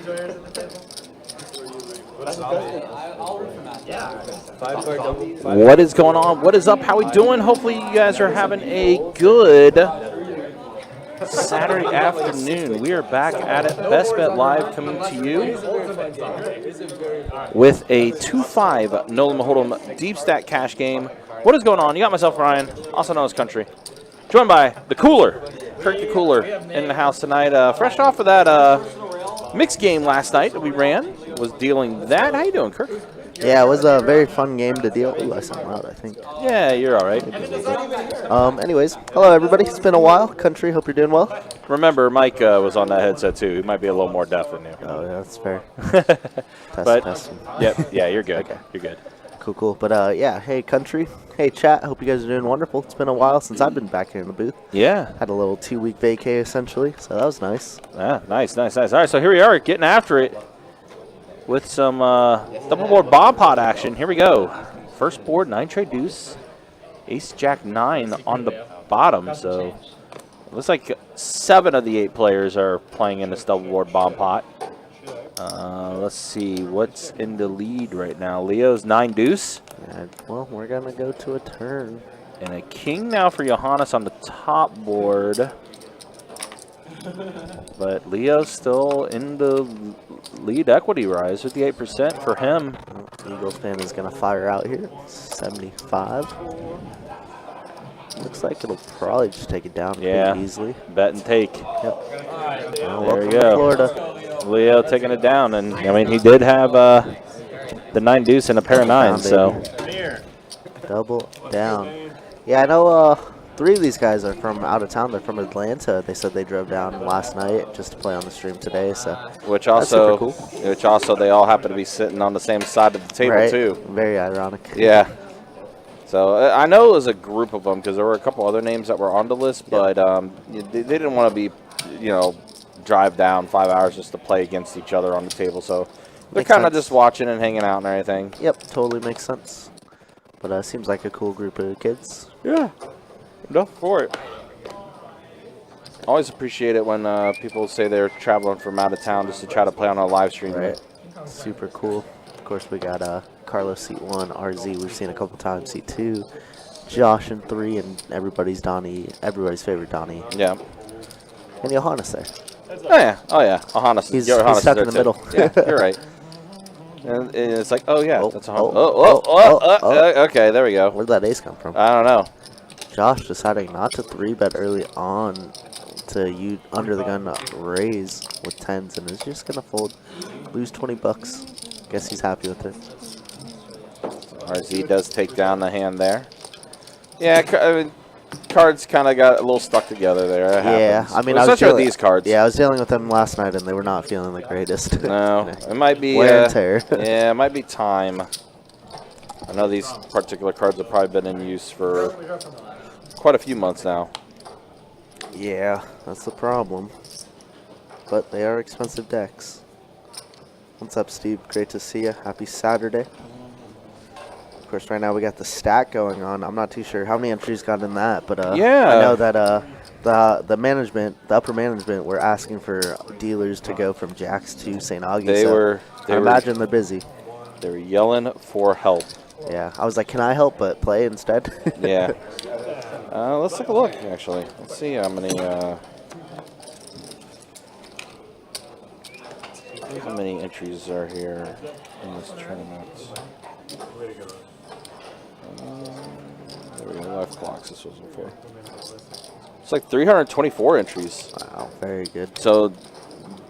What is going on? What is up? How we doing? Hopefully you guys are having a good Saturday afternoon. We are back at it. Best Bet Live coming to you with a 2-5 Nolan Hold'em deep stack cash game. What is going on? You got myself, Ryan, also known as Country. Joined by the Cooler, Kirk the Cooler, in the house tonight. Fresh off of that mixed game last night that we ran. Was dealing that. How you doing, Kirk? Yeah, it was a very fun game to deal. Ooh, I said loud, I think. Yeah, you're all right. Anyways, hello everybody. It's been a while. Country, hope you're doing well. Remember, Mike was on that headset too. He might be a little more deaf than you. Oh, yeah, that's fair. Test. Yep. Yeah, you're good. Okay. You're good. Cool. But yeah, hey Country, hey chat. Hope you guys are doing wonderful. It's been a while since I've been back here in the booth. Yeah. Had a little 2-week vacay essentially, so that was nice. Yeah, nice. All right, so here we are getting after it with some double board bomb pot action. Here we go. First board, 9 trade deuce. Ace Jack 9 on the bottom. So it looks like 7 of the 8 players are playing in this double board bomb pot. Let's see what's in the lead right now. Leo's 9 deuce. Yeah, well, we're gonna go to a turn. And a king now for Johannes on the top board. But Leo's still in the lead equity rise, 58% for him. Eagles fan is going to fire out here. 75. Looks like it'll probably just take it down pretty easily. Bet and take. Yep. There you go. Florida. Leo taking it down. And, I mean, he did have the 9 deuce and a pair of 9s, so. Double down. Yeah, I know 3 of these guys are from out of town. They're from Atlanta. They said they drove down last night just to play on the stream today. So which also, that's super cool. Which also they all happen to be sitting on the same side of the table too. Very ironic. Yeah. So I know it was a group of them because there were a couple other names that were on the list, but they didn't want to be, drive down 5 hours just to play against each other on the table. So they're kind of just watching and hanging out and everything. Yep, totally makes sense. But seems like a cool group of kids. Yeah. No, for it. Always appreciate it when people say they're traveling from out of town just to try to play on a live stream. Right. Super cool. Of course, we got Carlos seat 1, RZ we've seen a couple times, seat 2, Josh in 3, and everybody's favorite Donnie. Yeah. And Johannes there. Oh yeah. Johannes. He's stuck in the middle. Yeah, you're right. And it's like, oh yeah, that's Johannes. Okay, there we go. Where'd that ace come from? I don't know. Josh deciding not to 3-bet early on to under the gun raise with 10s and is just gonna fold, lose 20 bucks. Guess he's happy with it. RZ does take down the hand there. Yeah, I mean, cards kind of got a little stuck together there. Yeah, I mean, especially with these cards. Yeah, I was dealing with them last night and they were not feeling the greatest. No, it might be wear and tear. Yeah, it might be time. I know these particular cards have probably been in use for quite a few months now. Yeah, that's the problem. But they are expensive decks. What's up, Steve? Great to see you. Happy Saturday. Of course, right now we got the stack going on. I'm not too sure how many entries got in that, but yeah. I know that the upper management, were asking for dealers to go from Jacks to St. Augie. I imagine they're busy. They were yelling for help. Yeah, I was like, can I help but play instead? Yeah. Let's take a look, actually. Let's see how many entries are here in this tournament. There we go, life clocks. This wasn't fair. It's like 324 entries. Wow, very good. So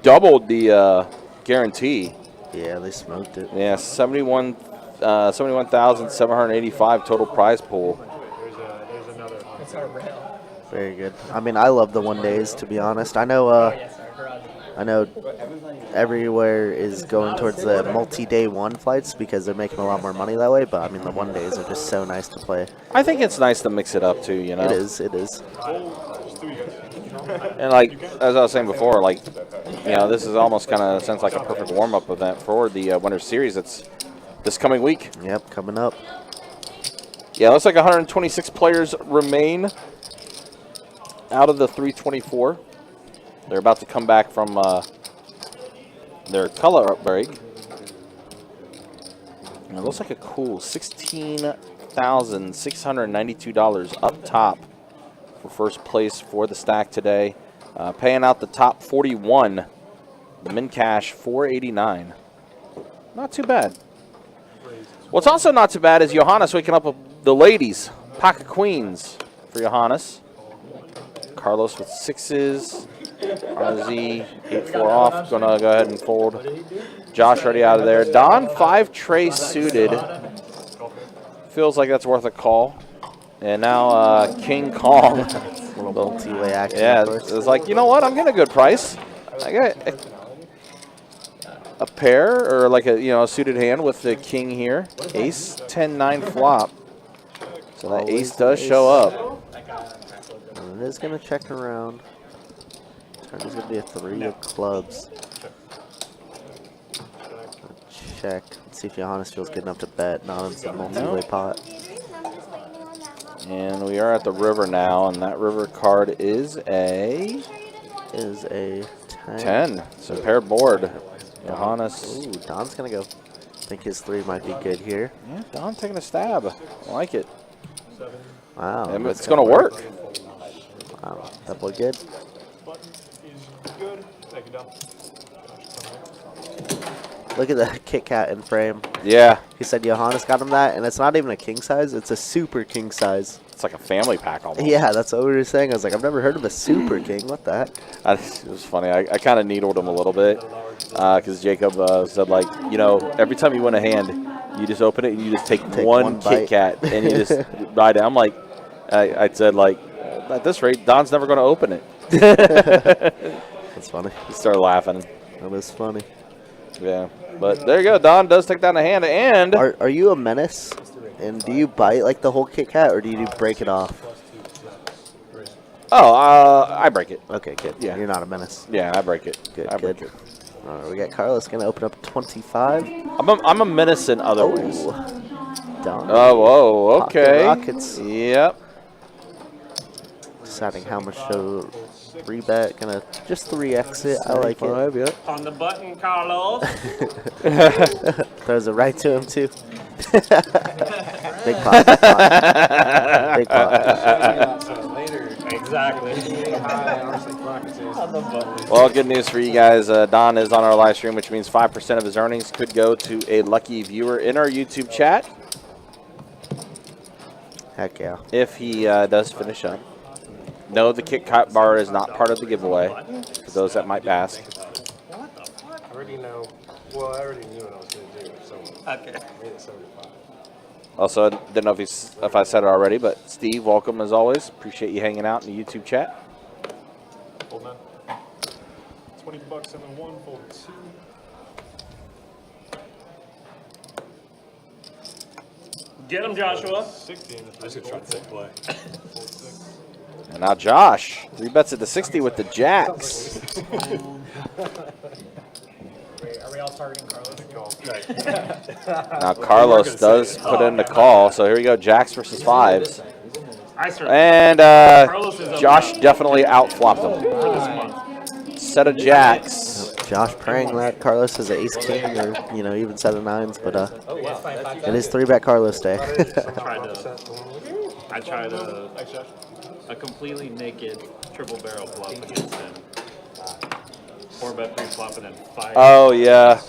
doubled the guarantee. Yeah, they smoked it. Yeah, 71,785 total prize pool. Very good. I mean, I love the 1 days, to be honest. I know everywhere is going towards the multi-day 1 flights because they're making a lot more money that way, but I mean, the 1 days are just so nice to play. I think it's nice to mix it up too, It is. And like, as I was saying before, like, this is almost kind of sounds like a perfect warm-up event for the Winter Series. It's this coming week. Yep, coming up. Yeah, looks like 126 players remain out of the 324. They're about to come back from their color up break. And it looks like a cool $16,692 up top for first place for the stack today. Paying out the top 41, the min cash 489. Not too bad. What's also not too bad is Johannes waking up with the ladies. Pack of queens for Johannes. Carlos with 6s. RZ 8-4 off. Gonna go ahead and fold. Josh already out of there. Don 5 tray suited. Feels like that's worth a call. And now King Kong. Little multi-way action. Yeah, it's like, you know what? I'm getting a good price. I got a pair or like a a suited hand with the king here. Ace 10-9 flop. So that ace does show up. And it is gonna check around. Turn is gonna be a 3 of clubs. Check. Let's see if Johannes feels good enough to bet. Not in some multi-way pot. And we are at the river now, and that river card is a 10. So paired board. Johannes. Ooh, Don's gonna go. I think his 3 might be good here. Yeah, Don taking a stab. I like it. Wow. And it's gonna work. Wow, that boy good. Look at the Kit Kat in frame. Yeah. He said Johannes got him that, and it's not even a king size, it's a super king size. It's like a family pack almost. Yeah, that's what we were saying. I was like, I've never heard of a super king. What the heck? It was funny. I kind of needled him a little bit because Jacob said, like, every time you win a hand, you just open it and you just take one Kit Kat and you just bite it. I'm like, I said, like, at this rate, Don's never going to open it. That's funny. He started laughing. That was funny. Yeah. But there you go. Don does take down a hand. And are you a menace? And do you bite like the whole Kit Kat, or do you break it off? Oh, I break it. Okay, good. Yeah. You're not a menace. Yeah, I break it. Good, I good. break it. All right, we got Carlos going to open up 25. I'm a menace in other ways. Down. Oh, whoa, okay. Pocket Rockets. Yep. Deciding how much to 3-bet. Gonna just 3x it. I like it. Yep. On the button, Carlos. Throws it right to him, too. Big pot. Big pot. Big pot. Exactly. Well, good news for you guys. Don is on our live stream, which means 5% of his earnings could go to a lucky viewer in our YouTube chat. Heck yeah. If he does finish up. No, the Kit Kat bar is not part of the giveaway, for those that might ask. What the fuck? I already know. Well, I already knew what I was going to do. So Okay. I made it 75. Also, didn't know if I said it already, but Steve, welcome as always. Appreciate you hanging out in the YouTube chat. Hold on. $20 and then 1, fold 2. Get him, Joshua. 60 in the 3. I should try to take play. Fold 6. And now Josh, 3 bets at the 60 with the jacks. Are we all targeting Carlos? Now Carlos does put in the call, so here we go, jacks versus 5s. And Josh definitely outflopped him. Set of jacks. Josh praying that Carlos is an ace king or, even set of 9s, but it is 3-bet Carlos day. I tried a completely naked triple barrel flop against him. 4-bet pre-flop and then 5. Oh, yeah,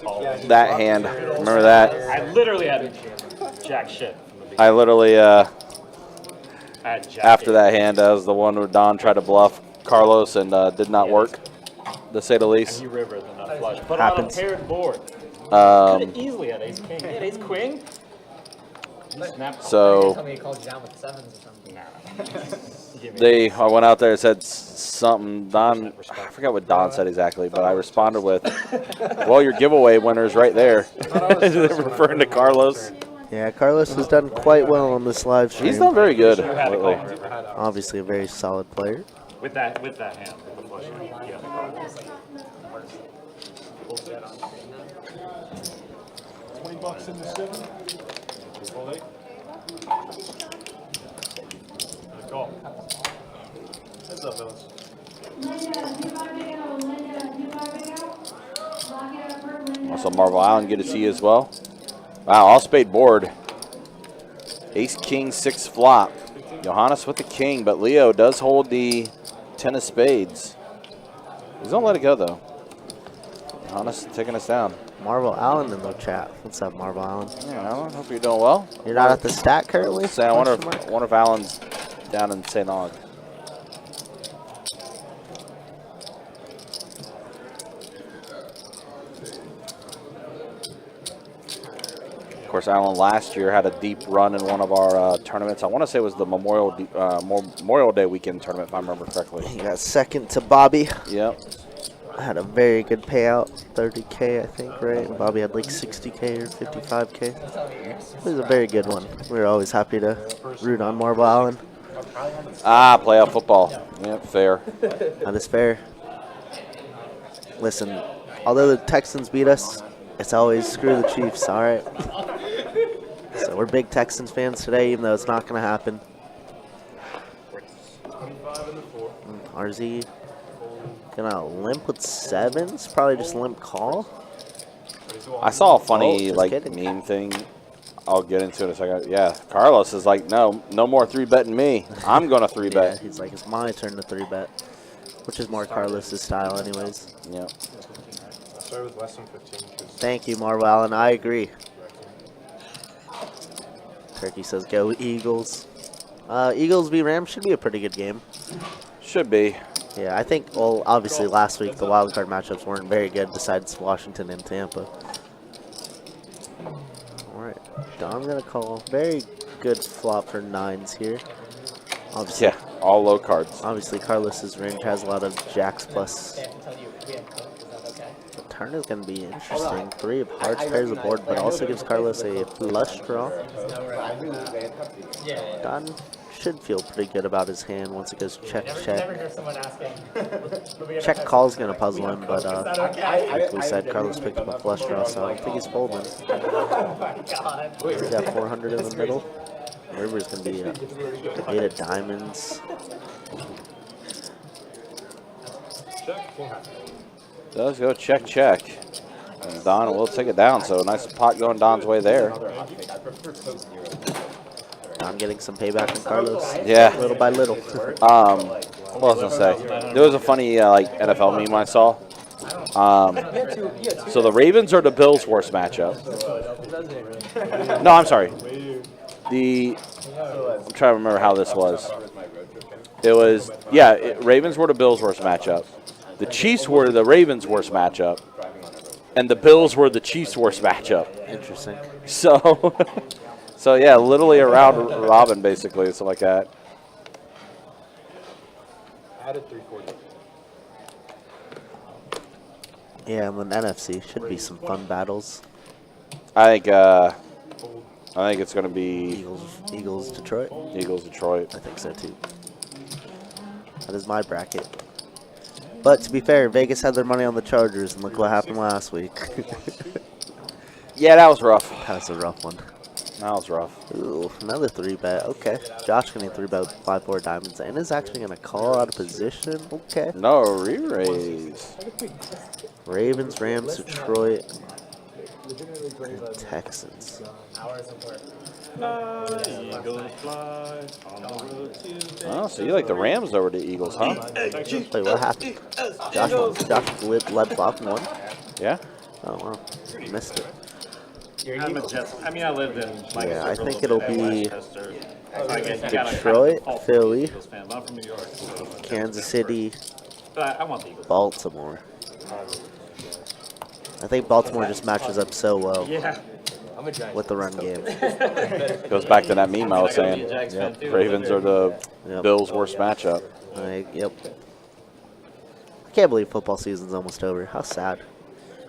that hand. Remember that? I literally had jack shit from the beginning. I literally, I had jack after that hand, that was the one where Don tried to bluff Carlos and did not work, to say the And least. he rivered the nut flush. But Happens. on a paired board, could have easily had ace king. He had ace queen. He snapped. So Somebody called you down with the 7s or something. I went out there and said something. Don, I forgot what Don said exactly, but I responded with, well, your giveaway winner's right there. Referring to Carlos. Yeah, Carlos has done quite well on this live stream. He's done very good lately. Obviously a very solid player. With that hand, with the flush. Yeah. $20 in the 7. Fold 8. Good call. Heads up, fellas. Also, Marvel Allen, good to see you as well. Wow, all spade board. Ace, king, 6 flop. Johannes with the king, but Leo does hold the 10 of spades. He's gonna let it go though. Johannes taking us down. Marvel Allen in the chat. What's up, Marvel Allen? Yeah, Alan, hope you're doing well. You're not at the stat currently? I wonder if Alan's down in St. Aug. Of course, Alan last year had a deep run in one of our tournaments. I want to say it was the Memorial Day weekend tournament, if I remember correctly. He got second to Bobby. Yep. Had a very good payout, 30K I think, right? And Bobby had like 60K or 55K. It was a very good one. We were always happy to root on Marble Allen. Ah, playoff football. Yep, fair. That is fair. Listen, although the Texans beat us, it's always screw the Chiefs, all right? So we're big Texans fans today, even though it's not going to happen. RZ gonna limp with 7s, probably just limp call. I saw a funny just like kidding. meme thing. I'll get into it in a second. Yeah, Carlos is like, no more 3-betting me. I'm gonna 3-bet. Yeah, he's like, it's my turn to 3-bet, which is more Carlos's style, anyways. Yep. I started with less than 15. Thank you, Marvel Allen. I agree. Turkey says, go Eagles. Eagles v. Rams should be a pretty good game. Should be. Yeah, I think, well, obviously last week the wildcard matchups weren't very good besides Washington and Tampa. All right, Don's going to call. Very good flop for 9s here. Obviously, Yeah, all low cards. obviously Carlos's range has a lot of jacks plus. They have to tell you we have code because that's okay. The turn is going to be interesting. 3 of hearts pairs the board, but also gives Carlos a flush draw. Yeah. Don should feel pretty good about his hand once it goes check, Never check. hear someone asking. Check call's going to puzzle him, but Is that okay? like we said, Carlos picked up a flush draw, so I don't think he's folding. Oh my god. He's got 400 in the middle. River's going to be 8 of diamonds. Does go check, check. And Don will take it down, so nice pot going Don's way there. Don getting some payback from Carlos. Yeah. Little by little. What was I gonna say? There was a funny like NFL meme I saw. So the Ravens are the Bills' worst matchup. No, I'm sorry. I'm trying to remember how this was. It was Ravens were the Bills' worst matchup. The Chiefs were the Ravens' worst matchup, and the Bills were the Chiefs' worst matchup. Interesting. So, so yeah, literally a round robin, basically, something like that. Added 340. Yeah, and then NFC should be some fun battles. I think it's going to be Eagles, Detroit. Eagles, Detroit. I think so too. That is my bracket. But to be fair, Vegas had their money on the Chargers, and look what happened last week. Yeah, that was rough. That was a rough one. That was rough. Ooh, another 3-bet. Okay. Josh going to 3-bet with 5-4 diamonds, and is actually going to call out of position. Okay. No re-raise. Ravens, Rams, Detroit, and Texans. Hours of work. Eagles fly on the road to Oh, so you like the Rams over the Eagles, huh? Wait, what happened? Josh led flop and won? Yeah. Oh, wow. Missed it. I'm a Jets. I mean, I lived in Lancaster Yeah, I for a think little it'll bit, be Manchester. So I guess you gotta Detroit, kind of Philly, Eagles fan, but I'm from New York. So Kansas City, But I want the Eagles. Baltimore. I think Baltimore just matches up so well Yeah. with the run game. Goes back to that meme I was I gotta be a saying. Jags fan too. Ravens are the Yep. Bills' worst matchup. Yep. I can't believe football season's almost over. How sad.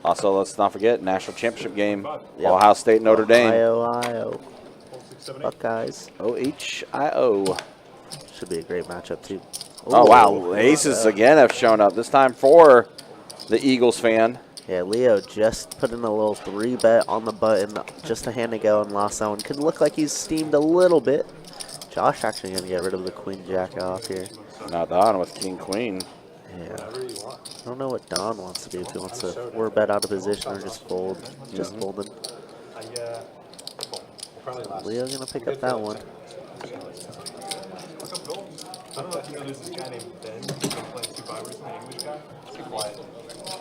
Also, let's not forget national championship game. Yep. Ohio State, Notre Dame. Ohio. Buckeyes. OHIO. Should be a great matchup, too. Oh, wow. Aces again have shown up, this time for the Eagles fan. Yeah, Leo just put in a little 3-bet on the button just a hand ago and lost that one. Could look like he's steamed a little bit. Josh actually going to get rid of the queen jack off here. Not Don with King Queen. Yeah. Whatever you want. I don't know what Don wants to do. If he wants to four bet out of position or just fold. Just folding. We'll probably last. Leo gonna pick up that one. What's up, Bill? I don't know if you know there's this guy named Ben who's been playing 2-5 recently, English guy. He's quiet.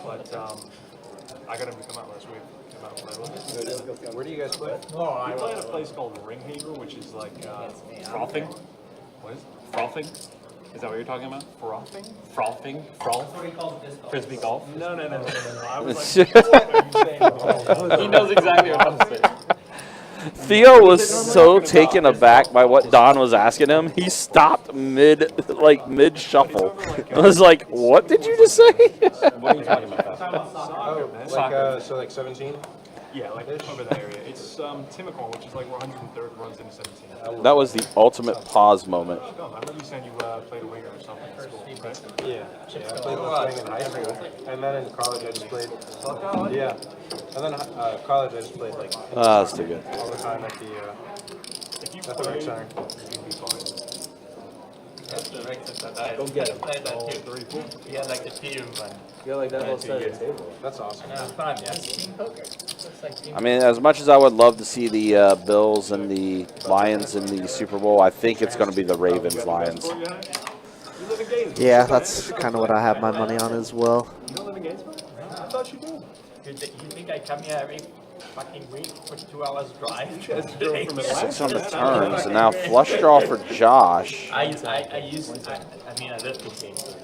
But I got him to come out last week. Came out and play with us. Where do you guys play? Oh, We play at a place called Ringhaver, which is like Frothing? what is it? Frothing? Is that what you're talking about? Frothing? Frothing? Froth? Frisbee golf? No. I was like, what are you saying? He knows exactly what I'm saying. Theo was so taken aback by what Don was asking him. He stopped mid shuffle. I was like, "What did you just say?" What are you talking about? Oh, so like 17? Yeah, like over that area. It's Timicon, which is like where 103rd runs into 17. That was the ultimate pause moment. No, I remember you saying you played a winger or something in school, right? Yeah, I played left wing in high school, and then in college I just played. Yeah, and then college I just played like Ah, that's too good. all the time at the If you at the rec center. you'd be fine. Go get him. He had like the team one. Yeah, like that whole side of the table. That's awesome. Yeah, fun, yeah. Team poker. Looks like team I mean, as much as I would love to see the Bills and the Lions in the Super Bowl, I think it's going to be the Ravens Lions. You live in Gainesville. Yeah, that's kind of what I have my money on as well. You don't live in Gainesville? I thought you did. You think I come here every fucking week for 2 hours drive? Six on the turns, and now flush draw for Josh. I used, I mean, I lived in Gainesville.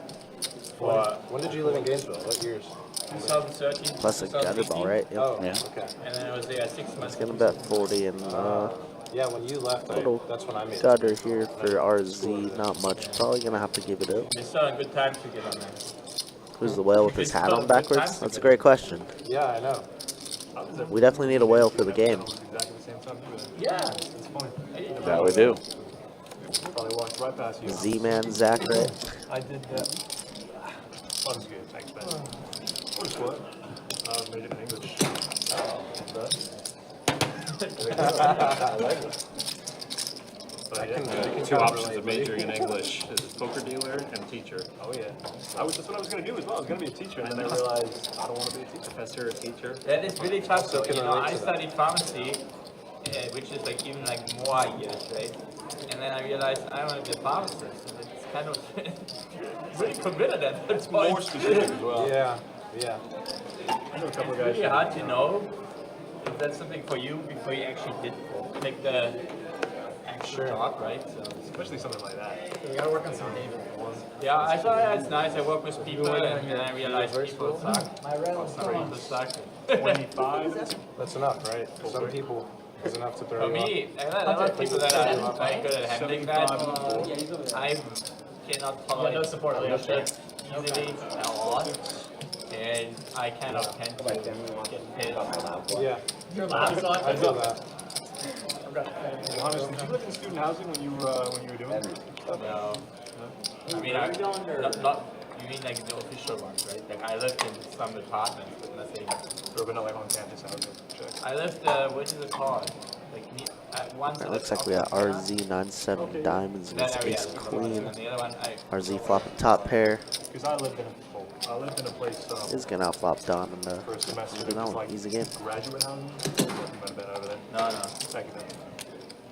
When did you live in Gainesville? What years? 2013. Plus a gutter ball, right? Yep. Oh, Yeah. okay. And then I was there 6 months. Gonna bet 40 and Yeah, when you left, little that's when I made it. gutter here for RZ. Not much. Probably gonna have to give it up. It's still a good time to get on there. Who's the whale with his hat on backwards? That's a great question. Yeah, I know. We definitely need a whale for the game. Exactly the same time you were there. Yeah. It's funny. That we do. Probably walked right past you. Z-Man Zach, right? I did that. Fun's good. Thanks, man. What is what? Made it in English. I like it. But yeah, Two options of majoring in English is poker dealer and teacher. oh yeah. That's what I was gonna do as well. I was gonna be a teacher, and then I realized I don't want to be a teacher. Professor or teacher. That is really tough. So, can you know, relate I to that. studied pharmacy, which is like even like more years, right? And then I realized I want to be a pharmacist. And it's kind of really committed at that point. More specific as well. Yeah, yeah. I know a couple of It's guys. really hard to know if that's something for you before you actually did take the actual job, right? So, Especially something like that. we gotta work on some data. Yeah, I thought that's nice. I work with people, and then I realized people suck. Or some people suck. 25. That's enough, right? Some people is enough to throw For you off. me, I have people that are very good at handling that. I cannot tolerate bullshit easily at all. And I kind of tend to get pissed. Yeah, I feel that. Johannes, did you live in student housing when you were doing it? No. I mean, you mean like the official ones, right? Like I lived in some apartments, but nothing. Urban like on campus housing. Check. I lived, what is it called? Like, once. It looks like we got RZ 9-7 diamonds and That his area. ace queen. And the other one, RZ flopping top pair. Because I lived in a place Is gonna outflop Don in the for a semester. maybe that It was one. like Easy game. graduate housing. You might have been over there. no. Back in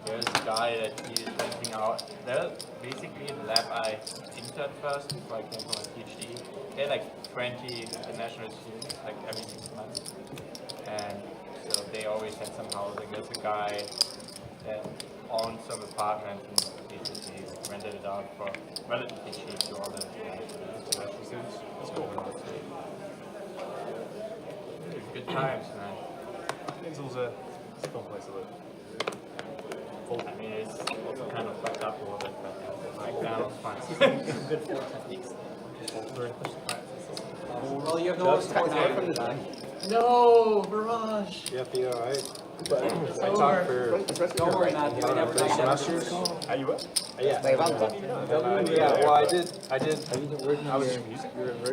There's a guy that he is renting out. They're basically the lab I interned first before I came from my PhD. They had like 20 international students, like every 6 months. And so they always had some housing. There's a guy that owned some apartments and basically rented it out for relatively cheap to all the international students. That's cool. Good times, man. Gainesville's a fun place to live. I mean, it's also kind of fucked up a little bit, but like that was fun. Good for techniques. Well, you have no support. No, barrage. Yeah, Theo, I It's talked over. for Don't worry, Matt. You never 3 semesters. Are you what? Yeah. Yeah, well, I did. I was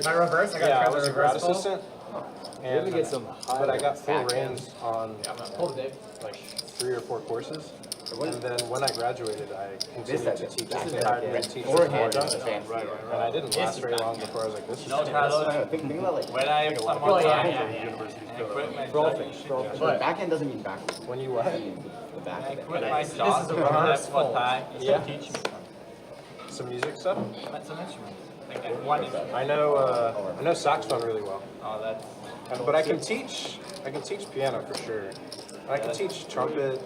My reverse, I got Yeah, I to was a the grad reverse ball. assistant And get some but I got full back reins on Hold it. like 3 or 4 courses. And then when I graduated, I continued to teach. I is hired back me to teach Or more hand done. Right. And I didn't last very long before I was like, this is No, Carlos, Think about like when I have some Oh, more yeah, time, yeah, yeah. I quit my for all job. things. But backhand doesn't mean backwards. when you what? The back I of it. quit my This job. is a I have reverse more fold. time. Yeah. Teach me. Some music stuff? That's an instrument. Like one instrument. I know saxophone really well. Oh, that's. But I can teach piano for sure. And I can teach trumpet.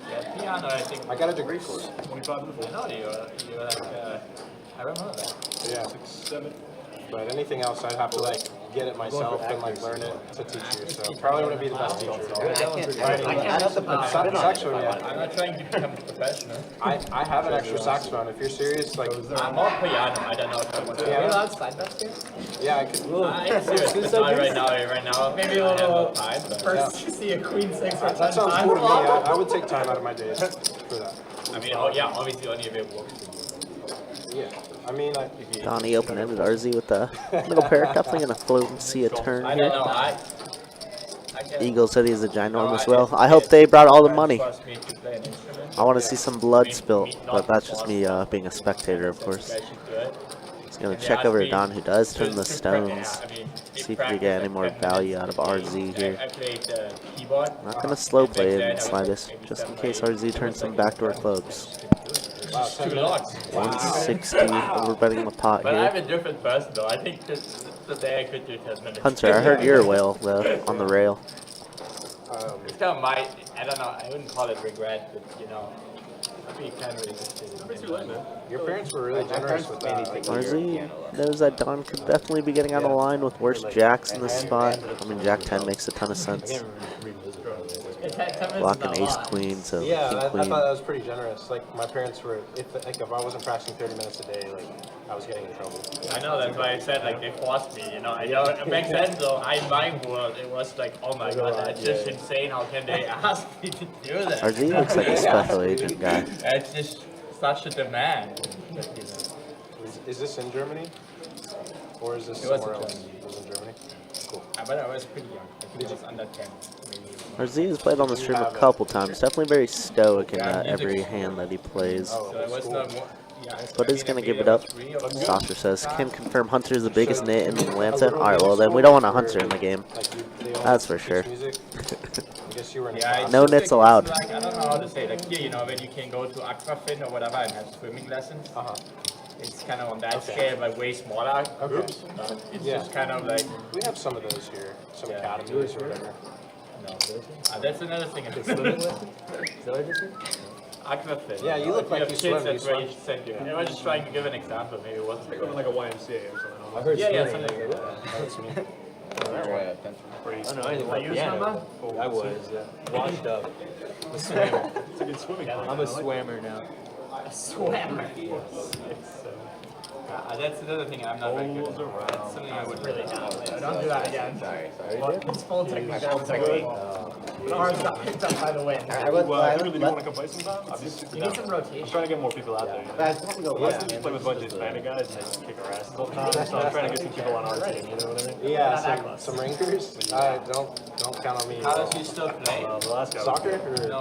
Yeah, piano, I think. I got a degree for it. 25 in the I know you're like, I remember that. Yeah. 6, 7. But anything else, I'd have to like get it myself and like learn it to teach you. So probably wouldn't be the best teacher. Saxophone, yeah. I'm not trying to become a professional. I have an extra saxophone. If you're serious, like I'm more piano. I don't know if I want to. piano. Side bets here? Yeah, I could. I'm serious. Not right now. Maybe a little time. But First you see a queen 6 or 10 That sounds cool to me. I would take time out of my days for that. I mean, oh yeah, obviously only if it works. Yeah. I mean, Donnie open-ended RZ with the middle pair. Definitely going to float and see a turn I don't here. know. I can, Eagle said he's a ginormous whale. I hope they brought all the money. Trust me to play an instrument. I want to see some blood spilt, but that's just me being a spectator, of course. You guys should do it. He's going And to they check asked over to me Don, who does turn the to stones. See if we can get any more value out of RZ here. I played the keyboard. Not going to slow play it and slide this, just in case RZ turns some backdoor clubs. Too lots. 160 over betting the pot But I'm here. a different person though. I think today I could do 10 minutes. Hunter, I heard you're a whale, though, on the rail. It's kind of my, I don't know, I wouldn't call it regret, but you know, I'd be kind of interested in your parents were really generous with that. RZ knows that Don could definitely be getting out of line with worse jacks in this spot. I mean, Jack 10 makes a ton of sense. Blocking ace queen, so Yeah, king I queen. thought that was pretty generous. Like my parents were, if I wasn't practicing 30 minutes a day, like I was getting in trouble. I know, that's why I said like they forced me, you know. Back then though, in my world, it was like, oh my god, that's just insane. How can they ask me to do that? RZ looks like a special agent guy. That's just such a demand. Is this in Germany? Or is this It was somewhere in else? Germany. It was in Germany? Cool. But I was pretty young. I think I was under 10. Maybe. RZ has played on the stream a couple times. Definitely very stoic in every hand that he plays. So it was not more. Yeah, But is going to give it up. Three of them. Sasha says, can confirm Hunter is the biggest nit in Atlanta. Alright, well then we don't want a Hunter in the game. Like they only That's for teach sure. music. I guess you were in Yeah, it's No just nits like, allowed. It's like, I don't know how to say, like here, you know, when you can go to Aquafin or whatever and have swimming lessons, it's kind of on that scale, but way smaller groups. But it's just kind of like, We have some of those here, some Yeah. academies or whatever. that's another thing. Aquafin. Yeah, you look like have you kids, swim, that's you where swim. you send you. I was just trying to give an example, maybe it wasn't. Something like a YMCA or something. Yeah, something like that. That's me. Pretty I don't know anything about piano. I was washed up. It's a good swimming. I'm a swimmer now. A swimmer. That's another thing I'm not very good at. That's something I would really not. Don't do that again. Sorry. It's full technique. The arm's not picked up by the wind. Well, do you want to come play sometime? I'm You need some I'm rotation. trying to get more people out there. You know? I used to play with a bunch of Hispanic guys and they just kick our asses all the time. So I'm trying to get some people on our team. You know what I mean? Yeah, some ringers. Don't count on me. How does you still play? The last guy. Soccer? Or No,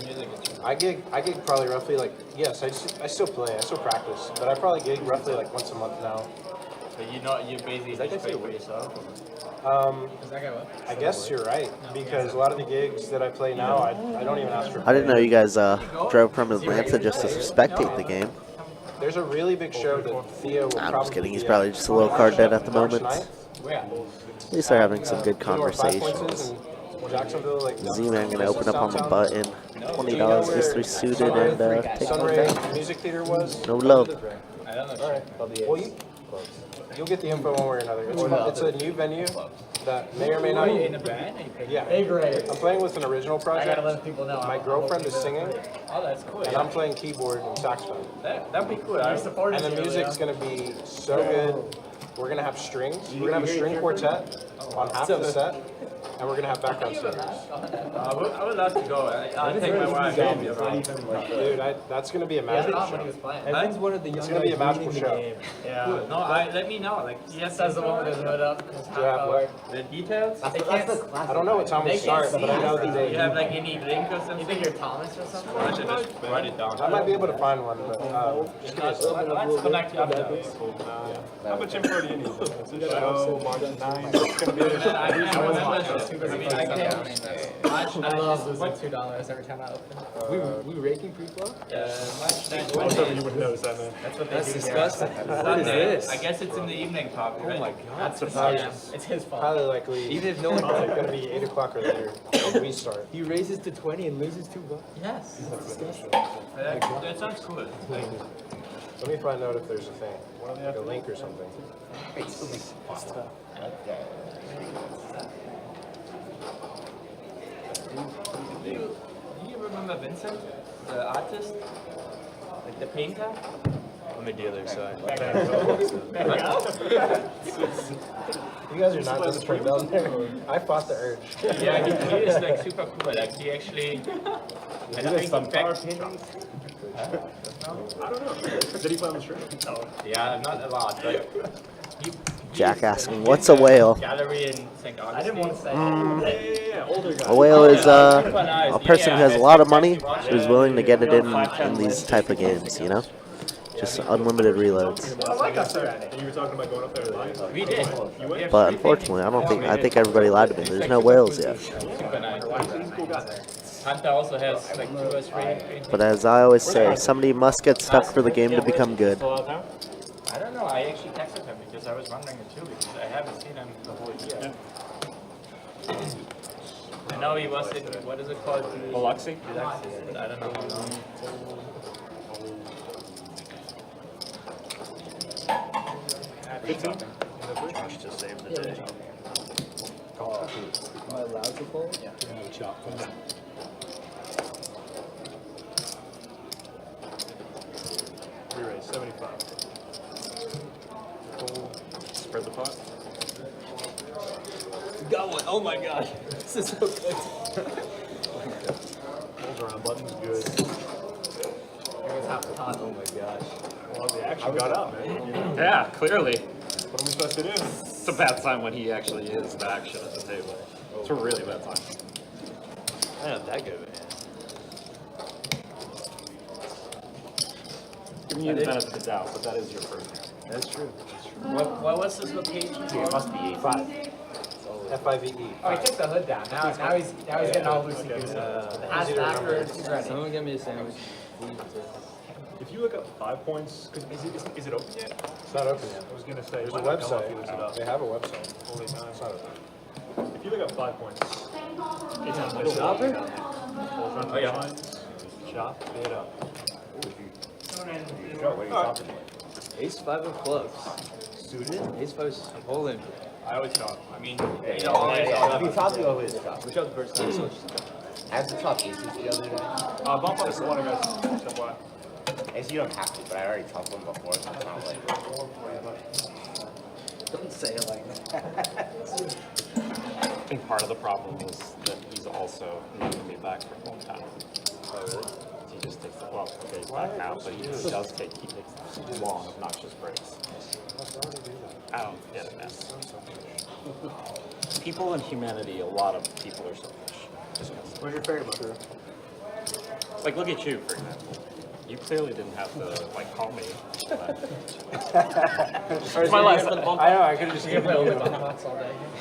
music is I gig probably roughly like yes, I still play, I still practice, but I probably gig roughly like once a month now. So you basically just play for yourself? I guess you're right because a lot of the gigs that I play now, I don't even ask for. I didn't know you guys drove from Atlanta just to spectate the game. There's a really big show that Theo will I'm probably just kidding. He's be probably at just a little card dead at the March moment. 9th. At least they're having some good You know where Five Points conversations. is in Jacksonville, like Z-Man gonna open up on the downtown? button. $20, gets 3 suited, and take one Sunray back. Music Theater was. No love. I don't know. All right. Well, you'll get the info one way or another. It's a new venue that may or may not. In a band? Yeah. Hey, great. I'm playing with an original I gotta project. let people know. My girlfriend is singing, Oh, that's cool. and I'm playing keyboard and saxophone. That'd be cool. I support And the music's gonna be so good. We're gonna have strings. We're gonna have a string quartet on half the set. And we're gonna have background singers. I would love to go. I'll take my wife. Dude, that's gonna be a magical show. Everyone's one of the young It's gonna be a guys magical leading the show. game. Yeah. No, let me know. Like, yes, Says the one with his hood up. Do you have what? the details. They can't. I don't know what time we start, but I know the Do day. you have like any link or You something? think you're Thomas or something? I should just write it down. I might be able to find one, but just give me a second. Let's connect you up there. How much info do you need? It's a show, March 9th. It's going to be a I love losing $2 every time I open. We raking pre-flow? March 9th. Most of you would notice that, man. That's disgusting. Sunday. I guess it's in the evening, probably. Right? Oh my god. That's surprising. It's his fault. Highly likely. Even if no one It's gonna be 8 o'clock or later when we start. he raises to 20 and loses $2. Yes. That sounds cool. Like, Let me find out if there's a thing, like a link or something. do you remember Vincent, the artist? Like the painter? On the dealer side. You guys are not just putting down there. I fought the urge. Yeah, he is like super cool. Like he actually. I don't think in fact, I don't know. Did he play on the stream? yeah, not a lot, but he Jack asking, what's a whale? gallery in St. Augustine. I didn't want to say Yeah, older guy. A whale is Super nice. a person who has a Yeah, lot of money watch who's willing to get it in these type of games, you know? Just unlimited reloads. I like us already. And you were talking about going up there tonight? We did. You went? But unfortunately, I think everybody lied to me. There's no whales yet. Super nice. Hunter also has like 2 or 3. But as I always say, somebody must get stuck for the game to become good. Still out there? I don't know. I actually texted him because I was wondering it too because I haven't seen him the whole year. I know he was in what is it called? Biloxi? Biloxi, but I don't know how long. 15? Am I allowed to pull? Yeah. Re-raise, 75. Spread the pot. Got one. Oh my gosh. This is so good. Pulls around buttons, good. Here's half the pot. Oh my gosh. Well, the action got up, man. Yeah, clearly. What are we supposed to do? It's a bad sign when he actually is the action at the table. It's a really bad sign. I'm not that good of a hand. Giving you the benefit of the doubt, but that is your first hand. That's true. What was this location? It must be 5. F-I-V-E. Oh, he took the hood down. Now he's getting all loosey goosey. Hat's backwards. He's ready. Someone get me a sandwich. If you look up 5 points, because is it open yet? It's not open yet. I was going to say, There's a why not come up if website. you look it up? They have a website. Holy man. It's not open. If you look up 5 points, it's on the Oh yeah. Shop it up. Ace 5 of clubs. Suited? Ace 5 is holding. I always shop. I mean, If you always you top, you always top. Which was the first time? So I have to top aces the other day. Bump up the one guys. Step wide. Ace, you don't have to, but I already topped one before, so it's not like. don't say it like that. I think part of the problem is that he's also not going to be back for a long time. Oh, really? He just takes the, well, okay, he's back now, but he takes long, obnoxious breaks. I don't get it, man. People in humanity, a lot of people are selfish. Where's your favorite book? Like, look at you, for example. You clearly didn't have to, like, call me. My last I know, I could have just given you.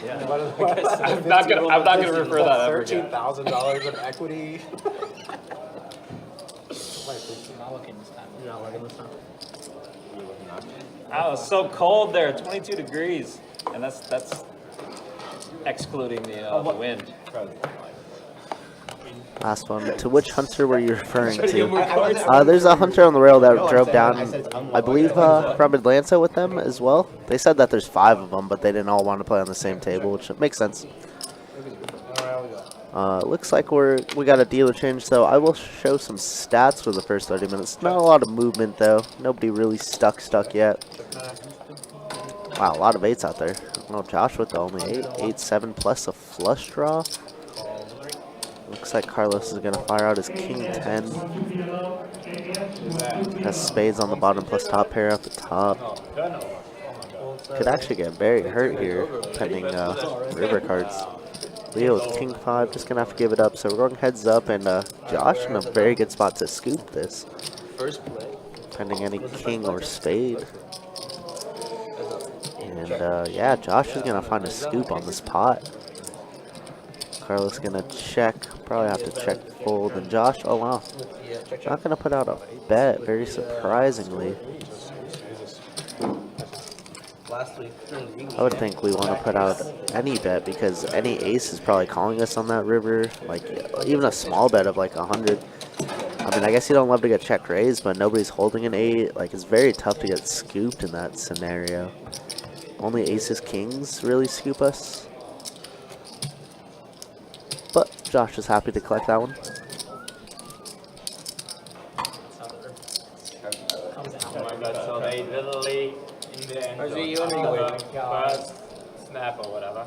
Yeah. I'm I'm not gonna refer that ever again. $13,000 of equity. Not looking this time. You're not looking this time. Oh, it's so cold there, 22 degrees. And that's excluding the wind. Last one. To which hunter were you referring to? There's a hunter on the rail that drove down, I believe, from Atlanta with them as well. They said that there's 5 of them, but they didn't all want to play on the same table, which makes sense. Looks like we got a dealer change, so I will show some stats for the first 30 minutes. Not a lot of movement, though. Nobody really stuck yet. Wow, a lot of 8s out there. Oh, Josh with the only 8. 8-7 plus a flush draw. Looks like Carlos is going to fire out his king 10. Has spades on the bottom plus top pair at the top. Could actually get very hurt here, pending river cards. Leo with king 5, just going to have to give it up. So we're going heads up, and Josh in a very good spot to scoop this. Pending any king or spade. And yeah, Josh is going to find a scoop on this pot. Carlos going to check, probably have to check fold. And Josh, oh wow, not going to put out a bet, very surprisingly. I would think we want to put out any bet because any ace is probably calling us on that river. Like, even a small bet of like 100. I mean, I guess you don't love to get check raised, but nobody's holding an 8. Like, it's very tough to get scooped in that scenario. Only aces, kings really scoop us. But Josh is happy to collect that one. Oh my god, so they literally in the end Or is it you got anyway? the first snap or whatever.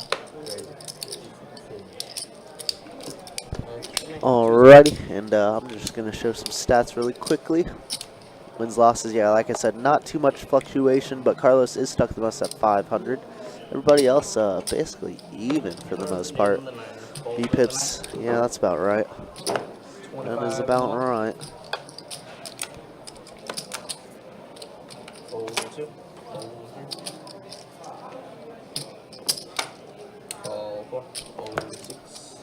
Alrighty, and I'm just going to show some stats really quickly. Wins, losses, yeah, like I said, not too much fluctuation, but Carlos is stuck the most at 500. Everybody else basically even for the most part. B-pips, yeah, that's about right. That is about right. Call 4. Call 6.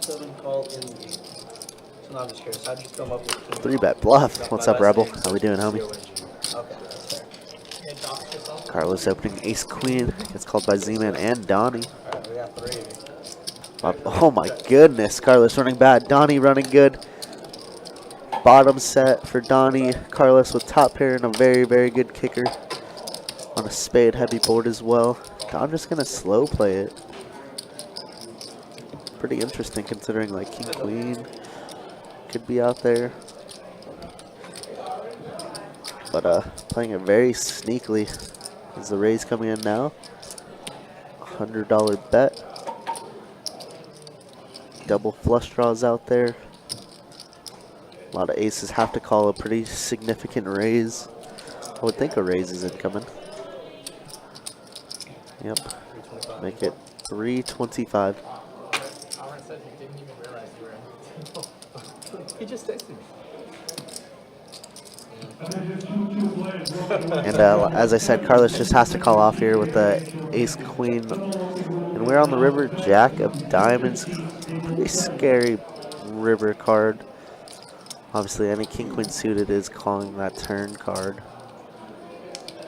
7. Call in the game. So now I'm just curious. How'd you come up with 3-bet bluff. What's up, Rebel? How we doing, homie? Okay, that's fair. Carlos opening ace queen. Gets called by Z-Man and Donnie. Alright, we got 3. Oh my goodness, Carlos running bad. Donnie running good. Bottom set for Donnie. Carlos with top pair and a very, very good kicker. On a spade heavy board as well. I'm just going to slow play it. Pretty interesting considering like king queen could be out there. But playing it very sneakily. Is the raise coming in now? $100 bet. Double flush draws out there. A lot of aces have to call a pretty significant raise. I would think a raise is incoming. Yep. Make it 325. Aaron said he didn't even realize you were in. He just texted me. And as I said, Carlos just has to call off here with the ace queen. And we're on the river, jack of diamonds. Pretty scary river card. Obviously, any king queen suited is calling that turn card.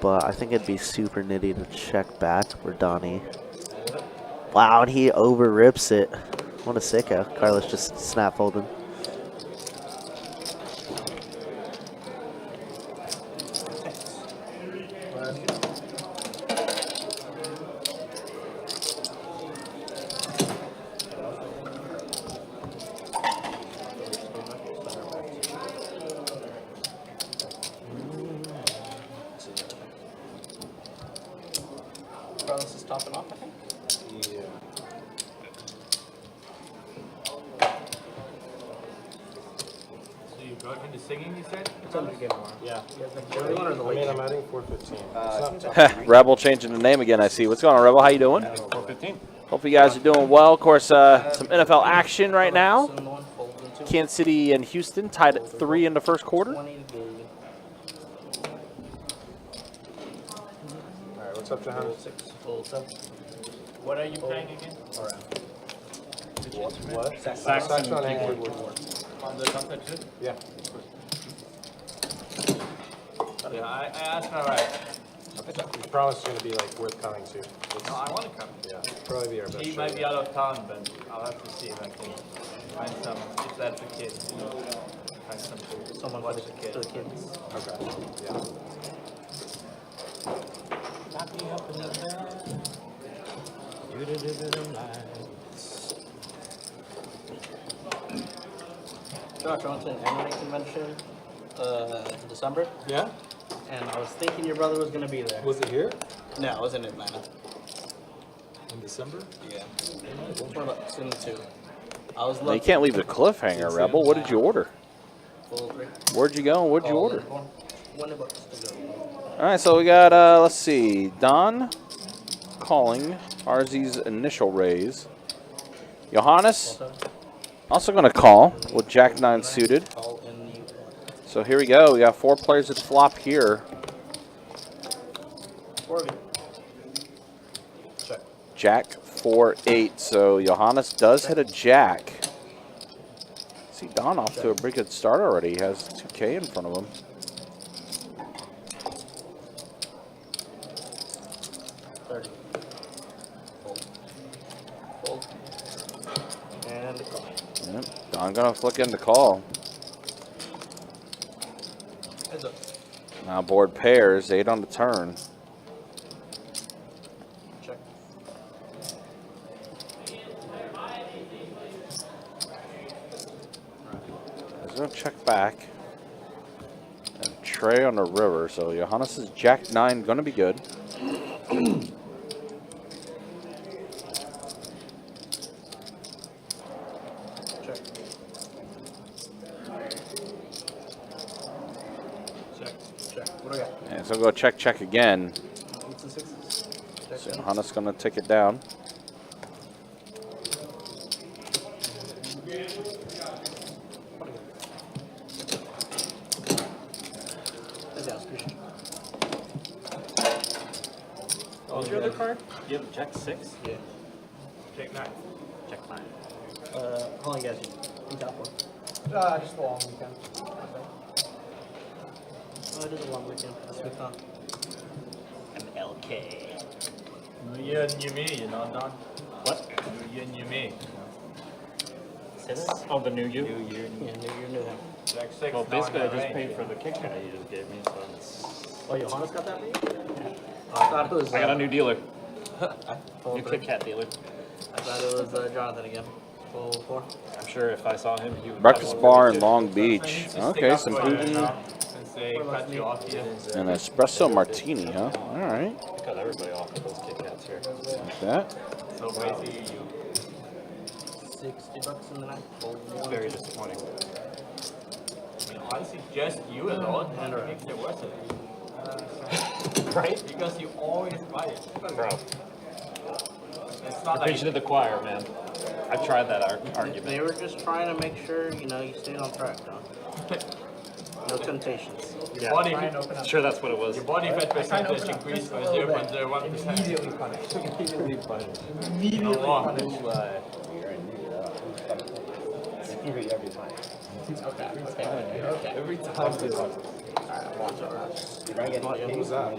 But I think it'd be super nitty to check back for Donnie. Wow, and he over rips it. What a sicko. Carlos just snap folding. Carlos is topping off, I think. Yeah. So you got into singing, you said? It's under the game tomorrow. Yeah. The early one or the I late mean, game? I'm adding 415. Rebel changing the name again, I see. What's going on, Rebel? How you doing? 415. Hope you guys are doing well. Of course, some NFL action right now. Kansas City and Houston tied at 3 in the first quarter. 20 to go. Alright, what's up, Jahan? Fold 6. Fold 7. What are you playing again? What? Saxon on keyboard. keyboard. On the concert too? Yeah. Yeah, I asked her right. You promised it's going to be like worth coming to. No, I want to come. Yeah, probably be our best He shot. might be out of town, but I'll have to see if I can find some, if that's the case, you know, find some to Someone watch for the the kid. kids. Okay, yeah. Josh, I went to an NLH convention in December, Yeah? and I was thinking your brother was going to be there. Was it here? No, I was in Atlanta. In December? Yeah. It's in the 2. I was Now, you lucky. can't leave the cliffhanger, Rebel. What did you order? Full 3. Where'd you go and what'd you order? $20 to go. All right, so we got, let's see, Don calling RZ's initial raise. Johannes also going to call with Jack 9 suited. Call in the So here we go. We got 4 players at flop here. 40. Check. Jack 4-8. So Johannes does hit a jack. See Don off to a pretty good start already. He has 2K in front of him. Fold. And call. Yep. Don gonna flick in the call. Heads up. Now board pairs, 8 on the turn. Check. He's gonna check back. And Trey on the river, so Johannes is Jack 9 gonna be good. Check. Check. Check. What do I got? And so go check again. 8s and 6s. Check. So Johannes gonna take it down. What was your other card? You have Jack 6? Yeah. Check 9. Jack 9. How long you guys need that for? Just a long weekend. Oh, it is a long weekend. This week, huh? MLK. New year, new me, you know, Don. What? New year, new me. Oh, the new you? Yeah, New Year, New Him. Jack 6. Well, basically, I just range. paid for the Kit Kat you just gave me, so it's... Oh, Johannes got that for you? Oh, I thought it was. I got a new dealer. Full New 3. Kit Kat dealer. I thought it was Jonathan again. Full 4. I'm sure if I saw him, he would... Breakfast bar in Long Beach. I need to stick Okay, up some for you Putin now, since they cut you off here. and espresso martini, huh? All right, Cut everybody off with those Kit Kats here. like that. So basically, you. $60 in the night. It's very disappointing. I mean, honestly, just you alone and it makes it worth it. Right? Because you always buy it. Bro, It's not like preaching to the choir, man. I've tried that They argument. were just trying to make sure, you stayed on track, Don. No temptations. Yeah, body, sure that's what it was. your body fat percentage increased by 0.01%. Immediately punished. Immediately punished. How long? Every time. Okay. Every time. Who's that?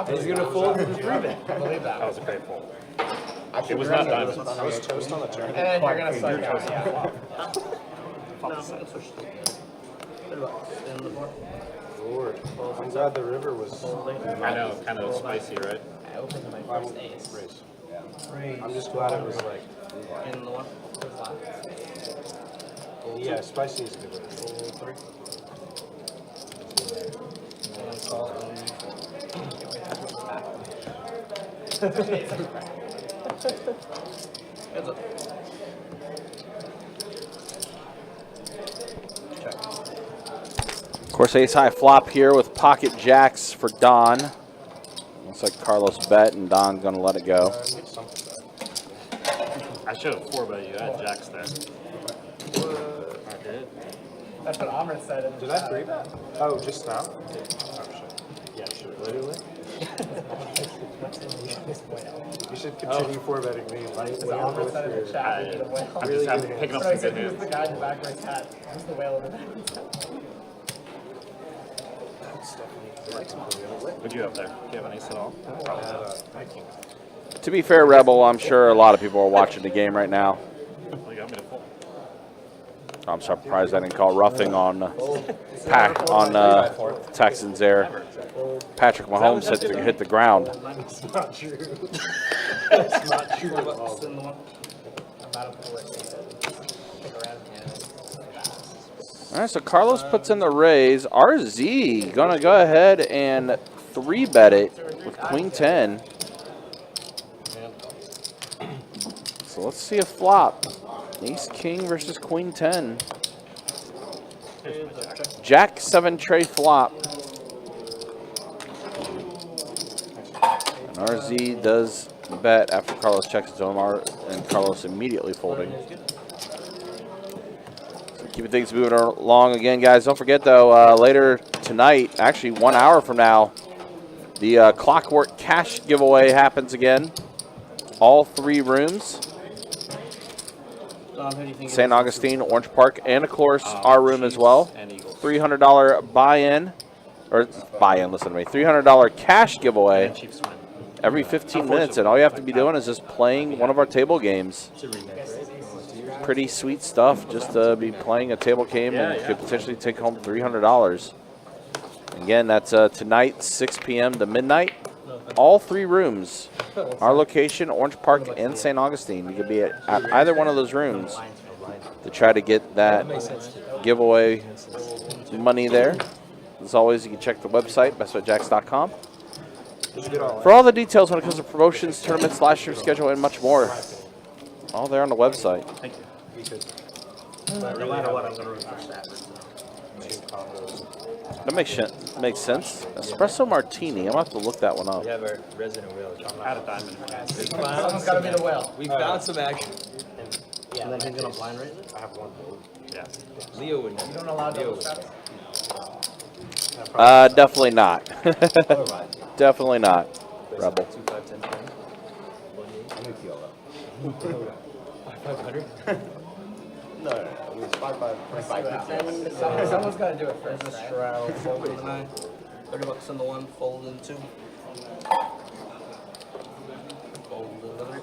He's gonna fold with his 3-bet. I believe That that. was a great fold. It was not diamonds. I was toast on the turn. And then you're gonna start going, yeah. No, I can switch to $30 in the 4. Lord. I'm glad the river was I know, kind of spicy, right? I opened my first ace. race. I'm just glad it was like, In the 1. yeah, spicy is a good word. Full 3. And call Heads up. Check. Of course, ace high flop here with pocket jacks for Don. Looks like Carlos bet and Don's gonna let it go. I should have 4-bet you. I had jacks there. I did. That's what Amrit said. Did I 3-bet? Oh, just now? Oh, shit. Yeah, sure. Literally? You should continue 4-betting me. Amrit said in the chat. He's the whale. I'm just picking up So I some said good he was news. the guy in the back of his hat. He's the whale in the back of his hat. What'd you have there? Do you have an ace at all? To be fair, Rebel, I'm sure a lot of people are watching the game right now. Well, you got me to fold. I'm surprised I didn't call roughing on Texans there. Patrick Mahomes hit the ground. It's not true. It's not true. $2 in the 1. I'm not a fool. Pick around. All right, so Carlos puts in the raise. RZ gonna go ahead and 3-bet it. with Queen 10. So let's see a flop. Ace King versus Queen 10. Jack 7 tray flop. And RZ does bet after Carlos checks his OMR, and Carlos immediately folding. So keeping things moving along again, guys. Don't forget, though, later tonight, actually 1 hour from now, the Clockwork Cash giveaway happens again. All 3 rooms. St. Augustine, Orange Park, and of course our room as well. $300 buy-in, or buy-in, listen to me, $300 cash giveaway every 15 minutes, and all you have to be doing is just playing one of our table games. Pretty sweet stuff, just to be playing a table game, and you could potentially take home $300. Again, that's tonight, 6 p.m. to midnight. All 3 rooms. Our location, Orange Park and St. Augustine. You could be at either one of those rooms to try to get that giveaway money there. As always, you can check the website, bestbetjacks.com. For all the details when it comes to promotions, tournaments, live stream schedule, and much more. All there on the website. Thank you. No matter what, I'm going to root for Stafford. That makes sense. Espresso martini. I'm going to have to look that one up. We have our resident whale. Out of diamond. Someone's got to be the whale. We found some action. Yeah, and then he's going to blind raise it? I have one vote. Yeah. Leo would know. You don't allow double status? Definitely not. Definitely not. Rebel. 2, 5, 10, 20. I'm with you all 500. No, it was 5, 5, 25. Someone's got to do it There's first. a Shroud, fold in the 9. $30 in the 1, fold in 2. Fold in the 3.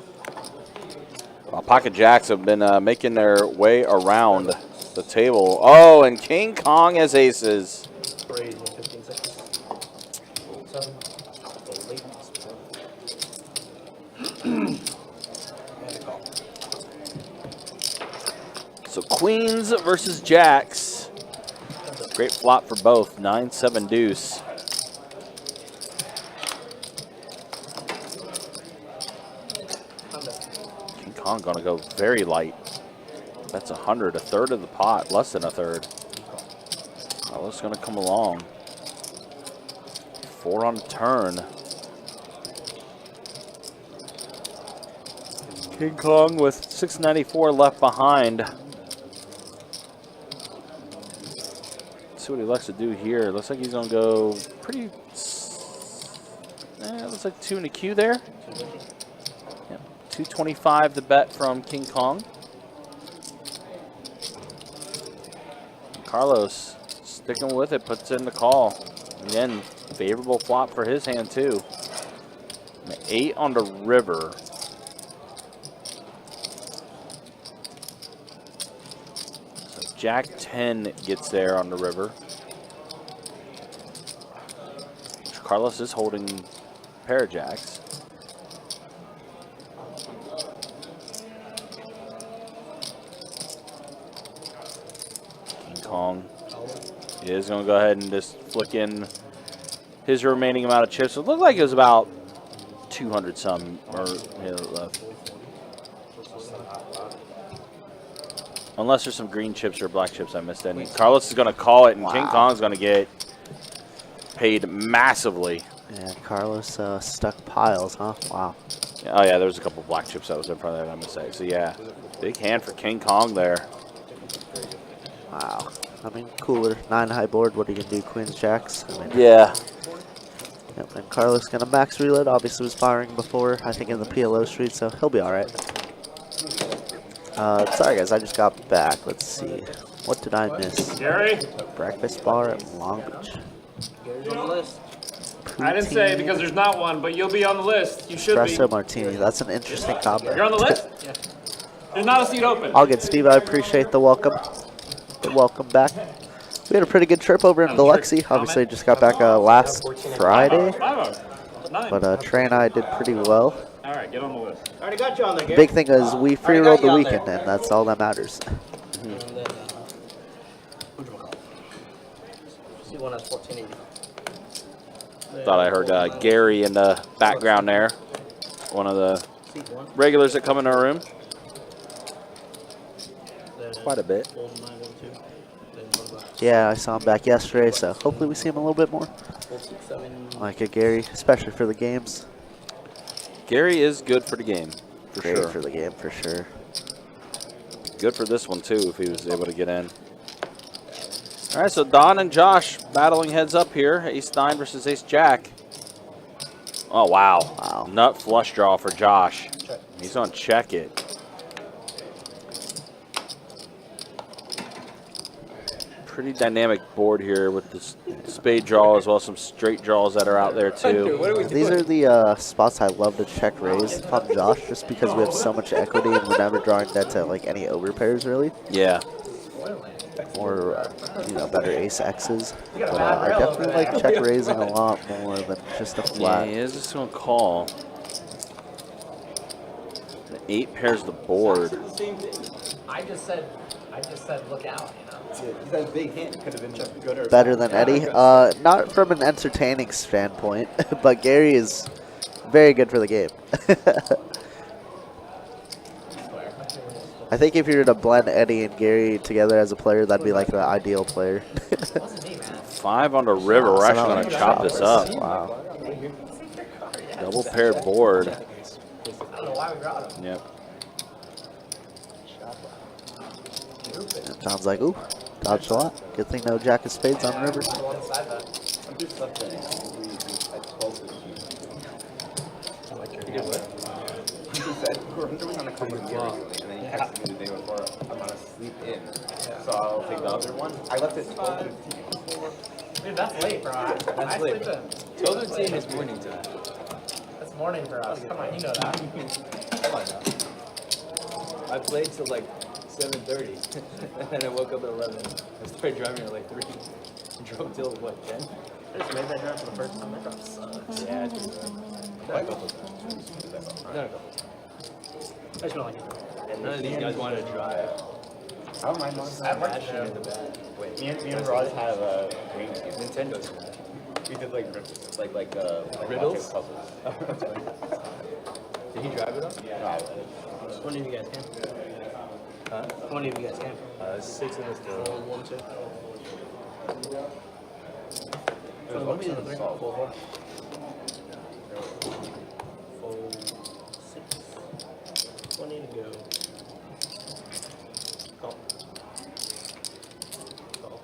Well, Pocket Jacks have been making their way around the table. Oh, and King Kong has aces. Raise in 15 seconds. 7. Fold late. And a call. So Queens versus Jacks. Great flop for both. 9-7 deuce. King Kong gonna go very light. That's 100, a third of the pot, less than a third. Carlos gonna come along. 4 on the turn. King Kong with 694 left behind. See what he likes to do here. Looks like he's gonna go pretty. Looks like 2 in the queue there. Yep. 225 to bet from King Kong. Carlos sticking with it, puts in the call. Again, favorable flop for his hand too. 8 on the river. So Jack 10 gets there on the river. Carlos is holding a pair of jacks. King Kong is going to go ahead and just flick in his remaining amount of chips. It looked like it was about 200 some or left. Unless there's some green chips or black chips I missed. And Carlos is going to call it, and King Kong's going to get paid massively. Yeah, Carlos stuck piles, huh? Wow. Oh, yeah, there was a couple black chips that was in front of that, I'm going to say. So, yeah, big hand for King Kong there. Wow. I mean, cooler. 9 high board. What are you going to do, Queens, Jacks? I mean, Yeah. Yep, and Carlos going to max reload. Obviously was firing before, I think, in the PLO street, so he'll be all right. Sorry, guys, I just got back. Let's see. What did I miss? Gary? Breakfast bar at Long Beach. Gary's on the list. I didn't say because there's not one, but you'll be on the list. You should be. Espresso martini. That's an interesting combo. You're on the list? Yeah. There's not a seat open. All good, Steve. I appreciate the welcome. Welcome back. We had a pretty good trip over in Biloxi. Obviously, just got back last Friday. 9. But Trey and I did pretty well. All right, get on the list. Already got you on there, Gary. Big thing is we free rolled the weekend, and that's all that matters. And then, whatchamacallit? C1 has 1480. Thought I heard Gary in the background there. One of the regulars that come in our room. Quite a bit. Yeah, I saw him back yesterday, so hopefully we see him a little bit more. Like a Gary, especially for the games. Gary is good for the game, for Great sure. for the game, for sure. Good for this one, too, if he was able to get in. All right, so Don and Josh battling heads up here. Ace-9 versus Ace-Jack. Oh, wow. Wow. Nut flush draw for Josh. He's on check it. Pretty dynamic board here with the spade draw as well as some straight draws that are out there, too. These are the spots I love to check raise if I'm Josh, just because we have so much equity and we're never drawing dead to like any overpairs, really. Yeah. Or, you know, better ace X's. But I definitely like check raising a lot more than just a Yeah, flat. he is just going to call. The 8 pairs the board. I just said, look out, you know. He's got a big hand. Could have been good or Better than Eddie. Not from an entertaining standpoint, but Gary is very good for the game. I think if you were to blend Eddie and Gary together as a player, that'd be like the ideal player. 5 on the river. We're actually going to chop this up. Wow. Double paired board. I don't know why we brought him. Yep. It sounds like, ooh, dodged a lot. Good thing no jack of spades on the river. He said, we're on a couple of years, and then he texted me the day before, I'm gonna sleep in. So I'll take the other one. I left it 12:15. Dude, that's late, bro. I sleep in. 12:15 is morning time. That's morning for us. Come on, you know that. Come on now. I played till like 7:30, and then I woke up at 11. I started driving at like 3. I drove till what, 10? I just made that drive for the first time. That drive sucks. Yeah, it's not a couple times. Not a couple times. I just don't like it. None of these guys wanted to drive. I don't mind one. I'm actually in the bad. Wait, Me and Raj have a game. Nintendo's mad. We did like Riddles? puzzles. Did he drive it up? How many of you guys can? Huh? How many of you guys can? 6 of us go. 1, 2. There's one reason to solve. 4, 6. 20 to go. Call. Call.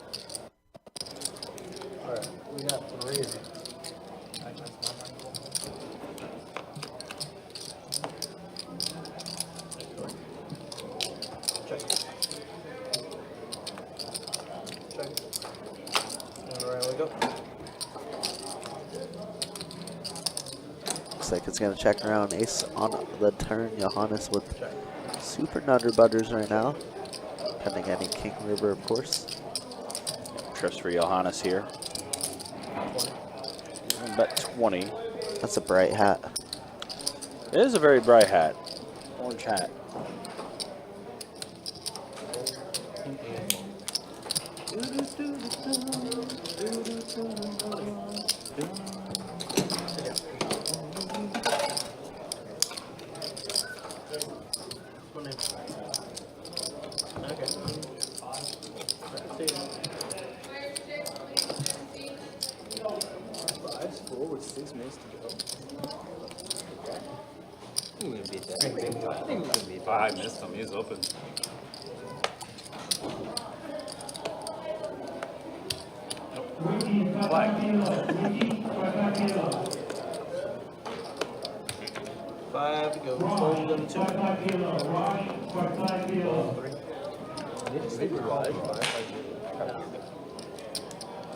Alright, we got 3 of you. Check. Check. And around we go. Looks like it's going to check around ace on the turn. Johannes with super nutter butters right now. Pending any king river, of course. Trips for Johannes here. Bet 20. That's a bright hat. It is a very bright hat. Orange hat. With 6 minutes to go. I think we can beat that. I think we can beat that. I missed him. He's open. Five to go. Fold them 2.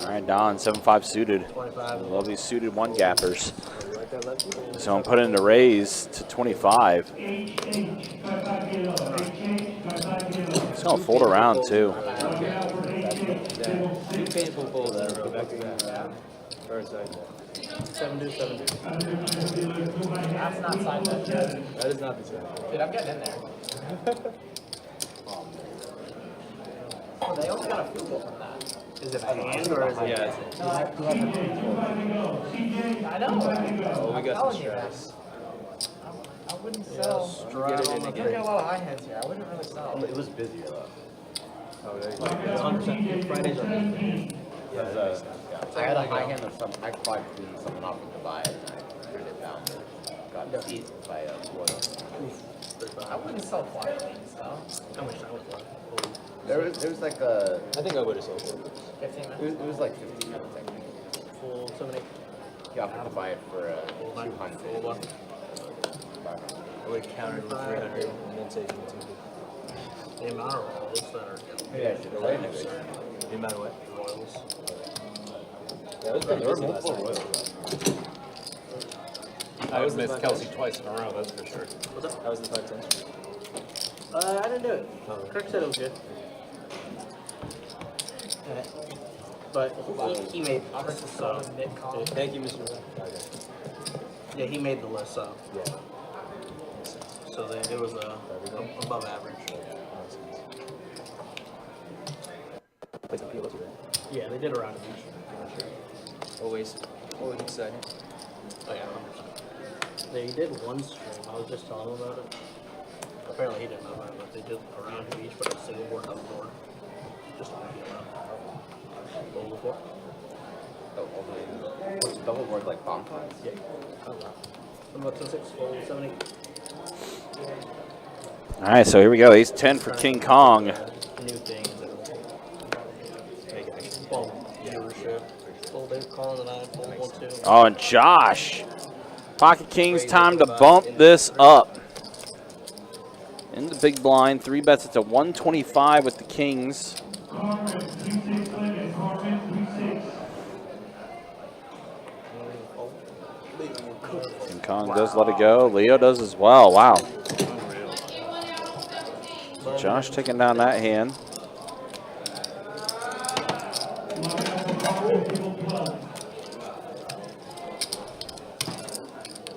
All right, Don, 7-5 suited. 25. Love these suited one gappers. So I'm putting the raise to 25. It's going to fold around, too. Two painful folds in a row, back to back. First side. 7 2 7 2. That's not side bet. That is not the side. Dude, I'm getting in there. Oh, they only got a field goal from that. Is it a hand or is it? Yeah. I know. Oh, we got telling some you, man. stress. I wouldn't sell. Get it in You don't again. get a lot of high hands here. I wouldn't really sell. It was busier though. Oh, there you go. 100%. Fridays are Because, I had a high hand of some. I tried cleaning something off with the buy and I turned it down. Got seized by a boil. I wouldn't sell fly lanes though. How much time was left? There was like a. I think I would have sold it. 15 minutes. It was like 15 minutes, I think. Full 7, 8. He offered to buy it for 200. Full one. I would have countered with 300 and then taken it to The amount of rolls that are Maybe I should play next year. the amount of what? royals. Yeah, it was pretty There were busy last multiple night. royals. I would miss Kelsey twice in a row, that's for sure. How was the 510? I didn't do it. Kirk said it was good. But he made so. Thank you, Mr. Yeah, he made the list, so. Yeah. So it was above average. Yeah, they did a round of each. Always exciting. Oh yeah, 100%. They did one stream. I was just telling him about it. Apparently he didn't know about it, but they did a round of each, but a single board on the board. Just to make it around. Roll before. What's double board like bomb pods? Yeah. About 10, 6, 7, 8. All right, so here we go. Ace 10 for King Kong. New things. Well, viewership. Full day calling the 9, full 1, 2. Oh, and Josh. Pocket Kings, time to bump this up. In the big blind, 3 bets. It's a 125 with the Kings. King Kong does let it go. Leo does as well. Wow. So Josh taking down that hand.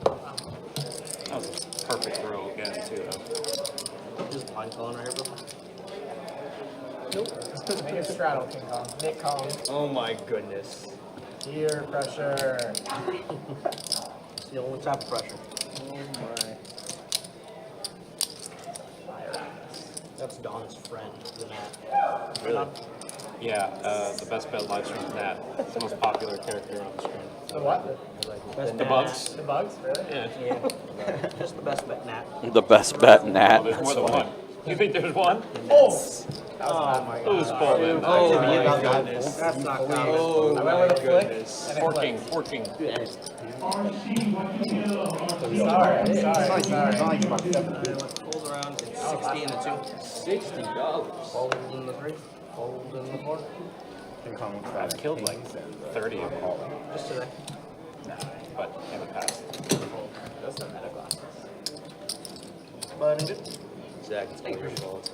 That was a perfect throw again, too. Just blind calling right here, bro. Nope. Make it straddle, King Kong. Nick Kong. Oh my goodness. Ear pressure. It's the only type of pressure. Oh my. That's Don's friend, the Nat. Really? Yeah, the best bet live stream is Nat. It's the most popular character on the screen. The what? The bugs? The bugs? Really? Yeah. Yeah. Just the best bet Nat. The best bet, Nat. Oh, there's more than one. You think there's one? Oh! Oh my Who's pulling? Oh my my goodness. That's not common. Oh I went with a flick. goodness. And it Forking, flicked. forking. Sorry. Folds around, it's 60 and a 2. $60. Fold in the 3. Fold in the 4. I've killed like 30 of them, Just today. but in the past. Those are meta glasses. But in good. Zach, it's all your fault.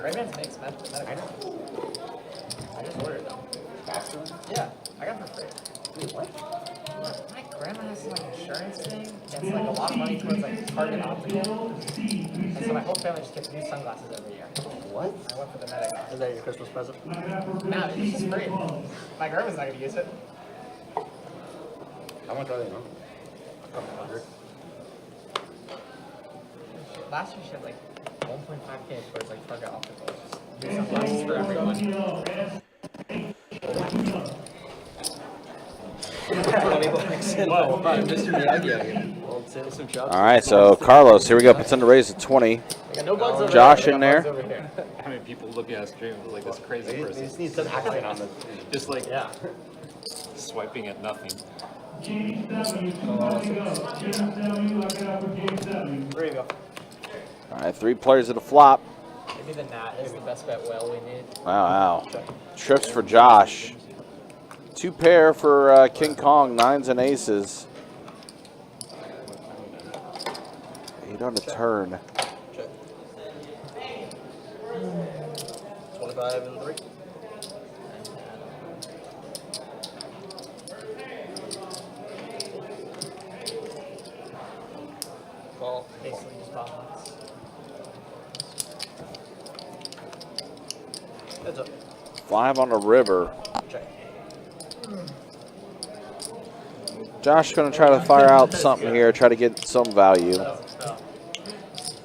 Rayman's makes meta glasses. I just ordered them. Faster? Yeah, I got them for free. Wait, what? My grandma has some like insurance thing. It's like a lot of money towards like Target Optical. And so my whole family just gets new sunglasses every year. What? I went for the meta glasses. Is that your Christmas present? Nah, it's just free. My grandma's not gonna use it. How much are they now? Last year she had like 1.5K towards like Target Optical. New sunglasses for everyone. Mr. Miyagi out here. Some shots. All right, so Carlos, here we go. Puts in the raise at 20. I got no bugs over Josh there. in I got there. bugs over here. How many people looking at stream like this crazy They person? just need some action on this. Just like Yeah. swiping at nothing. There you go. All right, 3 players at a flop. Maybe the Nat is the best bet whale we need. Wow. Trips for Josh. 2 pair for King Kong, 9s and aces. 8 on the turn. 25 and 3. Call. Basically just balance. Heads up. 5 on the river. Check. Josh going to try to fire out something here, try to get some value.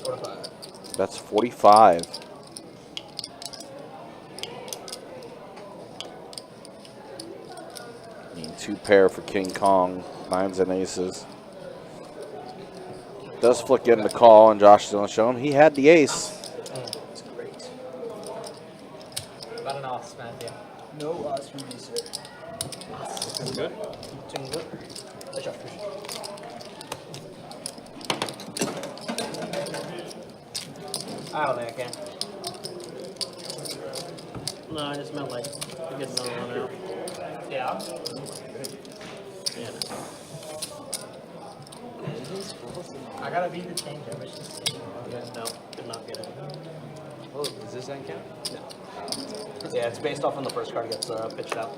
45. That's 45. Need 2 pair for King Kong, 9s and aces. Does flick in the call, and Josh is going to show him he had the ace. That's great. Got an off, Matthew. No odds for me, sir. Good. Team good. Let's go. I don't think I can. No, I just meant like to get another one out. Yeah. Yeah. I gotta beat the change. I wish to see. No, did not get it. Oh, does this end count? No. Yeah, it's based off when the first card gets pitched out.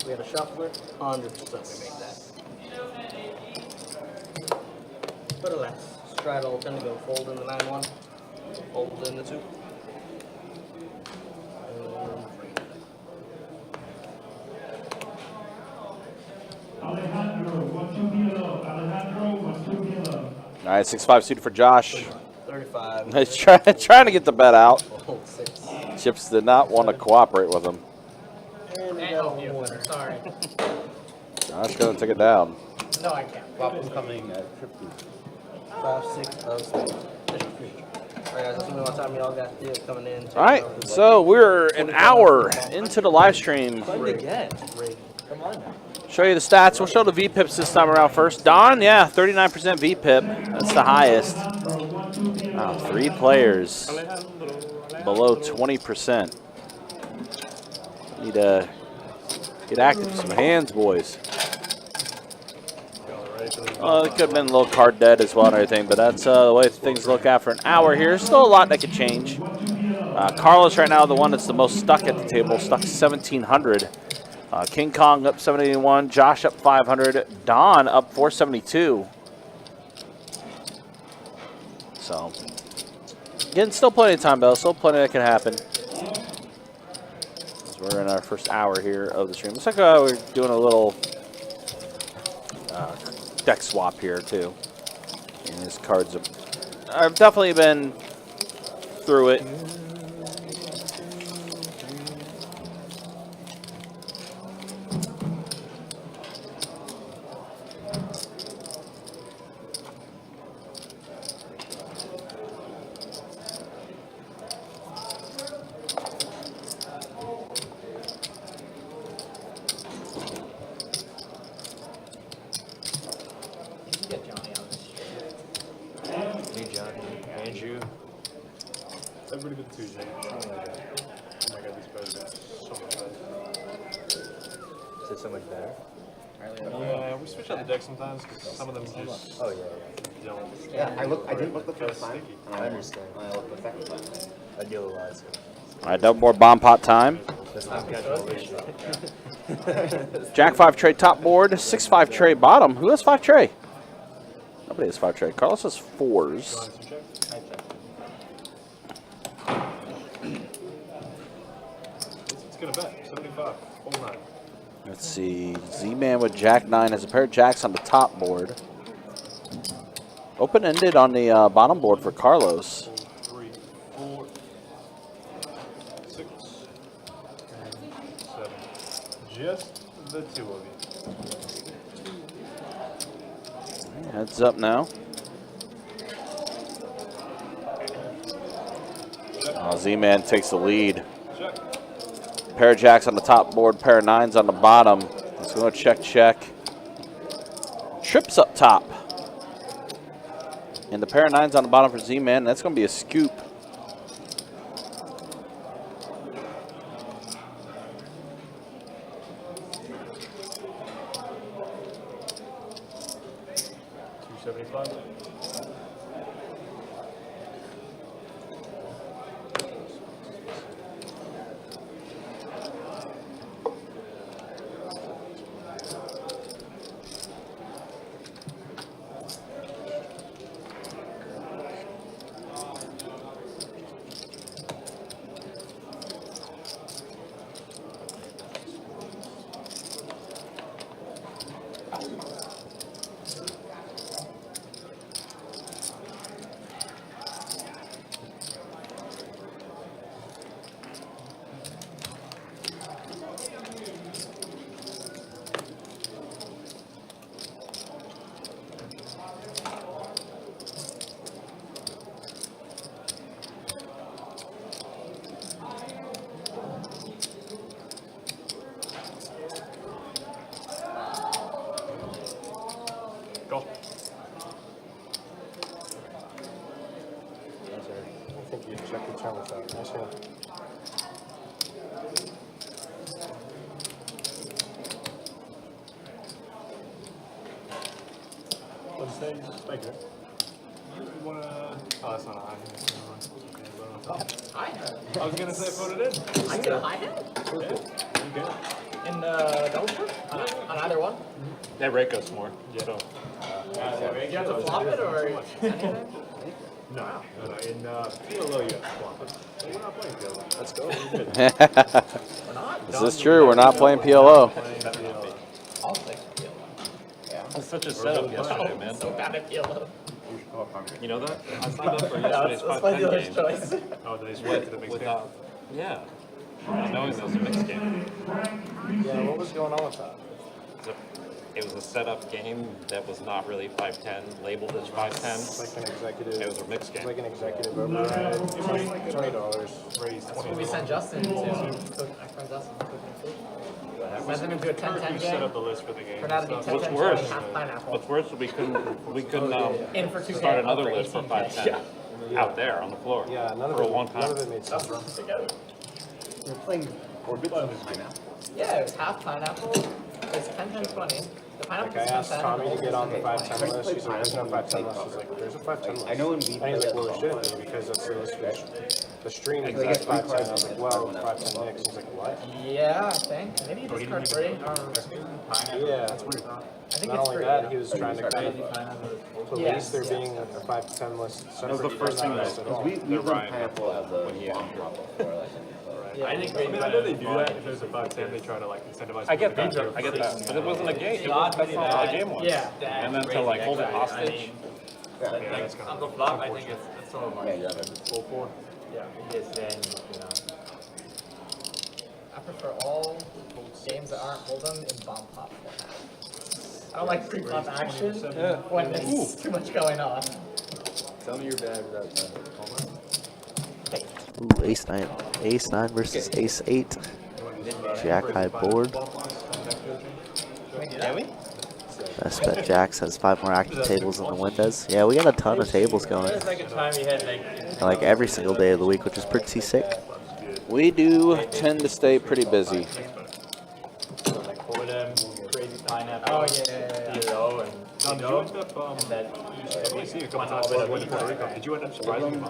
We had a shuffler, 100% we made that. But alas, straddle tend to go fold in the 9-1, fold in the 2. All right, 6-5 suited for Josh. 35. He's trying to get the bet out. Fold 6. Chips did not want to cooperate with him. Can't help you. Sorry. Josh going to take it down. No, I can't. Waffle's coming at 50. 5, 6 of spades. Alright guys, let's see what time y'all got deal coming in. All right, so we're an hour into the live stream. Fun to get. Come on now. Show you the stats. We'll show the VPIPs this time around first. Don, yeah, 39% VPIP. That's the highest. Wow, 3 players below 20%. Need to get active. Some hands, boys. It could have been a little card dead as well and everything, but that's the way things look after an hour here. Still a lot that could change. Carlos right now, the one that's the most stuck at the table, stuck 1,700. King Kong up 781, Josh up 500, Don up 472. So, again, still plenty of time, though. Still plenty that can happen. So we're in our first hour here of the stream. Looks like we're doing a little deck swap here, too. And his cards I've definitely been through it. Get Johnny on this shit. Hey, Johnny. Andrew. Everybody but Tuesday. Oh my god, these players are so much better. Is it so much better? Yeah, we switch out the deck sometimes because some of them just Oh, yeah. don't. Yeah, I didn't look the first time. And I understand. And I looked the second time. I deal with lies. All right, double board bomb pot time. That's not casual issue. Jack 5 tray top board, 6-5 tray bottom. Who has 5 tray? Nobody has 5 tray. Carlos has 4s. It's gonna bet 75. Full 9. Let's see. Z-Man with Jack 9 has a pair of jacks on the top board. Open-ended on the bottom board for Carlos. 3, 4, 6, 7. Just the 2 of you. Heads up now. Z-Man takes the lead. Check. Pair of jacks on the top board, pair of 9s on the bottom. Let's go check, check. Trips up top. And the pair of 9s on the bottom for Z-Man. That's going to be a scoop. turn with that. Nice hand. What'd you say? Thank you. You wanna? Oh, that's not a high hand. Hi. I was gonna say put it in. I can get a high hand? Yeah, you can. In double strip? On either one? That rate goes more. Yeah. So Do you have to flop it or anything? No. In PLO, you have to swap it. But we're not playing PLO. Let's go. We're not? Is this true? We're not playing PLO. I'll take PLO. Yeah. That's such a setup yesterday, man. So bad at PLO. You know that? I signed up for yesterday's Let's play 5-10 dealer's game. choice. Oh, did they switch to the mixed game? Without, yeah. Not knowing there was a mixed game. Yeah, what was going on with that? It was a setup game that was not really 5-10, labeled as 5-10. It's like an executive. It was a mixed It's game. like an executive override. $20 raised. We sent Justin to our friend Justin. Sent him into a 10-10 You set up game. the list for the game. Turned out to be and 10-10 stuff. worse? half pineapple. What's worse is we couldn't In for 2K. start another for list for 18K. 5-10 out there on the floor. Yeah, none for a of one it, none of time. it made sense. We're playing. Yeah, it was half pineapple. It's 10-10-20. The pineapple Like I is asked 10-10. Tommy to get on the 5-10 list. He's like, there's no 5-10 list. He's like, there's a 5-10 list. I know in And he's like, well, it shouldn't be because that's the list. The stream is at 5-10. I was like, well, 5-10 mix. He's like, what? Yeah, I think. Maybe you discard 3. Yeah. I think Not it's only 3. that, he was trying to kind of police Yes. there being a 5-10 list That was the separate first from thing that that list at all. We the done Ryan pineapple as a when he had bomb drop before, like. Yeah. I think I mean, I know they do that. If there's a 5-10, they try to like incentivize. I get people that. to go I get for that. it. But it wasn't a game. That's not what the game was. Yeah. And then to like hold it hostage. Yeah, that's kind On of the flop, I think it's sort of Yeah, like, you have it. full four. yeah, yes, then, you know. I prefer all games that aren't hold'em in bomb pop format. I don't like pre-flop action when there's too much going on. Tell me you're bad without that. Ooh, ace-9. Ace-9 versus ace-8. Jack-high board. Yeah, we? Best bet Jacks has 5 more active tables than the win does. Yeah, we got a ton of tables going. There's like a time we had like, Like every single day of the week, which is pretty sick. We do tend to stay pretty busy. like hold'em, crazy pineapple. Oh, yeah. PLO and Did you end up? that I see a couple times when I went to Puerto Rico. Did you end up surprising him?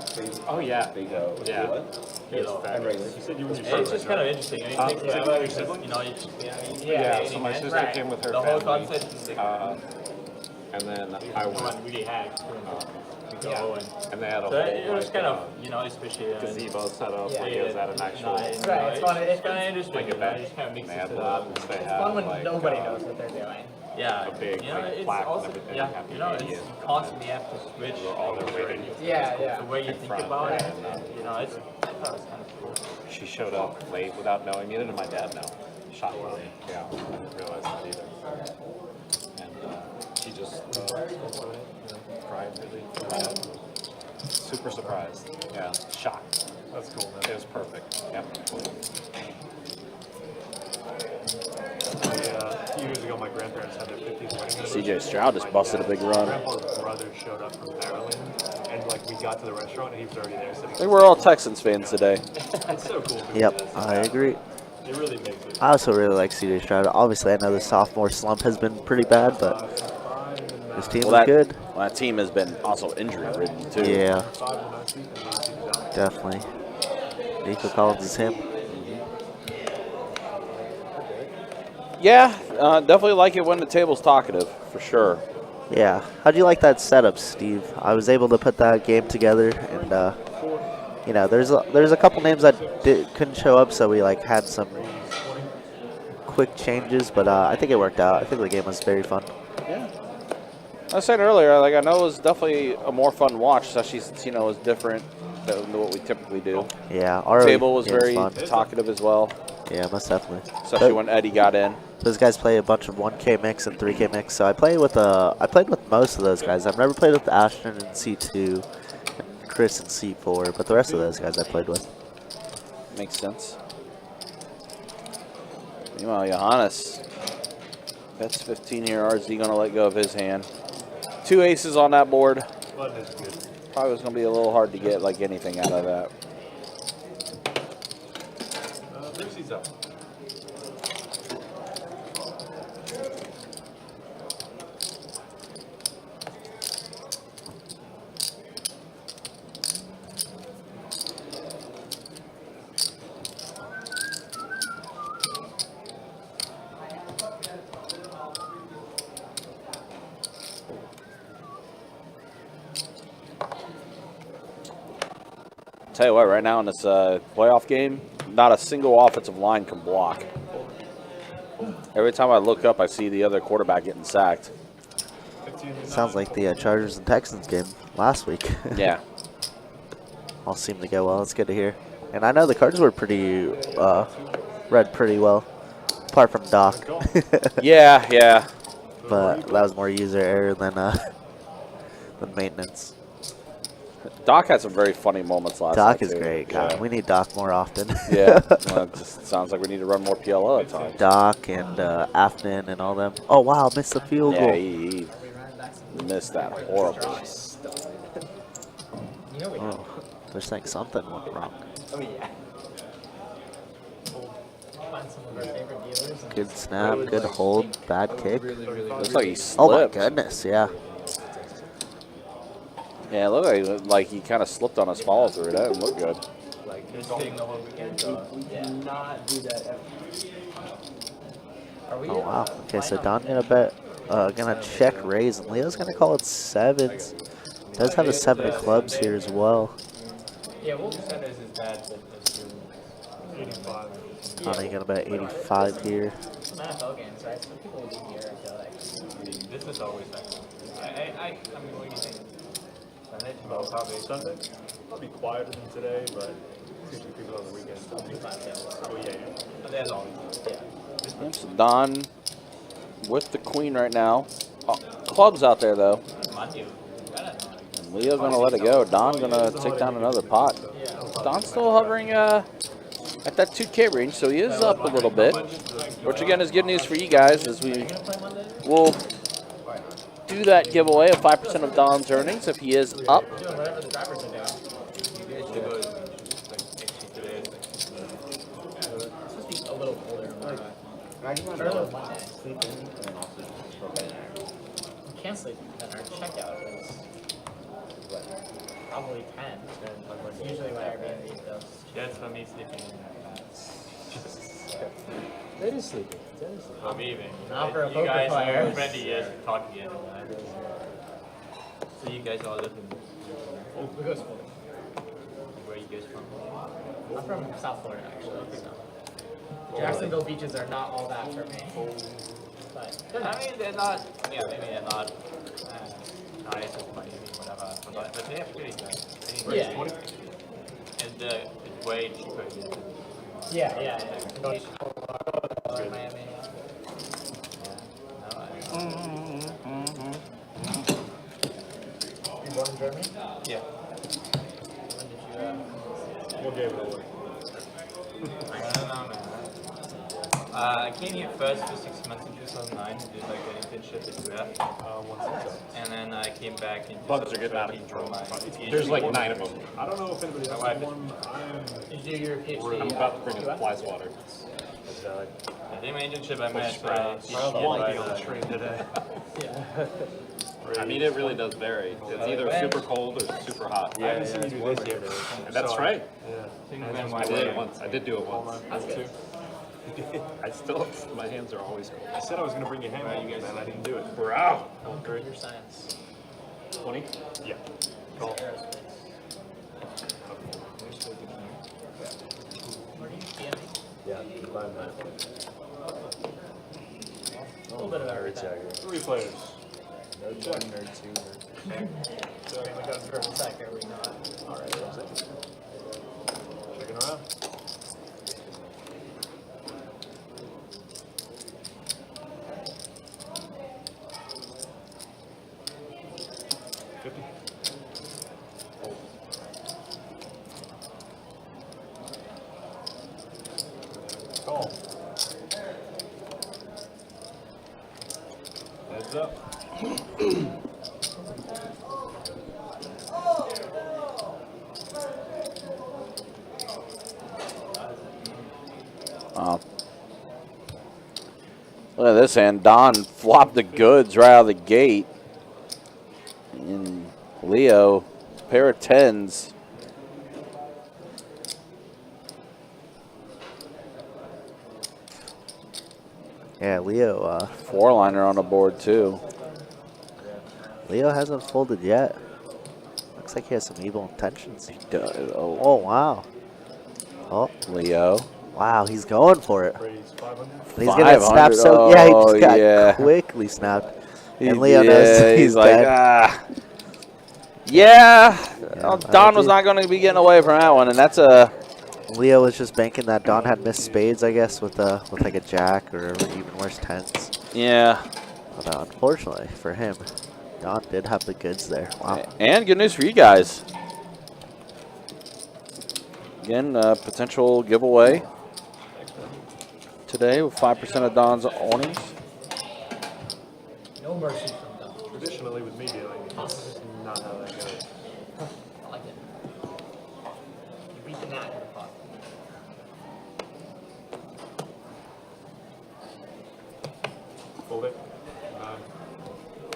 Oh yeah. They go. Yeah. PLO. You said you were. It's just kind of interesting. And it takes is it forever your because, sibling? you know, Yeah. So my sister Right. came with her the whole family, concept is like, and then I no went, one really had to go and they had a so it whole was like, kind of, you know, especially gazebo set up. Yeah. Like it was at an actual Right, Right, it's fun. It's kind of interesting. like You know, event. you just kind of They mix had it the up. they It's had fun when like nobody knows what they're doing. Yeah, a big, you know, like, it's plaque and also, everything, yeah, happy you know, it's idiot. you constantly have to switch all their waiting. Yeah, yeah. the way you in think front, about it. and, You know, it's, I thought it was kind of cool. She showed up late without knowing. Neither did my dad know. Shockingly, yeah, I didn't realize that either. And she just cried really. Super surprised. Yeah, shocked. That's cool, man. It was perfect. Yep. A few years ago, my grandparents had their 50th wedding anniversary. CJ Stroud just My busted a big run. grandpa's brother showed up from Maryland, and like we got to the restaurant, and he was already there sitting. I think we're all Texans fans today. It's so cool. Yep, I agree. It really makes it. I also really like CJ Stroud. Obviously, I know the sophomore slump has been pretty bad, but his team Well, was good. that team has been also injury-ridden, too. Yeah, definitely. Nico Collins is him. Yeah, definitely like it when the table's talkative, for sure. Yeah. How do you like that setup, Steve? I was able to put that game together, and you know, there's a couple names that couldn't show up, so we like had some quick changes, but I think it worked out. I think the game was very fun. Yeah. I said earlier, like I know it was definitely a more fun watch, especially since it was different than what we typically do. Yeah, The our table was game's very fun. talkative as well, Yeah, most definitely. especially when Eddie got in. Those guys play a bunch of 1K mix and 3K mix, so I played with most of those guys. I've never played with Ashton in C2, and Chris in C4, but the rest of those guys I played with. Makes sense. Meanwhile, Johannes, that's 15 here. RZ going to let go of his hand. 2 aces on that board. Button is good. Probably was going to be a little hard to get like anything out of that. Lucy's up. Tell you what, right now in this playoff game, not a single offensive line can block. Every time I look up, I see the other quarterback getting sacked. Sounds like the Chargers and Texans game last week. Yeah. All seemed to go well. It's good to hear. And I know the Cards were pretty read pretty well, apart from Doc. Yeah. But that was more user error than maintenance. Doc had some very funny moments last night. Doc is too. great. God, Yeah. we need Doc more often. Yeah. Well, it just sounds like we need to run more PLO at times. Doc and Afton and all them. Oh wow, missed the field goal. Yeah, he missed that horribly. Oh, they're saying something went wrong. Oh yeah. Find some of our favorite dealers. And Good snap, good hold, bad kick. Looks like he slipped. Oh my goodness, yeah. Yeah, it looked like he kind of slipped on his follow through. That didn't look good. Like this thing the whole weekend. We do not do that ever. Are we? Oh wow. Okay, so Don gonna check raise, and Leo's gonna call it sevens. Does have a 7 of clubs here as well. Yeah, we'll send us his dad, but that's 85. Donnie got about 85 here. Some NFL games, right? Some people will be here. I feel like. This is always like. I mean, what do you think? Sunday? Well, probably Sunday. I'll be quieter than today, but it's usually people on the weekend. Oh, yeah. But there's always. Yeah. Yep, so Don with the queen right now. Clubs out there though. Mind you. And Leo gonna let it go. Don gonna take down another pot. Don's still hovering at that 2K range, so he is up a little bit. Which again is good news for you guys, as we will do that giveaway of 5% of Don's earnings if he is up. Doing whatever the drivers are doing. It's supposed to be a little colder. I just want to Early know Monday. sleep in and then also just go in there. We can't sleep. And our checkout is probably 10. It's usually when Airbnb does. That's for me sleeping in That is sleeping. That is sleeping. For me, man. Not for a you poker guys player. are 20 years to talk again. So you guys all live in We go school. where you guys from? I'm from South Florida, actually. So. Jacksonville beaches are not all that for me. But I mean, they're not. Yeah, maybe they're not nice as Miami, whatever. But they're pretty good. Yeah. And it's way cheaper here. yeah. Go to Miami. You born in Germany? Yeah. When did you? We'll give it away. I don't know, man. I came here first for 6 months in 2009. Did like an internship at UF. Once it's up. And then I came back in Bugs are getting out of 2013 control. for my There's like PhD. 9 of them. I don't know if anybody else My has wife one. Did you do your PhD? I'm about to bring UF? in fly swatter. I did my internship. I met One PhD on the advisor. train today. Yeah. I mean, it really does vary. It's either super cold or super hot. I haven't seen you do this yet. And that's right. Yeah. I did it once. I did do it All once. my too. I still, my hands are always cold. I said I was going to bring you ham, man. I didn't do it. We're out. Computer science. 20? Yeah. Call. Aerospace. Where do you see Yeah, combine that. a little bit of everything. 3 players. Nerd 1, nerd 2, nerd So we go for a sec, are we not? Alright. Checking around. Call. Heads up. Look at this hand. Don flopped the goods right out of the gate. And Leo, pair of 10s. Yeah, Leo. 4-liner on the board, too. Leo hasn't folded yet. Looks like he has some evil intentions. He does. Oh, Oh, wow. Oh, Leo. wow, he's going for it. Raise 500. He's going to snap so... Yeah, he just got quickly snapped. And Leo knows he's like, dead. Yeah. Don was not going to be getting away from that one, and that's a... Leo was just banking that Don had missed spades, I guess, with like a jack or even worse 10s. Yeah. But unfortunately for him, Don did have the goods there. Wow. And good news for you guys. Again, potential giveaway today with 5% of Don's earnings. No mercy from Don. Traditionally, with me dealing, it's not how that goes. I like it. You beat the gnat in the pot. Fold it.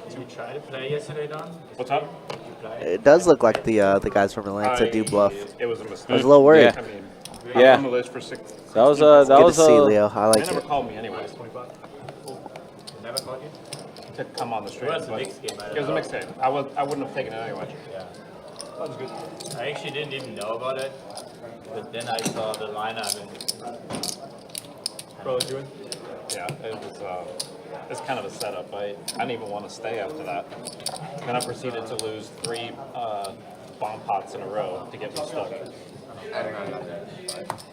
Did you try to play yesterday, Don? What's up? Did you play? It does look like the guys from Atlanta do bluff. It was a mistake. I was a little worried. Yeah. I mean, Yeah. I'm on the list for 6. That was Good to see, a Leo. I They like never it. called me anyways. 25 Never caught you? to come on the stream. It was a but mixed game, I don't It was a know. mixed game. I wouldn't have taken it anyway. Yeah. That was good. I actually didn't even know about it, but then I saw the lineup and Bro, doing? Yeah, it was. It's kind of a setup. I didn't even want to stay after that. Then I proceeded to lose 3 bomb pots in a row to get me stuck.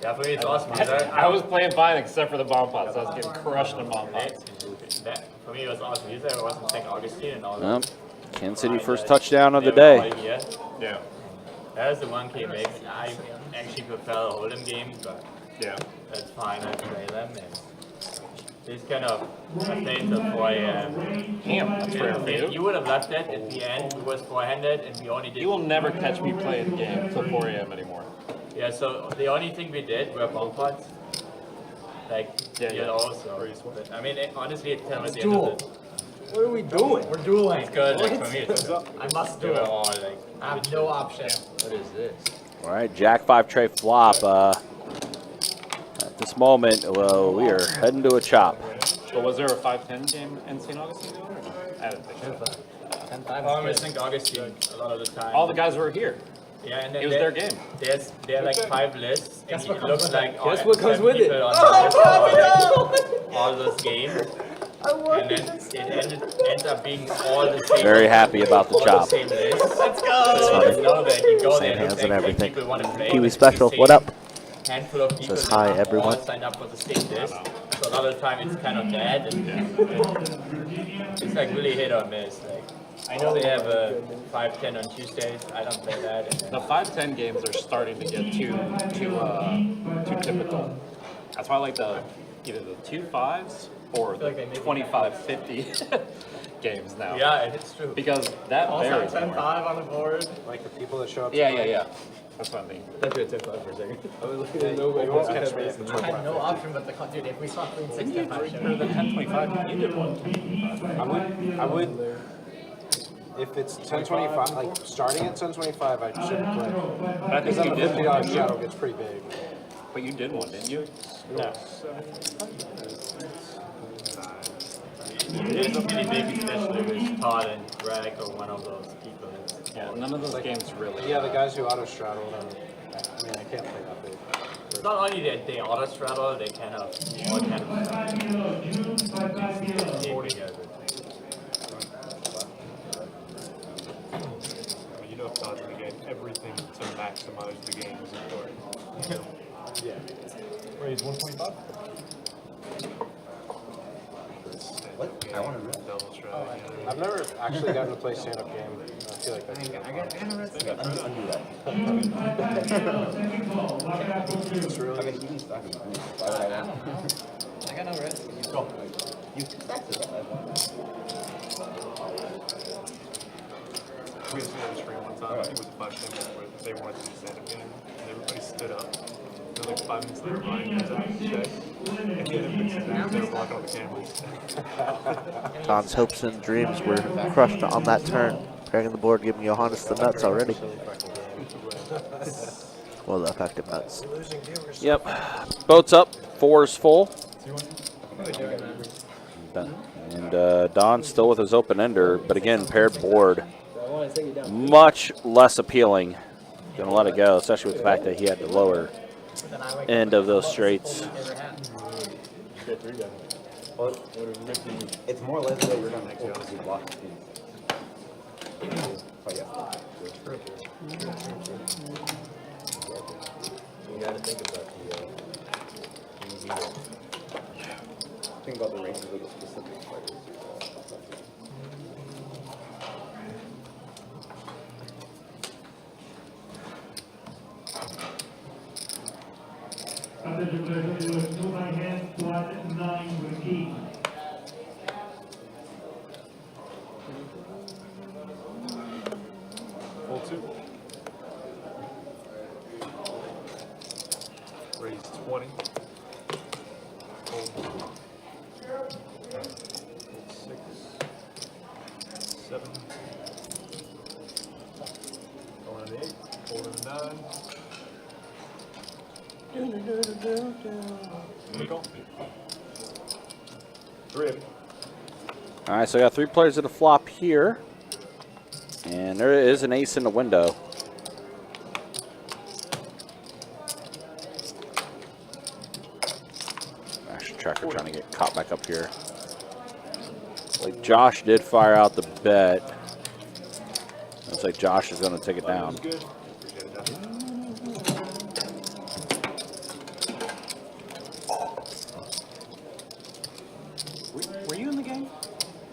yeah, for me it's awesome. I was playing fine except for the bomb pots. I was getting crushed in bomb pots. For me it was awesome. Usually I wasn't St. Augustine and all Yep. that. Kansas City first touchdown of the day. Yeah. That was the 1K mix. I actually prefer a Hold'em game, but Yeah. that's fine. I play them. And this kind of played till 4 a.m. Damn, that's rare for you. You would have left it at the end. It was 400 and we only did. You will never catch me playing the game till 4 a.m. anymore. Yeah, so the only thing we did were bomb pots. Like, Yeah, you yeah. know, so. But, I mean, honestly, it's kind of at the end of it. What are we doing? We're dueling. It's good, like, for me, it's good. I must Do do it it. all, like. I have no option. What is this? All right, Jack 5 tray flop. At this moment, well, we are heading to a chop. But was there a 5-10 game in St. Augustine doing or no? I didn't think so. I'm in St. Augustine a lot of the time. All the guys were here. Yeah, and then It was their game. There are like 5 lists, and it looks like Guess what comes with it? all those games. And then it ends up being all the same. Very happy about the all chop. The same list. Let's So go. you know that you go Same there and hands it's and like everything. people want to play. Kiwi but Special, it's the what same up? Handful of people Says that hi, are everyone. all signed up for the same list. So a lot of the time it's kind of bad. And it's like really hit or miss. Like I know they have a 5-10 on Tuesdays. I don't play that. And The 5-10 games are starting to get too typical. That's why I like either the 2-5s or the like they make it 25-50 games now. yeah, it's true. Because that Also varies 10-5 more. on the board. Like the people that show up. Yeah. That's what I mean. That's good 10-5 for a second. I was looking at nobody. You won't catch me. I had no option but the dude. If we saw clean 6 Didn't you 10-5 drink the 10-25? You did one. I would. If it's 1025, like starting at 1025, I shouldn't play. But I Because think then you the did $50 one. shadow gets pretty big. But you did one, didn't you? No. It is really big, especially with Todd and Greg or one of those people. Yeah, none of those games really. Yeah, the guys who auto straddle them. I mean, I can't play that big. It's not only that they auto straddle, they kind of all kind of together. You know, if Todd's going to get everything to maximize the game is important. Yeah. Raise 125? What? I want to Double strategy. I've never actually gotten to play stand-up game. I feel like that's undo that. it's really. You can stack it. Why would I want? I got no risk. Go. You stacked it. We just had a stream one time. I think it was a 5-10 where they wanted to do stand-up game, and everybody stood up. They're like 5 minutes later, Ryan comes out to check. And he ended up fixing that. They were blocking all the cameras. Don's hopes and dreams were crushed on that turn. Pairing the board, giving Johannes the nuts already. Well, the effective nuts. Yep. Boat's up. 4's full. And Don's still with his open ender, but again, paired board. Much less appealing. Gonna let it go, especially with the fact that he had the lower end of those straights. It's more likely that you're gonna pull because you block these. But yeah. You gotta think about the Think about the ranges of the specific fighters. Full 2. Raise 20. Hold 6. 7. Going to 8. Holding 9. Go. 3. All right, so I got 3 players at a flop here. And there is an ace in the window. Action tracker trying to get caught back up here. Like Josh did fire out the bet. Looks like Josh is going to take it down. Good. Were you in the game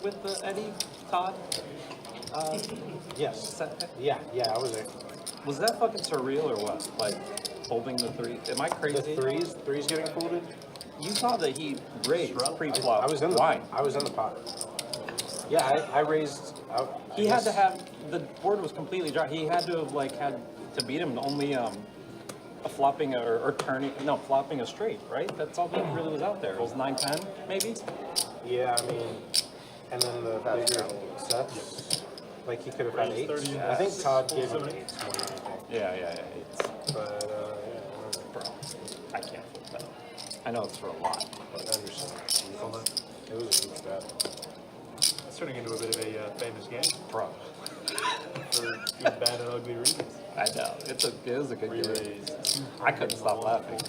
with Eddie, Todd? Yes. Yeah, I was there. Was that fucking surreal or what? Like holding the 3? Am I crazy? The threes getting folded. You saw that he raised pre-flop. I was in the Why? I was in the pot. Yeah, I raised. He had to have the board was completely dry. He had to have had to beat him only a flopping or turning flopping a straight, right? That's all he really was out there. It was 9-10 maybe. Yeah, I mean, and then the bigger sets. Like he could have had 8s. I think Todd gave him 8s more than anything. Yeah. It's, But bro, I can't flip that. I know it's for a lot, I but understand. It was a huge bet. It's turning into a bit of a famous game bro, for good, bad, and ugly reasons. I know it is a good game. I couldn't stop laughing.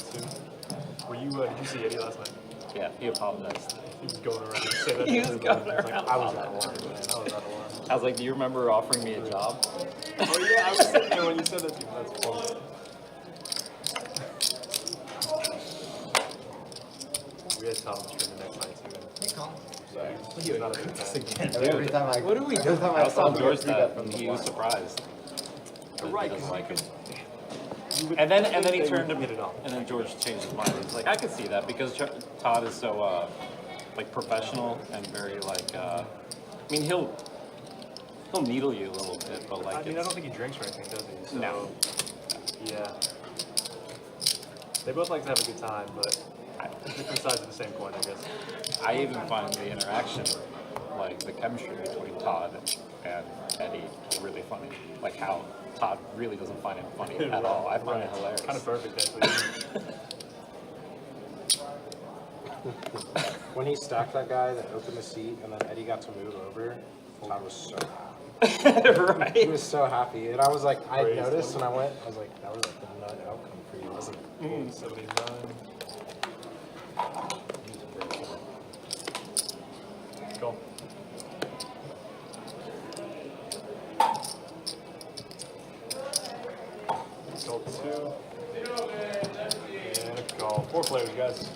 Were you? Did you see Eddie last night? Yeah, he apologized. He was going around and saying that. He was going Like, around. I was out of line, man. I was out of line. I was like, do you remember offering me a job? Oh yeah, I was sitting there when you said that to me. That's funny. We had Tom stream the next night too. Hey, Colin. He's not a big fan. Every time I, What are we doing? every time I I was saw on him George get that from the he was block. surprised. Right, He doesn't like him. You would And then think he they turned would him, hit it off. and then George changed his mind. He's like, I could see that because Todd is so professional and very I mean he'll needle you a little bit, but I mean, I don't think he drinks or anything, does he? So, No. Yeah. They both like to have a good time, but different sides of the same coin, I guess. I even find the interaction, like the chemistry between Todd and Eddie, really funny. Like how Todd really doesn't find him funny at all. I find it hilarious. Kind of perfect, actually. When he stacked that guy that opened the seat and then Eddie got to move over, Todd was so happy. Right? He was so happy. And I was like, I Praise noticed him. and I was like, that was like the nut outcome for you, wasn't it? 79. Go. Go 2. And a call. 4 players, guys.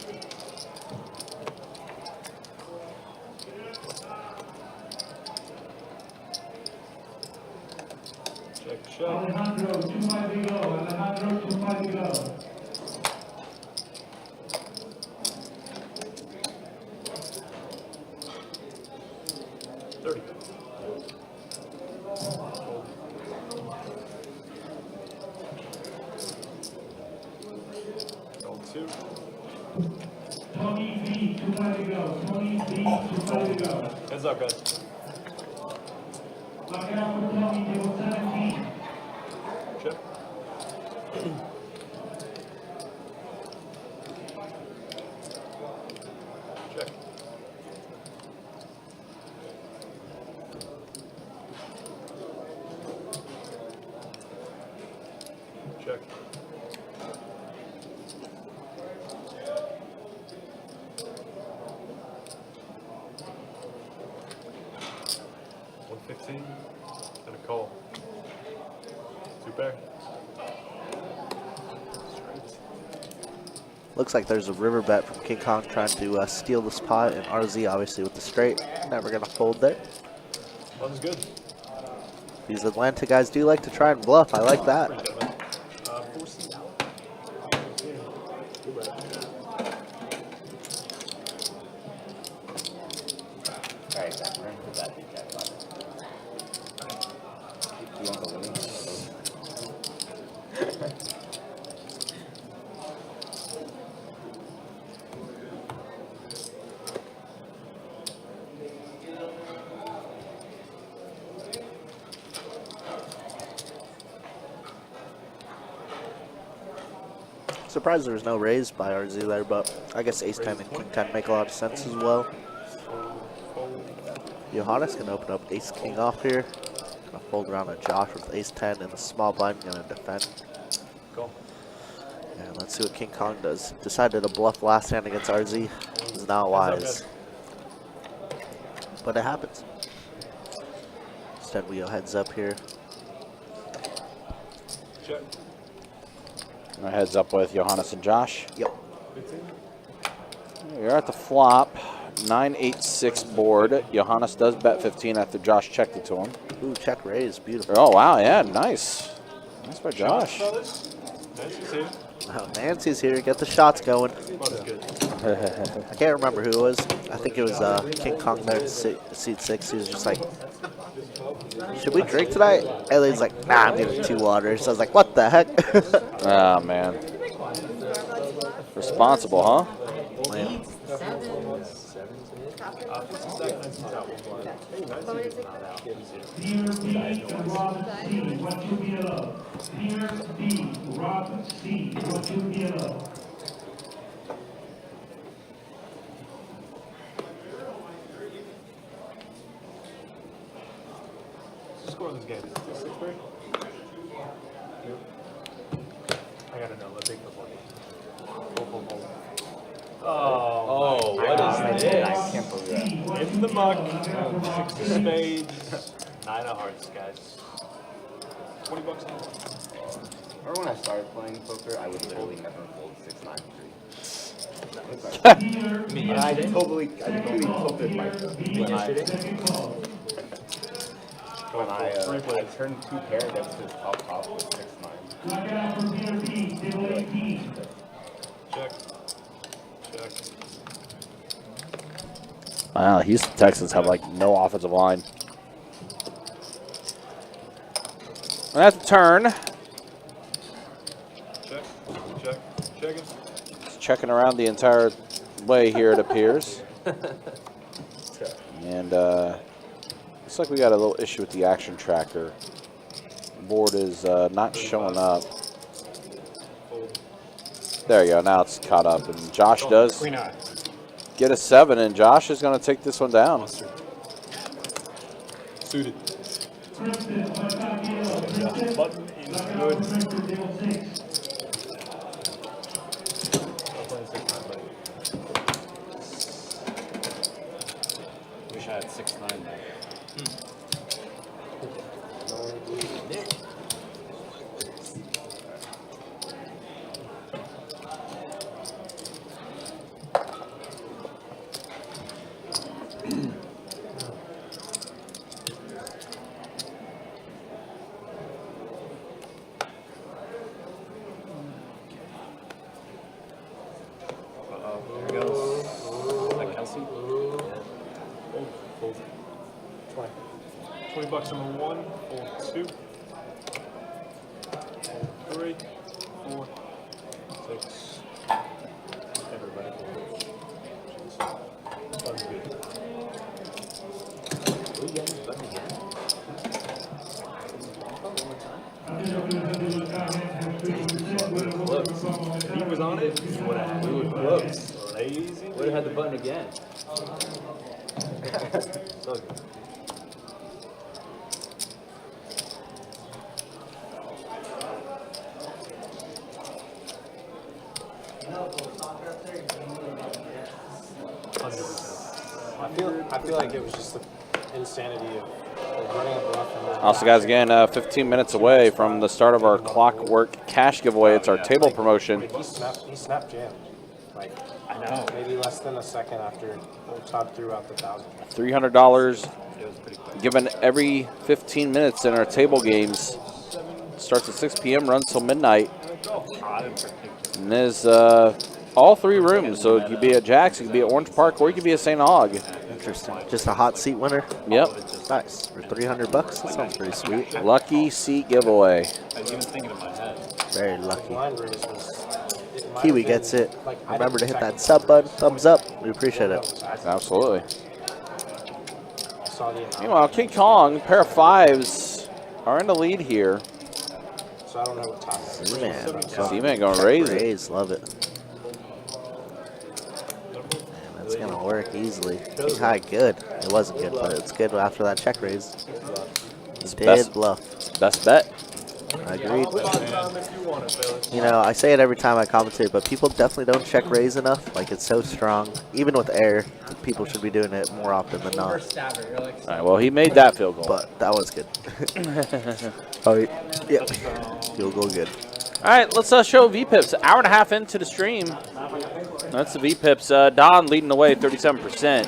Check. Alejandro, 2-5 to go. Alejandro, 2-5 to go. 2. Tony B, 2 to go. Tony B, 2 to go. Heads up, guys. Lock it out for Tony, table 17. Chip. Check. Check. $115 and a call. 2 pair. Straight. Looks like there's a river bet from King Kong trying to steal the spot, and RZ obviously with the straight. Never going to fold there. One's good. These Atlanta guys do like to try and bluff. I like that. Pretty good, man. 4C. Alright, Zach, we're gonna put that big jack button. You want the winning? Surprised there was no raise by RZ there, but I guess ace 10 and king 10 make a lot of sense as well. Johannes can open up ace king off here. Gonna fold around a Josh with ace 10 and the small blind gonna defend. Go. And let's see what King Kong does. Decided to bluff last hand against RZ. Is not wise. But it happens. Instead we go heads up here. Check. Heads up with Johannes and Josh. Yep. 15. You're at the flop. 9-8-6 board. Johannes does bet 15 after Josh checked it to him. Ooh, check raise. Beautiful. Oh, wow. Yeah, nice. Nice by Josh. Fellas. Nancy's here. Oh, Nancy's here. Get the shots going. Spot is good. I can't remember who it was. I think it was King Kong there at seat 6. He was just like, should we drink tonight? And he's like, nah, I'm getting 2 waters. So I was like, what the heck? Oh, man. Responsible, huh? Man. Pier B, Rob C, 1 2 below. Pier B, Rob C, 1 2 below. Score in this game. 6-3? I gotta know. Let's take the one. Oh, what is this? I can't believe that. in the muck. 6 of spades. 9 of hearts, guys. $20 now. Remember when I started playing poker, I would literally never fold 6-9-3. But I completely tilted my when I turned 2 pair against his top with 6-9. Lock it out for Pier B, table 18. Check. Check. Wow, Houston Texans have like no offensive line. And that's a turn. Check. Check. Checking. It's checking around the entire way here, it appears. And looks like we got a little issue with the action tracker. The board is not showing up. There you go. Now it's caught up, and Josh does Queen eye. get a 7, and Josh is going to take this one down. Suited. Princeton, 1 5 below. Princeton, Button in lock it out good. for Princeton, table 6. I'm playing 6-9, buddy. Wish I had 6-9 there. Here goes. Is that Kelsey? Fold. Fold. 20 bucks number 1. Fold 2. Fold 3. 4. 6. If he was on it, he would have. We were close. Lazy. Would have had the button again. So good. I feel like it was just the insanity of running a bluff and then Also, guys, again, 15 minutes away from the start of our Clockwork cash giveaway. It's our table promotion. he snapped jammed. Like, I know. Maybe less than a second after Todd threw out the 1,000. $300 given every 15 minutes in our table games. Starts at 6 p.m., runs till midnight. And there's all 3 rooms. So it could be at Jack's, it could be at Orange Park, or it could be at St. Aug. Interesting. Just a hot seat winner? Yep. Nice. For $300? That sounds pretty sweet. Lucky seat giveaway. I was even thinking in my head. Very lucky. Blind raise was. Kiwi gets it. Remember to hit that sub button. Thumbs up. We appreciate it. Absolutely. Meanwhile, King Kong, pair of 5s, are in the lead here. So I don't know what time it is. Z-Man going to raise it. Raise, love it. Man, that's going to work easily. King high, good. It wasn't good, but it's good after that check raise. Did bluff. Best bet. Agreed. You know, I say it every time I commentate, but people definitely don't check raise enough. Like, it's so strong. Even with air, people should be doing it more often than not. All right, well, he made that field goal. But that was good. Oh, yeah. Field goal good. All right, let's show V-Pips. Hour and a half into the stream. That's the V-Pips. Don leading the way, 37%.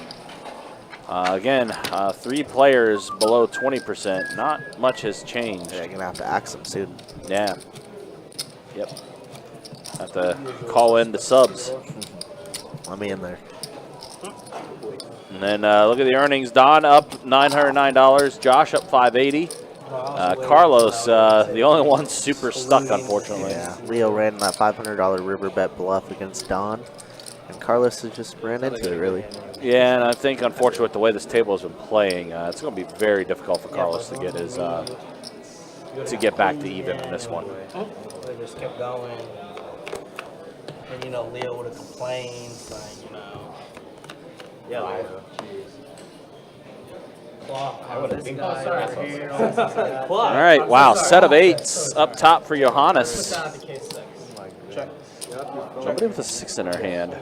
Again, 3 players below 20%. Not much has changed. Yeah, you're going to have to axe them soon. Yeah. Yep. Have to call in the subs. Let me in there. And then look at the earnings. Don up $909. Josh up $580. Carlos, the only one super stuck, unfortunately. Yeah, Leo ran that $500 river bet bluff against Don, and Carlos has just ran into it, really. Yeah, and I think, unfortunately, with the way this table has been playing, it's going to be very difficult for Carlos to get his to get back to even in this one. They just kept going. And, you know, Leo would have complained, saying, you know. Yeah, like, All right, wow, set of 8s up top for Johannes. Somebody with a 6 in their hand.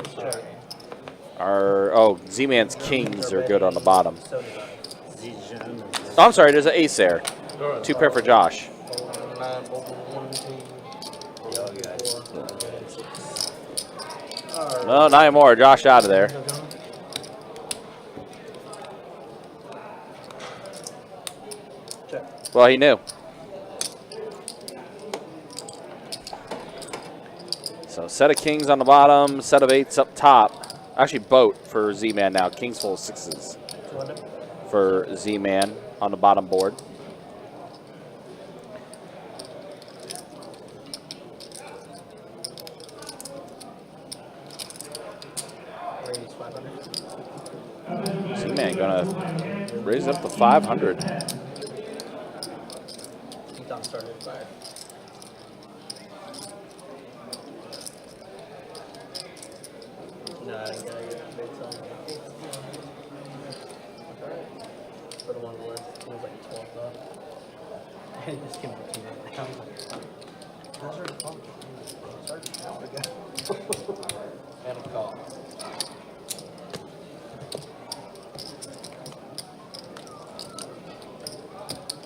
Z-Man's kings are good on the bottom. Oh, I'm sorry, there's an ace there. 2 pair for Josh. No, not anymore. Josh out of there. Well, he knew. So set of kings on the bottom, set of 8s up top. Actually, boat for Z-Man now. Kings full of 6s for Z-Man on the bottom board. Z-Man gonna raise up to 500. Don started at 5. No, I gotta get big some. Put him on the list. He was like 12 though. And just give him a 2 minutes. I was like, how's your call? Start now again. And a call.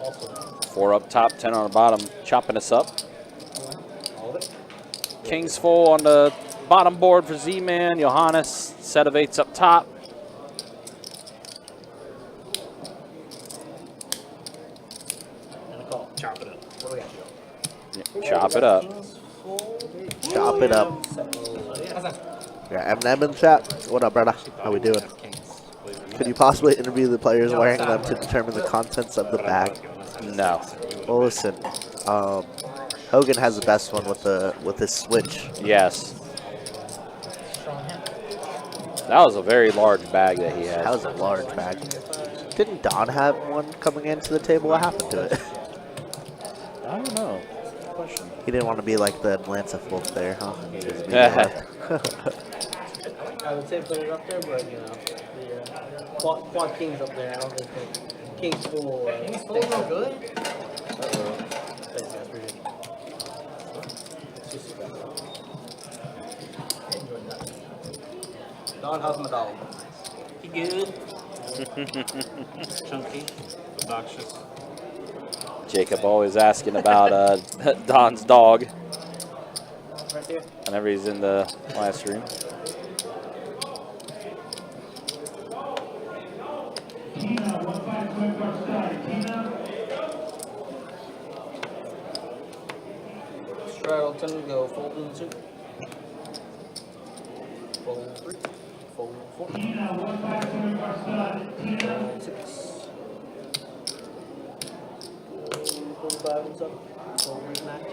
Also, 4 up top, 10 on the bottom, chopping us up. Kings full on the bottom board for Z-Man. Johannes, set of 8s up top. and a call. Chop it up. What do we got? Yeah, chop it up. Chop it up. Yeah, Eminem in the chat. What up, brother? How we doing? Could you possibly interview the players wearing them to determine the contents of the bag? No. Well, listen. Hogan has the best one with his switch. Yes. That was a very large bag that he had. That was a large bag. Didn't Don have one coming into the table? What happened to it? I don't know. question. He didn't want to be like the Atlanta Wolf there, huh? I would say put it up there, but you know, the quad Kings up there. I don't think Kings full. Kings full is no good. Thanks, guys. Appreciate it. Don, how's my dog? He good? Chunky. Obnoxious. Jacob always asking about Don's dog Right there. whenever he's in the live stream. Tina, 152 card started. Tina. Straddleton, go fold in 2. Fold 3. Fold 4. Tina, 152 card started. Tina. Fold 6. Fold 5 and 7. Fold rematch.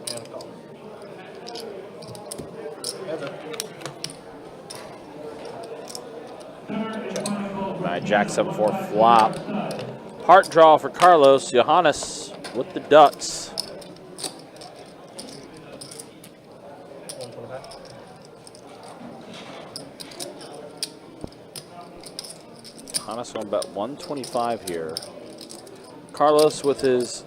And a call. That's it. All right, Jack 7-4 flop. Heart draw for Carlos. Johannes with the Ducks. 125. Johannes going to bet 125 here. Carlos with his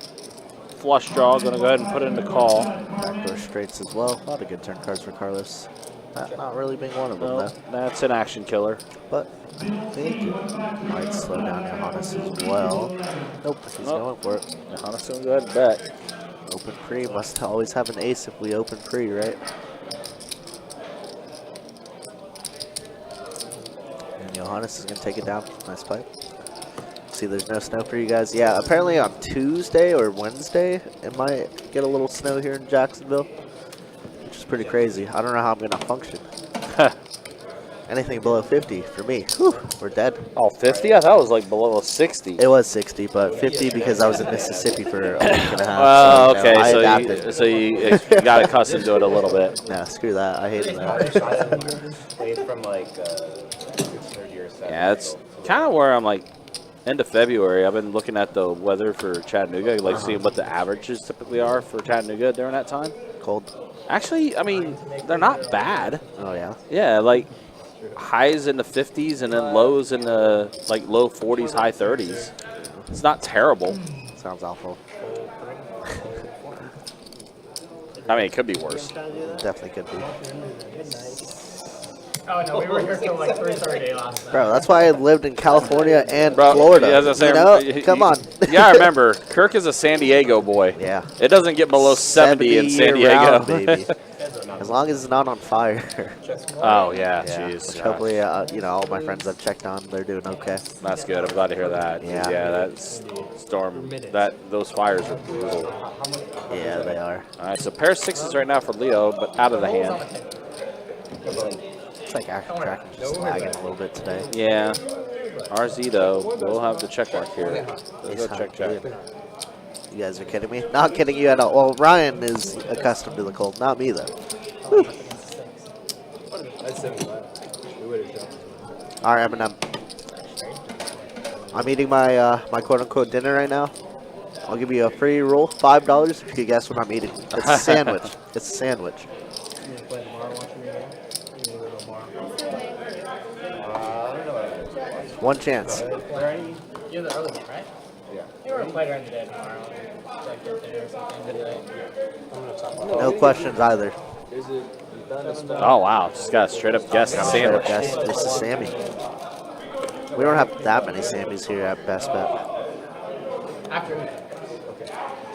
flush draw, going to go ahead and put it in the call. Backdoor straights as well. A lot of good turn cards for Carlos. Not really being one of them, No, though. that's an action killer. But thank you. Might slow down Johannes as well. Nope, he's going for it. Johannes going to go ahead and bet. Open pre. Must always have an ace if we open pre, right? And Johannes is going to take it down. Nice play. See, there's no snow for you guys. Yeah, apparently on Tuesday or Wednesday, it might get a little snow here in Jacksonville, which is pretty crazy. I don't know how I'm going to function. Anything below 50 for me, whew, we're dead. Oh, 50? I thought it was like below 60. It was 60, but 50 because I was in Mississippi for a week and a half. Oh, so, okay. I adapted. So you got accustomed to it a little bit. Nah, screw that. I hated that. Played from like third year. Yeah, it's kind of where I'm like, end of February. I've been looking at the weather for Chattanooga, like seeing what the averages typically are for Chattanooga during that time. Cold. Actually, I mean, they're not bad. Oh, yeah? Yeah, like highs in the 50s and then lows in the like low 40s, high 30s. It's not terrible. Sounds awful. I mean, it could be worse. Definitely could be. Oh no, we were here till like 3:30 last night. Bro, that's why I lived in California and Bro, Florida. yeah, as I say, you know? Come on. You gotta remember, Kirk is a San Diego boy. Yeah. It doesn't get below 70 in San Diego. Round, baby. As long as it's not on fire. Oh, yeah, Which jeez. hopefully, you know, all my friends I've checked on, they're doing okay. That's good. I'm glad to hear that. Yeah. Yeah, that's storm. Those fires are brutal. Yeah, they are. All right, so pair of sixes right now for Leo, but out of the hand. It's like Action Track just lagging a little bit today. Yeah. RZ, though, we'll have the check mark here. Let's go check. You guys are kidding me? Not kidding you at all. Well, Ryan is accustomed to the cold. Not me, though. Whew. That's 75. We would have jumped. All right, Eminem. I'm eating my my quote-unquote dinner right now. I'll give you a free roll, $5 if you can guess what I'm eating. It's a sandwich. It's a sandwich. You gonna play tomorrow watching me again? You gonna go tomorrow? I don't know what it is. One chance. You're the early one, right? Yeah. You were play during the day tomorrow. Like get there or something today. No questions either. There's a, you found a spot. Oh, wow. Just got a straight up guess the Straight up sandwich. guess. This is Sammy. We don't have that many Sammys here at Best Bet. After we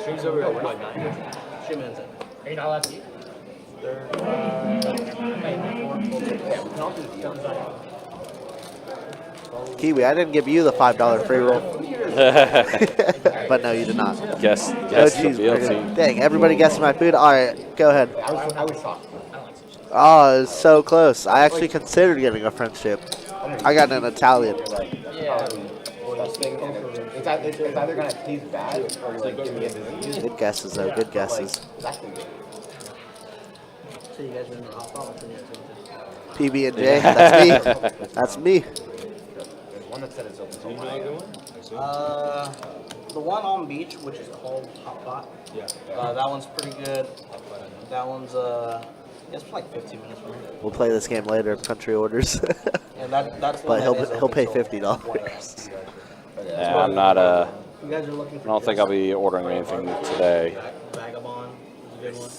Stream's over at what, 9? She means it. are you not allowed to eat? Kiwi, I didn't give you the $5 free roll. But no, you did not. Guess No the cheeseburger. BLT. Dang, everybody guessed my food? All right, go ahead. I was shocked. Oh, it's so close. I actually considered getting a friendship. I got an Italian. Yeah. It's either gonna taste bad or like give me a disease. Good guesses, though. Good guesses. That's the good. So you guys didn't know how far from it. PB&J, that's me. That's me. There's one that said it's open till 9. the one on beach, which is called Hot Pot. Yeah. That one's pretty good. That one's it's for like 15 minutes from here. We'll play this game later if country orders. And that's But one that is he'll pay open till $50. Yeah, I'm not You guys are looking I for don't think I'll be ordering anything today. Vagabond is a good one.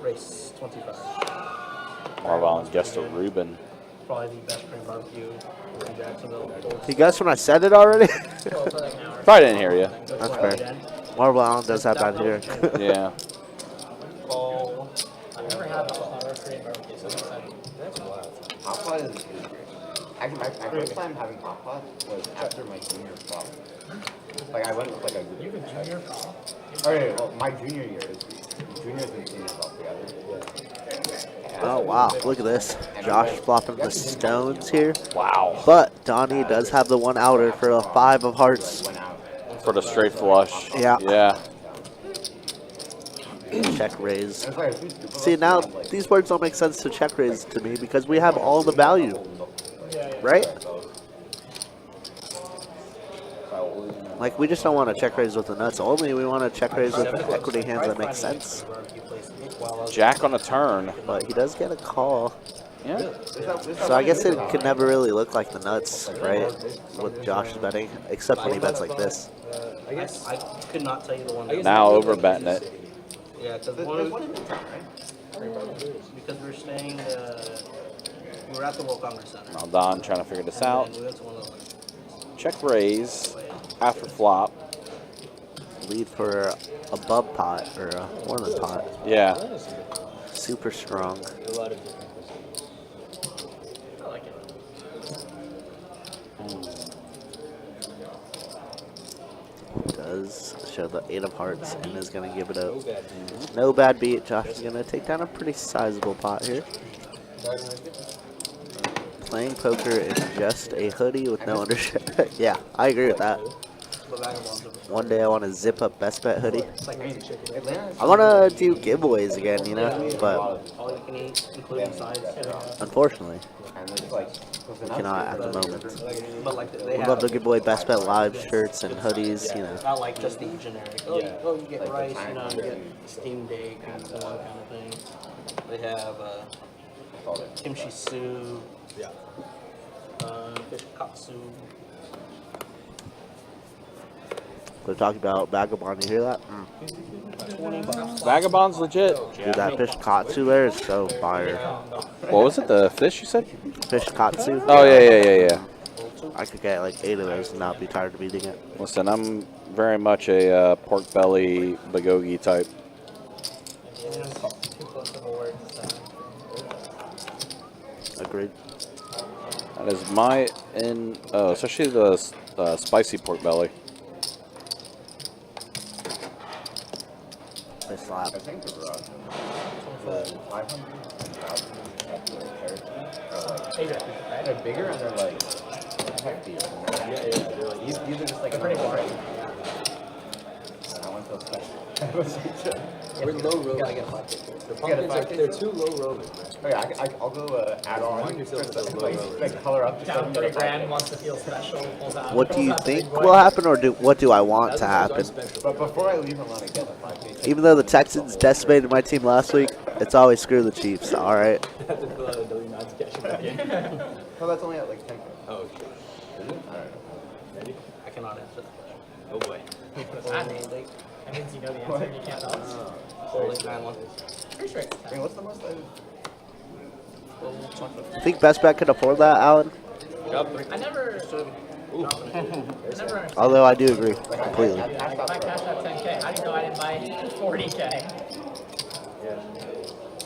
Race 25. Marvin just a Reuben. Probably the best cream barbecue in Jacksonville. You guys, when I said it already? Probably didn't hear you. That's fair. Marble Island does have bad here. Yeah. Call. I've never had a cream barbecue, so I'm excited. That's wild. Hot pot is actually my first time having hot pot was after my junior prom. Like I went with like a group. You have a junior prom? Okay, well my junior year is juniors and seniors all together. Oh, wow. Look at this. Josh flopping the stones here. Wow. But Donnie does have the one outer for a 5 of hearts. For the straight flush. Yeah. Yeah. Check raise. See, now these words don't make sense to check raise to me because we have all the value. Right? Like, we just don't want to check raise with the nuts only. We want to check raise with the equity hands that make sense. Jack on a turn. But he does get a call. Yeah. So I guess it could never really look like the nuts, right? With Josh's betting, except when he bets like this. I guess I could not tell you the one. That Now over betting it. Yeah, because we're staying. We were at the World Congress Center. Now Don trying to figure this out. And we went to one of those. Check raise after flop. Lead for a bub pot or a more than pot. Yeah. Super strong. A lot of different I like it. Does show the 8 of hearts and is going to give it a no bad beat. Josh is going to take down a pretty sizable pot here. Playing poker is just a hoodie with no undershirt. Yeah, I agree with that. One day I want to zip up best bet hoodie. I want to do giveaways again, you know, but All you can eat, including sides. unfortunately, we cannot at the moment. But like they We'd have, love to give away best bet live shirts and hoodies, you know. not like just the generic. Oh, you get rice, you know, you get steamed egg and corn kind of thing. They have kimchi soup. Yeah. Fish katsu. We're talking about Vagabond, you hear that? $20. Vagabond's legit. Dude, that fish katsu there is so fire. What was it? The fish you said? Fish katsu? Oh, yeah. I could get like 8 of those and not be tired of eating it. Listen, I'm very much a pork belly bulgogi type. Too close of a word to say. Agreed. That is especially the spicy pork belly. They slap. I think the garage. The 500 they're bigger and they're like heftier. These are just like Pretty boring. I want those We're low roving. The pumpkins they're too low roving. Okay, I'll go add on. Mark yourself as a low rover. Like color up. Down 30 grand, wants to feel special, pulls out. What do you pulls out the think big boy. will happen, or what do I want to happen? But before I leave, I want to get a 5K. Even though the Texans decimated my team last week, it's always screw the Chiefs, all right? I have to fill out a W-9 cash back in. No, that's only at like 10K. Oh, shit. Ready? I cannot answer that question. Oh, boy. What does that mean? That means you know the answer and you can't tell us. Holy 9-1. Pretty sure it's I mean, what's the most You think Best Bet could afford that, Alan? I never understood. Although I do agree completely. Like, if I cashed out 10K, how do you know I didn't buy 40K?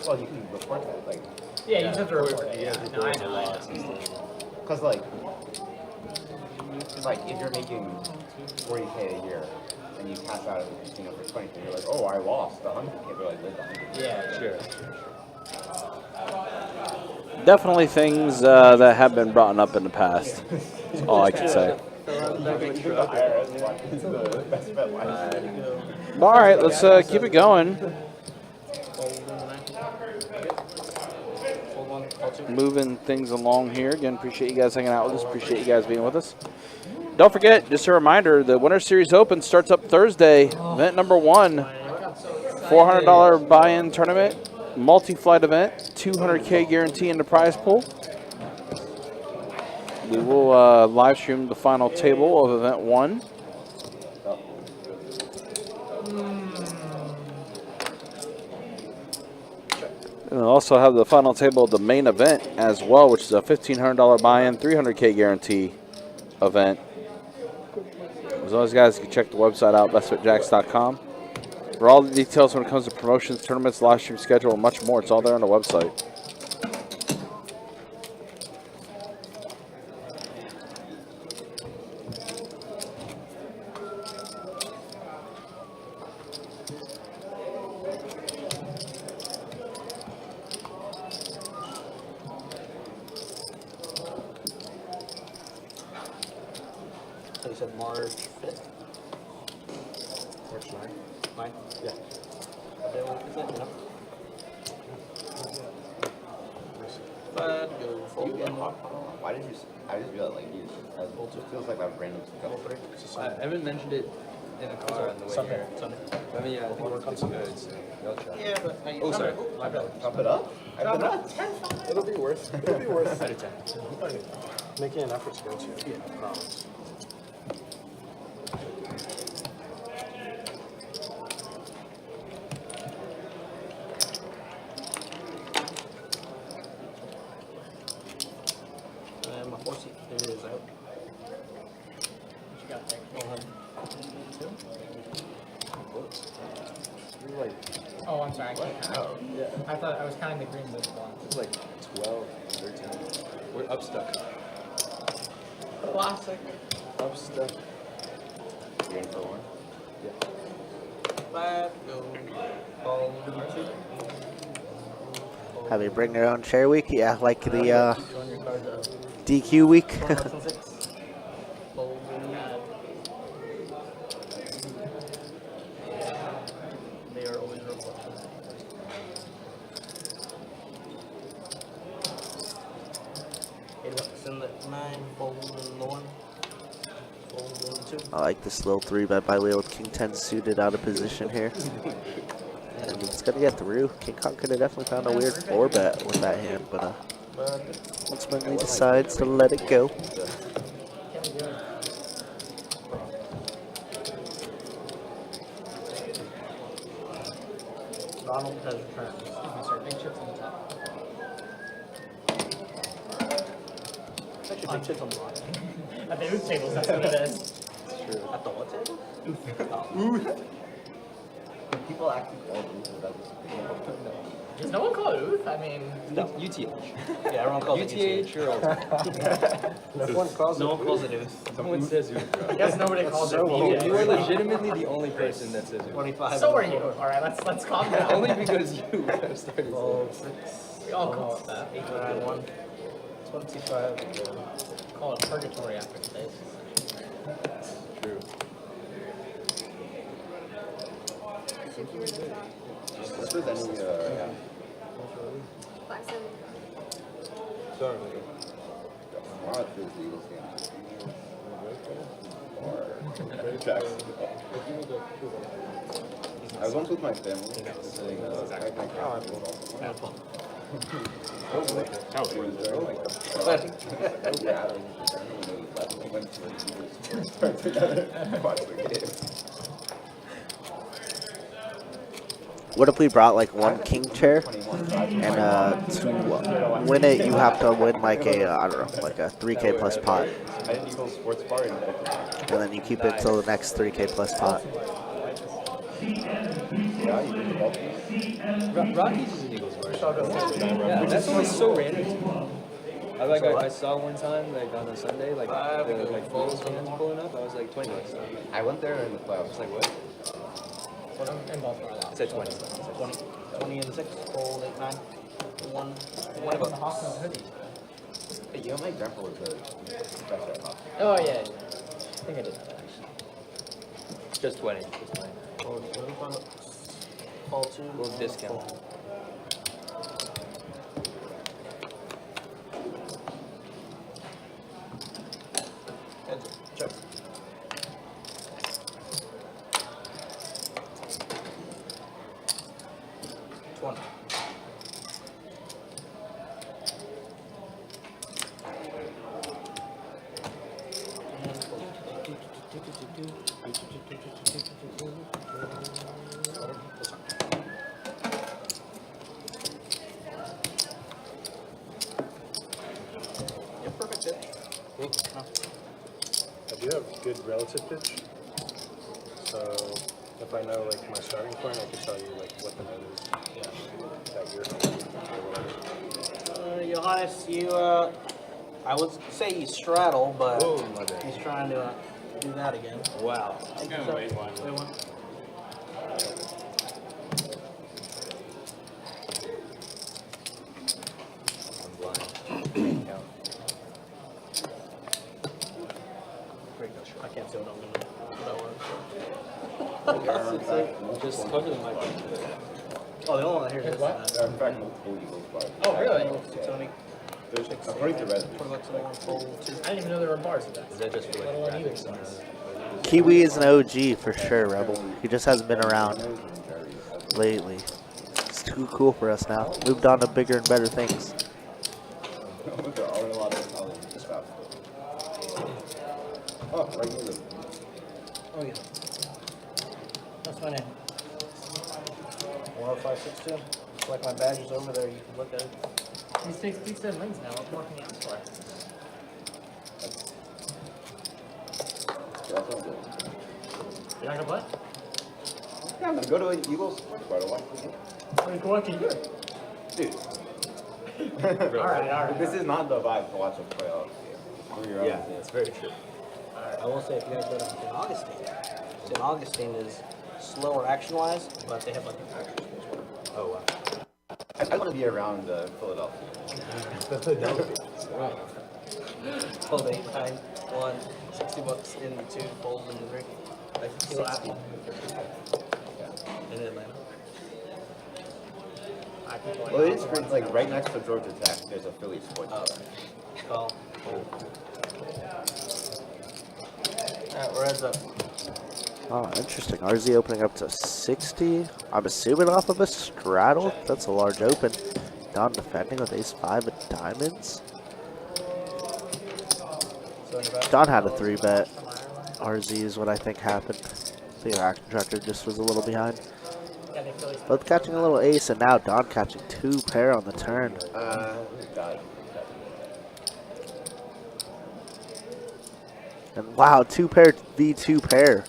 Well, you can report that, like, Yeah, you just have to report it. Yeah, no, I know. because like if you're making 40K a year and you cash out of the casino for 20K, you're like, oh, I lost 100K. They're like, live 100K. Yeah, Sure. Definitely things that have been brought up in the past. That's all I can say. Even the IRS watches the best bet live. All right, let's keep it going. Moving things along here. Again, appreciate you guys hanging out with us. Appreciate you guys being with us. don't forget, just a reminder, the Winter Series Open starts up Thursday. Event number 1, $400 buy-in tournament, multi-flight event, 200K guarantee in the prize pool. We will live stream the final table of event 1. And we'll also have the final table of the main event as well, which is a $1,500 buy-in, 300K guarantee event. As always, guys, you can check the website out, bestfitjacks.com. For all the details when it comes to promotions, tournaments, live stream schedule, and much more, it's all there on the website. So you said March 5th? March 9th. 9th? Yeah. What day is it, you know? Why did you? I just realized like you. It feels like that random stuff. I haven't mentioned it in the car on the way Sunday. here. Sunday. I mean, yeah, I think it's good. So y'all try. Yeah, but Oh, sorry. My bad. Pump it up. I put it up. It'll be worth. It'll be worth. Out of 10. Making an effort to go to. Yeah, I promise. And my 4 seat there is out. What you got there? You're like, Oh, I'm sorry. I can't count. yeah, I thought I was counting the green list one. it's like 12, 13. We're up stuck. Classic. Up stuck. You're in for one. Five, go. Ball number 2. Have you bring your own chair week? Yeah, like the Join your cards up. DQ week. 406. Ball They are always reflections. Send it 9, fold in the 1. Fold in 2. I like this little 3-bet by Leo with King 10 suited out of position here. And it's gonna get through. King Kong could have definitely found a weird 4-bet with that hand, but ultimately decides to let it go. Donald has returned. Big chips on the top. Actually, big chips on the bottom. At the ooth tables, that's what it is. At the what table? People actually call it that. Does no one call it ooth? I mean, No, UTH. Yeah, everyone calls it UTH or Ultimate. No one calls No it. one calls it ooth. Someone says Uth, I bro. guess nobody calls it so ooth. old. You are legitimately the only person that says Uth. 25. So are you. All right, let's calm down. Only because you started saying Fold it. 6. We all call it that. 8, 9, 1. 25. Call it purgatory after today. True. If there's any, Sorry. tomorrow it's the Eagles game. Or Jackson. I was once with my family. Sitting, What if we brought like one king chair, and to win it you have to win like a I don't know, like a 3K plus pot, I didn't Eagles sports bar in and then you keep it till the next 3K plus pot. Yeah, you did the ball game. Rockies is an Eagles version. Yeah, that's always so random to me. I saw one time, like on a Sunday, like the Eagles fans pulling up. I was like, $20. I went there in the playoffs. I was like, what? In Baltimore a lot. I said 20. 20 and 6. Fold 8, 9. 1. What about the Hoskins hoodie? Hey, you know my grandpa was a professor at Hofstra. Oh, yeah. I think I did that actually. Just 20. Just 20. Fold 25. Fold 2. Little discount. Heads. Check. opposite pitch. So if I know like my starting point, I can tell you like what the note is. Yeah. That year. Johannes, you, I would say you straddle, but Oh, my bad. he's trying to do that again. Wow. I'm gonna wait one. Wait one. I'm blind. I can't say what I'm gonna do. That works. Just cover the mic. Oh, the only one I hear is What? this. There are in fact multiple Eagles bars. Oh, really? Tony, There's, according to Red, $20 an hour, full two. I didn't even know there were bars of that. Is that just for Let like alone either graphics? size. Kiwi is an OG for sure, Rebel. He just hasn't been around lately. It's too cool for us now. Moved on to bigger and better things. there are a lot of college stuff. Oh, right here. Oh, yeah. That's my name. 10562. It's like my badge is over there. You can look at it. He's 67 rings now. What more can you ask for? That's all good. You're not gonna play? Yeah, I'm gonna go to an Eagles sports bar to watch the game. What can you do? Dude. Alright. This is not the vibe to watch a playoff game. For your own Yeah, team. it's very true. I will say if you guys go to St. Augustine, St. Augustine is slower action-wise, but they have like an action sports bar. Oh, wow. I want to be around Philadelphia. Right. Fold 8, 9, 1, $60 in 2, fold into 3. Like 60 in Atlanta. I can play. Well, it's great, like right next to Georgia Tech. There's a Philly sports bar. Call. Alright, we're heads up. Oh, interesting. RZ opening up to 60. I'm assuming off of a straddle. That's a large open. Don defending with ace-5 of diamonds. So in the back. Don had a 3-bet. RZ is what I think happened. The action tracker just was a little behind. Yeah, they feel like Both catching a little ace, and now Don catching 2 pair on the turn. God. And wow, 2 pair v2 pair.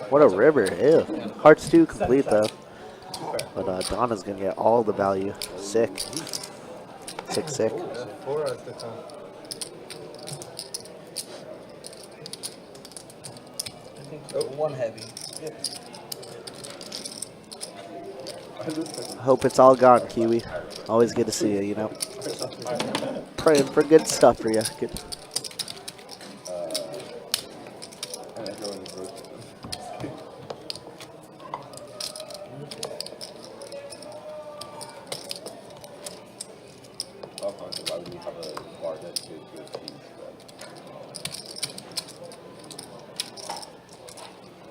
What a river. Ew. Hearts 2 complete though. But Donna's gonna get all the value. Sick. Sick. 4 at the time. I think one heavy. Hope it's all gone, Kiwi. Always good to see you, you know. Praying for good stuff for you. Good.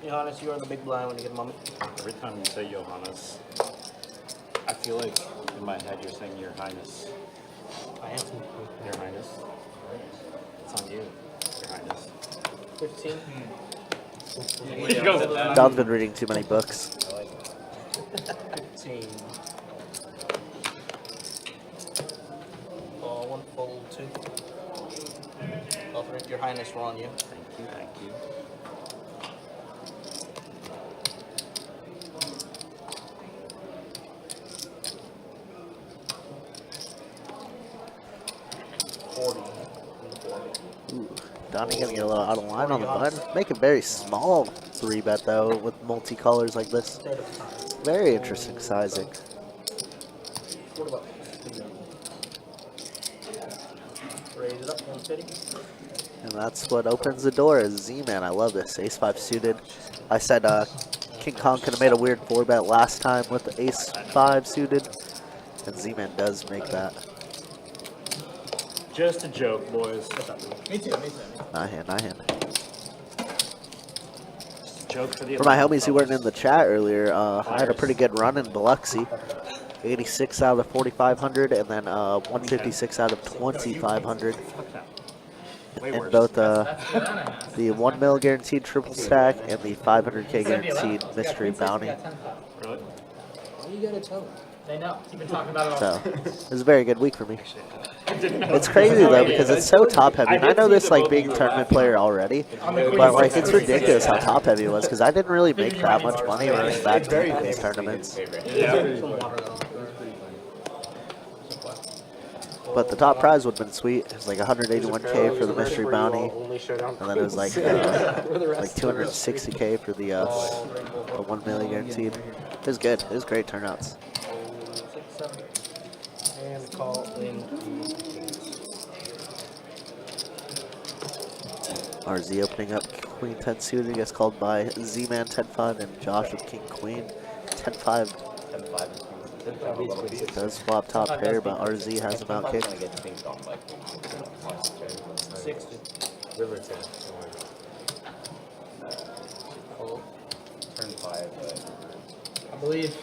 Johannes, you are the big blind when you get a moment. Every time you say Johannes, I feel like in my head you're saying Your Highness. I am. Your Highness. It's on you, Your Highness. 15. Don's been reading too many books. 15. Ball 1, fold 2. Offer Your Highness, we're on you. Thank you. Ooh, Donnie gonna get a little out of line on the button. Make a very small 3-bet though with multicolors like this. Very interesting sizing. Raise it up, 150. And that's what opens the door is Z-Man. I love this. Ace-5 suited. I said King Kong could have made a weird 4-bet last time with the Ace-5 suited. And Z-Man does make that. Just a joke, boys. Me too. Not hand. Just a joke for the For my homies who weren't in the chat earlier, I had a pretty good run in Biloxi. 86 out of 4,500 and then 156 out of 2,500. And both the 1 mil guaranteed triple stack and the 500k guaranteed mystery bounty. Really? Why you gotta tell him? They know. You've been talking about it all. So it was a very good week for me. It's crazy though because it's so top heavy. And I know this like being a tournament player already, but like it's ridiculous how top heavy it was because I didn't really make that much money running back to these tournaments. But the top prize would have been sweet. It was like 181K for the mystery bounty, and then it was like 260K for the 1 million guaranteed. It was good. It was great turnouts. And call in. RZ opening up Queen 10 suited, gets called by Z-Man 10-5 and Josh with King Queen 10-5. Does swap top pair, but RZ has him out kicked. 60. River 10. Turn 5. I believe.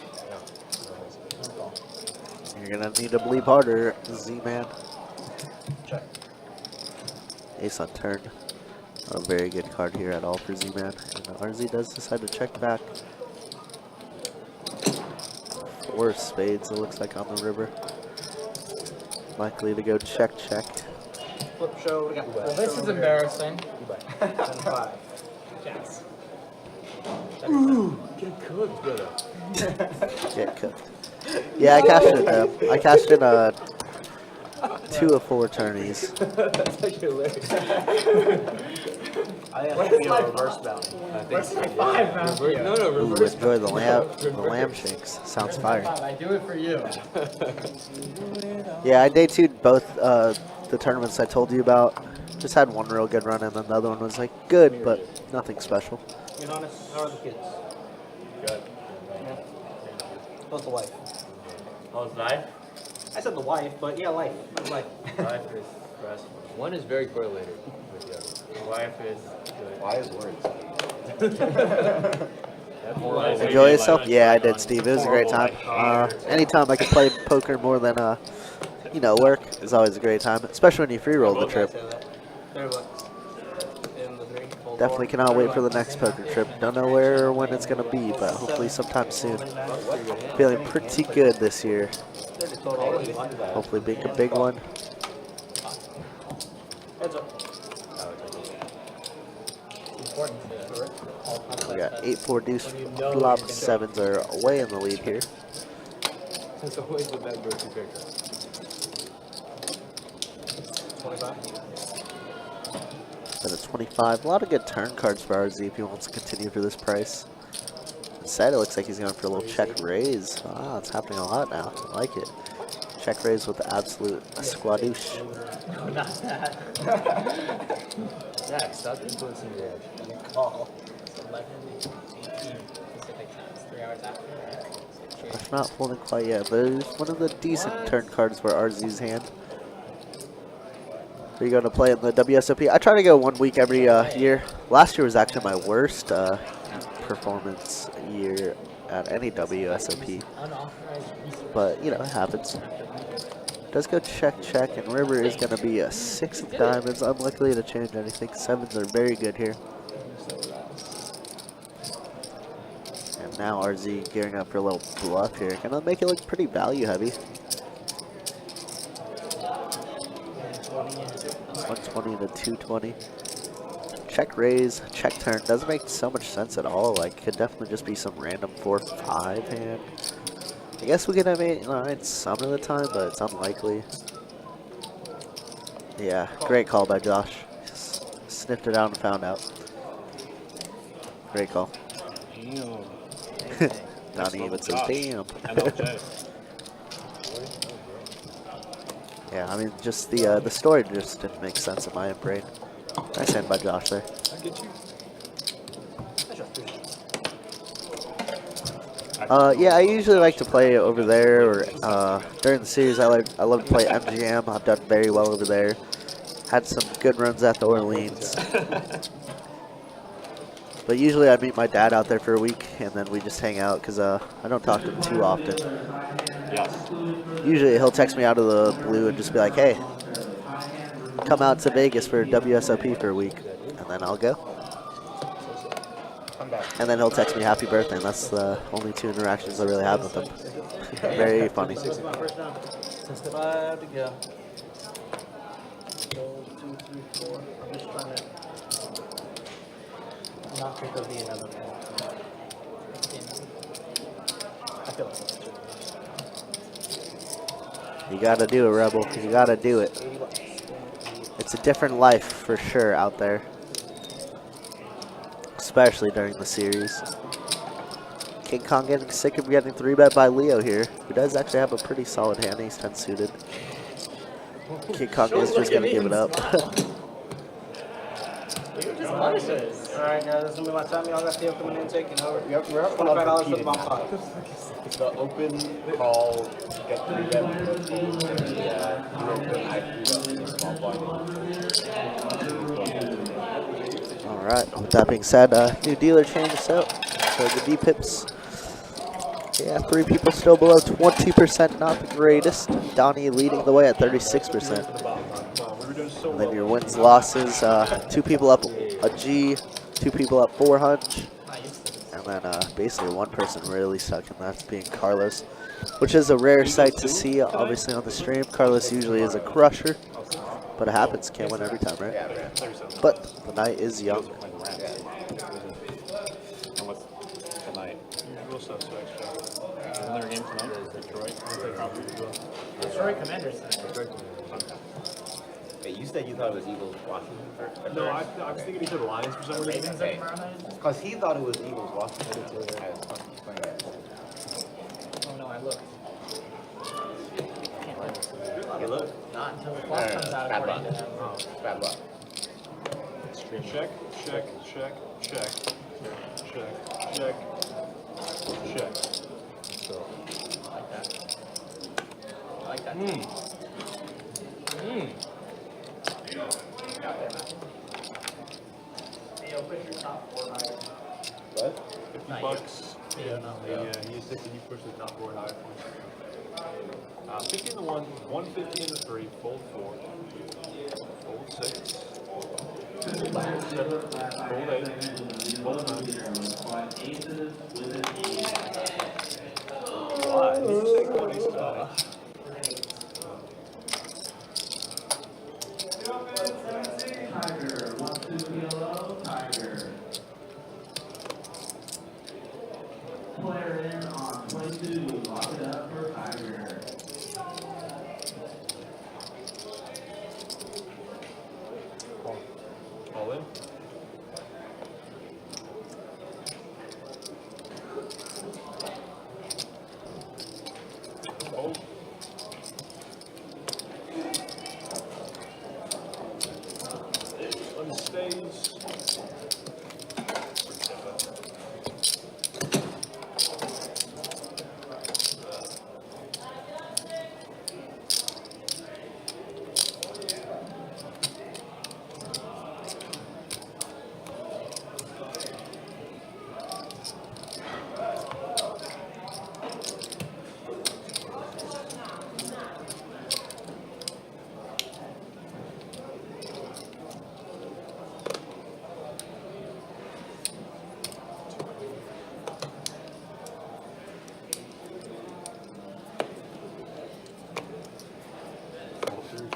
You're gonna need to believe harder, Z-Man. Check. Ace on turn. Not a very good card here at all for Z-Man. And RZ does decide to check back. 4 spades, it looks like, on the river. Likely to go check, check. Flip show. We got Well, this is embarrassing. 10-5. Yes. Ooh, get cooked, brother. Get cooked. Yeah, I cashed it though. I cashed in 2 of 4 tourneys. That's actually hilarious. I have to be a reverse bounty. Where's my 5 now? Ooh, enjoy the lamb shakes. Sounds fire. I do it for you. Yeah, I day 2'd both the tournaments I told you about. Just had one real good run, and then the other one was like good, but nothing special. Being honest, how are the kids? Good. Yeah. How's the wife? How's life? I said the wife, but yeah, life. How's life? Life is stressful. One is very correlated with the other. Life is good. Why is words? Enjoy yourself? Yeah, I did, Steve. It was a great time. Anytime I could play poker more than, work is always a great time, especially when you free roll the trip. Definitely cannot wait for the next poker trip. Don't know where or when it's going to be, but hopefully sometime soon. Feeling pretty good this year. Hopefully being a big one. We got 8-4 deuce flop. 7s are way in the lead here. That's always the bad go-to picker. 25. Then at 25, a lot of good turn cards for RZ if he wants to continue for this price. Instead, it looks like he's going for a little check raise. Wow, it's happening a lot now. I like it. Check raise with the absolute squadouche. No, not that. Zach, stop influencing your edge. Call. 11, 18 Pacific times. 3 hours after. It's not folding quite yet, but it's one of the decent turn cards for RZ's hand. Are you going to play in the WSOP? I try to go 1 week every year. Last year was actually my worst performance year at any WSOP. But, it happens. Does go check, check, and river is going to be a 6 of diamonds. Unlikely to change anything. 7s are very good here. And now RZ gearing up for a little bluff here. Gonna make it look pretty value heavy. 120 to 220. Check raise, check turn. Doesn't make so much sense at all. Like, could definitely just be some random 4-5 hand. I guess we could have 8-9 some of the time, but it's unlikely. Yeah, great call by Josh. Sniffed it out and found out. Great call. Donnie even says, damn. Yeah, I mean, just the story just didn't make sense in my brain. Nice hand by Josh there. Yeah, I usually like to play over there, or during the series I love to play MGM. I've done very well over there. Had some good runs at the Orleans. But usually I meet my dad out there for a week, and then we just hang out, because I don't talk to him too often. Usually he'll text me out of the blue and just be like, hey, come out to Vegas for WSOP for a week, and then I'll go. And then he'll text me happy birthday, and that's the only 2 interactions I really have with him. Very funny. 5 to go. 1, 2, 3, 4. I'm just trying to not think there'll be another one. I feel like it's You gotta do it, Rebel. You gotta do it. It's a different life for sure out there. Especially during the series. King Kong getting sick of getting 3-bet by Leo here, who does actually have a pretty solid hand, ace 10 suited. King Kong is just gonna give it up. Alright guys, this is gonna be my time. Y'all got the open intake and over. Yep, we're up $25 for the bomb pot. It's the open call, get 3-bet with the small blind. Alright, with that being said, new dealer change us out. So the D-pips, yeah, 3 people still below 20%, not the greatest. Donnie leading the way at 36%. And then your wins, losses, 2 people up a G, 2 people up 400. And then basically 1 person really stuck, and that's being Carlos, which is a rare sight to see, obviously, on the stream. Carlos usually is a crusher, but it happens. Can't win every time, right? But the night is young. And what's tonight? Isn't there a game tonight? Detroit? Detroit Commanders. Wait, you said you thought it was Eagles Washington? No, I was thinking he said Lions for some reason. Because he thought it was Eagles Washington. Oh no, I looked. You look. Not until the clock comes out Bad according luck. to them. Bad luck. Check, check, check, check, check, check, check. I like that. I like that. Hey, yo, push your top 4 higher. What? $50. Leo, not Leo. Yeah, he's thinking you push the top board higher. 50 in the 1, 150 in the 3, fold 4, fold 6, fold 7, fold 8, fold 9. Why? Did you say go on ace of spades? Tiger, 1, 2, yellow, Tiger. Player in on 22, lock it up for Tiger. All in? Fold. Unstays.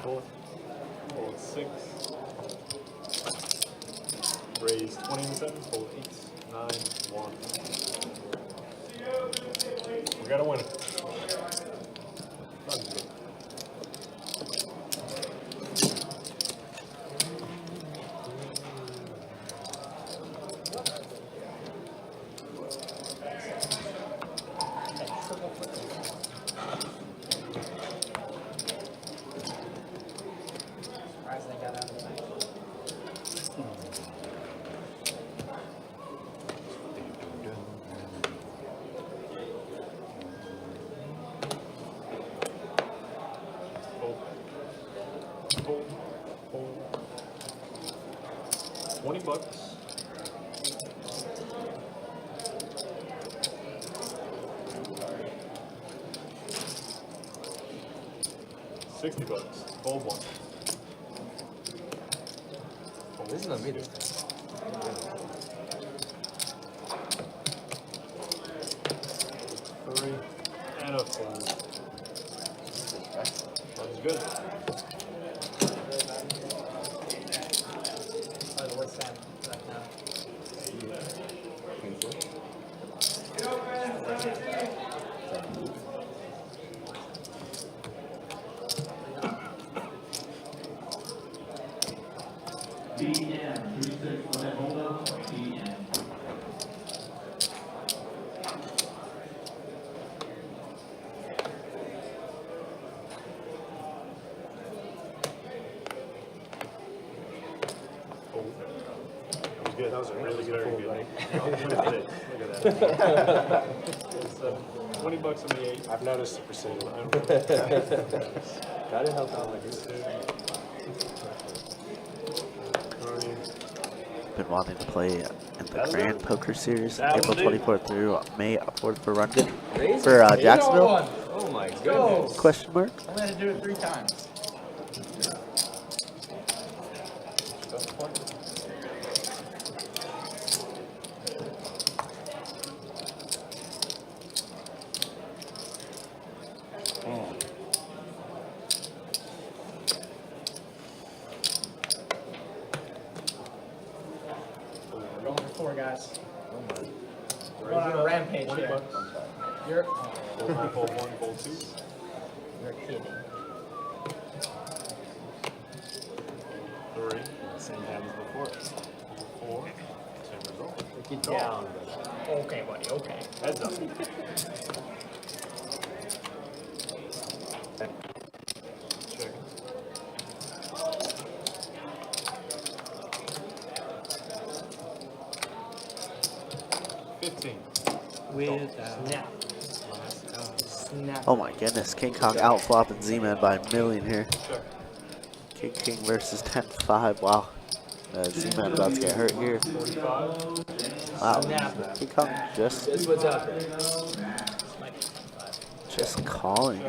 Fold 6. Raise 20 in the 7. Fold 8, 9, 1. We got a winner. Not good. Surprised they got out of the night. Fold. Fold. Fold. $20. $60. Fold 1. This is not me this time. Sounds good. Oh, the list stand right now. BM 36, go ahead, hold up. BM. That was good. That was a really good fold, buddy. Look at that. So, $20 on the 8. I've noticed the precision. Gotta help out like this. Been wanting to play in the Grand Poker Series, That'll April do. 24th through May 4th for London. Raise For Jacksonville? Oh my Go. goodness. Question mark? Only had to do it 3 times. We're going for 4, guys. We're going on a rampage here. You're, Fold 1, fold 2. you're kidding. 3. Same hand as before. 4. Same result. Take it down. Okay, buddy, okay. Heads up. Check. Snap. Snap. Oh my goodness, King Kong outflopping Z-Man by a million here. Check. King versus 10-5. Wow. Z-Man about to get hurt here. 45. Wow. Snap. King Kong This what's happening. just calling.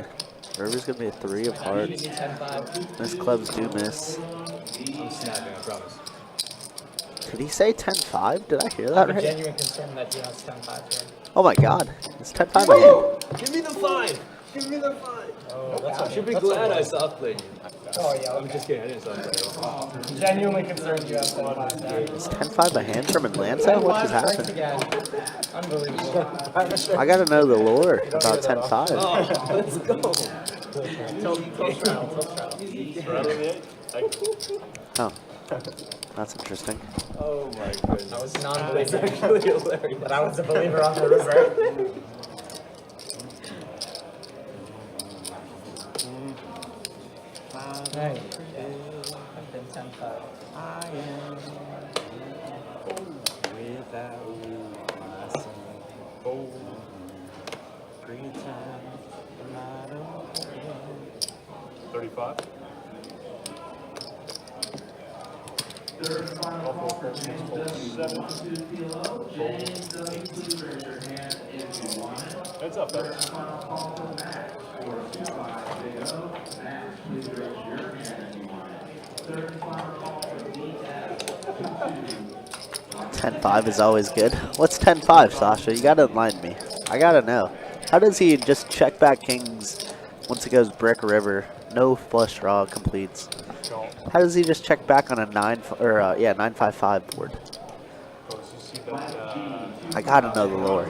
River's gonna be a 3 of hearts. Easy 10-5. Miss clubs do miss. I'm snapping, I promise. Did he say 10-5? Did I hear I that have a right? genuine concern that you have 10-5 here. Oh my god. It's 10-5 ahead. Give me the 5! Give me the 5! Oh, that's You should be glad I soft played you. Oh, yeah, I'm okay. just kidding, I didn't soft play you. Genuinely concerned you have 10-5 there. Is 10-5 a hand from Atlanta? What just happened? Again. Unbelievable. I gotta know the lore about 10-5. Oh, let's go. Tilt trial, tilt trial. Right on the 8. Thank you. Oh. That's interesting. Oh my goodness. I was That's non-believer, actually hilarious. but I was a believer on the river. Hey, I've been 10-5. I am without my son. Fold. Pretend I don't care. 35. Third and final call for James Seven. James, please raise your hand if you want it. Heads up, Third Evan. and final call for Matt or 25 Matt, please raise your hand if you want it. Third and final call for D-Tab. 10-5 is always good. What's 10-5, Sasha? You gotta enlighten me. I gotta know. How does he just check back kings once he goes brick river? No flush draw completes. How does he just check back on a 9-5-5 board? You see that, I gotta know the lore.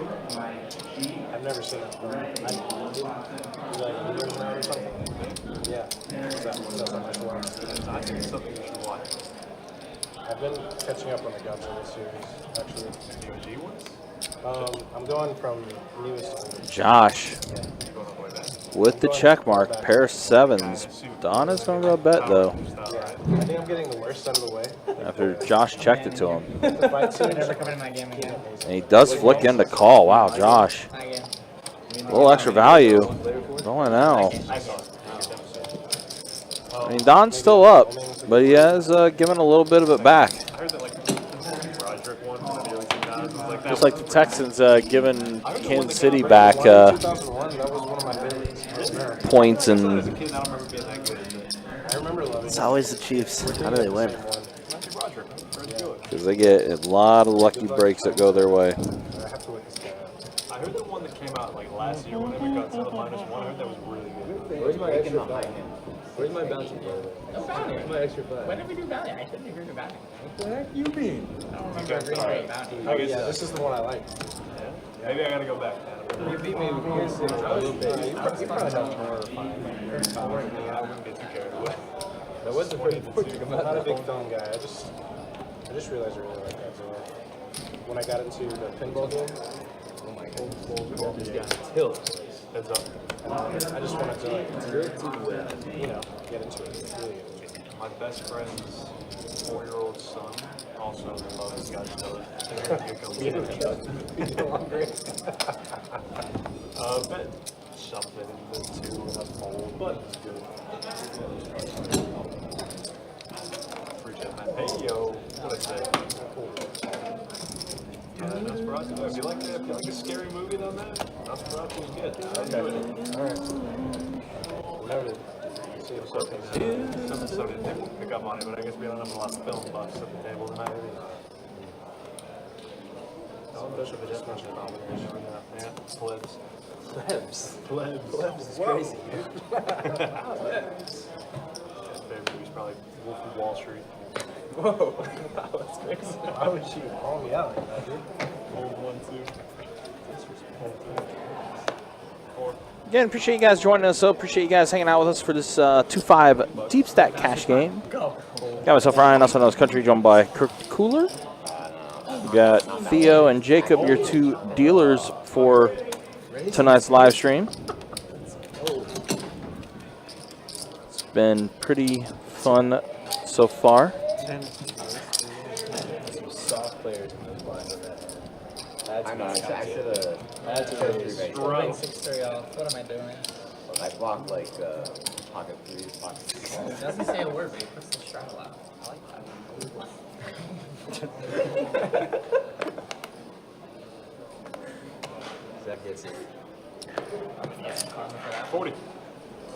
I've never seen it. Is that a new version or something? Yeah. That's on my floor. I think it's something you should watch. I've been catching up on the Godzilla series, actually. DOG ones? I'm going from newest to Josh yeah. Going all the way back. with the check mark, pair of 7s. Donna's gonna go bet though. Yeah, I think I'm getting the worst out of the way. After Josh checked it to him. The fight Should scenes never are come in my game again. And he does flick into call. Wow, Josh. Not again. A little extra value going now. I saw it. I mean, Don's still up, but he has given a little bit of it back. I heard that like Roderick one from the early 2000s. Like that Just like the Texans giving Kansas City back. back 2001, that was one of my favorites. points as and a kid, I don't remember being that good. I remember loving It's always the Chiefs. How do they win? Matthew Roderick, very good. because they get a lot of lucky breaks that go their way. I have to look this guy up. I heard the one that came out like last year whenever it got to the -1. I heard that was really good. Where's my extra 5? Where's my bounty, by the way? No bounty. Where's my extra 5? When did we do bounty? I didn't agree to bounty. What the heck you mean? I don't remember agreeing to bounty. I guess Yeah, this is the one I like. maybe I gotta go back. Adam. You beat me with your 6 a little bit. You probably don't more fun. I wouldn't get too carried away. That was the first Portugal I'm not a about big phone guy. I just realized I really like that. So when I got into the pinball game, Oh my god. This guy tilt. Heads up. I just wanted to like, you know, get into it. Really get into it. My best friend's 4-year-old son also loves Godzilla. But something into 2 and a fold, but it's good. Appreciate that. Hey yo, what I say? Nosferatu. If you like a scary movie on that, Nosferatu is good. I enjoyed it. All right. Noted. See what's up. So they won't pick up on it, but I guess we don't have a lot of film buffs at the table tonight. Special for just mentioned abomination. Yeah, plebs. Plebs. Plebs. Plebs is crazy, dude. Favorite movie's probably Wolf of Wall Street. Whoa. That's crazy. Why would you call me out like that, dude? Old one, too. Again, appreciate you guys joining us. So appreciate you guys hanging out with us for this 2-5 deep stack cash game. Got myself Ryan, also known as Country, joined by Kirk Cooler. We got Theo and Jacob, your 2 dealers for tonight's live stream. It's been pretty fun so far. Some soft players in those lines of that. I know, I should have. That's a really Playing 6-3 off. What am I doing? I blocked like pocket 3s, pocket 6s. It doesn't say a word, but he puts the straddle out. I like that. Zach gets it. I'm gonna get some karma for that. 40.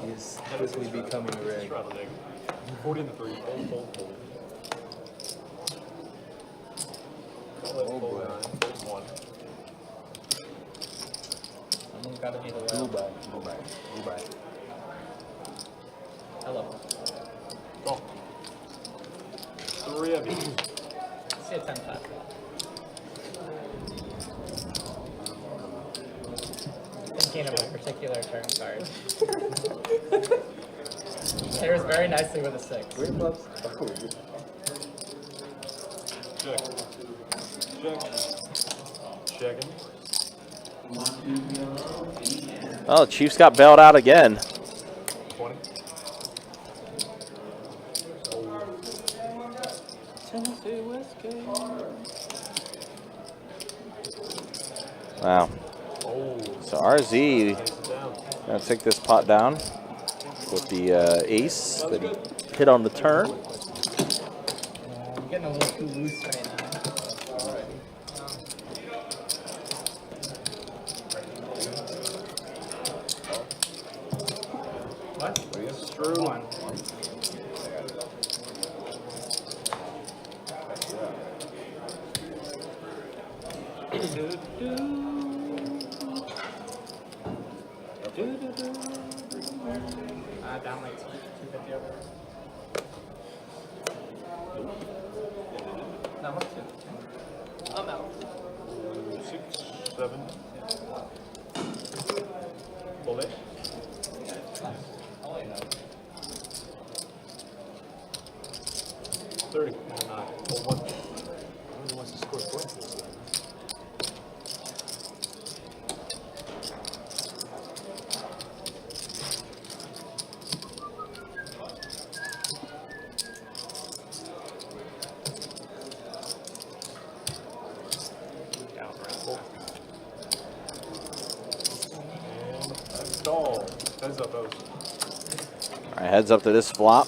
He's quickly becoming a rig. 40 and the 3. Fold. Oh boy. Fold 1. Someone's gotta be the Blue whale. bye. Hello. Go. 3 of you. Let's see a 10-5. Thinking of a particular turn card. Pairs very nicely with a 6. Weird clubs. Oh, Check. Checking. Oh, Chiefs got bailed out again. 20. Wow. So RZ gonna take this pot down with the ace that he hit on the turn. I'm getting a little too loose right now. What? Screw one. Down like 250 over. No, what's 2? I'm out. 6, 7. Bullet. I'll let you know. 30. Hold 1. Who wants to score points this game? Heads up, O's. All right, heads up to this flop.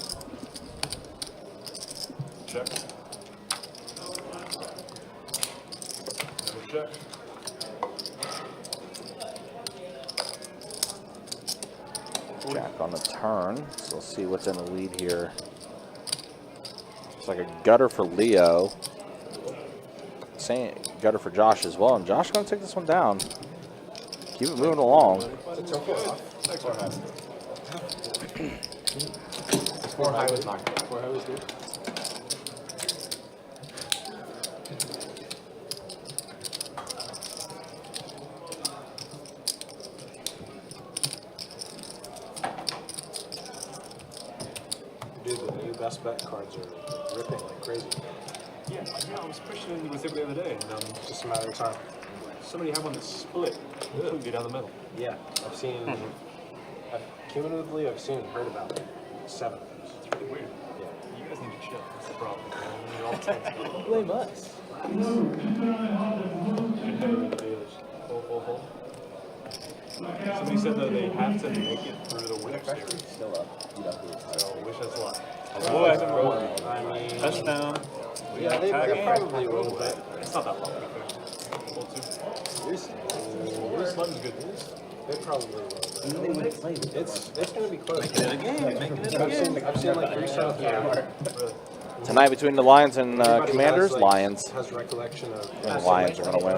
Check. Double check. Jack on the turn. So we'll see what's in the lead here. It's like a gutter for Leo. Same gutter for Josh as well. And Josh going to take this one down. Keep it moving along. Four high was not good. 4 high was good. Dude, the new best bet cards are ripping like crazy. Yeah, I was pushing with it the other day, and It's just a matter of time. somebody had one that split completely down the middle. Yeah, I've seen, cumulatively, I've seen and heard about 7 of those. It's really weird. Yeah. You guys need to chill. That's the problem. You're all tense. Blame us. Somebody said that they have to make it through the winter series. Still up. So wish us luck. I mean, Touchdown. yeah, they probably will, but It's not that long. to be fair. Well, two. This button's good. they probably will. Even they would have played it. It's going to be close. Making it a game. Making it a game. I've seen like 3 7 here. Really. Tonight between the Lions and Everybody Commanders, has, Lions. Has recollection of. And the Lions are going to win.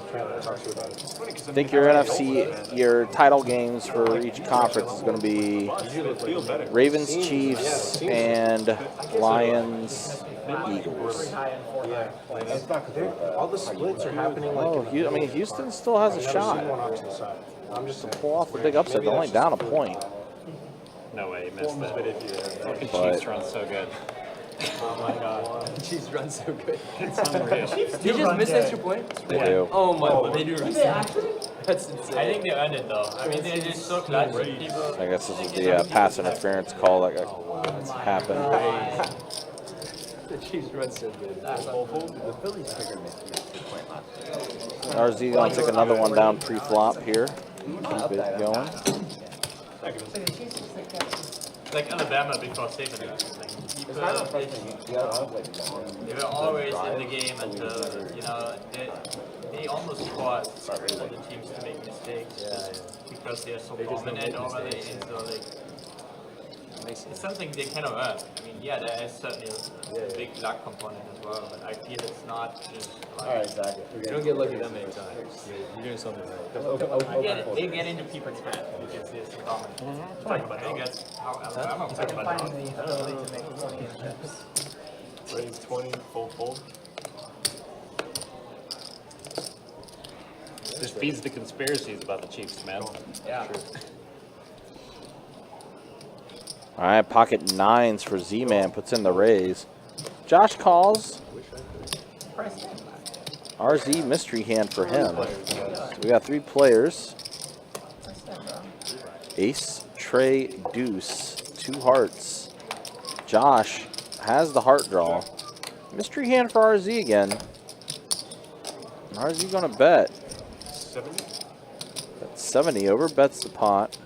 Trying to talk to you about it. It's funny 'cause I think your NFC, your title games for each conference is going to be they feel better. Ravens, Chiefs, and Lions, Eagles. High and 4 high. Yeah. All the splits are happening like. Oh, I mean, Houston still has a I've never seen one shot off to the side. I'm just saying. pull off the big upset. They're only down a point. No way, you missed it. Fucking But- Chiefs run so good. Oh my god. Chiefs run so good. It's unreal. Did you just miss extra point? They do. Oh my, they do run so good. That's insane. I think they earned it though. I mean, they're just so clutch. People. I guess this is the pass interference call that happened. The Chiefs run so good. The Phillies figured missed 2 point last year. RZ going to take another one down pre-flop here. Keep it going. Like Alabama before Saban. It's kind of frustrating. You got a lot of like long. They were always in the game until, you know, they almost fought all the teams to make mistakes because they're so dominant already. And so like, it's something they cannot earn. I mean, yeah, there is certainly a big luck component as well, but I feel it's not just like. Alright, exactly. You don't get lucky that many times. You're doing something right. They get into people's head because they're so dominant. I think that's how Alabama was Finding about. the ability to make 20 chips. Raise 20, full fold. This feeds the conspiracies about the Chiefs, man. Yeah. All right, pocket nines for Z-Man, puts in the raise. Josh calls. RZ mystery hand for him. So we got 3 players. Ace, Trey, Deuce, 2 hearts. Josh has the heart draw. Mystery hand for RZ again. RZ gonna bet. 70? That's 70 over, bets the pot.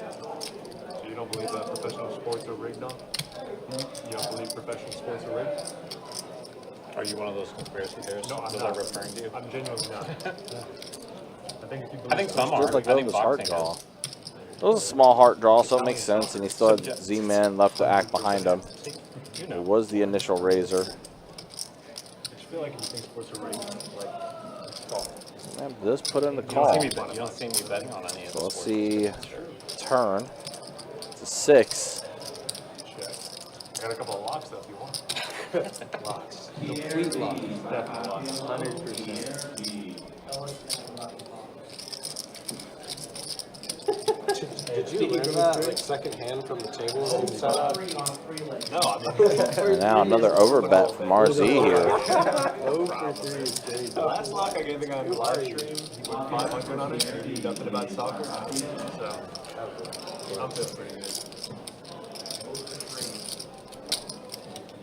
So you don't believe that professional sports are rigged, Don? You don't believe professional sports are rigged? Are you one of those conspiracy theorists? No, I'm Was not. I referring to you? I'm genuinely not. I think if you believe I think some are. Feels like I that think was heart boxing draw. is. It was a small heart draw, so it makes sense, and he still had Z-Man left to act behind him. You It know. was the initial razor. I just feel like if you think sports are rigged, like, call. Man does put in the You don't, call. see me, you don't see me betting on any of So the let's sports. see. Turn. It's a 6. Check. I got a couple of locks though if you want. Lots. Complete lock. Definitely locks. 100%. Did you learn that like second hand from the table you set up? No, I mean, And now another overbet from RZ here. 0 for 3 is crazy. the last lock I gave the guy on the live stream, he went 500 on it, and he did nothing about soccer. So, I'm feeling pretty good.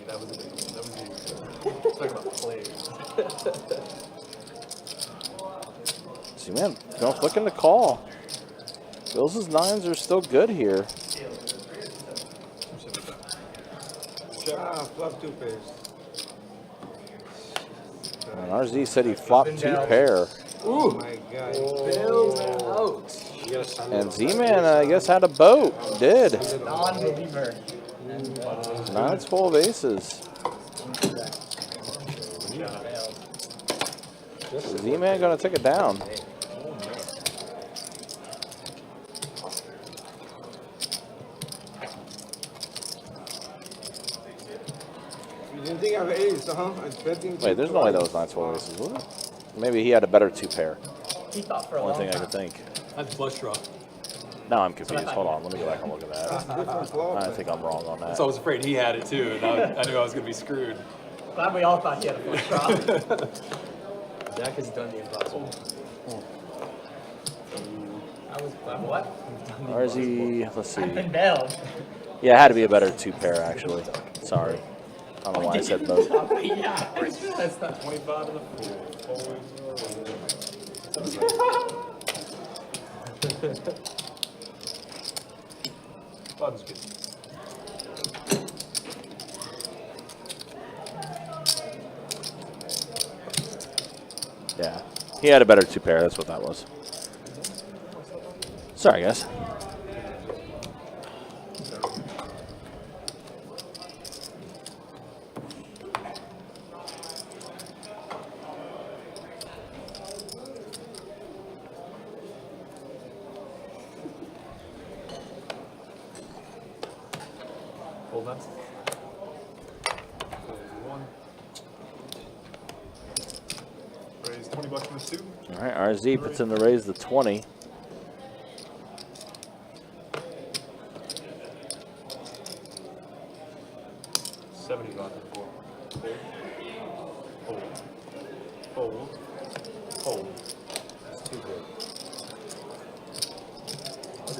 Yeah, that was a big one. That was huge. Talking about players. See, man, don't flick in the call. Bills' 9s are still good here. Ah, fluff toothpaste. RZ said he flopped 2 pair. Oh my god. Bailed out. You gotta send And it. Z-Man, I guess, had a boat. Did. Non-believer. Now it's full of aces. Z-Man gonna take it down. You didn't think I have ace, huh? I bet. Wait, there's no way that was 9 full of aces, was it? Maybe he had a better 2 pair. He thought for a Only long thing I time. could think. That's flush draw. Now I'm confused. Hold on, let me go back and look at that. I think I'm wrong on that. So I was afraid he had it too, and I knew I was going to be screwed. Glad we all thought he had a flush draw. Zach has done the impossible. I'm what? RZ, let's I've see. been bailed. Yeah, it had to be a better 2 pair, actually. Sorry. I don't know why I said both. Yeah, that's not 25 to the full. Button's good. Yeah. He had a better 2 pair, that's what that was. Sorry, guys. Hold on. One. Raise 20 bucks from the suit. All right, RZ puts in the raise the 20. $75 to the floor. Hold. Hold. Hold. That's too good.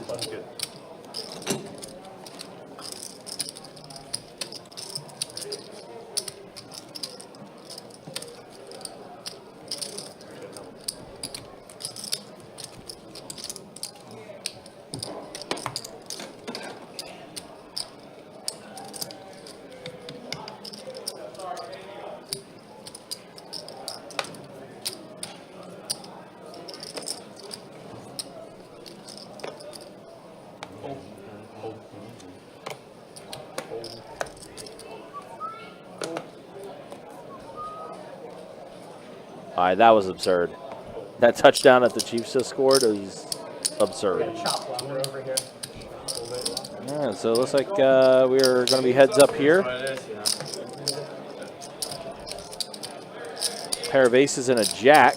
Button's good. All right, that was absurd. That touchdown that the Chiefs just scored is absurd. We got a chop blocker over here. All right, so it looks like we're going to be heads up here. Pair of aces and a jack.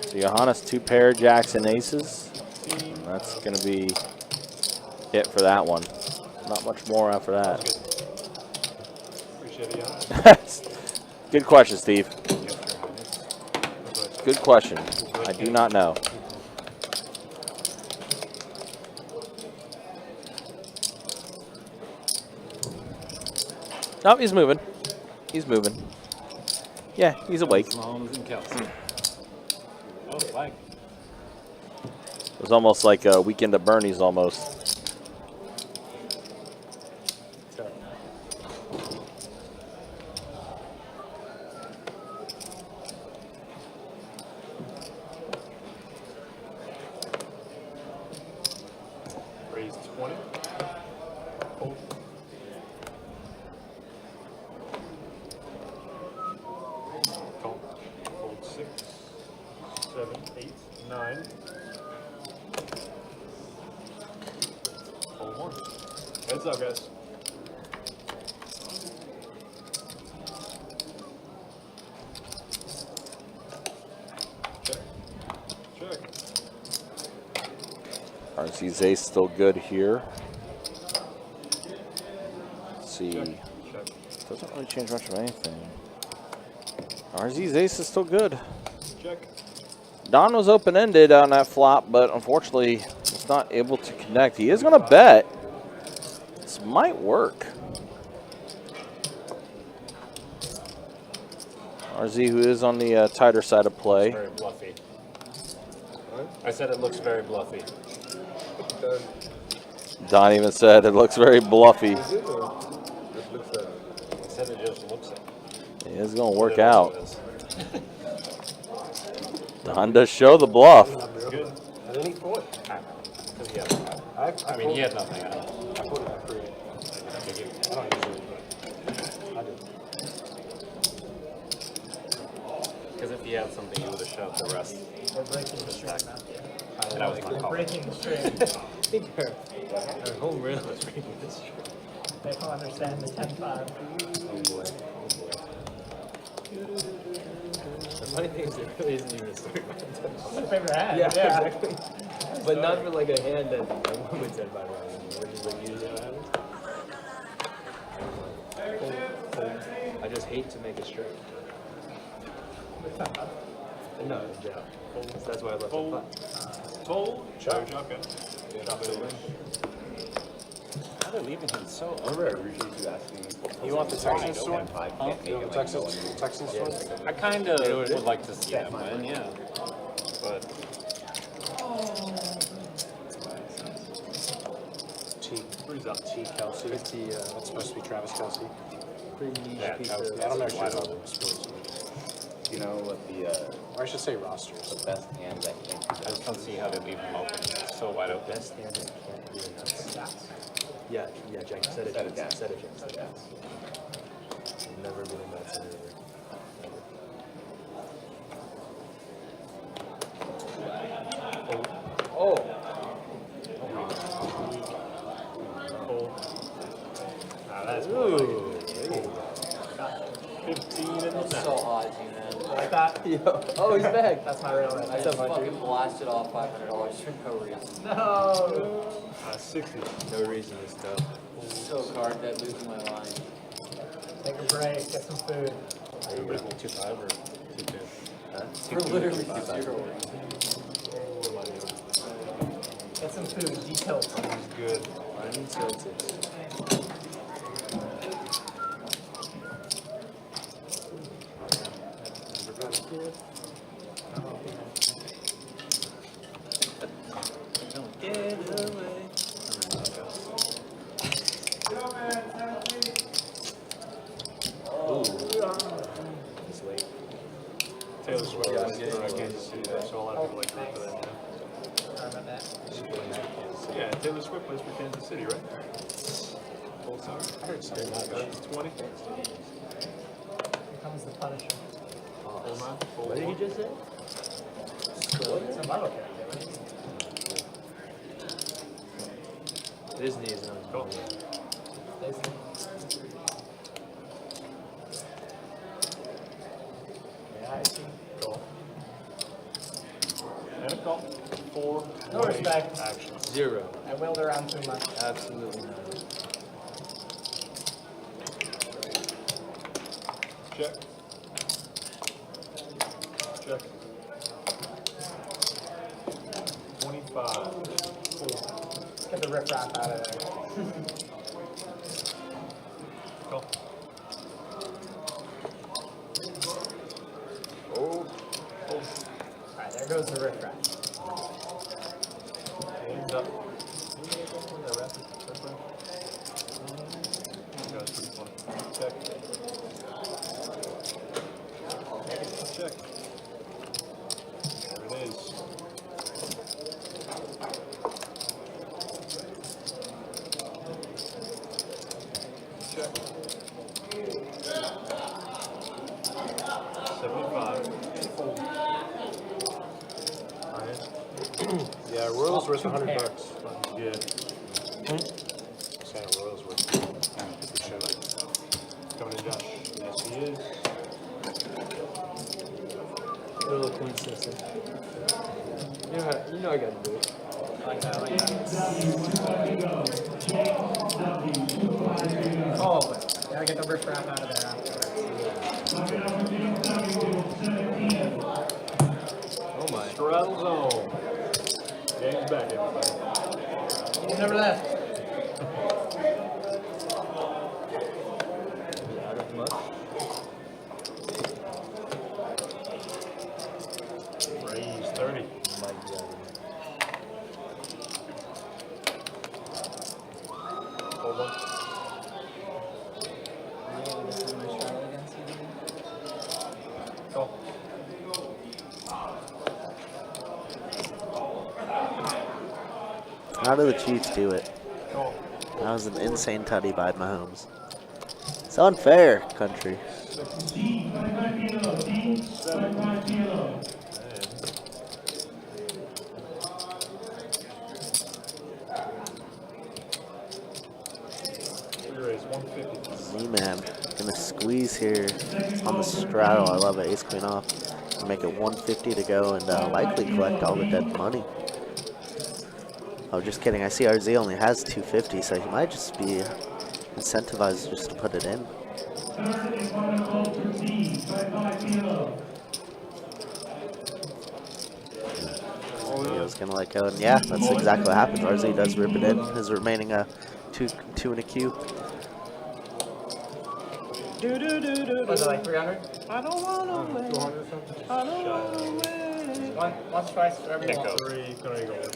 So Johannes 2 pair, jacks and aces. And that's going to be it for that one. Not much more after that. Appreciate it, yeah. Good question, Steve. Good question. I do not know. No, he's moving. He's moving. Yeah, he's awake. Mahomes and Kelsey. Oh, flag. It was almost like a weekend at Bernie's almost. Raise 20. Hold. Call. Hold 6, 7, 8, 9. Hold 1. Heads up, guys. Check. Check. RC's ace still good here. Let's see. Check. Doesn't really change much of anything. RZ's ace is still good. Check. Don was open-ended on that flop, but unfortunately was not able to connect. He is going to bet. This might work. RZ, who is on the tighter side of play. Very bluffy. I said it looks very bluffy. Don even said it looks very bluffy. I said it just looks it. It is going to work out. Time to show the bluff. Good. And then he folded. Because he had I he had nothing. I folded that for it. I don't usually, but I do. Because if he had something, he would have shoved the rest. We're breaking the streak now. And that was my We're call. breaking the streak. Our home run was breaking this streak. They don't understand the 10-5. Oh boy. The funny thing is, it really isn't even a story. What's your favorite hand? Yeah, exactly. But not for like a hand that a woman said by round, which is like usually what happens. I just hate to make a straight. No, yeah. That's why I left Fold. it flat. Fold. Chop. Chop, good. Chop to win. How they're leaving him so I remember originally you asked me. You want the Texans to win? Huh? You want the Texans to win? I kind of would like to see that win, yeah. But T. Kelsey. That's supposed to be Travis Kelsey. Pretty niche Yeah, piece that was- of. I don't know That's wide shit open. about sports. You know what Or I should say rosters. the best hands I think. I just don't see how they leave him open. It's so wide open. Best hand that can't be enough. Yeah, Jack, set it, Set it down. set it, Jack, set it down. Never been in that scenario. Oh! That's Ooh! 15 in the It's so hot, man. Like that? Oh, he's back! That's my real I name. just fucking blasted off $500 for no reason. No! 60. No reason is tough. So hard that losing my mind. Take a break, get some food. Are you breaking 2-5 or 2-2? For literally 0 reason. Get some food, detailed. Good. Untilted. It's late. Taylor Swift was for Kansas City, so a lot of people like her for that. Sorry about that. Yeah, Taylor Swift plays for Kansas City, right? Full summer. I heard something about that. 20. Here comes the Punisher. What did he just say? Some Marvel character. Disney is on. Cool. Basically. Yeah, I see. Cool. And a call. 4. No respect. Action. 0. I wheeled around too much. Absolutely not. Check. Check. 25. 4. Get the riprap out of there. Call. Alright, there goes the riprap. Hands up. That was pretty funny. Check. Check. There it is. Check. 75. Fold. Yeah, Royals worth $100. Good. Saying Royals worth 50 show. Coming in, Josh. Yes, he is. Little clean system. You know I gotta do it. Like that, like that. Oh, but gotta get the riprap out of there afterwards. Oh my. Straddle zone. Game's back, everybody. You never left. Out of much. Raise 30. My God. Hold on. Call. How do the Chiefs do it? That was an insane tutty by Mahomes. It's unfair, country. Z-Man gonna squeeze here on the straddle. I love it. Ace queen off. Make it 150 to go and likely collect all the dead money. Oh, just kidding. I see RZ only has 250, so he might just be incentivized just to put it in. He was gonna let go, and yeah, that's exactly what happens. RZ does rip it in. His remaining two in a queue. Was it like 300? I don't wanna win. 200 something? I don't wanna win. Once, twice, whatever you want.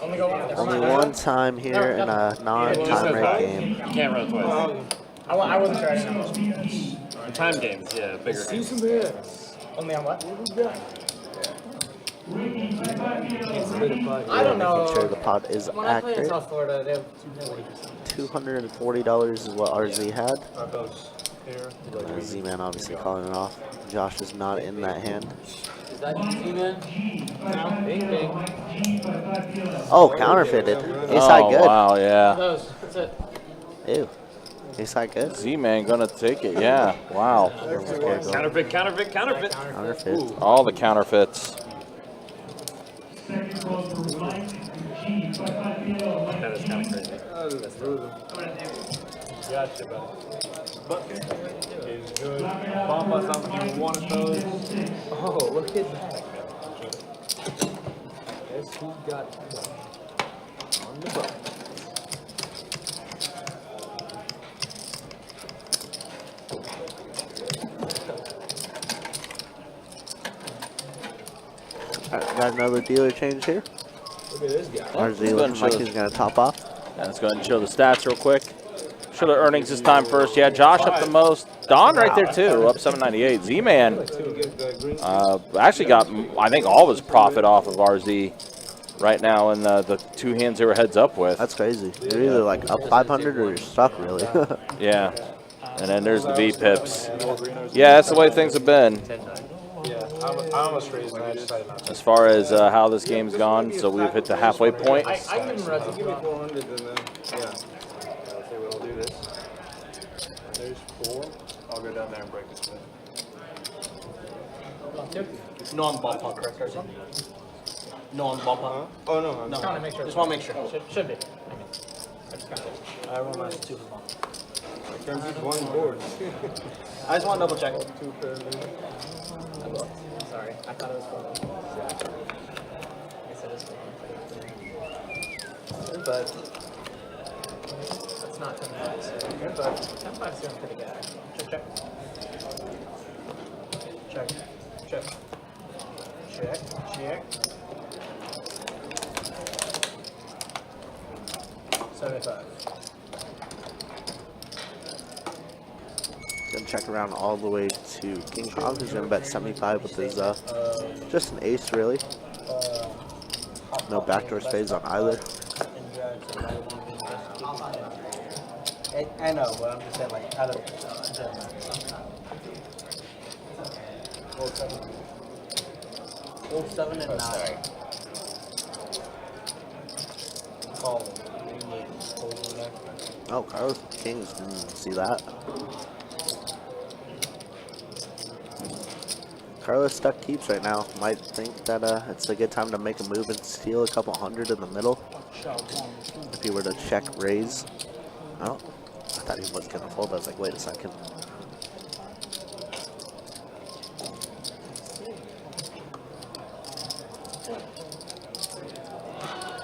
Only go once. Only one time here in a non-time rate game. You can't roll twice. I wasn't sure. I didn't know. Time games, yeah, bigger games. Only on what? I don't know. Making sure the pot is When I played in accurate. South Florida, they have $240 is what RZ had. Here. Z-Man obviously calling it off. Josh is not in that hand. Is that Z-Man? No. Bing, bing. Oh, counterfeited. Ace high good. Wow, yeah. Those. That's it. Ew. Ace high good. Z-Man gonna take it, yeah. Wow. Counterfeit, counterfeit, counterfeit. Counterfeit. All the counterfeits. That is kind of crazy. Gotcha, buddy. Is good. Bomb us on one of those. Oh, look at that. Guess who got on the boat? Got another dealer change here. Look at this guy. RZ looking like he's going to top off. Yeah, let's go ahead and show the stats real quick. Show the earnings this time first. Yeah, Josh up the most. Don right there too, up 798. Z-Man actually got, I think, all of his profit off of RZ right now in the two hands they were heads up with. That's crazy. You're either like up 500 or you're stuck, really. Yeah. And then there's the V-pips. Yeah, that's the way things have been Yeah, I almost raised my decided not to. as far as how this game's gone. So we've hit the halfway point. I give him Reds. Give me 400 and then, yeah. Okay, we'll do this. There's 4. I'll go down there and break this bit. Non-ballpark, correct, Carson? Non-ballpark. Oh, no, I'm Just trying to make sure. Just want to make sure. Should be. I mean, I just kind of. I roll my 2 for ball. Can't beat one board. I just want to double check. 2 pair. Sorry, I thought it was 4. I guess it is 4. But That's not 10 bucks. But 10 bucks is pretty good. Check. Check. Check. Check. Check. 75. Gonna check around all the way to King Kong, who's gonna bet 75 with his just an ace, really. No backdoor spades on either. I know, but I'm just saying, like, out of Old 7 and 9. Call. Oh, Carlos Kings didn't see that. Carlos stuck keeps right now. Might think that it's a good time to make a move and steal a couple hundred in the middle. If he were to check raise. Oh, I thought he was gonna fold. I was like, wait a second.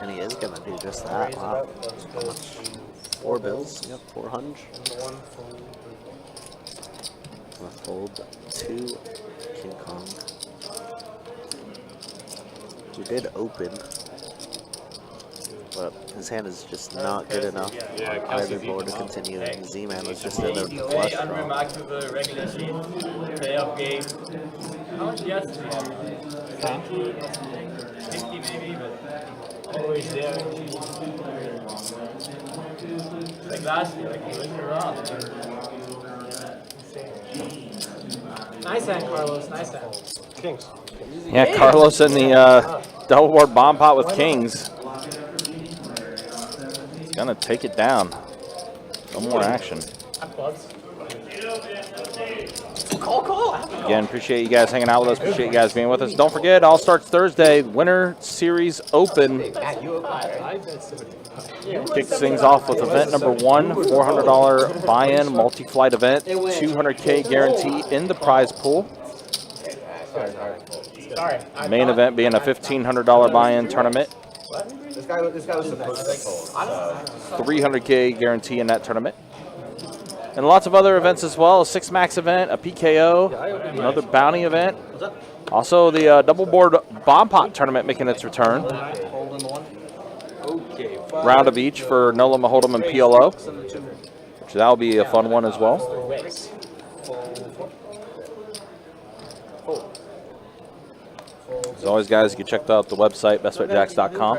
And he is gonna do just that. Wow. How much? 4 bills. Yep, 400. Gonna fold 2 King Kong. We did open. But his hand is just not good enough Yeah, on Kelsey's either eating board to them up. continue. And Z-Man was just in a Very flush draw. unremarkable regular season playoff game. How much yards did he have? 20 or something? 50 maybe, but always there. Like last year, like he was around. Nice hand, Carlos. Nice hand. Kings. Yeah, Carlos in the double board bomb pot with kings. He's gonna take it down. No more action. Plugs. Again, appreciate you guys hanging out with us. Appreciate you guys being with us. Don't forget, All Starts Thursday, Winter Series Open. Kicks things off with event number 1, $400 buy-in multi-flight event, 200K guarantee in the prize pool. Sorry. Main event being a $1,500 buy-in tournament, This guy was supposed to fold. 300K guarantee in that tournament. And lots of other events as well, a 6-max event, a PKO, another bounty event. Also the double board bomb pot tournament making its return. Okay. Round of each for Nola Maholdem and PLO. So that'll be a fun one as well. As always, guys, you can check out the website, bestbetjacks.com,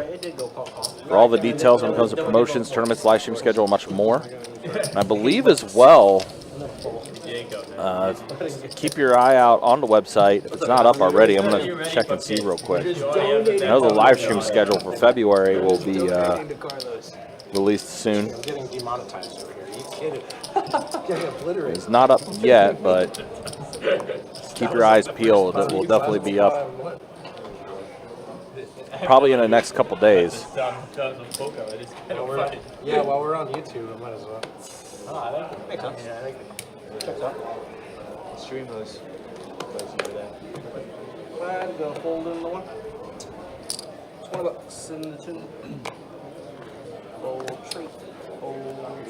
for all the details when it comes to promotions, tournaments, live stream schedule, and much more. And I believe as well, keep your eye out on the website. If it's not up already, I'm going to check and see real quick. I know the live stream schedule for February will be released soon. I'm getting demonetized over here. Are you kidding? Getting obliterated. It's not up yet, but keep your eyes peeled. It will definitely be up probably in the next couple days. Yeah, while we're on YouTube, I might as well. Makes sense. Checks out. Stream those. Glad to go fold in the one. $20 in the 2. Fold 3. Fold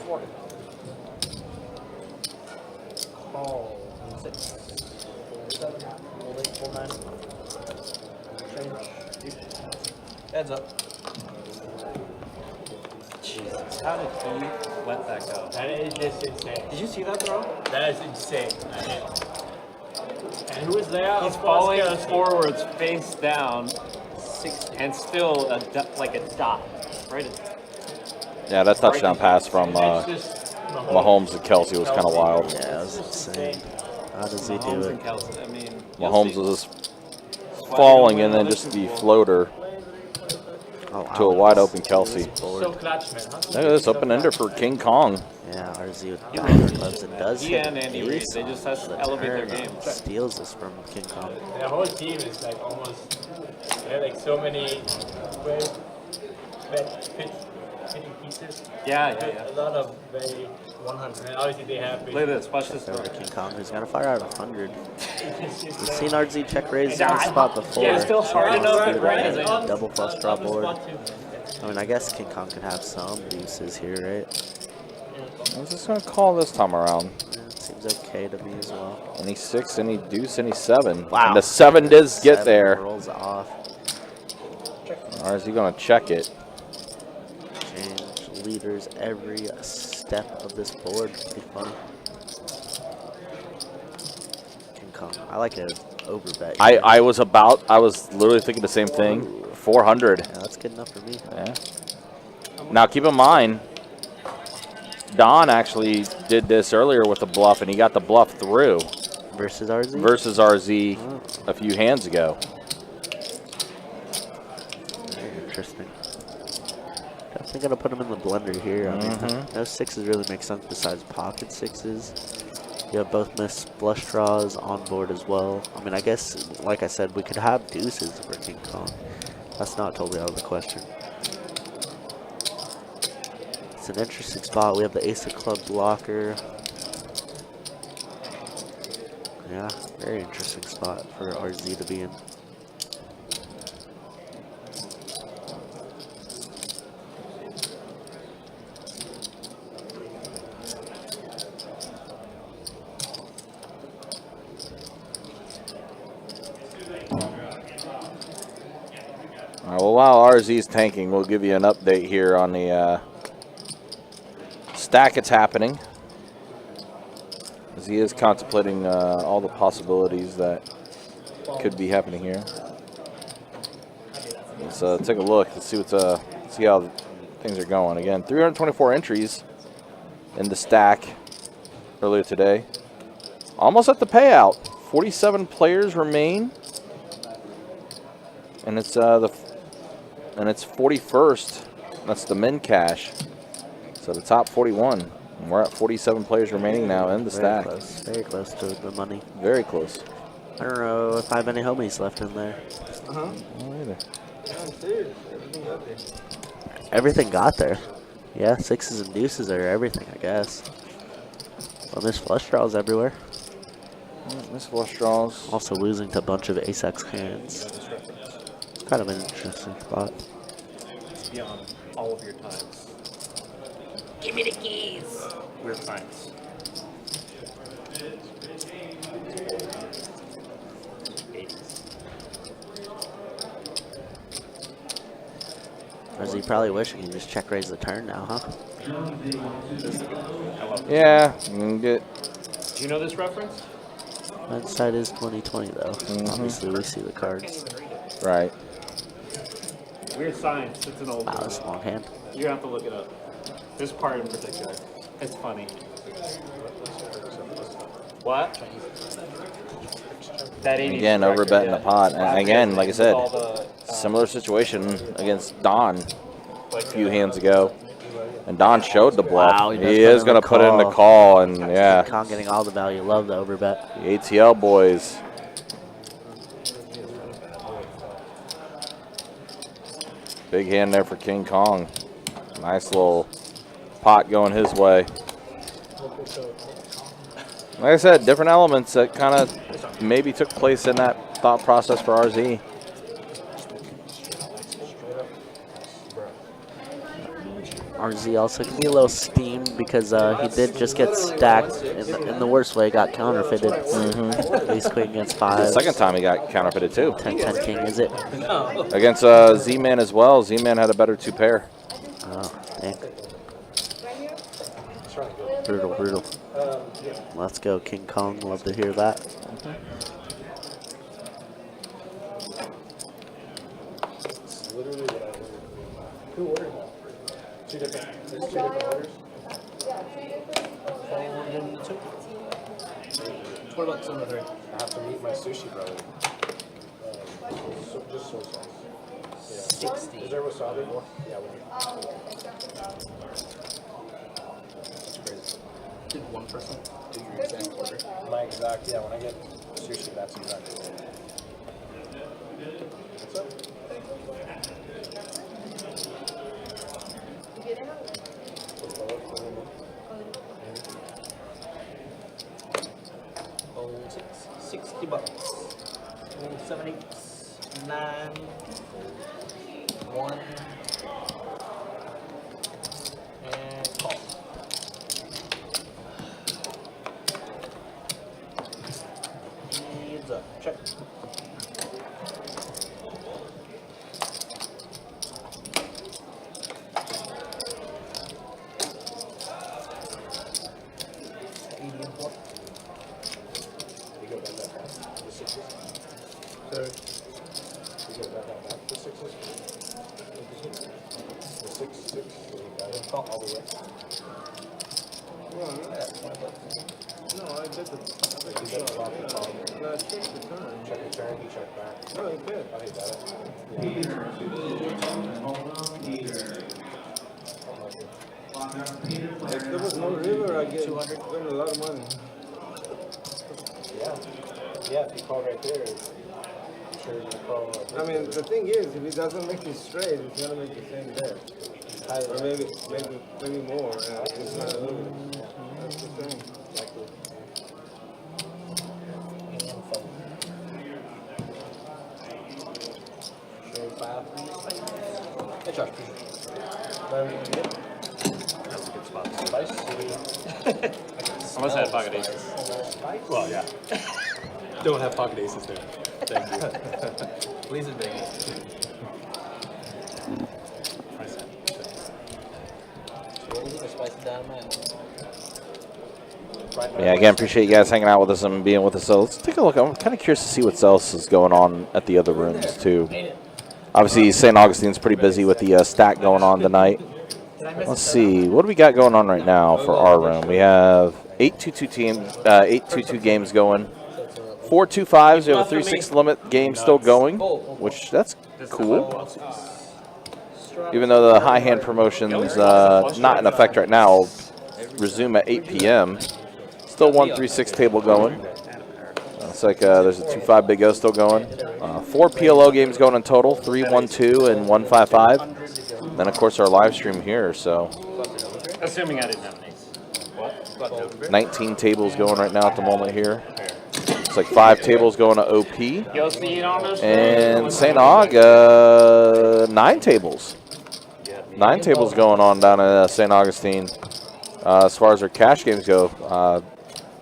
40. Call 6. Fold 7. Fold 8. Fold 9. Change. Heads up. Jesus, how did he let that go? That is just insane. Did you see that throw? That is insane. And who was there? He's Of course, falling Kelsey. forwards face down, and still like a dot. Right. Yeah, that touchdown pass from That's just Mahomes and Kelsey was kind of wild. Yeah, it was insane. How does he do Mahomes it? and Kelsey. I mean, Mahomes was just falling and then just the floater Oh, to a wide open Kelsey. so clutch, man. Huh? Look at this open ender for King Kong. Yeah, RZ with diamond clubs and does he hit and Andy Reid, ace they on just has to the elevate their turn game. and steals this from King Kong. The whole team is like almost, they have like so many very hitting pieces. Yeah. A lot of very 100. And obviously they have Look at this. Watch this. Over to King Kong, who's gonna fire out 100. It's We've seen RZ check raise in this spot before. Yeah, it's still hard enough to raise. Double flush draw board. I mean, I guess King Kong could have some uses here, right? I was just going to call this time around. Yeah, it seems okay to me as well. Any 6, any deuce, any 7. Wow. And the 7 does get 7 there. rolls off. Or is he going to check it? Change leaders every step of this board. Pretty funny. King Kong. I like an overbet. I was literally thinking the same thing. 400. Yeah, that's good enough for me. Yeah. Now keep in mind, Don actually did this earlier with the bluff, and he got the bluff through Versus RZ? versus RZ a few hands ago. Very interesting. Definitely gonna put him in the blender here. I mean, no 6s really make sense besides pocket 6s. You have both missed flush draws on board as well. I mean, I guess, like I said, we could have deuces for King Kong. That's not totally out of the question. It's an interesting spot. We have the ace of clubs blocker. Yeah, very interesting spot for RZ to be in. right, well, while RZ's tanking, we'll give you an update here on the stack it's happening. As he is contemplating all the possibilities that could be happening here. Let's take a look. Let's see how things are going. Again, 324 entries in the stack earlier today. Almost at the payout. 47 players remain, and it's 41st. That's the min cash. So the top 41. And we're at 47 players remaining now in the stack. Very close to the money. Very close. I don't know if I have any homies left in there. I don't either. Everything got there. Yeah, sixes and deuces are everything, I guess. Well, there's flush draws everywhere. Miss flush draws. Also losing to a bunch of ace-x hands. It's kind of an interesting spot. It's beyond all of your times. Give me the keys. Weird science. Or is he probably wishing he just check raise the turn now, huh? Yeah, you can get. Do you know this reference? That side is 2020 though. Obviously we see the cards. Right. Weird science. It's an old Wow, that's a long hand. You have to look it up. This part in particular. It's funny. What? That 80s Again, over record, betting the pot. And again, like I said, all the, similar situation against Don a few hands ago. And Don showed the bluff. Wow, he is going to put in the call. And yeah. Con getting all the value. Love the overbet. The ATL boys. Big hand there for King Kong. Nice little pot going his way. Like I said, different elements that kind of maybe took place in that thought process for RZ. RZ also can be a little steamed because he did just get stacked in the worst way, got counterfeited. Ace queen against The five. second time he got counterfeited too. 10-10 king, is it? Against Z-Man as well. Z-Man had a better two pair. Oh, dang. Brutal, brutal. Let's go, King Kong. Love to hear that. Literally what I ordered. Who ordered that? Two different orders? What about some of the I have to meet my sushi brother. Just soy sauce. Yeah. 60? Is there wasabi? Yeah, one. Did one person do your exact order? My exact, yeah, when I get sushi, that's exactly what. What's up? Oh, 60 bucks. 7, 8, 9, 1, and call. Heads up, check. No, I did the call. No, I checked the turn. Check the turn, he checked back. No, he did. Oh, he got it. If there was no river, I get 200. Win a lot of money. Yeah. Yeah, if you call right there, I'm sure you call. I mean, the thing is, if he doesn't make it straight, he's gonna make the same bet. Or maybe more. It's not a little. That's the thing. Hey, Josh. That's a good spot. Unless I had pocket aces. Well, yeah. Don't have pocket aces there. Thank you. Please admit. that man. Yeah, again, appreciate you guys hanging out with us and being with us. So let's take a look. I'm kind of curious to see what else is going on at the other rooms, too. Obviously, St. Augustine's pretty busy with the stack going on tonight. Let's see. What do we got going on right now for our room? We have 8-2-2 games going. 4-2-5s. We have a 3-6 limit game still going, which that's cool. Even though the high hand promotion's not in effect right now, resume at 8 p.m. Still 1-3-6 table going. Looks like there's a 2-5 Big O still going. 4 PLO games going in total, 3-1-2 and 1-5-5. Then of course our live stream here. So Assuming I didn't have an ace. What? 19 tables going right now at the moment here. It's like 5 tables going to OP. And St. Aug, 9 tables. 9 tables going on down at St. Augustine. As far as our cash games go,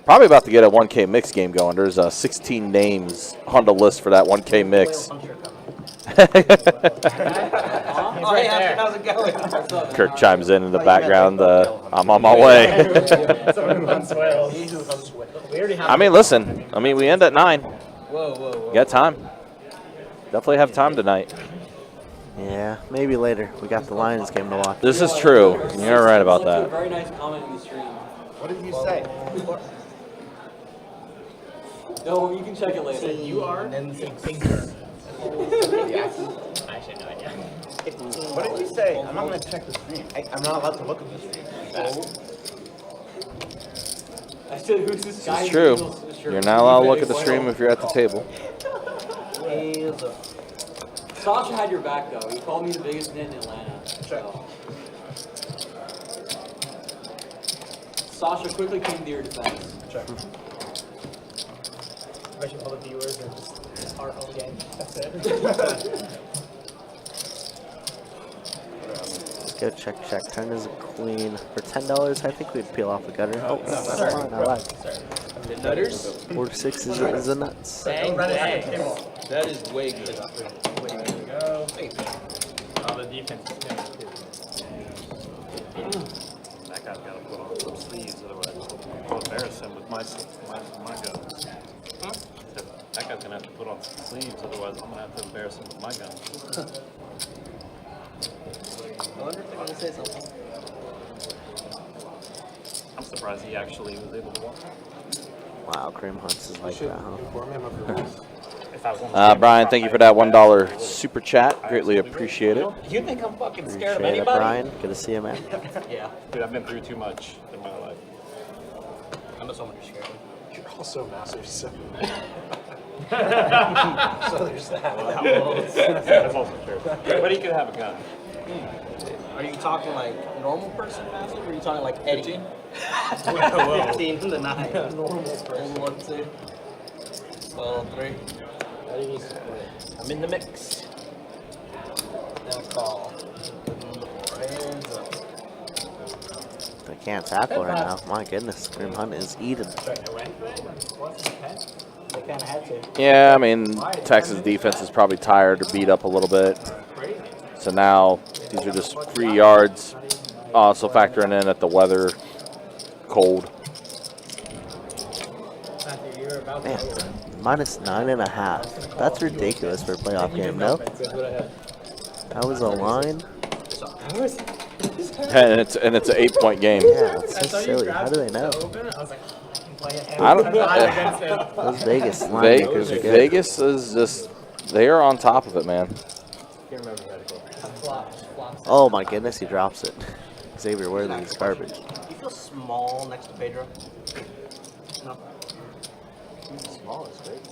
probably about to get a 1K mix game going. There's 16 names on the list for that 1K mix. Oh, yeah, how's it going? Kirk chimes in the background. I'm on my way. I mean, listen. I mean, we end at 9. Whoa. Got time. Definitely have time tonight. Yeah, maybe later. We got the Lions game to watch. This is true. You're right about A that. very nice comment in the stream. What did you say? No, you can check it later. You are? And then the same finger. I actually have no idea. What did you say? I'm not going to check the stream. I'm not allowed to look at the stream. I said, who's this guy? It's true. You're not allowed to look at the stream if you're at the table. Sasha had your back, though. He called me the biggest net in Atlanta. So. Sasha quickly came to your defense. Check. Imagine all the viewers are just our own game. That's it. Let's go check. Turn is a queen. For $10, I think we'd peel off a gutter. Oh, that's fine. I lied. The nutters? 4-6 is a nuts. Bang, bang. That is way good. There we go. Oh, the defense is good. That guy's got to put on some sleeves, otherwise I'll embarrass him with my gun. That guy's gonna have to put on some sleeves, otherwise I'm gonna have to embarrass him with my gun. I wonder if they're going to say something. I'm surprised he actually was able to walk. Wow, Cream Hunts is like that, huh? If I was on the Brian, thank you for that $1 super chat. Greatly appreciate it. You think I'm fucking scared of Appreciate it, anybody? Brian. Good to see you, man. Yeah. Dude, I've been through too much in my life. I know someone you're scared of. You're also massive, so. So there's that. That's also true. But he could have a gun. Are you talking like normal person massive, or are you talking like Eddie? Whoa. 15 to the 9. Normal person. 1, 2. 12, 3. I'm in the mix. Now call. Hands up. They can't tackle right now. My goodness, Cream Hunt is eating. They kind of had to. Yeah, I mean, Texas defense is probably tired or beat up a little bit. So now these are just free yards. Also factoring in that the weather cold. Man, -9.5. That's ridiculous for a playoff game, no? That was a line? And it's an 8-point game. Yeah, it's so silly. How do they know? I don't Those Vegas line makers are good. Vegas is just, they are on top of it, man. Oh my goodness, he drops it. Xavier Worthy is garbage. Do you feel small next to Pedro? No. Small is great.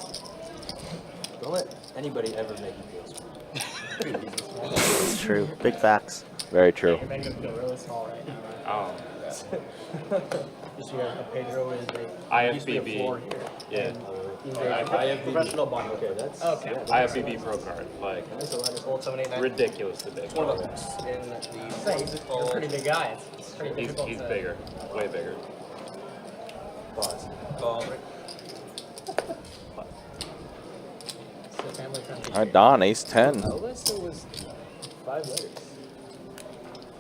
Don't let anybody ever make you feel small. It's true. Big facts. Very true. You're making me feel really small right now. Oh. Just here, Pedro is IFBB. Yeah. professional bond. Okay, that's Okay. IFBB pro card. Like, Old 789. ridiculously big. One of those in the Say, you're a pretty big guy. It's pretty He's difficult to- bigger. Way bigger. call. It's a family friendly. All right, Don, ace 10. Alyssa was 5 letters.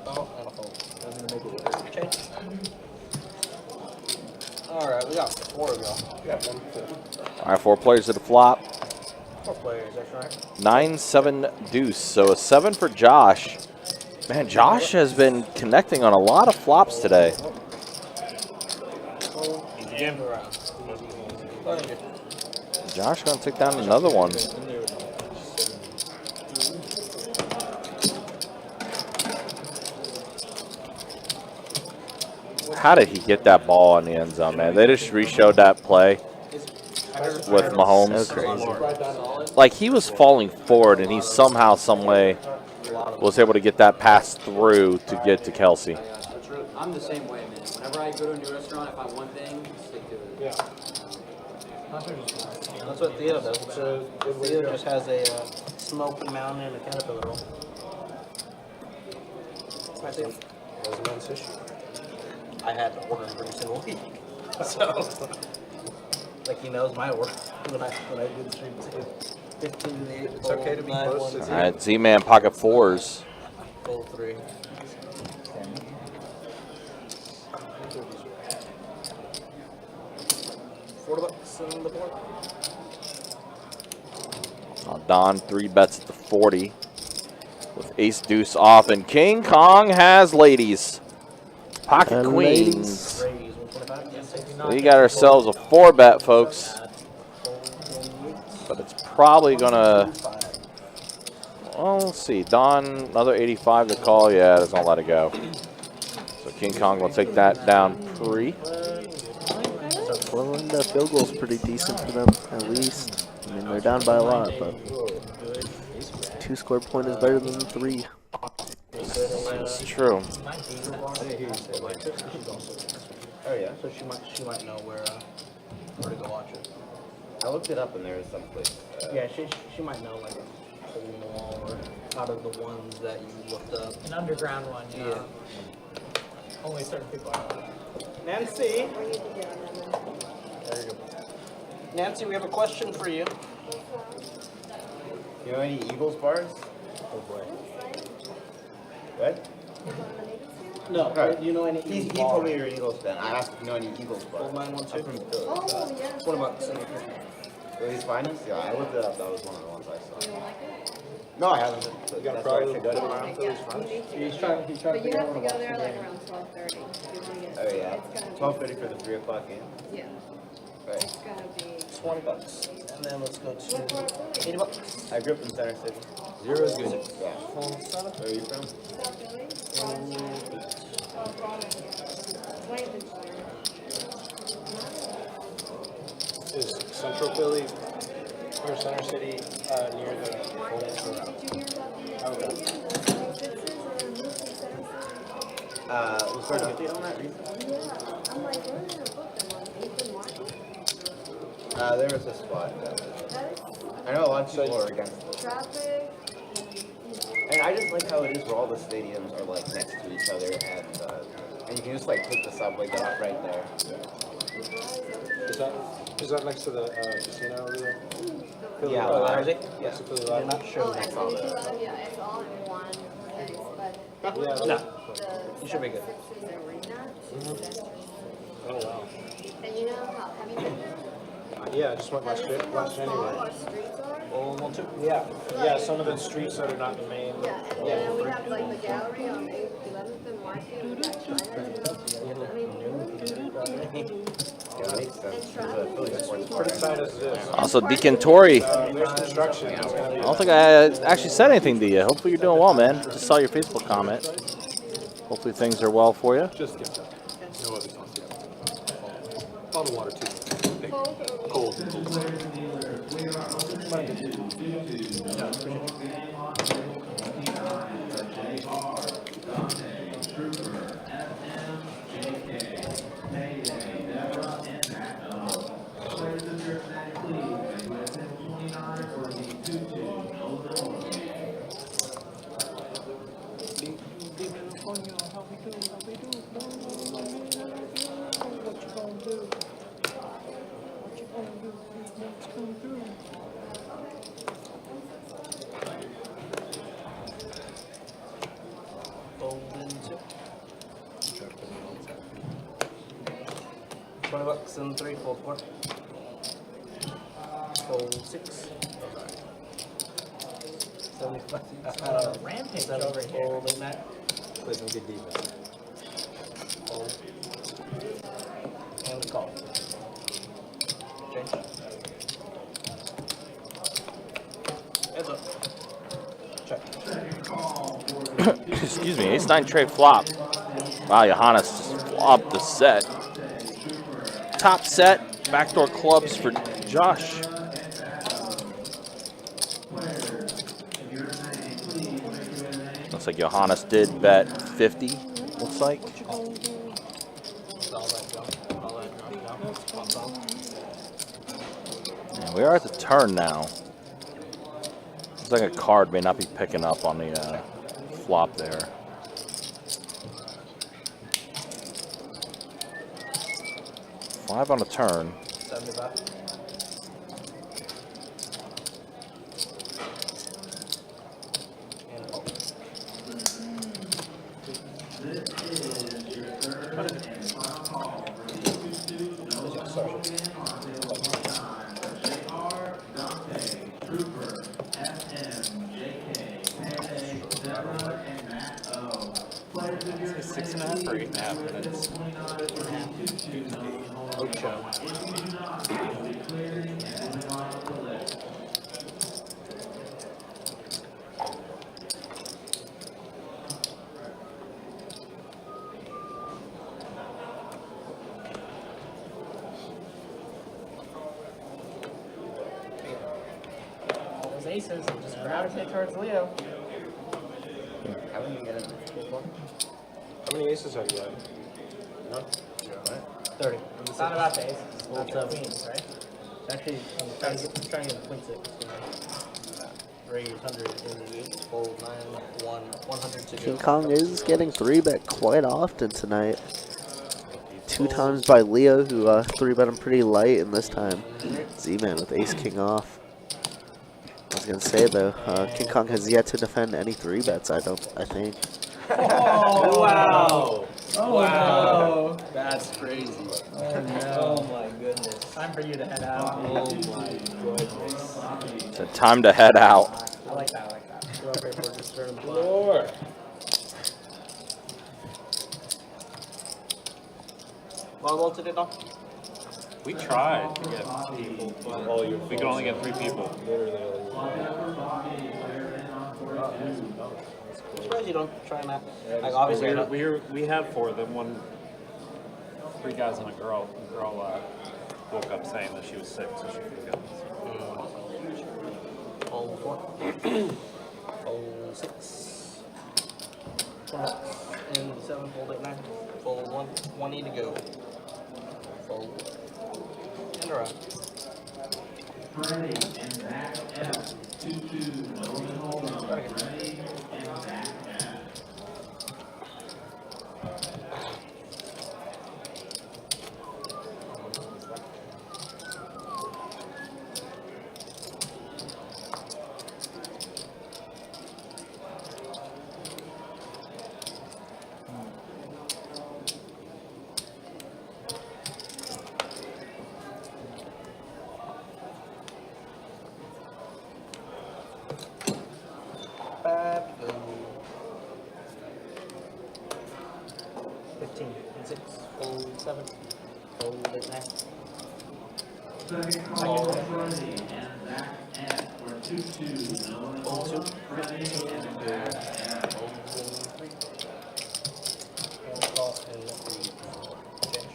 Oh, and a fold. Alright, we got 4 of y'all. We got 1, 2. All right, 4 players to the flop. 4 players, that's right. 9-7 deuce. So a 7 for Josh. Man, Josh has been connecting on a lot of flops today. Josh gonna take down another one. How did he get that ball in the end zone, man? They just re-showed that play with Mahomes. So crazy. Like, he was falling forward, and he somehow, some way, was able to get that pass through to get to Kelsey. I'm the same way, man. Whenever I go to a new restaurant, I find one thing, stick to it. Yeah. That's what Theo does. Theo just has a smoky mountain and a caterpillar roll. That's it. That was a men's issue. I had to order every single week. So, like, he knows my order when I do the stream too. 15 to 8. It's okay to be close to All right, Z-Man pocket 4s. Full 3. $4 on the board. Don 3 bets at the 40 with ace deuce off, and King Kong has ladies. Pocket And queens. Raise 125. We got ourselves a 4 bet, folks. But it's probably gonna. Well, let's see. Don, another 85 to call. Yeah, doesn't let it go. So King Kong will take that down pre. Well, and the field goal's pretty decent for them, at least. I mean, they're down by a lot, but 2 score point is better than 3. It's true. Oh yeah. So she might know where to go watch it. I looked it up and there is some place. Yeah, she might know like a hole in the wall or out of the ones that you looked up. An underground one, Yeah. Only certain people are. Nancy. There you go. Nancy, we have a question for you. You know any Eagles bars? Oh boy. What? No, Right. do you know any He Eagles told me bar? you're an Eagles fan. I asked if you know any Eagles bars. Gold mine one too. I'm from Philly. Oh, yeah. $20. These finest? Yeah, I looked it up. That was one of the ones I saw. No, I haven't. You got a That's why I problem should with go to that? mine. Yeah, you need to. He's trying to But you figure have out to what go there about like today. around 12:30. You wanna get. Oh yeah. It's gonna 12:30 for the 3 o'clock game. be, yeah, Right. it's gonna be. $20. And then let's go to $80. I grew up in Center City. Zero is good. Yeah. Where are you from? Is Central Philly or Center City near the Colts or out? Was there an update on that recently? Yeah, I'm like, where did I book them on Nathan Market? There was a spot. I know a lot of people are against it. Traffic. And I just like how it is where all the stadiums are like next to each other and you can just like take the subway, get off right there. Is that next to the casino over there? Philly Yeah, Live? Isaac? That's the Philly They're Live? not sure. Oh, it's all yeah, it's all in one place, but Yeah, No, the you should be good. Sixers Arena is central. Oh, wow. And you know how, have you been there? Yeah, I just went Have you seen how last small January. our streets are? Gold one too. Yeah, yeah, some of the streets that are not the main. Yeah, and then we have like the gallery on 11th and Market, we got Chinatown. I mean, Yeah, that makes sense. and The Philly traffic. sports Pretty bar. tight as it is. Also, Deacon Tori. There's construction. It's gonna I be. don't think I actually said anything to you. Hopefully you're doing well, man. Just saw your Facebook comment. Hopefully things are well for you. Just get that. No other sauce yet. Bottled water too. Cold. Golden tip. and 3, fold 4. Fold 6. Oh, sorry. 75. Rampage 7, over here. fold 8, 9. Play some good defense. Fold. And call. Change. Heads up. Check. Excuse me, ace-9 trade flop. Wow, Johannes just flopped the set. Top set, backdoor clubs for Josh. Looks like Johannes did bet 50, looks like. All that jump. All that jump. One song. And we are at the turn now. Looks like a card may not be picking up on the flop there. Five on a turn. 75. And call. It's 6.5 or 8.5 minutes. Ocho. All those aces just gravitate towards Leo. How many you get it? How many aces have you got? No? 30. It's not about the aces, it's about What's the up? queens, right? Actually, I'm trying to get a point 6. Raise 188, fold 9, 100 to King go. Kong is getting 3-bet quite often tonight. 2 times by Leo, who 3-bet him pretty light, and this time Z-Man with ace-king off. I was gonna say though, King Kong has yet to defend any 3-bets. I think. Oh, wow. Oh, Wow. That's crazy. Oh, no. Oh, my goodness. Time for you to head out. Oh, my goodness. It's a time to head out. I like that, I like that. Go up here for just turn the block. Lord. Volleyball today, Doc? We tried to get people, but we could only get 3 people. I'm surprised you don't try and like obviously We have 4 of them. 3 guys and a girl. The girl woke up saying that she was sick, so she couldn't go. Fold 4. Fold 6. And 7, fold 8, 9. Fold 1. 1 need to go. Fold. And around. Freddie and back F. 2-2. Golden hold on. Freddie and back F. Go. 15 and 6. Fold 7. Fold 8, 9. Second call, Freddie and back F for 2-2. Golden Fold 2. hold on. Freddie and back F. Fold 3. And call and 3. Change.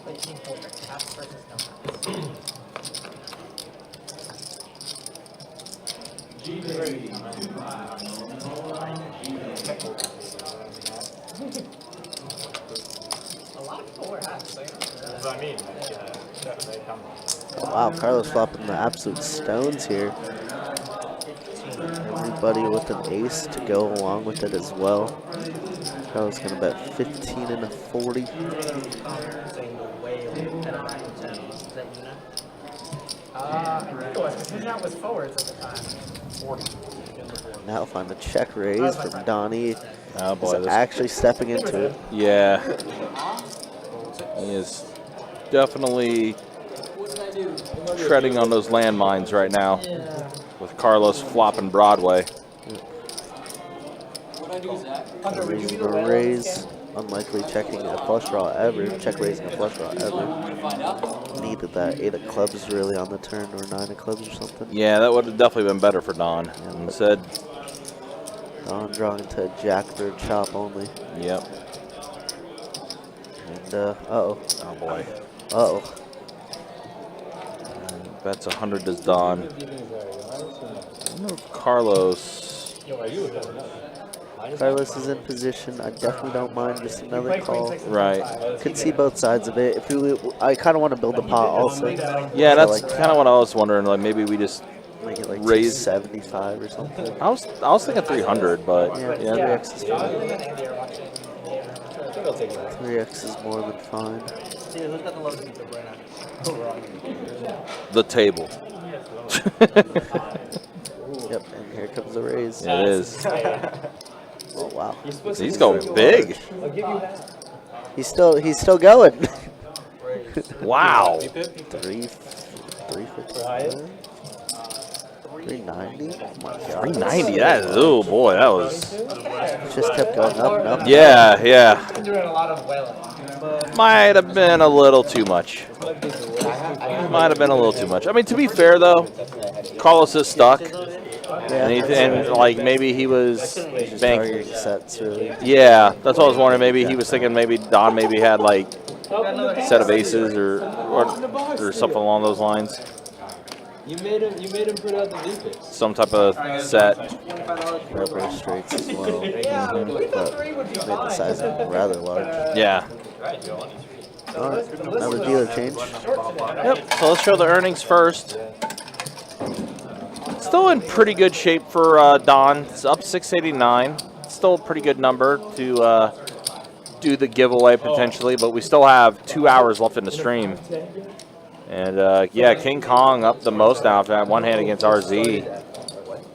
Play team poker, caps versus no caps. G-Baby, 2-5. Golden hold on. A lot of people wear hats, so That's what I mean. They come. Wow, Carlos flopping the absolute stones here. Everybody with an ace to go along with it as well. Carlos gonna bet 15 and a 40. Saying the whale 10 back and 10. Is that you know? I think it was, because his hat was forwards at the time. 40. Now find the check raise from Donnie. Oh boy, He's this actually stepping into it. yeah. He is definitely treading on those landmines right now with Carlos flopping Broadway. Raising a raise. Unlikely checking a flush draw ever. Check raising a flush draw ever. Needed that 8 of clubs really on the turn, or 9 of clubs or something. Yeah, that would have definitely been better for Don. Instead, Don drawing to Jackbird chop only. Yep. And uh-oh. Oh boy. Uh-oh. Bets 100 does Don. No, Carlos. Carlos is in position. I definitely don't mind just another call. Right. Could see both sides of it. If we, I kind of want to build the pot also. Yeah, So that's like, kind of what I was wondering. Like maybe we just make it like raise 75 or something. I was thinking 300, but yeah. 3x is fine. 3x is more than fine. The table. Yep, and here comes the raise. It is. Oh wow. He's going big. He's still going. Wow. 350. 390. Oh my god. 390. That is, oh boy, that was. It just kept going up and up. Yeah, yeah. Been doing a lot of whaling. Might have been a little too much. Might have been a little too much. I mean, to be fair though, Carlos is stuck. And like maybe he was banking sets really. Yeah, that's what I was wondering. Maybe he was thinking maybe Don maybe had like a set of aces or something along those lines. You made him put out the V-picks. Some type of set. Rubber straights as well. But made the size rather large. Yeah. Alright, another dealer change. Yep. So let's show the earnings first. Still in pretty good shape for Don. It's up 689. Still a pretty good number to do the giveaway potentially, but we still have 2 hours left in the stream. And yeah, King Kong up the most now after that one hand against RZ.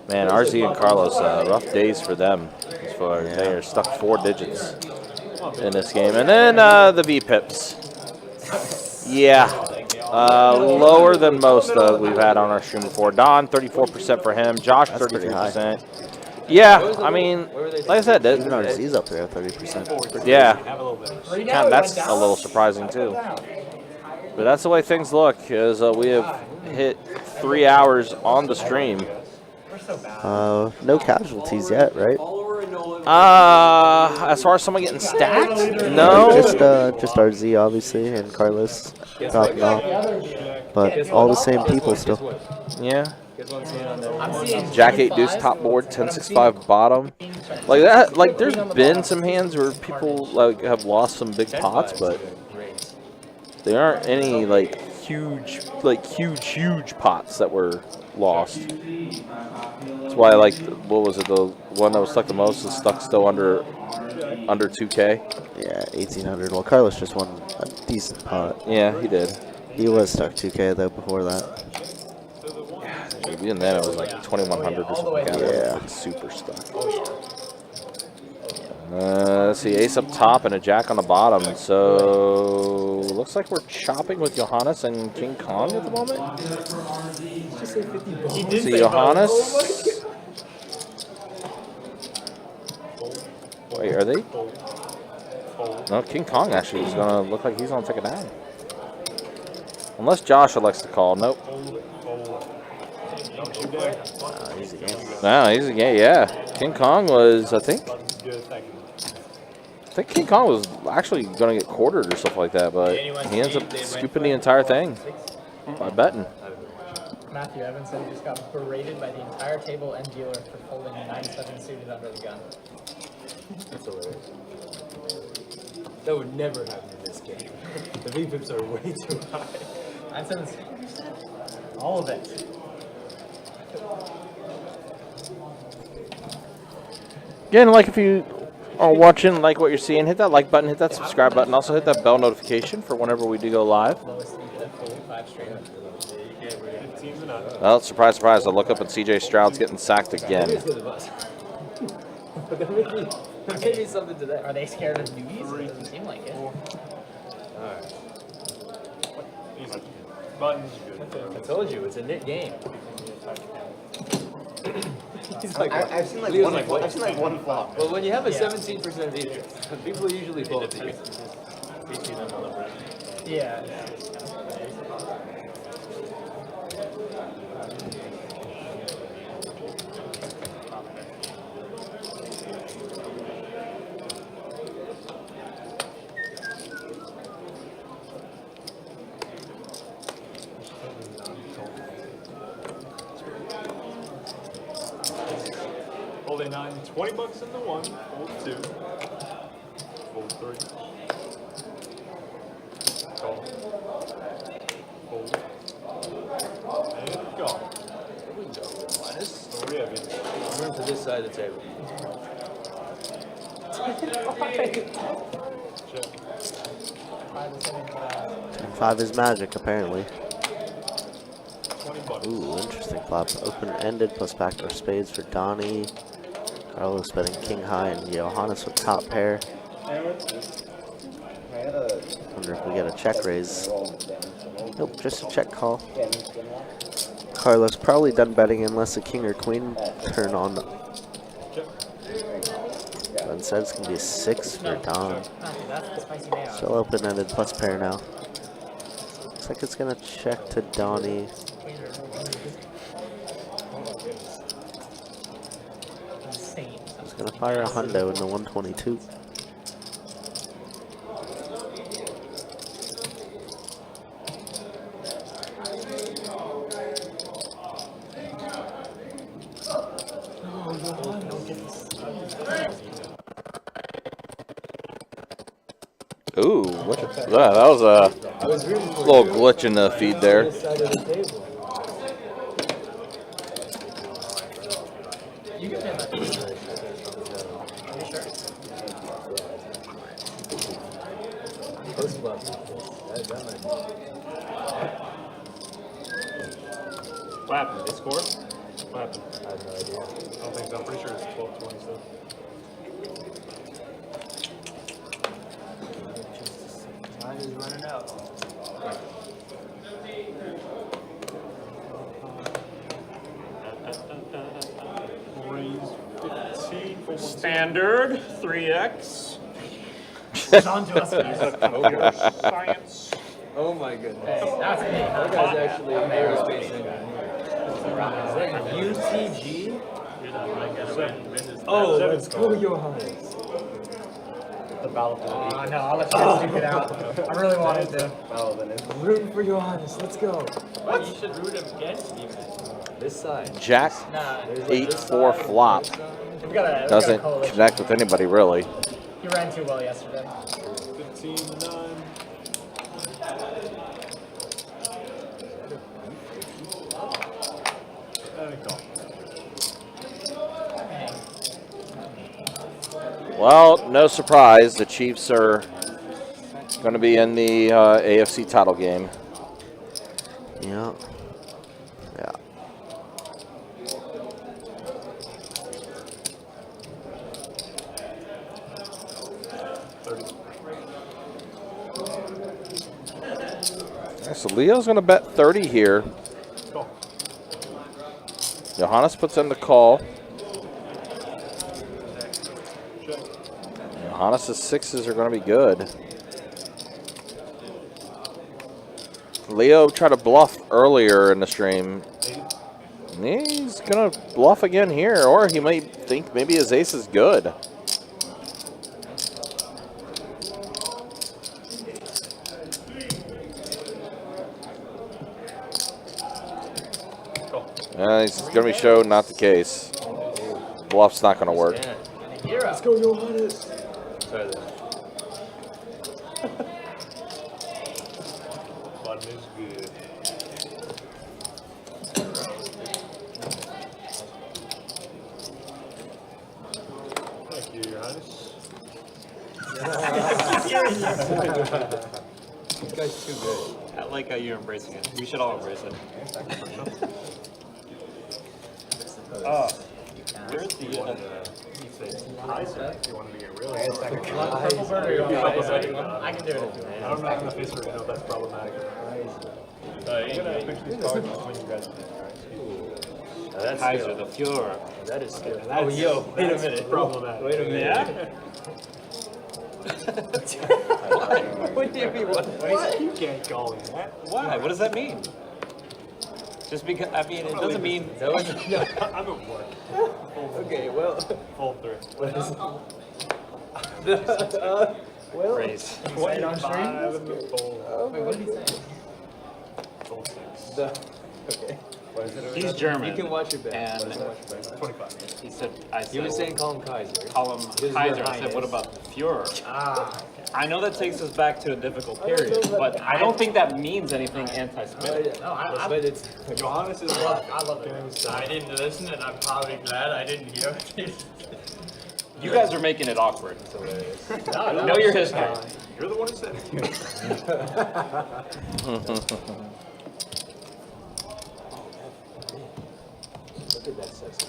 Man, RZ and Carlos, rough days for them. As far as they are stuck 4 digits in this game. And then the V-Pips. Yeah. Lower than most we've had on our stream before. Don, 34% for him. Josh, 33%. Yeah, I mean, like I said, even RZ's up there at 30%. Yeah, that's a little surprising too. But that's the way things look. Is we have hit 3 hours on the stream. No casualties yet, right? As far as someone getting stacked, no. Just RZ obviously and Carlos topping off, but all the same people still. Yeah. Jack 8 deuce top board, 10-6-5 bottom. Like that. Like there's been some hands where people like have lost some big pots, but there aren't any like huge pots that were lost. That's why, like, what was it? The one that was stuck the most is stuck still under 2K. Yeah, 1800. Well, Carlos just won a decent pot. Yeah, he did. He was stuck 2K though before that. Even then, it was like 2100 or something like that. Yeah, like super stuck. Let's see, ace up top and a jack on the bottom. So looks like we're chopping with Johannes and King Kong at the moment. See Johannes. Wait, are they? No, King Kong actually is gonna look like he's gonna take it down. Unless Josh elects to call. Nope. He's a game. No, he's a game. Yeah, King Kong was, I think King Kong was actually going to get quartered or stuff like that, but he ends up scooping the entire thing by betting. Matthew Evanson just got berated by the entire table and dealer for holding 9-7 suited under the gun. That's hilarious. That would never happen in this game. The V-pips are way too high. 9-7 all of it. Again, like if you are watching, like what you're seeing, hit that like button, hit that subscribe button, also hit that bell notification for whenever we do go live. Well, surprise, surprise, I look up and CJ Stroud's getting sacked again. Maybe something to that. Are they scared of newbies? It doesn't seem like it. Easy. Button's good. I told you, it's a knit game. He's like, I've seen like Leo's one. like, what? I've seen like one flop. Well, when you have a 17% feature, people usually fold to you. Yeah. Fold a 9, 20 bucks into 1, fold 2, fold 3, call, fold, and go. There we go. Minus. Story of it. I'm going to this side of the table. Check. 5 is magic, apparently. 20 bucks. Ooh, interesting flop. Open-ended plus backdoor spades for Donnie. Carlos betting king high and Johannes with top pair. Wonder if we get a check raise. Nope, just a check call. Carlos probably done betting unless a king or queen turn on. But instead it's going to be a 6 for Don. Still open-ended plus pair now. Looks like it's going to check to Donnie. He's going to fire a hundo in the 122. Ooh, that was a little glitch in the feed there. What happened? They scored? What happened? I have no idea. I don't think so. I'm pretty sure it's 12-20 still. Time is running out. Raise 15 for standard 3x. On to us, please. Computer science. Oh my goodness. Hey, that's me. That guy's actually an aerospace engineer. Is that UTG? Oh, let's go, Johannes. The battlefield. Oh, no, I'll let you guys duke it out. I really wanted to. I'm rooting for Johannes. Let's go. What? You should root against me, man. This side. Jack Nah. 8-4 flop. We got a Doesn't coalition. connect with anybody really. You ran too well yesterday. 15-9. And go. Well, no surprise. The Chiefs are going to be in the AFC title game. Yeah. Yeah. So Leo's going to bet 30 here. Go. Johannes puts in the call. Check. Johannes' sixes are going to be good. Leo tried to bluff earlier in the stream. He's going to bluff again here, or he might think maybe his ace is good. He's going to be shown not the case. Bluff's not going to work. Let's go, Johannes. Sorry, Button is good. Thank you, Your Highness. This guy's too good. I like how you're embracing it. We should all embrace it. Ah, Where's the say Kaiser if you want to get real. Purple bird or you want I can do it if you want. I don't know in the face for if that's problematic. I'm gonna picture these cards between you guys. That's Kaiser, the Fuhrer. That is scary. Oh, yo, wait a minute. Problematic. Wait a minute. Yeah? What do you mean? What? You can't call him that. Why? What does that mean? Just because, I mean, it doesn't mean. I'm at work. Okay, well. Fold through. What is it? Well, Raise. 25 in the fold. Wait, what did he say? Fold 6. okay. He's German. You can watch your back. And 25. he said, I said, You were saying call him Kaiser. call him His Kaiser. Royal I said, what Highness. about the Fuhrer? Ah. I know that takes us back to a difficult period, but I don't think that means anything anti-Semitic. No, I But it's Johannes is I love it. I didn't listen, and I'm probably glad I didn't hear it. You guys are making it awkward. No, Know your history. You're the one who said it. look at that sexy.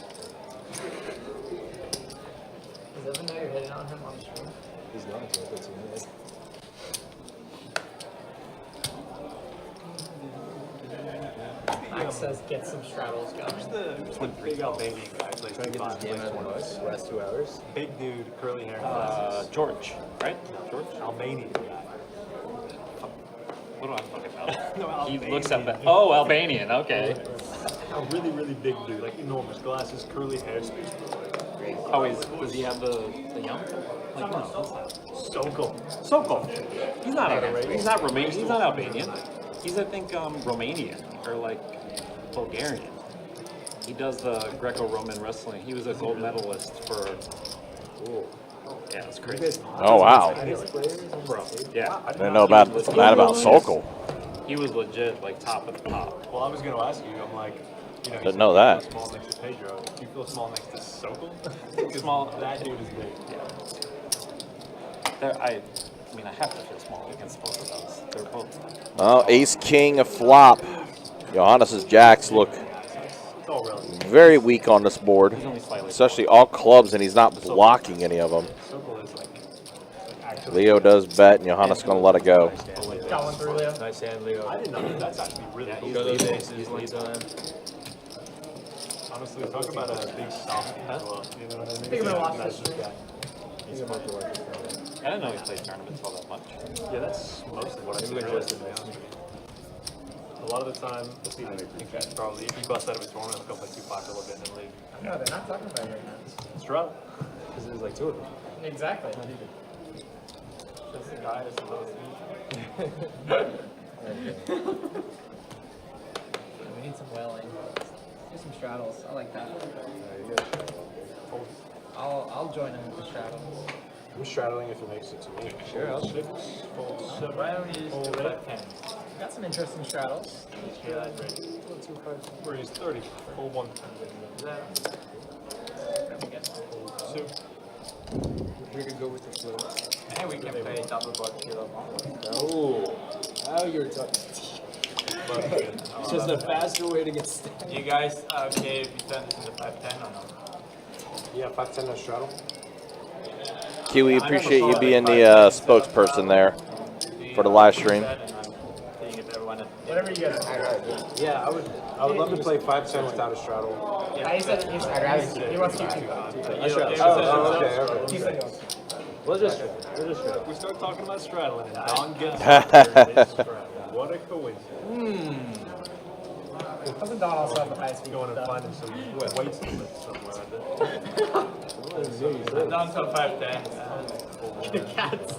Does Evan know you're hitting on him on the stream? He's going to. That's what he is. Max says get some straddles going. Who's the big Albanian guy? Plays Trying to get this game out of us last 2 hours. Big dude, curly hair, glasses. George, right? George? Albanian guy. What do I fucking know? No, He Albanian. looks up at, oh, Albanian, okay. A really, really big dude, like enormous glasses, curly hair. Oh, does he have the young? Like, no. Sokol. Sokol. He's not Romanian. He's not Albanian. He's, I think, Romanian or like Bulgarian. He does the Greco-Roman wrestling. He was a gold medalist for. Ooh. Yeah, it's crazy. Oh, wow. Bro, yeah. I didn't know about that about Sokol. He was legit, like top of the top. Well, I was going to ask you, I'm like, you know, Didn't know that. You feel small next to Pedro. Do you feel small next to Sokol? Small. That dude is big. Yeah. I mean, I have to feel small against both of those. They're both. Oh, ace king a flop. Johannes's jacks look It's all relative. very weak on this board, He's only slightly. especially all clubs, and he's not blocking any of them. Sokol is like actually. Leo does bet, and Johannes is going to let it go. Got one through, Leo. Nice hand, Leo. I didn't know that's actually really cool. Show those aces, leads on. Honestly, talk about a big stomach as well. You know what I mean? Think about watching Nice this. guy. He's smart to work with. I didn't know he played tournaments all that much. Yeah, that's mostly what I see. Maybe Really, just to be honest with you. A lot of the time, I think that's probably if you bust out of a tournament, he'll go play 2-5 for a little bit in the league. No, they're not talking about it right now. It's rough. Because there's like 2 of them. Exactly. That's the guy that's supposed to We need some whaling. Do some straddles. I like that. I'll join him with the straddles. I'm straddling if it makes it to me. Sure, I'll 6, fold 7. Why don't we just do 5-10? Got some interesting straddles. Yeah, that's right. Where he's 30. Fold 1. Fold 2. We could go with the flow. And we can play double bot killer. Oh, now you're talking. It's just a faster way to get stacked. You guys are okay if you turn this into 5-10 or no? Yeah, 5-10 no straddle. Kiwi, appreciate you being the spokesperson there for the live stream. Whatever you guys want. Yeah, I would love to play 5-10 without a straddle. Yeah, he said he wants to keep Okay. We'll just We start talking about straddling and Don gets straddle. What a coincidence. Doesn't Don also have the highest speed? Going and finding some weights to lift somewhere, I bet. Down to 5-10. Cats.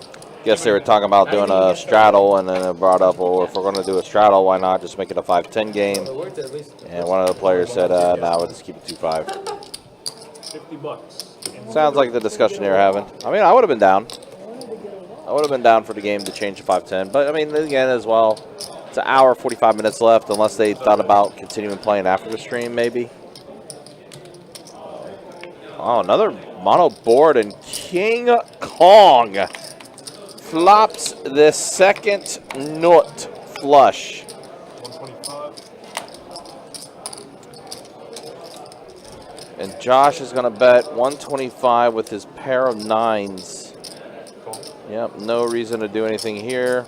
Guess they were talking about doing a straddle, and then it brought up, well, if we're going to do a straddle, why not just make it a 5-10 game? it worked at least. And one of the players said, no, we'll just keep it 2-5. $50. Sounds like the discussion they were having. I mean, I would have been down. I would have been down for the game to change to 5-10. But, I mean, again, as well, it's an hour, 45 minutes left, unless they thought about continuing playing after the stream, maybe. Oh, another mono board, and King Kong flops the second nut flush. 125. And Josh is going to bet 125 with his pair of 9s. Yep, no reason to do anything here.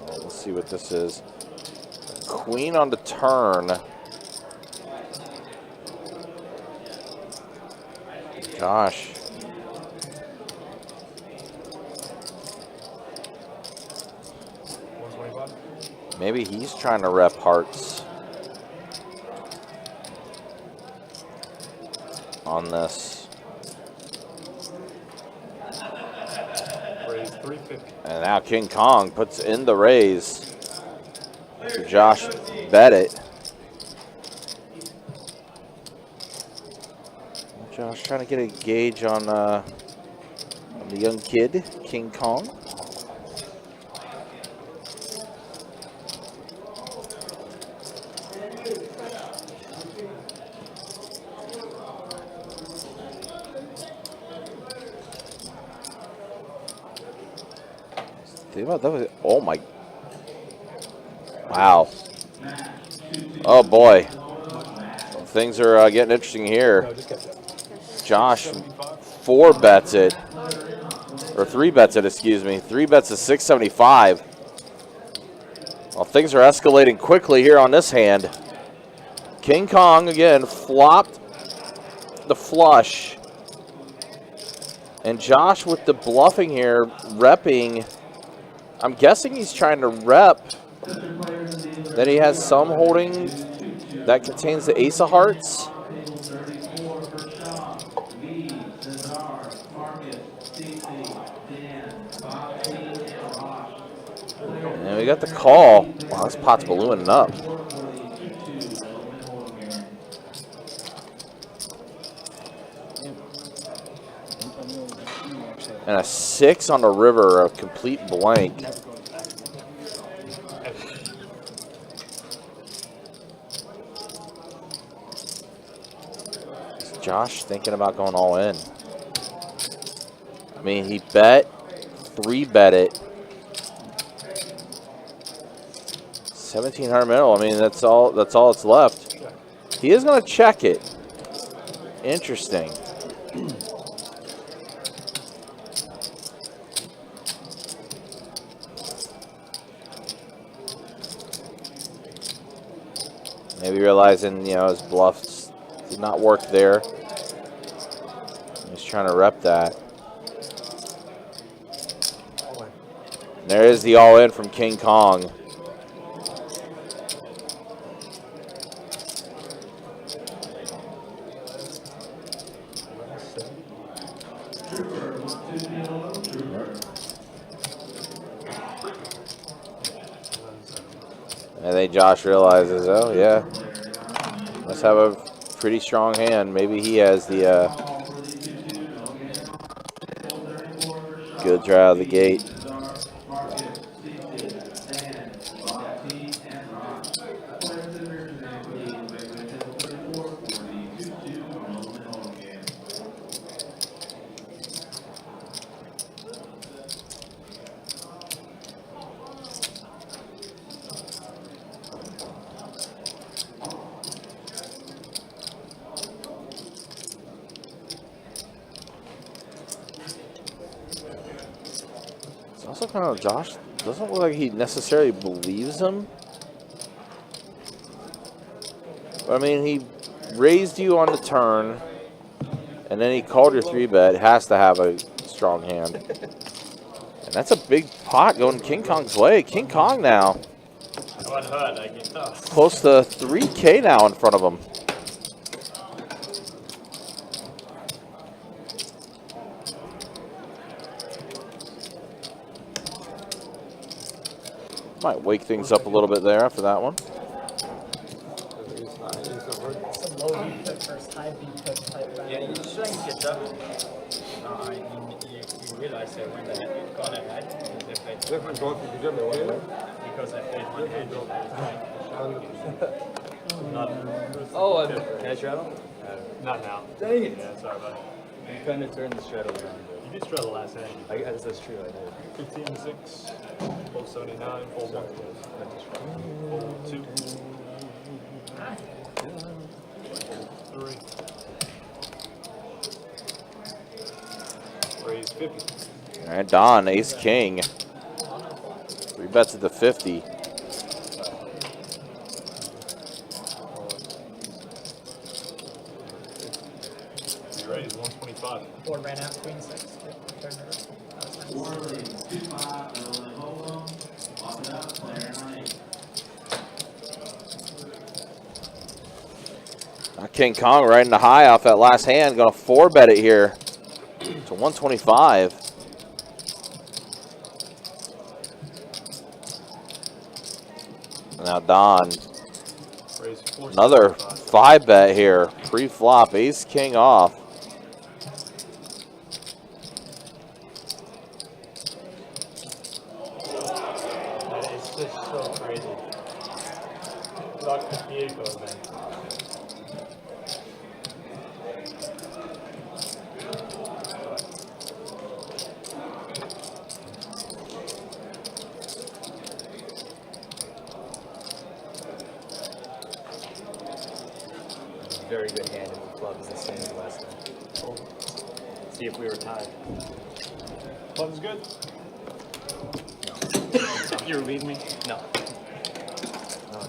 Let's see what this is. Queen on the turn. Josh. Maybe he's trying to rep hearts on this. Raise 350. And now King Kong puts in the raise. So Josh bet it. Josh trying to get a gauge on the young kid, King Kong. Think about that. Oh my. Wow. Oh boy. Things are getting interesting here. Josh 4 bets it. Or 3 bets it, excuse me. 3 bets is 675. Well, things are escalating quickly here on this hand. King Kong again flopped the flush. And Josh with the bluffing here, repping. I'm guessing he's trying to rep that he has some holding that contains the ace of hearts. And we got the call. Wow, this pot's ballooning up. And a 6 on the river, a complete blank. Is Josh thinking about going all in? I mean, he bet, 3 bet it. 1700 middle. I mean, that's all that's left. He is going to check it. Interesting. Maybe realizing, you know, his bluffs did not work there. He's trying to rep that. And there is the all-in from King Kong. I think Josh realizes, oh yeah, must have a pretty strong hand. Maybe he has the goods right out of the gate. Also, kind of Josh doesn't look like he necessarily believes him. But I mean, he raised you on the turn, and then he called your 3-bet. Has to have a strong hand, and that's a big pot going King Kong's way. King Kong now close to 3K now in front of him. Might wake things up a little bit there after that one. Some low beat put first, high beat put type back. Yeah, you shouldn't get up. You realize that when they got ahead, they played Different going to the gym, because they played one hand. Oh, can I straddle? Not now. Dang it. Yeah, sorry about it. You kind of turned the straddle around. You did straddle last hand. That's true, I did. 15-6, 479, 4-1, 4-2. 50. All right, Don, ace king. 3 bets at the 50. You ready? It's 125. Board ran out, queen 6. Turn it over. King Kong right in the high off that last hand. Going to 4-bet it here to 125. Now Don, another 5-bet here. Pre-flop, ace king off. It's just so crazy. Lock the vehicles, man. Very good hand if the club is the same as last time. See if we were tied. Club's good. You were leading me? No. No.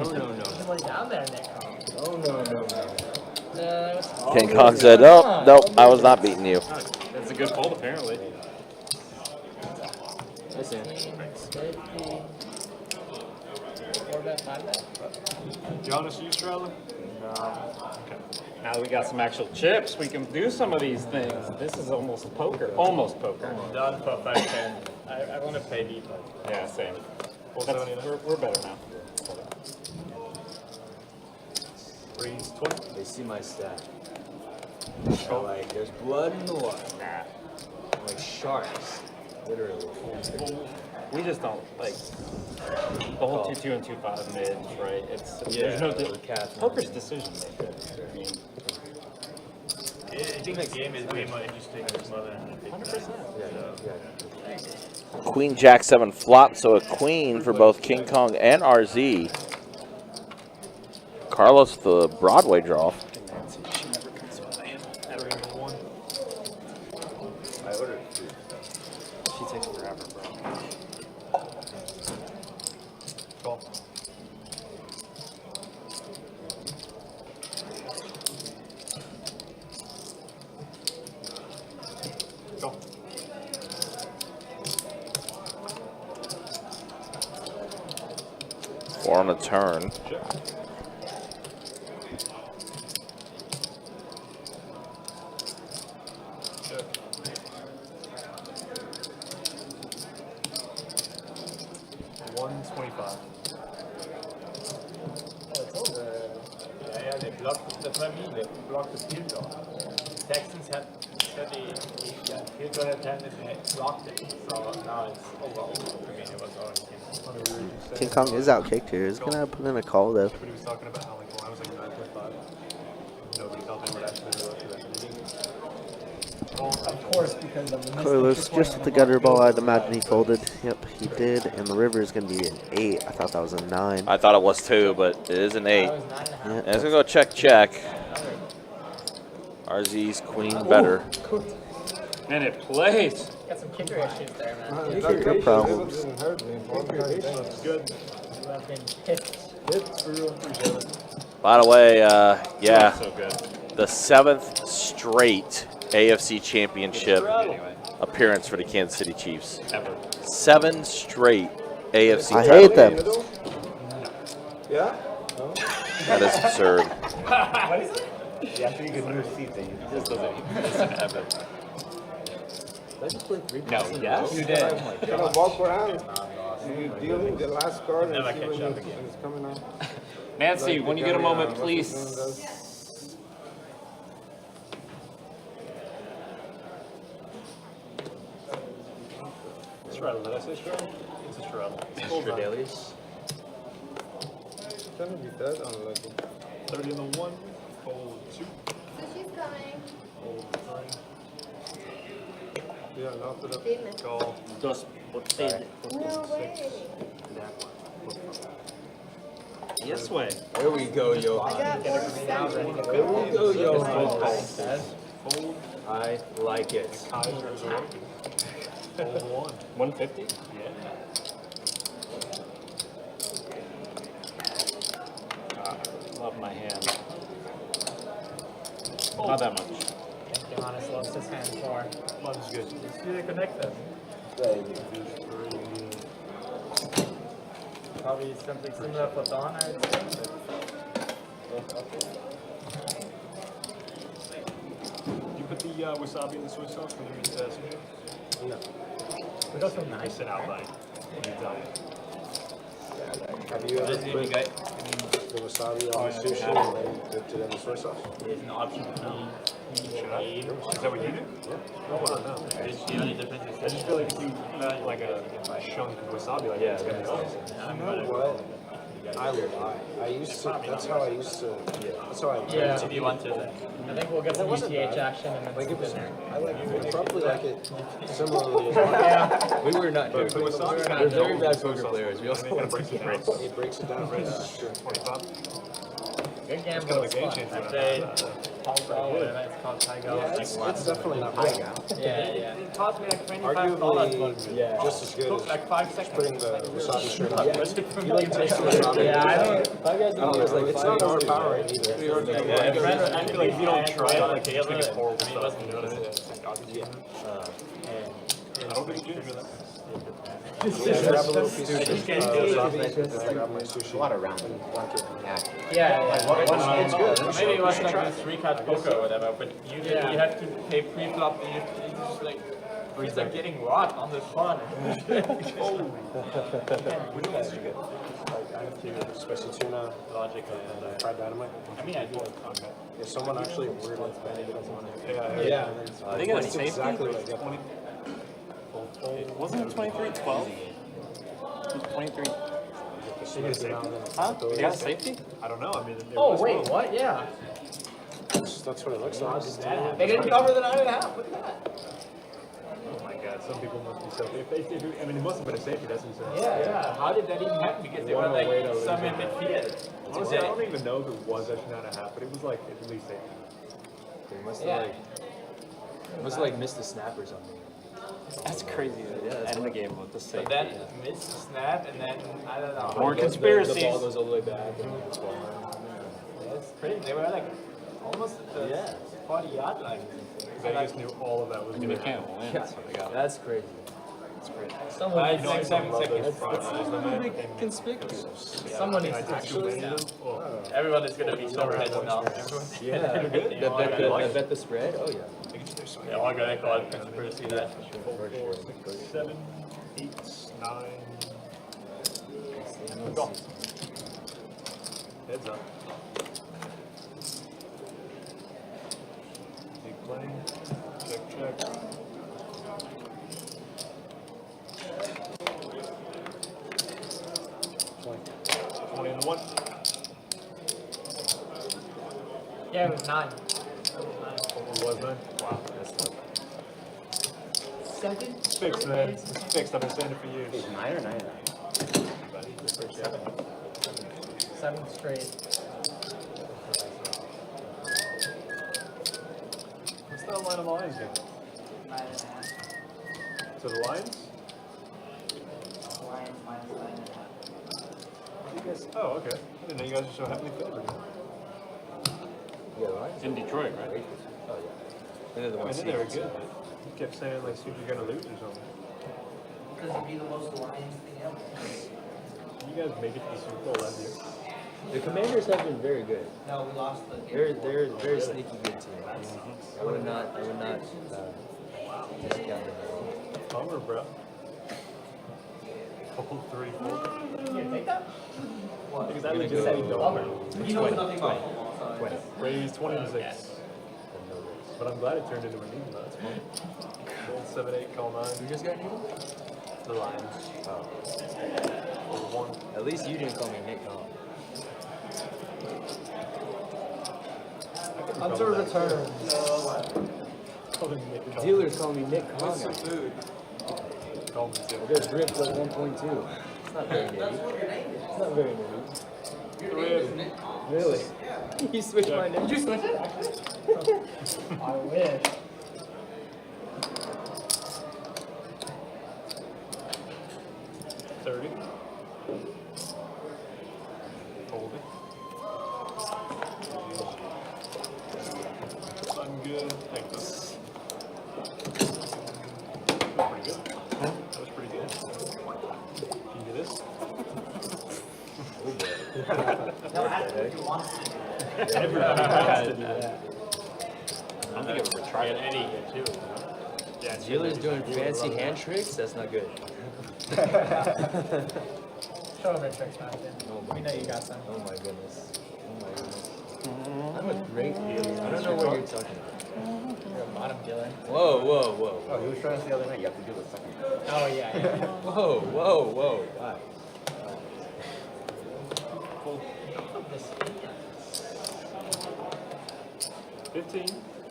Somebody down there, Nick. No. King Kong said, "Oh, nope, I was not beating you." That's a good fold, apparently. Listen. 4-bet, 5-bet. Do you honestly use Trailer? No. Okay. Now that we got some actual chips, we can do some of these things. This is almost poker. Almost poker. Done for 510. I want to play deep. Yeah, same. That's- We're better now. Raise 20. They see my stat. They're like, there's blood in the water. Nah. Like sharks. Literally. We just don't like the whole 2-2 and 2-5 mids, right? It's there's no poker's decision making. I mean, I think the game is way more interesting than Mother. 100%. Queen Jack 7 flop, so a queen for both King Kong and RZ. Carlos the Broadway draw. She never comes by. I ordered two. She takes forever, bro. Call. Go. 4 on the turn. Check. Check. $125. Yeah, they blocked the family, they blocked the field door. Texans had said the field door had and they blocked it. So now it's over. I mean, it was already. King Kong is out kicked here. He's gonna put in a call though. But he was talking about how like when I was like 9.5, nobody thought they would actually go up to that meeting. Of course, because of the Carlos just with the gutter ball. I'd imagine he folded. Yep, he did. And the river is gonna be an 8. I thought that was a 9. I thought it was 2, but it is an 8. Yeah. And it's gonna go check. RZ's queen better. And it plays. Got some kicker issues there, man. Kicker problems. Didn't hurt me. That's good. You have been hit. It's for real. By the way, yeah, So good. the 7th straight AFC Championship appearance for the Kansas City Chiefs. Ever. 7 straight AFC. I hate them. Yeah? That is absurd. What is it? You have to get new seats and you This doesn't listen ever. Did I just play 3 No, yes. You did. Oh my You're gonna god. walk around. You dealing the last card and Never see catch when up it's, again. when it's coming out. Nancy, Like when the you get a guy, moment, what's his please. name does. Straddle, did I say straddle? It's a straddle. Stradalius. Trying to be that unlucky. 30 in the 1, fold 2, So she's coming. fold 3. Yeah, knocked it up. Demon. Call. Just what say? No way. Yes way. There we go, yo. I got 4 seconds. There we go, yo. Fold. I like it. Kaiser's away. Old one. 150? Yeah. Love my hand. Not that much. I think Johannes loves his hand more. Love's good. Let's do the connect them. Probably something similar for Dawn, I'd say. You put the wasabi in the soy sauce when you eat sushi? No. We got some I nice sit out like when you're done. Have you ever put the wasabi on the sushi and then dipped it in the soy sauce? It's an option. Should I? Is that what you do? Yeah. Oh, wow, no. It's the only difference I just feel like if you eat like a chunk of wasabi, like it's gonna be awesome. You know what? I lie. I used to. That's how I used to. That's how I. Yeah. if you want to. I think we'll get some wasn't ETH bad. action and then Like it was. dinner. I like. I probably like it similarly. As Yeah. We were not But doing wasabi, We're very bad poker players. We also kind of breaks it down. it breaks it down. Right. Sure. 25. Good It's kind gamble. of a It's game fun. changer. I played Tigo, whatever it's called, Tigo. Yeah, it's definitely not bad. Yeah. It cost me like $25. Arguably, just as good Took as like 5 seconds. putting the wasabi straight on. You like taste the wasabi? Yeah, I don't. Five Guys don't use like It's five not overpowering either. I feel like if you don't try it, like you just think it's horrible stuff. You know what I mean? I don't think you do that. Yeah, grab a little piece of just can't do wasabi it. and I grab my sushi. A lot of round. Yeah. It's good. Maybe it was like a 3-card poker or whatever, but usually you have to pay pre-flop and you just like, it's like getting rot on the spot. Which ones did you get? Like, I have two, spicy tuna, Logic. and fried dynamite. I mean, I do. Yeah, someone actually ordered like Yeah. Yeah, I think it was that's safety. exactly what I get. Wasn't it 23-12? It was 23. Huh? You got safety? I don't know. I mean, it Oh, was wait, fun. what? Yeah. That's what it looks like. They didn't cover the 9.5. Look at that. Oh my god, some people must be so. I mean, it must have been a safety. That's insane. Yeah. How did that even happen? Because they were like some in midfield. Honestly, I don't even know if it was actually 9.5, but it was like at least safety. They must have Yeah. like missed a snap or something. That's crazy. Yeah, that's End the game with the So safety. then missed the snap and then, I don't know. More The conspiracies. ball goes all the way back and it's gone. That's crazy. They were like almost at the 40-yard line. Vegas knew all of that was They going to can't happen. win, so they got That's crazy. Someone needs Like 7 seconds. Conspicuous. Someone needs I to took two actually. bets. Oh. Everyone is going to be so heads now. Yeah. The bet the spread? Oh yeah. They're all going to call it conspiracy that. 4, 6, 7, 8, 9. Go. Heads up. Big play. Check. 20 in the 1. Yeah, it was 9. It was 9. Wow, that's tough. 7. It's fixed, man. It's fixed. I've been saying it for years. Is 9 or 9 or 9? 7 straight. What's that line of the Lions game? 9.5. To the Lions? Lions minus 9.5. You guys, oh, okay. I didn't know you guys were so heavily favored. in Detroit, right? Oh yeah. And they're the I ones mean, they were good, but you kept saying like you're gonna lose or something. Because it'd be the most Lions thing ever. You guys make it to the Super Bowl last year. The Commanders have been very good. No, we lost the They're a very sneaky good team. I would not discount them at all. Bummer, bro. Hold 3, 4. You take that? Because I legit said Bummer. He knows nothing about football, so. 20. Raised 26. But I'm glad it turned into a needle. That's fun. Old 7, 8, call 9. Who just got needle? The Lions. Oh. Over 1. At least you didn't call me Nick Cobb. Hunter returns. Dealers call me Nick Cobb. Call me too. I got dripped like 1.2. It's not very nitty. It's not very nitty. Really? You switched my name? Did you switch it? I wish. Hold it. I'm good. Thanks. That was pretty good. That was pretty good. Can you do this? Everybody has to do that. I don't think I've ever tried Eddie here too. Yeah, Julian's doing fancy hand tricks. That's not good. Show them your tricks, Matthew. We know you got some. Oh my goodness. Oh my goodness. I'm a great dealer. I don't know what you're talking about. You're a bottom dealer. Whoa, whoa, whoa. Oh, he was showing us the other night. You have to do the second. Oh, yeah. Whoa, whoa, whoa. Wow. 15,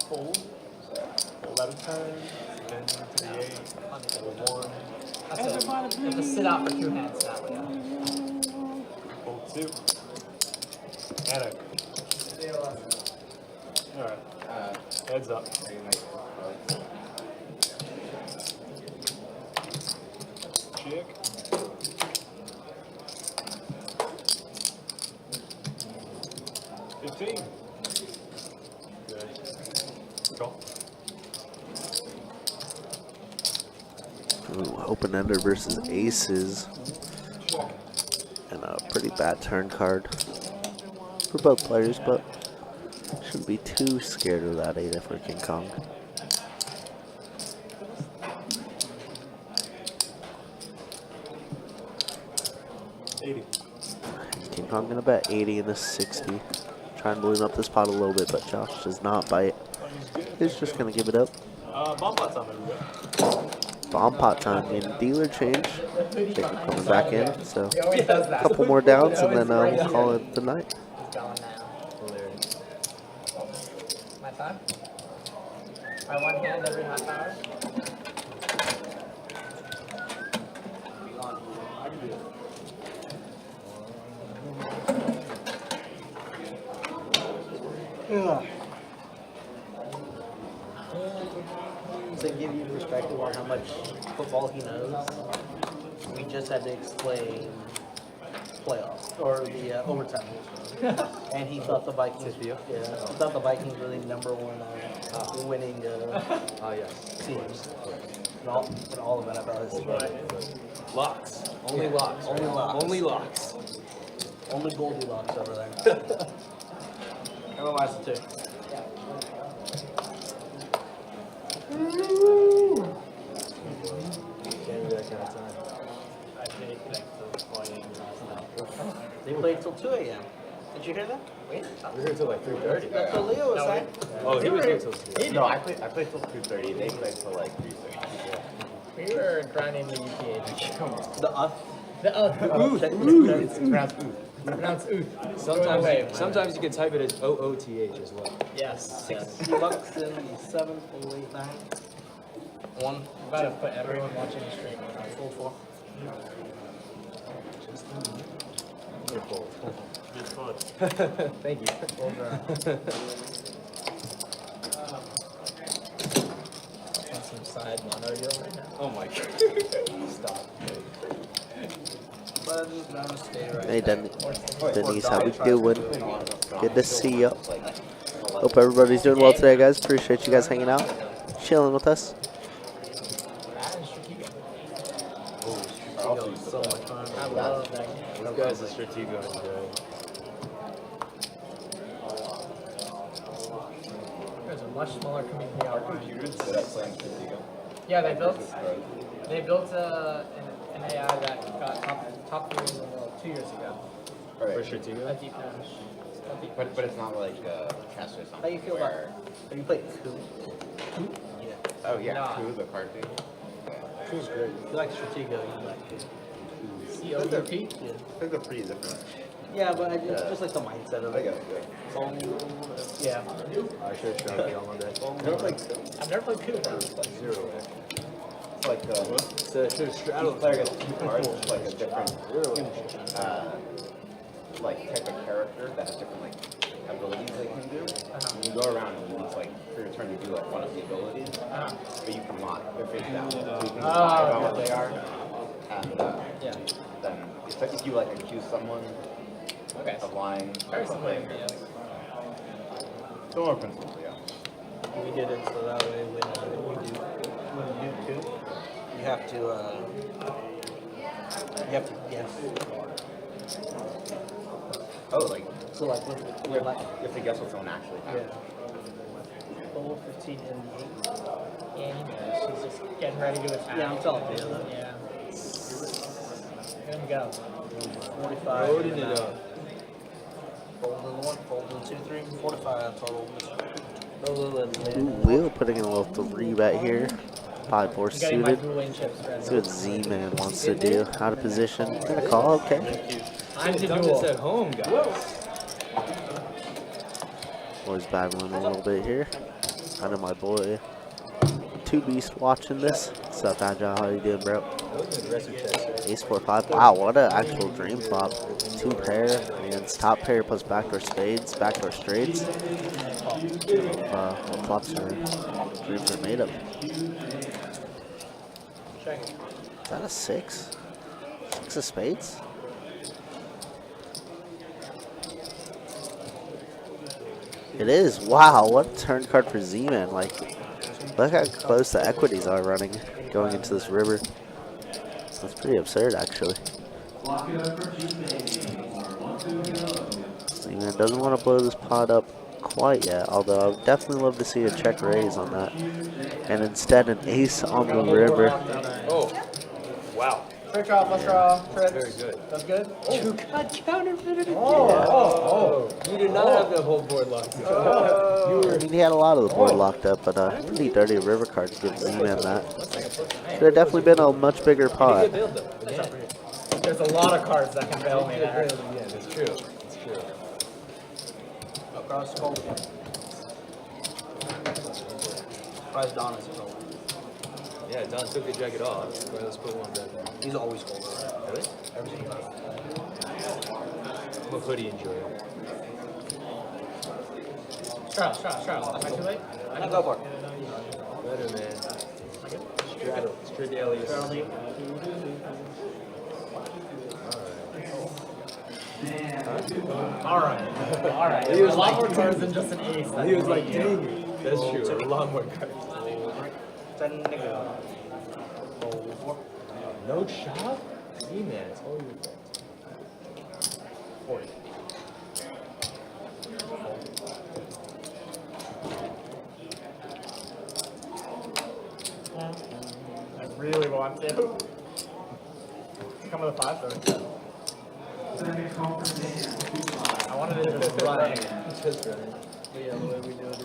fold, hold out of turn, then to the 8, hold 1, You have to sit out for 2 hands that way. hold 2, and a. Alright, heads up. Check. Good. Call. Ooh, open-ender versus aces. And a pretty bad turn card for both players, but shouldn't be too scared of that 8 for King Kong. King Kong gonna bet 80 and a 60. Try and balloon up this pot a little bit, but Josh does not bite. He's just gonna give it up. Bomb pot's on there, we go. Bomb pot time and dealer change. Think we're coming back in, so He always does a that. couple more downs and then Always we'll call it the night. He's going now. Hilarious. My time? By 1 hand every half hour? To give you perspective on how much football he knows, we just had to explain playoffs or the overtime rules. And he thought the Vikings, he thought the Vikings were the #1 winning teams in all of NFL history. Locks. Only locks. Only locks. Only locks. Only Goldilocks over there. MLS too. Can't do that kind of time. I think like those playing They played till 2 a.m. Did you hear that? We were here till like 3:30. That's what Leo was saying. Oh, he was here till 3. No, I played till 2:30. They played till like 3:30. We were grinding the UPH. The It's pronounced ooth. Pronounced ooth. Sometimes you can type it as OOTH as well. Yes. $60 in the 7th and late 9th. I'm about to put everyone watching the stream on full 4. Good foot. Thank you. On some side mono deal right now. Oh my god. Stop. Hey Denise, how we doing? Good to see you. Hope everybody's doing well today, guys. Appreciate you guys hanging out, chilling with us. So much fun. I love that game. These guys are Stratego and Joe. There's a much smaller community outline. Yeah, they built an AI that got top 3 in the world 2 years ago. For Stratego? A deep finish. But it's not like chess or something. How you feel about it? Have you played Coup? Yeah. Oh yeah, Nah. Coup, the card game. Coup's great. If you like Stratego, you like Coup. COUP? I think they're pretty different. Yeah, but it's just like the mindset of I it. got it. It's all Yeah. I should have shown you on Monday. I've never played Coup though. Zero. It's like So I should have straddled. each player gets 2 cards, which is like a different like type of character that has different like abilities they can do. And you go around and it's like for your turn you do like one of the abilities, but you can lock their face down. So you can decide on what they are, and then it's like if you like accuse someone Okay. of lying. Very similar, yeah. Similar principle, yeah. We did it so that way when you do two, you have to guess. Oh, like, So like when we're like you have to guess what someone actually yeah. found. 12, 15, and 8. Yeah, he knows. He's just getting ready to attack. Yeah, I'm telling you. Yeah. Let him go. 45. Loading it up. Folding one, folding 2, 3, 45 total. Ooh, Leo putting in a little 3-bet here. 5-4 Getting my suited. dueling chips ready. See what Z-Man wants to do. Out of position. Gonna call, okay. I'm to Done duel. this at home, guys. Boys battling a little bit here. I know my boy, Two Beast, watching this. What's up, Agile? How you doing, bro? Ace 4-5. Wow, what an actual dream flop. 2 pair against top pair plus backdoor spades, backdoor straights. What flops are dreams are made of. Is that a 6? 6 of spades? It is. Wow, what a turn card for Z-Man. Like, look how close the equities are running going into this river. That's pretty absurd, actually. Z-Man doesn't want to blow this pot up quite yet, although I would definitely love to see a check raise on that. And instead, an ace on the river. Oh, wow. Trick draw, flush draw, trips. Very good. That's good? You got counterfeited again. Oh. You did not have the whole board locked up. I mean, he had a lot of the board locked up, but pretty dirty river card to give Z-Man that. Could have definitely been a much bigger pot. There's a lot of cards that can bail me there. Yeah, that's true. That's true. Across the fold. Surprised Don is fold. Yeah, Don took the jacket off. Right, let's put one down. He's always folding. Really? Every single time. I'm a hoodie enjoyer. Charles. Am I too late? No, go for it. Better, man. Straight alias. Alright. He was a lot like, more cards than just an ace. He was like, dang. That's true. A lot more cards. 10 negative. No shot? Z-Man, it's all your fault. 40. I really want to. Come with a 5 though. I wanted it to just run. Just running. But yeah, the way we do it is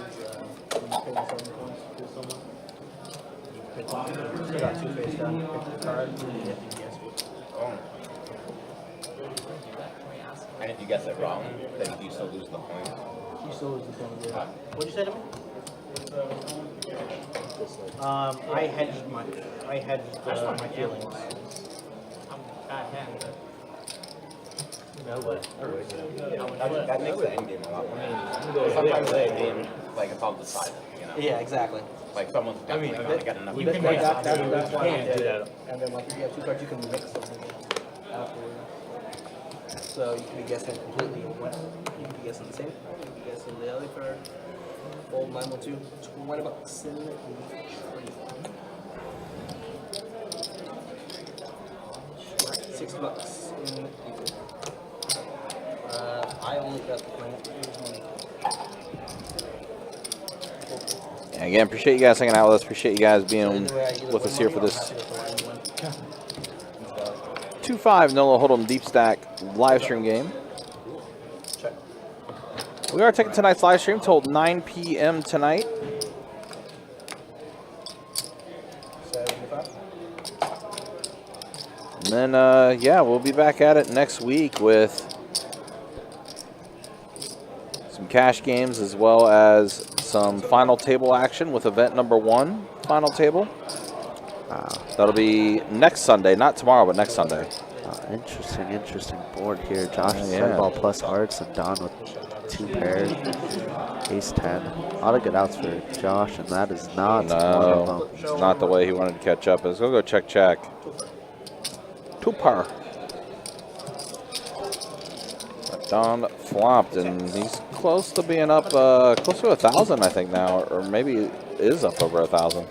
when you pay 7 points to someone, you pick one. You got 2 face down, you pick the card, and you have to guess what. Oh. And if you guess it wrong, then you still lose the point. You still lose the point. Yeah. What'd you say to me? I hedged my feelings. I'm hand. No way. That makes the end game a lot more. Sometimes the game, like, it's all decided, you know? Yeah, exactly. Like, someone's definitely going to get enough. You can That's make why I can't did do it. that. And then like if you have 2 cards, you can mix them afterwards. So you can be guessing completely what you can be guessing the same. You can be guessing the other card. Fold 912, $20 in trade. $60 in equal. I only got the plant. And again, appreciate you guys hanging out with us. Appreciate you guys being with us here for this 2-5 Nola Hold'em Deep Stack live stream game. We are taking tonight's live stream till 9 p.m. tonight. 75. And then, yeah, we'll be back at it next week with some cash games as well as some final table action with event number 1 final table. That'll be next Sunday, not tomorrow, but next Sunday. Interesting board here. Josh is ball plus hearts and Don with 2 pairs. Ace 10. A lot of good outs for Josh, and that is not one of them. It's not the way he wanted to catch up. Let's go check. 2 par. Don flopped, and he's close to being up, close to 1,000, I think now, or maybe is up over 1,000.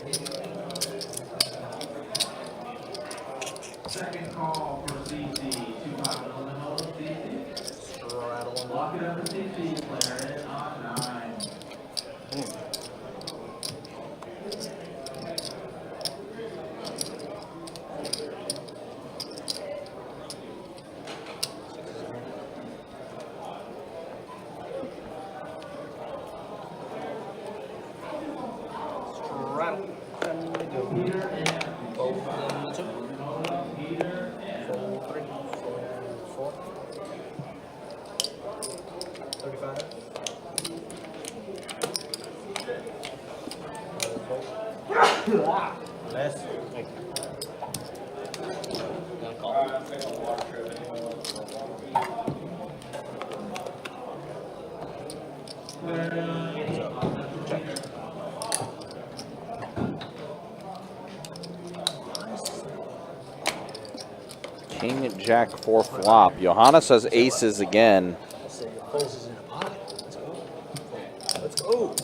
Second call for CC, 2-5 Illinois, CC. Lock it up for CC, player in on 9. King, Jack, 4 flop. Johannes has aces again. Closes in a pot. Let's go. Let's go.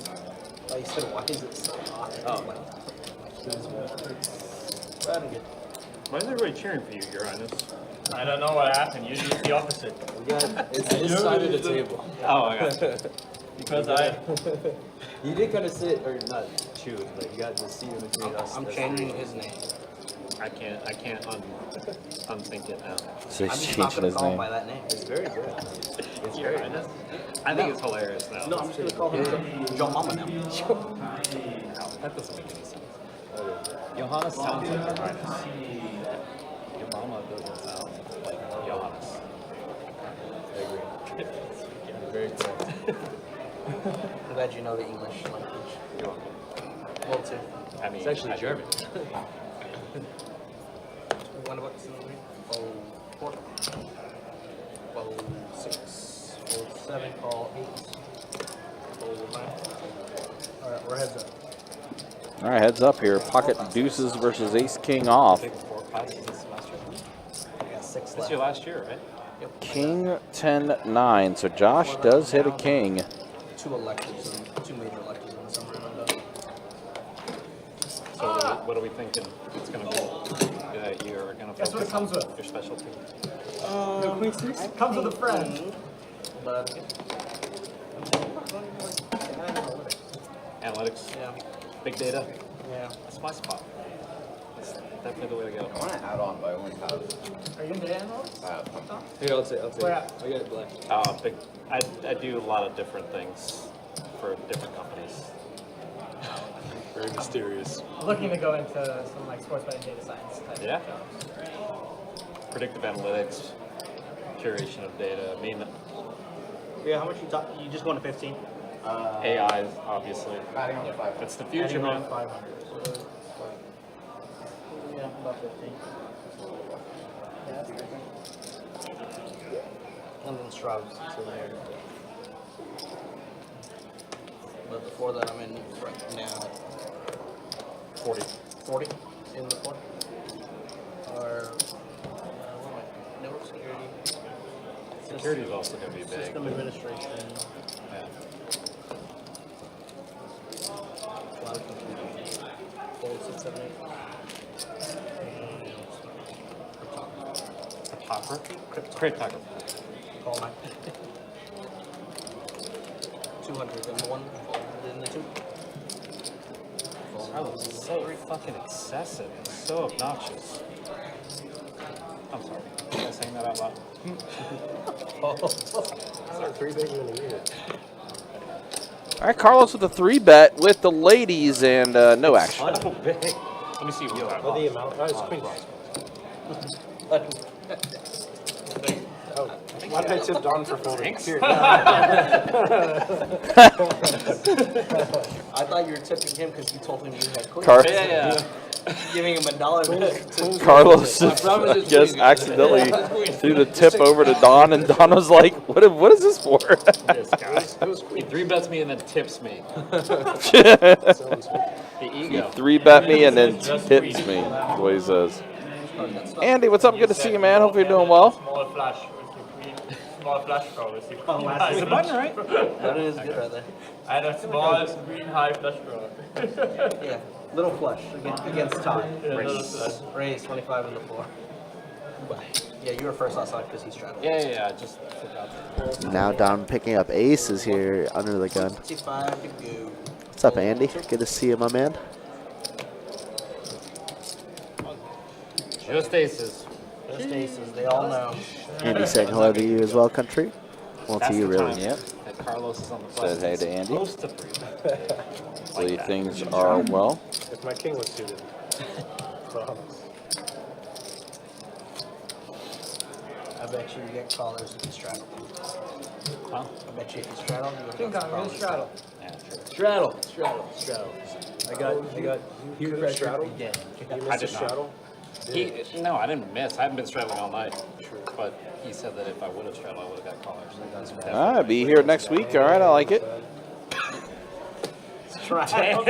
Oh, you said, why is it so hot? Oh, my. Why is everybody cheering for you, Your Highness? I don't know what happened. Usually it's the opposite. We got it's this side of the table. Oh, I got you. Because I. You did kind of sit, or not chew, but you got the seat in between us. I'm changing his name. I can't unthink it now. So I'm he's just not changing going to his call him name. by that name. It's very good. It's Your very Highness. good. I think it's hilarious now. No, I'm just going to call him Joe Mama now. That doesn't make any sense. Johannes sounds like Your Highness. Your mama doesn't sound like Johannes. I agree. You're very correct. I'm glad you know the English language. You're welcome. Well, too. I mean, It's actually I do. German. One of us in the ring. Oh, 4. Oh, 6. Oh, 7. Call 8. Oh, 9. Alright, we're heads up. All right, heads up here. Pocket deuces versus ace king off. Big 4 pots this last year. I got 6 This left. your last year, right? King, 10, 9. So Josh does hit a king. 2 electives and 2 major electives in the summer round. So what are we thinking it's going to be that you're going to Guess what it comes with? your specialty? It comes with a friend. But Analytics, yeah, big data. yeah. That's my spot. That's definitely the way to go. I want to add on, but I only have Are you into animals? Here, I'll take Where it. at? I got it black. Big. I do a lot of different things for different companies. Very mysterious. Looking to go into some like sports betting data science type Yeah. jobs. Predictive analytics, curation of data. I mean, Yeah, how much you talk? You just going to 15? AI, obviously. adding on 5. That's the future, man. 500. So, yeah, about 15. Yeah, that's good. And then Straub's to there. But before that, I'm in right now 40. 40 in the 40. Or what am I? Network security. Security is also going to be big. System administration. Yeah. Cloud computing. 4, 6, 7, 8. Cryptography? Cryptography. Call mine. 200 in the 1, 400 in the 2. That was so fucking excessive. It's so obnoxious. I'm sorry. Was I saying that out loud? Sorry, 3 bigger than a year. All right, Carlos with a 3-bet with the ladies and no action. Let me see what you got. The amount? Oh, it's queen. Why did I tip Don for folding? I thought you were tipping him because you told him you had queen. Yeah. Giving him $1. Carlos just accidentally threw the tip over to Don, and Don was like, "What is this for?" This guy. He 3-bets me and then tips me. The ego. 3-bet me and then tips me. That's what he says. Andy, what's up? Good to see you, man. Hope you're doing well. Small flash with your queen. small flush draw with Oh, last Is it button, right? That is good right there. I had a small green high flush draw. Yeah, little flush against Todd. Yeah, little flush. Raise 25 on the floor. Yeah, you were first last night because he straddled. Yeah, I just forgot. Now down picking up aces here under the gun. 65 to go. What's up, Andy? Good to see you, my man. Just aces. Just aces, they all know. Andy saying hello to you as well, country. Well, That's to you, the really. time Yep. that Carlos is on the Said button. hey to Andy. Close to 3. Hopefully things are well. If my king was suited. I bet you get callers if you straddle. Huh? I bet you if you straddle, you King get Kong, callers. you straddle. Yeah, true. Straddle. I got huge pressure again. You I missed a did not. straddle? No, I didn't miss. I haven't been straddling all night. But he said that if I would have straddled, I would have got callers. All right, be here next week. All right, I like it. Straddle.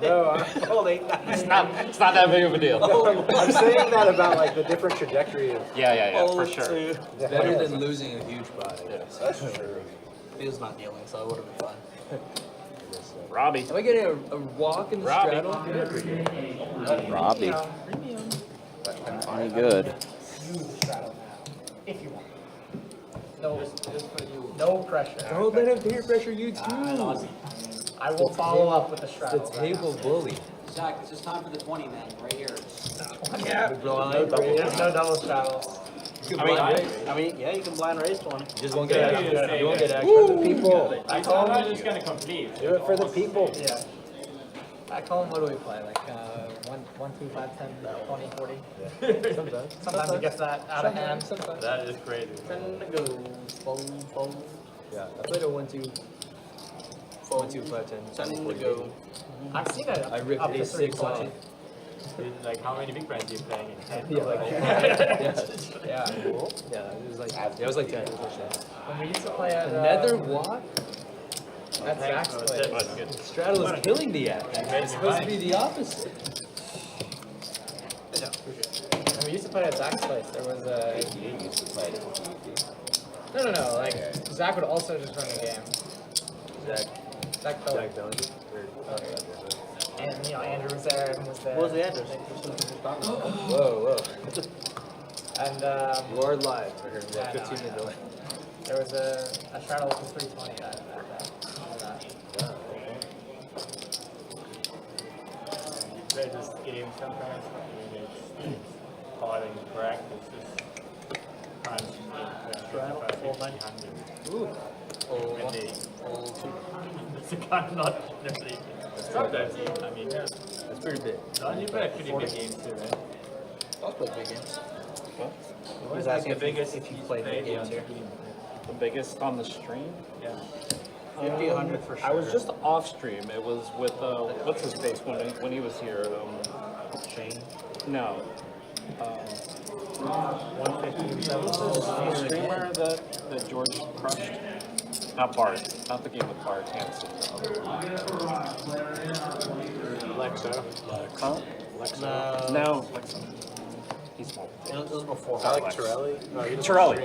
No, It's not that big of a deal. I'm saying that about like the different trajectory of. Yeah, for sure. Better than losing a huge body. That's true. He was not dealing, so it would have been fine. Robbie. Am I getting a walk in the Robbie. straddle? Robbie. Any good? If you want. No pressure. Don't let him peer pressure you too. I will follow up with the straddle. It's a table bully. Zach, it's just time for the 20 man, right here. There's no double straddles. I mean, yeah, you can blind raise 20. You just won't get action. You won't get action. For the people. I told him I'm just gonna complete. Do it for the people. Yeah. Back home, what do we play? Like 1, 2, 5, 10, 20, 40? Sometimes. Sometimes it gets that out of hand. That is crazy. 10 to go. Fold. Yeah, I played a 1, 2. 1, 2, 5, 10. 10 to go. I've seen it I ripped up to a 6 off. 320. Like, how many big brands are you playing in 10? Yeah, like, yeah, it was like 10. When we used to play at Another walk? that's Zach's place. Straddle is killing the action. It's supposed to be the opposite. When we used to play at Zach's place, there was a. No. Like Zach would also just run the game. Zach Phillips. And Andrew was there. Evan was there. What was the address? Whoa. And Lord live. We're here. Yeah, 15 minute delay. there was a straddle with a 320 at that. Play this game sometimes. I mean, it's hard and practice. It's Straddle, full bunch. Ooh. When they, it's a kind of not necessarily. Sometimes, I mean, yeah. That's pretty big. Don't you play pretty big games too, right? I'll play big games. What He's is like asking the biggest if you played big games here. The biggest on the stream? Yeah. 50, 100 for sure. I was just off stream. It was with what's his face when he was here. Shane. No. 150. The streamer that George crushed. Not Bart. Not the game with Bart Hansen. Alexa. Huh? No. He's small. It was before. Alex Torelli? No, he doesn't Torelli.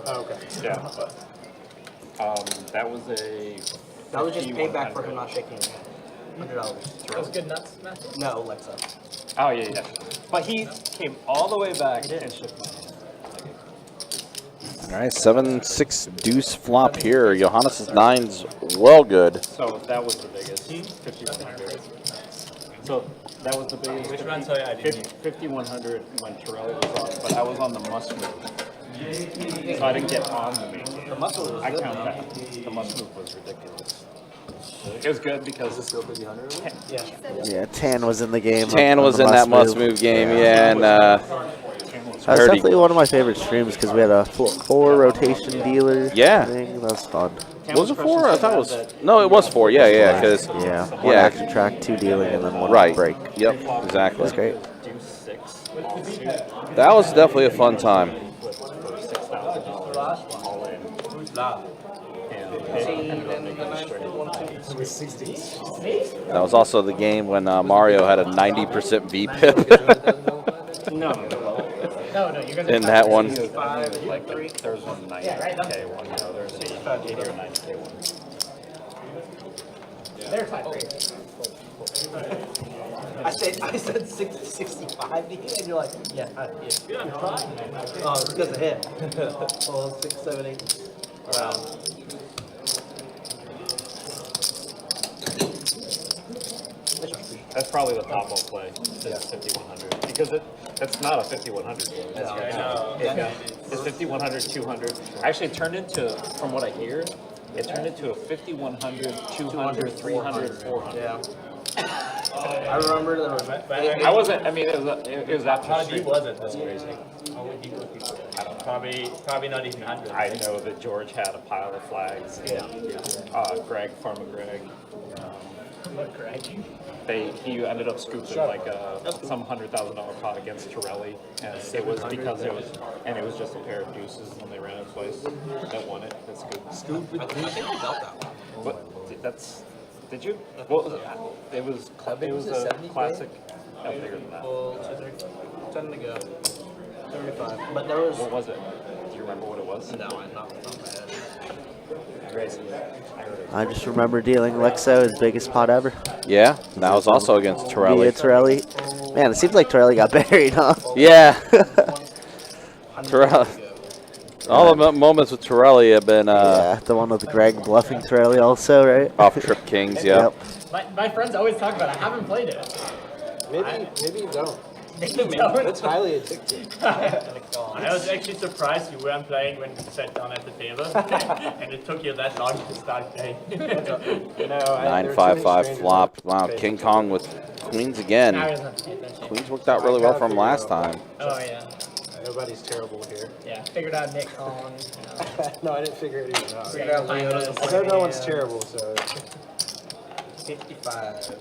Oh, okay. Yeah. That was a. That was just payback for him not shaking his hand. $100. Those good nuts, Matthew? No, Alexa. Oh yeah. But he came all the way back and shook my hand. All right, 7-6 deuce flop here. Johannes' nine's well good. So that was the biggest. 5,100. So that was the biggest. Which one? Sorry, I didn't. 5,100 when Torelli was on, but I was on the must move. So I didn't get on the main game. The muscle was I good, count man. that. The must move was ridiculous. It was good because Is this still 5,100? Yeah. Yeah, Tan was in the game. Tan on was the in that must move game, yeah, and That was heard he- definitely one of my favorite streams because we had a 4 rotation dealer. Yeah. Thing. That was fun. was it 4? I thought it was. No, it was 4. Yeah, because Yeah, one yeah. action track, 2 dealing, and then 1 right. break. Yep, exactly. That's great. do 6. That was definitely a fun time. For $6,000 all in. Who's last? That was also the game when Mario had a 90% VPIP. No. No, you're gonna. In that one. 65, like there's one 90K Yeah, right, one, you know, there's an 80 or 90K one. They're tied crazy. I said 65 to you, and you're like, yeah, you're trying. Oh, it's because of him. Well, 6, 7, 8. Around. That's probably the top I'll play, is 5100, because that's not a 5100 game. That's right. It's 5100, 200. Actually, it turned into, from what I hear, it turned into a 5100, 200, 300, 400. Yeah. I remember there was. I wasn't. I mean, it was after. How stream. deep was it? That's crazy. How deep was it? I don't know. Probably not even 100. I know that George had a pile of flags. Yeah. Greg, Farmer Greg. Greg. He ended up scooping like some $100,000 pot against Torelli, and it was because it was just a pair of deuces when they ran it twice that won it. That's good. Scoop with deuces. I think I felt that one. But that's. Did you? Well, it was a classic. No, bigger than that. Well, 10 to go. 35. But there was. What was it? Do you remember what it was? No, I'm not off the top of my head. Crazy. I just remember dealing Lexo his biggest pot ever. Yeah, that was also against Torelli. Via Torelli. Man, it seems like Torelli got buried, huh? Yeah. Torelli. All the moments with Torelli have been yeah, the one with Greg bluffing Torelli also, right? off Trip Kings, yeah. Yep. My friends always talk about it. I haven't played it. Maybe you don't. That's highly addictive. I was actually surprised you weren't playing when you sat down at the table, and it took you that long to start playing. 9-5-5 flop. Wow, King Kong with queens again. Queens worked out really well for him last time. Oh, yeah. Nobody's terrible here. Yeah, figured out Nick Kong. No, I didn't figure it even out. Figured out Leo's. I know no one's terrible, so. 55.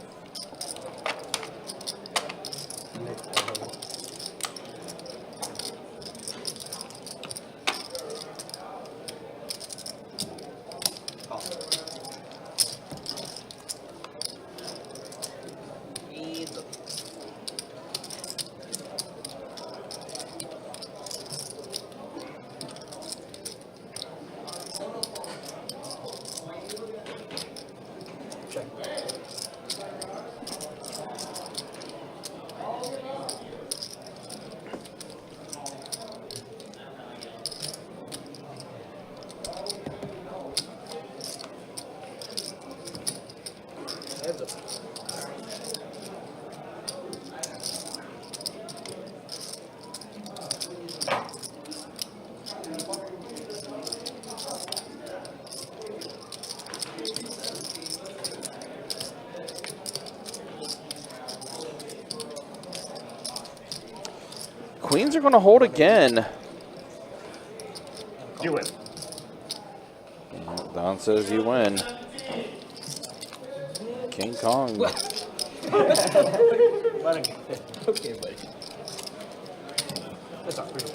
Queens are going to hold again. You win. Don says you win. King Kong. Okay, buddy. That's not pretty.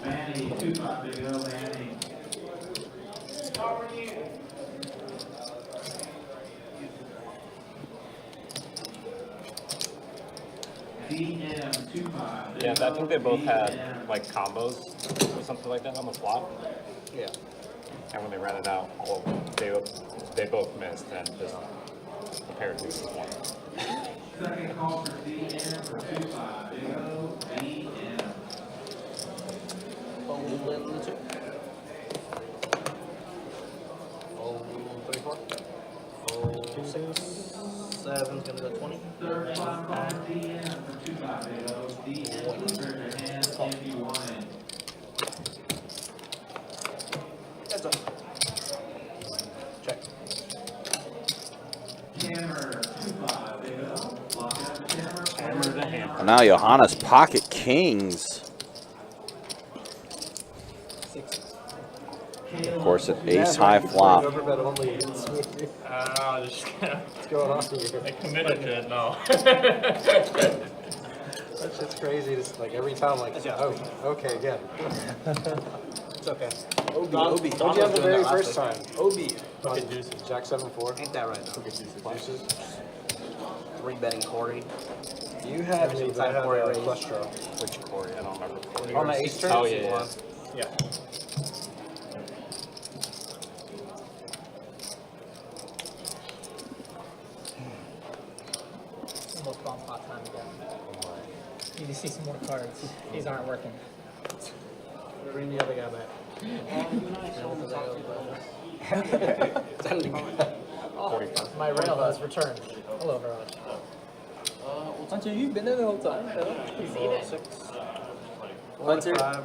Manny, 2-5, big O, Manny. DM 2-5. Yeah, I think they both had like combos or something like that on the flop. Yeah. And when they ran it out, they both missed and just a pair of deuces won. Second call for DM for 2-5, big O, DM. Oh, 34. Oh, 6. 7's gonna go 20. Third final call for DM for 2-5, big O, DM. Turn your hand if you want it. That's up. Check. Hammer, 2-5, big O. Lock out the hammer. Hammer to hammer. And now Johannes pocket kings. Of course, an ace high flop. Overbet only hits me. What's going on here? I committed to it now. That's just crazy. Just like every time, like, oh, okay, again. It's okay. OB. What'd you have the very first time? OB. Pocket deuces. Jack 7-4. Ain't that right, though? Deuces. 3-betting Corey. You had Every me, time but I Corey had raised. cholesterol. Which Corey? I don't remember. Corey. On the ace turn? Oh, yeah. Yeah. Almost bomb pot time again. You just see some more cards. These aren't working. Bring the other guy back. My rail has returned. Hello, Verage. Hunter, you've been there the whole time. He's eating. Hunter, go.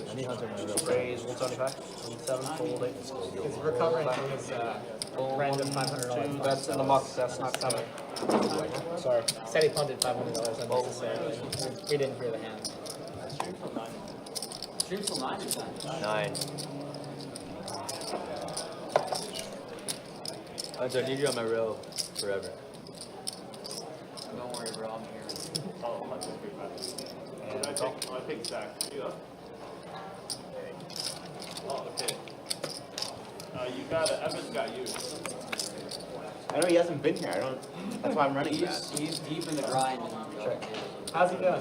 I need Hunter to raise 175. 7, fold 8. He's recovering from his random $500. That's in the muck. That's not coming. Sorry. He said he punted $500 unnecessarily. We didn't hear the hand. Stream till 9 or 10? 9. Hunter, I need you on my rail forever. Don't worry, bro. I'm here. I think Zach. Oh, okay. You got it. Evan's got you. I know he hasn't been here. I don't. That's why I'm running that. He's deep in the grind. And, How's he doing? I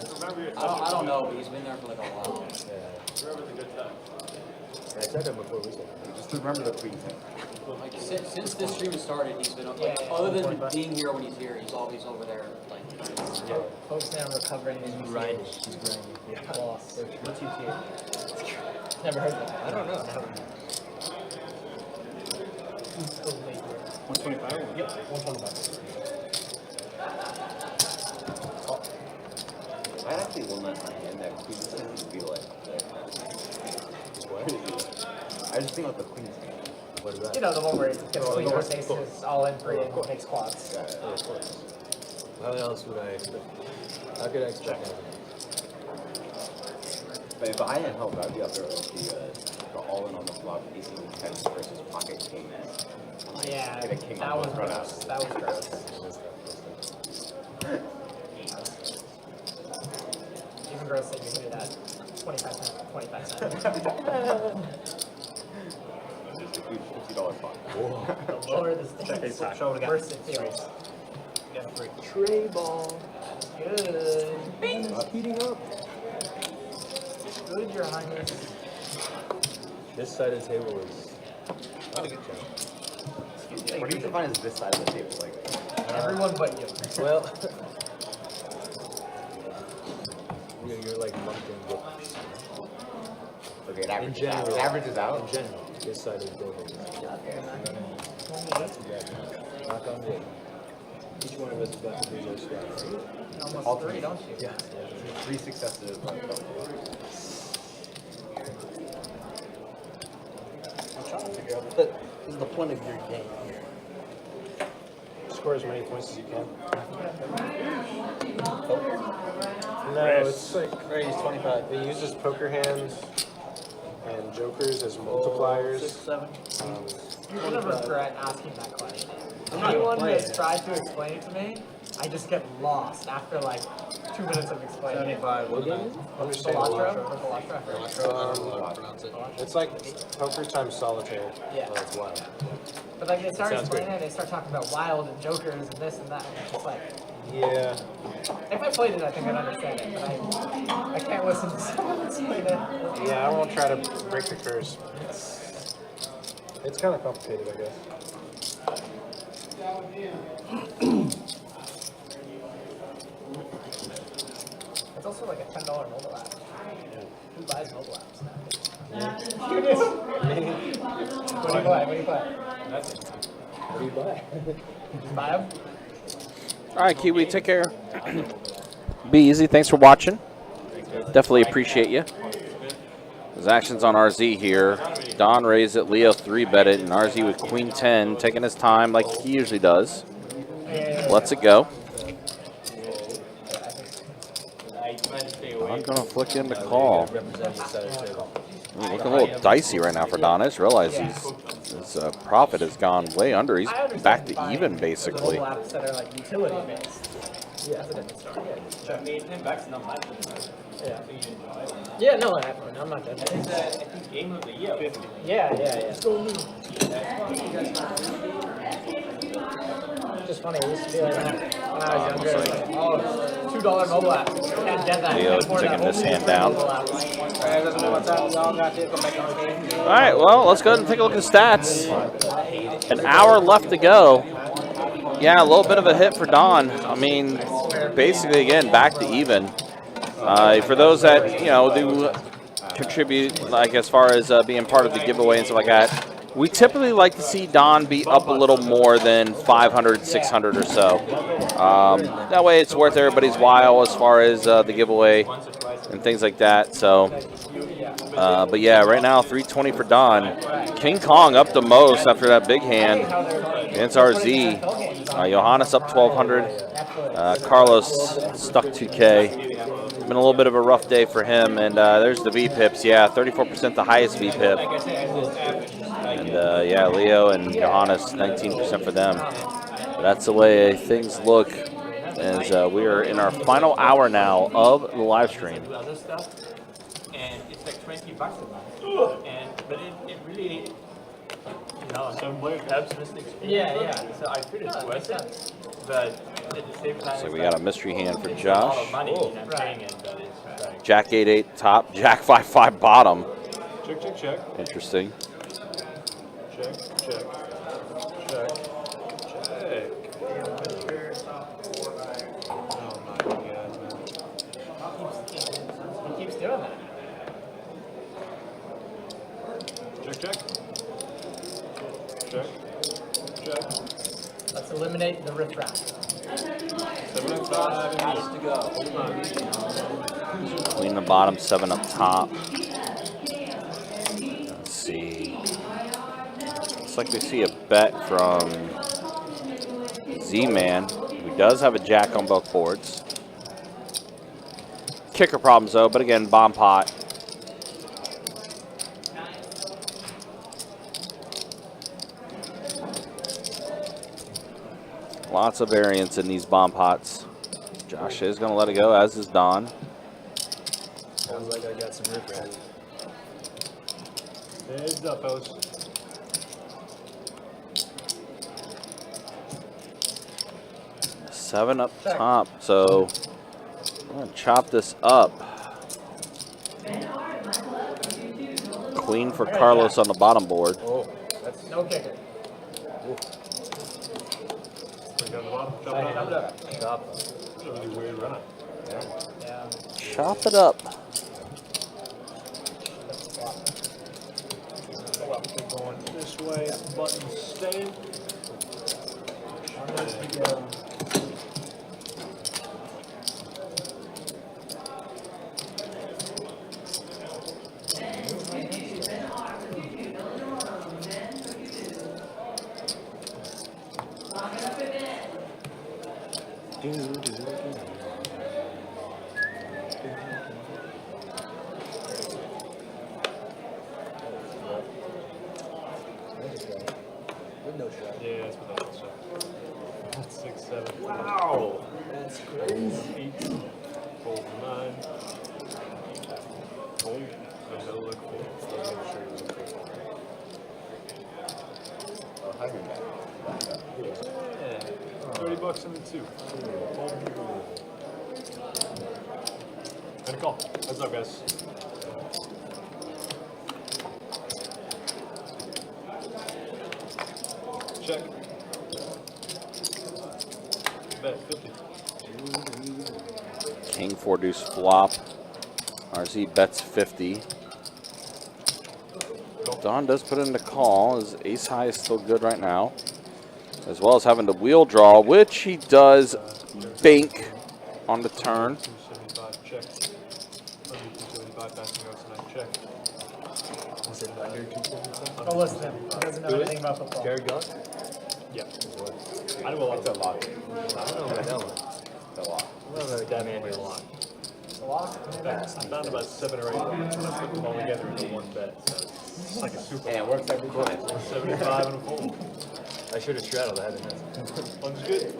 don't know, but he's been there for like a while. Remember the good time. I said that before we said. Just remember the queen thing. Like since this stream started, he's been like, other than being here when he's here, he's always over there. Like, Folks now recovering and He's grinding. He's grinding. yeah. Lost. What's UTA? Never heard of that. I don't know. He's so late here. 125? Yep, 125. I actually will not my hand that queen thing would be like. What? I just think about the queen thing. What is that? You know, the one where it gets queen horse aces, all in free and makes quads. Yeah, yeah, of course. How else would I expect? How could I expect that? But if I had help, I'd be up there with the all in on the flop, ace king tens versus pocket kings. Like, Yeah, get a king that on was both run gross. outs. That was gross. Even gross that you hit it at 25 cents. 25 cents. Just a huge $50 pot. The lower the stakes, the worse it feels. Tray ball. Good. Heating up. Good, Your Highness. This side of the table is. What do you define as this side of the table? Like, Everyone but you. Well. You're like lumped in with. okay, it In averages out. general. It averages out. In general, this side of the table is. Knock on wood. Each one of us is about to do their squats. Almost 3, don't you? Yeah. 3 successive. I'm trying to figure out what is the point of your game here. Score as many points as you can. No, it's like Raise 25. it uses poker hands and jokers as multipliers. 6, 7. You're gonna regret asking that question. I'm not Anyone gonna who play has it. tried to explain it to me, I just get lost after like 2 minutes of explaining it. 75. What game is it? Cilantro? Or Cilantro? I don't know how to pronounce it. It's like poker times solitaire. Yeah. Oh, it's wild. But like they start Sounds explaining great. it, they start talking about wild and jokers and this and that. And it's just like, Yeah. if I played it, I think I'd understand it. But I can't listen to someone explain it. Yeah, I won't try to break the curse. It's kind of complicated, I guess. It's also like a $10 mobile app. Who buys mobile apps now? Me. What do you buy? What do you buy? What do you buy? Just buy them? All right, Kiwi, take care. Be easy. Thanks for watching. Definitely appreciate you. There's actions on RZ here. Don raised it, Leo 3-bet it, and RZ with Queen 10, taking his time like he usually does. Lets it go. I'm going to flick in the call. Looking a little dicey right now for Don. I just realized his profit has gone way under. He's back to even, basically. Mobile apps that are like utility based. Yeah. Yeah, no, I'm not judging. I think game of the year. Yeah. Yeah. just funny. It used to be like that when I was younger. It's like, oh, $2 mobile app. Can't get that. Leo Can't afford that. taking this Only hand free down. mobile apps. All right, well, let's go ahead and take a look at the stats. An hour left to go. Yeah, a little bit of a hit for Don. I mean, basically, again, back to even. For those that, you know, do contribute, like as far as being part of the giveaway and stuff like that, we typically like to see Don be up a little more than 500, 600 or so. That way it's worth everybody's while as far as the giveaway and things like that. So, but yeah, right now 320 for Don. King Kong up the most after that big hand against RZ. Johannes up 1,200. Carlos stuck 2K. Been a little bit of a rough day for him, and there's the VPIPs. Yeah, 34% the highest VPIP. And yeah, Leo and Johannes 19% for them. But that's the way things look as we are in our final hour now of the live stream. And it's like $20 a month. But it really, you know, helps with the experience. Yeah. So I feel it's worth it. But at the same time, So we got a mystery hand for it's a lot Josh. of money I'm paying in, but it's like, Jack 8-8 top, Jack 5-5 bottom. Check. Interesting. Check. Oh my God, man. He keeps doing that. Check. Let's eliminate the riffraff. 7-5 Has to go. Queen the bottom, 7 up top. Let's see. Looks like we see a bet from Z-Man, who does have a jack on both boards. Kicker problems though, but again, bomb pot. Lots of variance in these bomb pots. Josh is going to let it go, as is Don. Sounds like I got some rip raps. Heads up, fellas. Seven up top, so I'm going to chop this up. Queen for Carlos on the bottom board. Oh, that's No kicker. Bring down the bottom. Chop it up. Chop. It's a really weird run. Yeah. Chop it up. Keep going this way. Button staying. No shot. Yeah, that's what that was. That's 6, 7. Wow. That's crazy. 8. Fold 9. Fold. Another look fold. Let's make sure you look fold. Yeah. $30 in the 2. And a call. What's up, guys? Check. Bet 50. King 4 deuce flop. RZ bets 50. Don does put in the call. His ace high is still good right now. As well as having the wheel draw, which he does bank on the turn. 275 check. Under 275 passing out tonight check. Was it under 275? Go listen to him. He doesn't know anything about football. Jared Goff? Yeah. I know a lot. It's a lot. I don't know about that one. It's a lot. I don't know that man did a lot. A lot? I found about 7 or 8 and I put them all together into one bet. So it's like a super. And it works every time. 75 and a fold. I should have straddled that. One's good.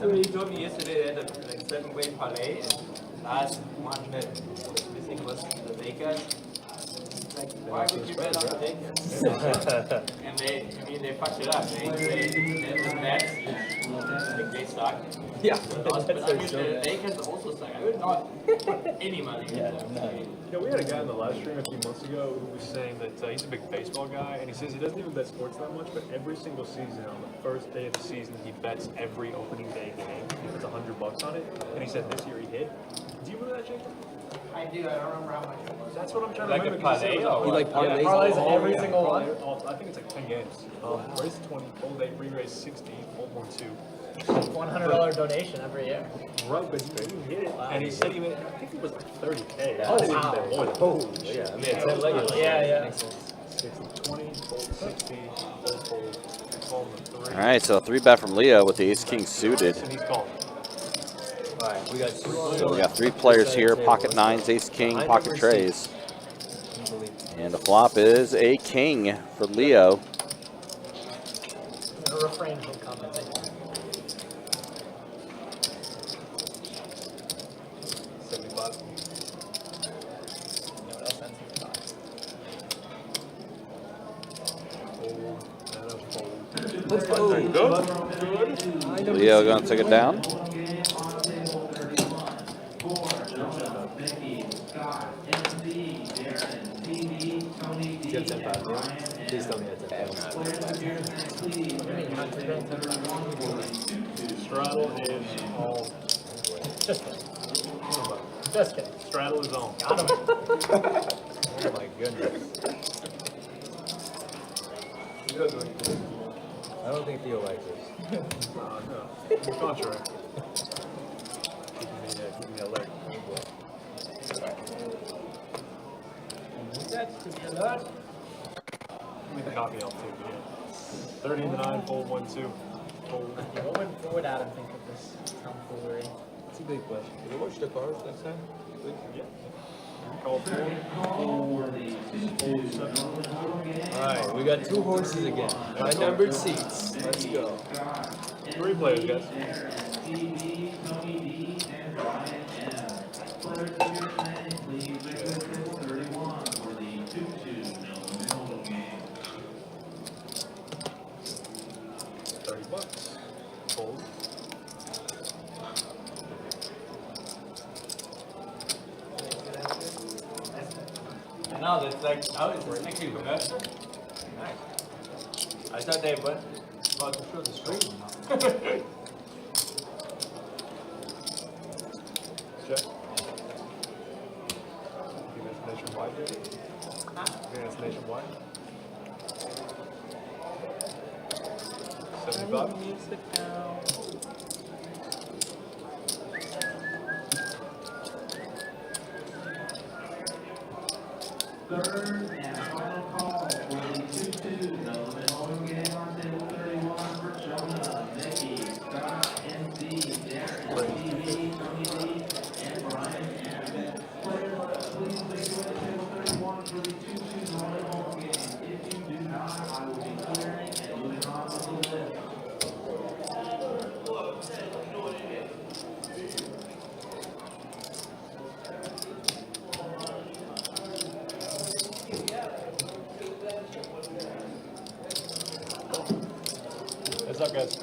somebody told me yesterday they had a like 7-way parlay and last one that I think was the Lakers. why would you bet on the Lakers? And they fucked it up. They the Nets, like they suck. Yeah. But I mean, the Lakers also suck. I would not put any money into them. You know, we had a guy in the live stream a few months ago who was saying that he's a big baseball guy, and he says he doesn't even bet sports that much, but every single season, on the first day of the season, he bets every opening day game. He puts $100 on it, and he said this year he hit. Do you remember that, Jacob? I do. I don't remember how much it was. That's what I'm trying to Like a remember. 'cause he said it was parlay or He like parlays Parlays all- every single one? I think it's like 10 games. Race 20, full day, re-race 60, full more 2. $100 donation every year. Right, but he hit it, and he said he made, I think it was like 30K. Oh, I didn't wow. even bet more than that. Oh, yeah. I mean, it's that Legos. Yeah, yeah. Makes sense. 60, 20, fold 60, fold, call the 3. All right, so 3-bet from Leo with the ace-king suited. And he's calling. All right, we got So we got 3 players here, pocket 9s, ace-king, pocket trays. And the flop is a king for Leo. I'm gonna refrain from commenting. Let's go. Leo gonna take it down. You have 10 pounds, right? Please tell me you have 10 Straddle is all. Just kidding. Just kidding. Straddle is on. Got him. Oh my goodness. I don't think Theo likes this. No. On the contrary. Keeping me alert. Let me copy out too. Yeah. 30 to 9, fold 1, 2. Fold. What would Adam think of this tomfoolery? That's a big question. Can we watch the cars next time? Yeah. Call 4. Fold 7. Alright, we got 2 horses again. By numbered seats. Let's go. 3 players, guys. $30. Fold. And now that's like, oh, it's actually reversed. Nice. I thought they went about to show the screen. Check. You think that's nationwide, dude? You think that's nationwide? 75? Third and final call for the 2-2. The home game on table 31 for Jonah, Mickey, Scott, NC, Darren, TV, Tony D, and Brian Abbott. Players, please make your way to table 31 for the 2-2 Northern home game. If you do not, I will be clearing and moving on with the list. What's up, guys?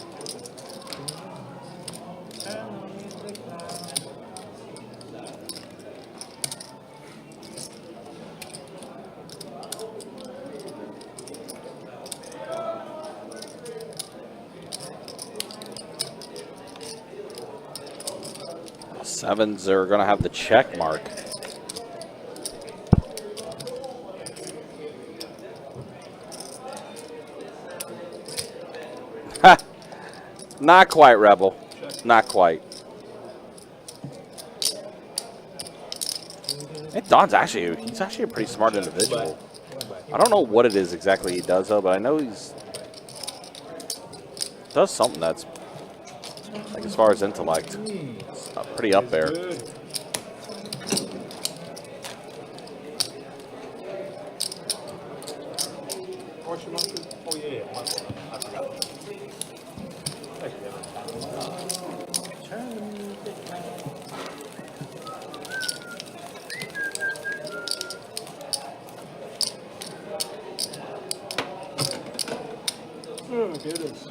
Sevens are going to have the check mark. Ha! Not quite, Rebel. Not quite. Hey, Don's he's actually a pretty smart individual. I don't know what it is exactly he does, though, but I know does something that's, like, as far as intellect, it's pretty up there. Oh, yeah. I forgot. Here it is.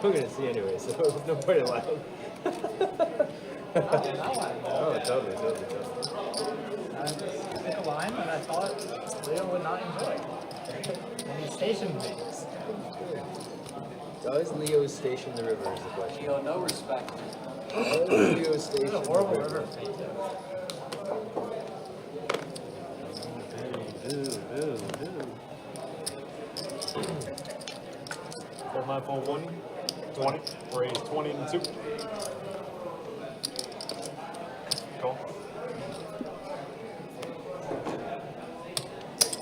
We're gonna see anyway, so there's no point in laughing. Oh, totally. I just pick a line and I thought Leo would not enjoy. And he stationed things. Does Leo station the river is the question. Leo, no respect. Does Leo station It's a the horrible river? river fate, too. Fold 9, fold 1, 20, raise 20 and 2. Call.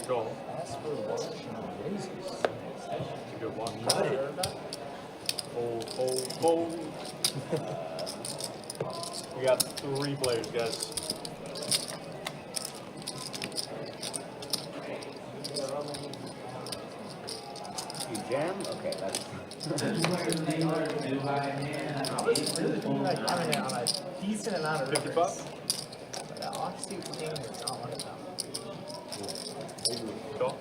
Call. That's for watching raises. It's a good one. Fold. We got 3 players, guys. You jam? Okay, that's. I was really thinking like having it on a decent amount of rivers. 55? But the offsuit thing is not one of them. Call.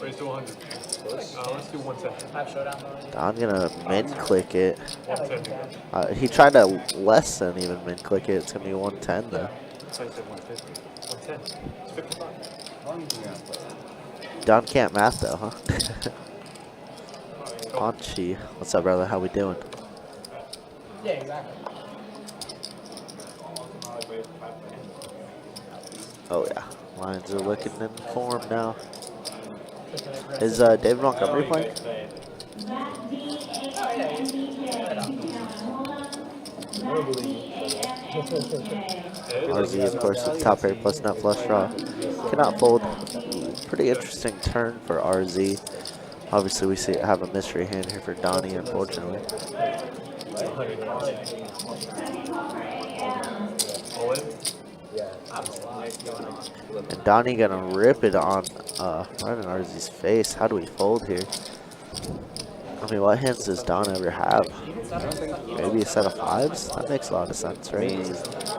Raise to 100. Let's do 110. Have showdown mode. I'm gonna min click it. 110. He tried to less than even min click it. It's gonna be 110 though. I thought you said 150. 110. It's 55. How long are you gonna play? Don can't math though, huh? Anchi, what's up, brother? How we doing? Yeah, exactly. Oh yeah, Lions are looking in form now. Is David Montgomery playing? RZ, of course, with top pair plus nut flush draw. Cannot fold. Pretty interesting turn for RZ. Obviously, we have a mystery hand here for Donnie, unfortunately. And Donnie gonna rip it on right in RZ's face. How do we fold here? I mean, what hands does Don ever have? Maybe a set of 5s? That makes a lot of sense, right?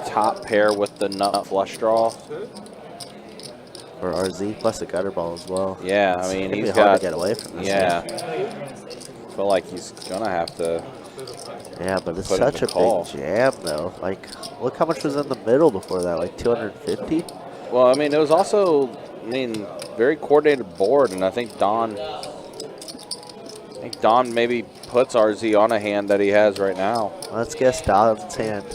Top pair with the nut flush draw. For RZ, plus a gutter ball as well. Yeah, I mean, he's he's hard got to get away from this. Yeah, feel like he's gonna have to. Yeah, but it's put in such the a call. big jam, though. Like, look how much was in the middle before that, like 250? Well, I mean, it was also, I mean, very coordinated board, and I think Don maybe puts RZ on a hand that he has right now. Let's guess Don's hand.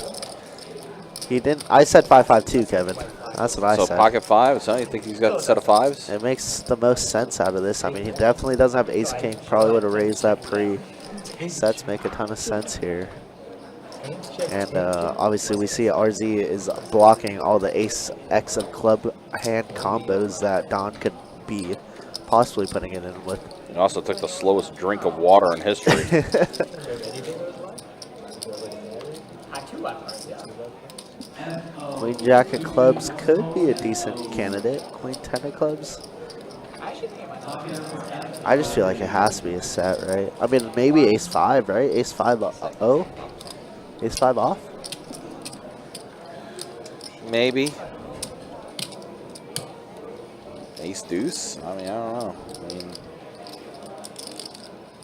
He didn't. I said 5-5-2, Kevin. That's what I So said. pocket 5. So you think he's got a set of 5s? It makes the most sense out of this. I mean, he definitely doesn't have ace king. Probably would have raised that pre. Sets make a ton of sense here. And obviously we see RZ is blocking all the ace X of club hand combos that Don could be possibly putting it in with. He also took the slowest drink of water in history. Queen Jack of clubs could be a decent candidate. Queen 10 of clubs. I just feel like it has to be a set, right? I mean, maybe ace 5, right? Ace 5 oh? Ace 5 off? Maybe. Ace deuce? I mean, I don't know. I mean,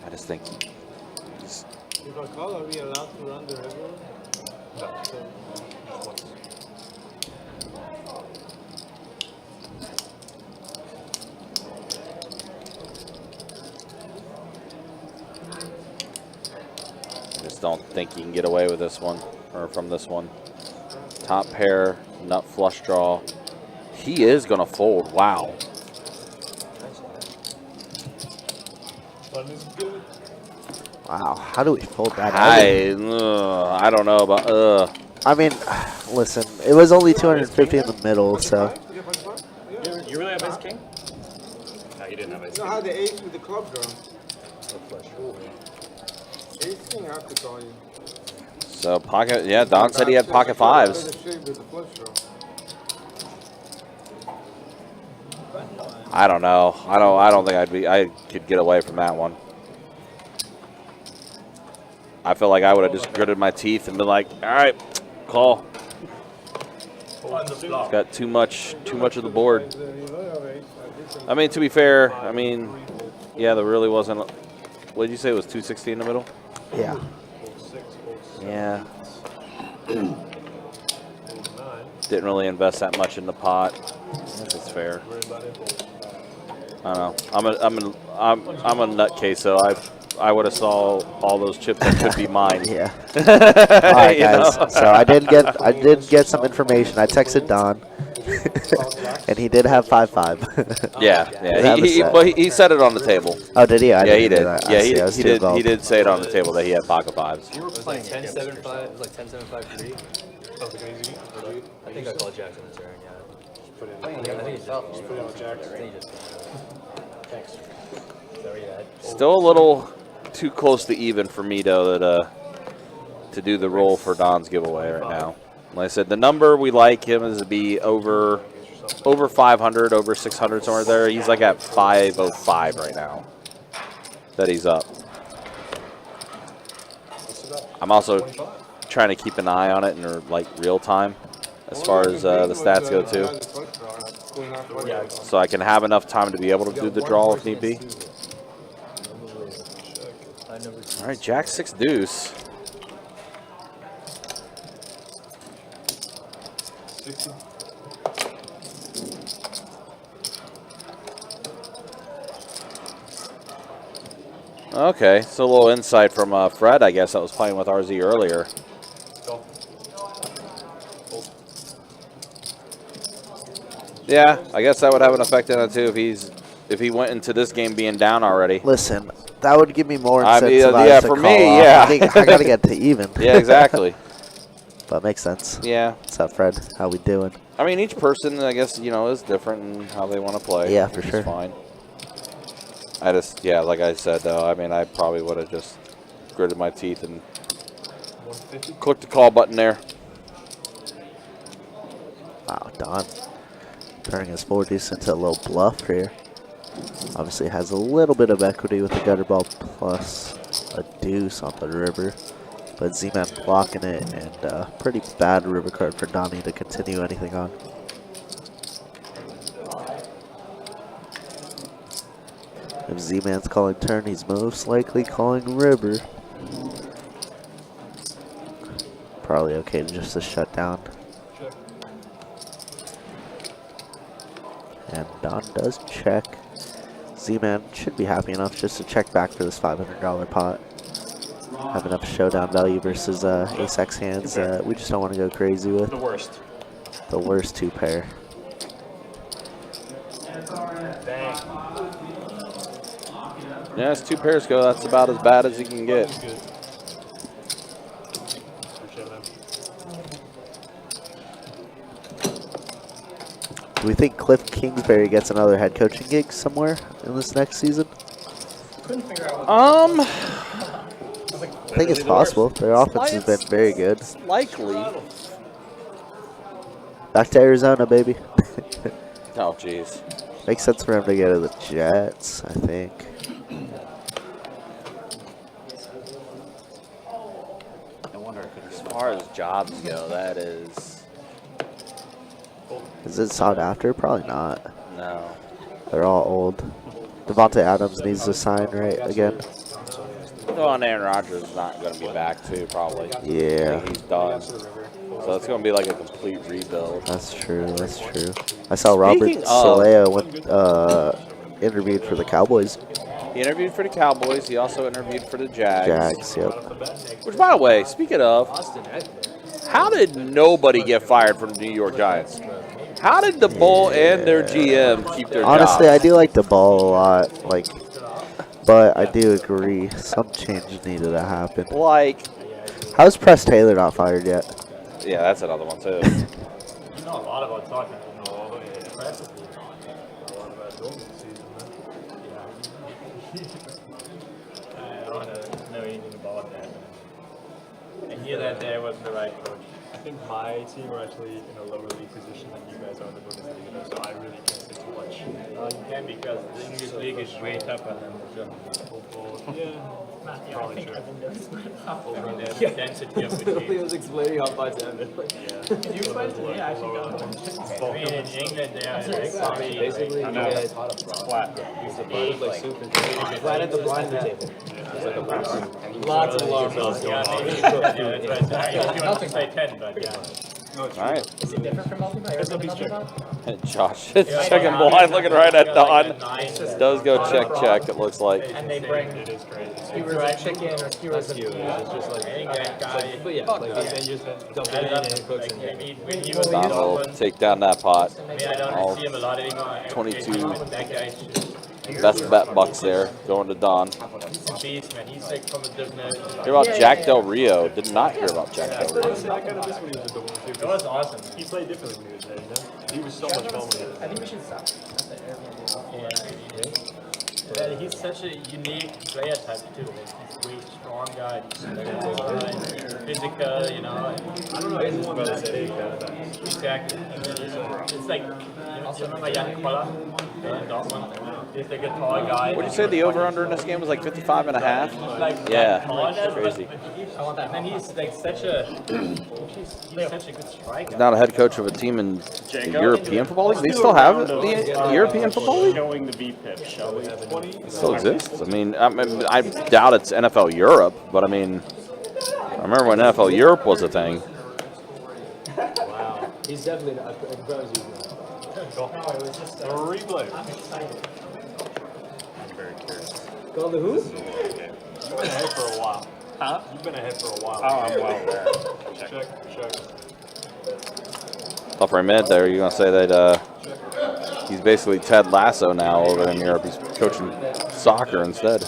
I just think he's. If I call, are we allowed to run the river? No. I just don't think you can get away with this one, or from this one. Top pair, nut flush draw. He is going to fold. Wow. Wow, how do we fold that? I don't know about. I mean, listen, it was only 250 in the middle, so. You really have ace king? No, you didn't have ace You king. know how the ace with the club draw? Ace king have to call you. So pocket, yeah, Don said he had pocket 5s. I don't know. I don't think I could get away from that one. I feel like I would have just gritted my teeth and been like, all right, call. On the flop. Got too much of the board. I mean, to be fair, I mean, yeah, there really wasn't. What did you say? It was 260 in the middle? Yeah. Yeah. Didn't really invest that much in the pot. I guess it's fair. I don't know. I'm a nutcase, so I would have saw all those chips that could be mine. Yeah. All right, guys. So I did get some information. I texted Don, and he did have 5-5. Yeah. He said it on the table. Oh, did he? I Yeah, he did. Yeah, he did say it on the table that he had pocket fives. You were playing 10-7-5. It was like 10-7-5-3. I think I called Jackson the turn. Yeah. I think it's tough. Just put it on Jackson. Still a little too close to even for me though to do the roll for Don's giveaway right now. Like I said, the number we like him is to be over 500, over 600 somewhere there. He's like at 505 right now that he's up. I'm also trying to keep an eye on it in like real time as far as the stats go too, so I can have enough time to be able to do the draw if need be. All right, Jack 6 deuce. Okay, so a little insight from Fred, I guess, that was playing with RZ earlier. Yeah, I guess that would have an effect on it too if he went into this game being down already. Listen, that would give me more incentive. Yeah, for me, yeah. I gotta get to even. Yeah, exactly. But makes sense. Yeah. What's up, Fred? How we doing? I mean, each person, I guess, is different in how they want to play. Yeah, for sure. It's fine. Like I said, though, I mean, I probably would have just gritted my teeth and clicked the call button there. Wow, Don turning his 4 deuce into a little bluff here. Obviously has a little bit of equity with the gutter ball plus a deuce on the river. But Z-Man blocking it, and pretty bad river card for Donnie to continue anything on. If Z-Man's calling turn, he's most likely calling river. Probably okay just to shut down. And Don does check. Z-Man should be happy enough just to check back for this $500 pot. Have enough showdown value versus ace-x hands that we just don't want to go crazy with. The worst. The worst 2 pair. Yeah, as 2 pairs go, that's about as bad as you can get. Do we think Cliff Kingsbury gets another head coaching gig somewhere in this next season? I think it's possible. Their offense has been very good. Likely. Back to Arizona, baby. Oh, jeez. Makes sense for him to go to the Jets, I think. I wonder as far as jobs go, that is... Is it sought after? Probably not. No. They're all old. Devontae Adams needs to sign, right, again? Well, and Aaron Rodgers is not going to be back, too, probably. Yeah. I think he's done. So it's going to be like a complete rebuild. That's true, that's true. I saw Robert Saleo interviewed for the Cowboys. He interviewed for the Cowboys. He also interviewed for the Jags. Jags, yep. Which, by the way, speaking of, how did nobody get fired from the New York Giants? How did the Bull and their GM keep their Honestly, jobs? I do like the ball a lot, but I do agree some change needed to happen. How's Press Taylor not fired yet? Yeah, that's another one too. You know a lot about soccer. Practically. A lot about Golden season, I don't know anything about that. I hear that there wasn't the right coach. I think my team are actually in a lower league position than you guys are in the Bundesliga, so I really can't say too much. You can't time because the English league is way tougher than the German league. Yeah, I think Evan knows. I mean, the density of the He game. was explaining how far to Evan. Can you explain to me? I actually don't know. I mean, in England, they are like, Basically, you get Flat. it's like soup and flat at the blind table. It's like a box. lots and lots of yeah, maybe. Yeah, that's right. I usually want to say 10, but yeah. All right. Is it different from multiplayer? Is it multiplayer? Josh is checking blind, looking right at Don. Does go check, it looks like. And they bring skewers of chicken or skewers of beef. It's just like, I think that guy. but yeah, like then you just dump it in and it cooks in there. When he was Don will take down that pot. I mean, I don't see him a lot anymore. 22. That guy's just Best bet bucks there, going to Don. he's a beast, man. He's like from a different. Hear about Jack Del Rio. Did not hear about Jack Del Rio. I kind of miss when he was a good one too. It was awesome. He played differently when he was there, you know? He was so much fun with it. I think we should stop. That's the Airbnb. Yeah, he's such a unique player type too. Like, he's way stronger, he's physical, you know. I don't know anyone that big that Exactly. It's like, you remember Jan Koller in Dortmund? He's like a tall guy. What did you say the over-under in this game was like 55 and a half? Like Yeah, tall, crazy. I want that. And then he's like such a, he's such a good striker. He's not a head coach of a team in the European Football League. They still have the European Football League? Showing the V-pip, shall we? It still exists. I mean, I doubt it's NFL Europe, but I mean, I remember when NFL Europe was a thing. Wow. He's definitely not, I promise you. replay. I'm excited. I'm very curious. Call the who? You've been ahead for a while. Huh? You've been ahead for a while. Oh, I'm well aware. Check. Upper mid there, you're going to say that he's basically Ted Lasso now over in Europe. He's coaching soccer instead.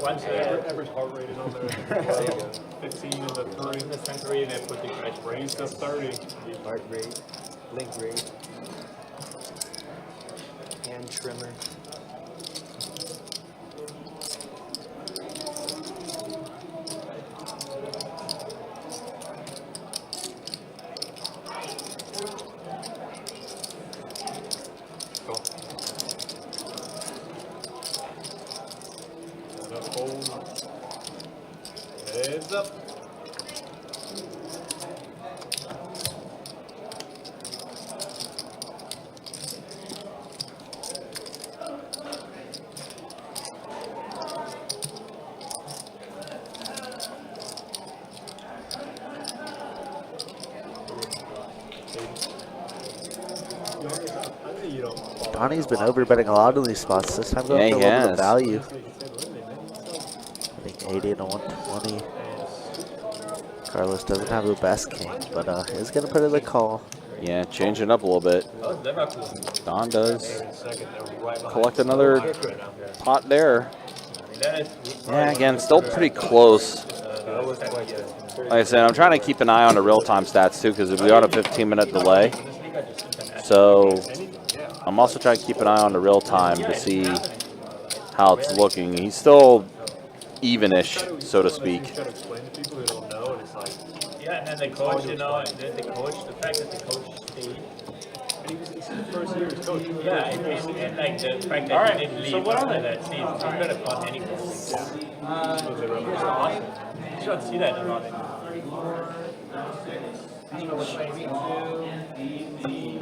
Average heart rate is on there. 15 in the 3. In the century, they put the crash Raised to 30. Heart rate, blink rate, hand trimmer. Heads up. Donnie's been overbetting a lot of these spots. This time going for a little bit of value. I think 80 and a 120. Carlos doesn't have the best king, but is going to put in the call. Yeah, changing up a little bit. Don does collect another pot there. Yeah, again, still pretty close. Like I said, I'm trying to keep an eye on the real-time stats too, because we are on a 15-minute delay. So I'm also trying to keep an eye on the real-time to see how it's looking. He's still even-ish, so to speak. Yeah, and then the coach, you know, and then the fact that the coach stayed. And he was the first year as coach. Yeah, and like the fact that he didn't leave after that season. He could have won anything. It's awesome. You don't see that a lot anymore.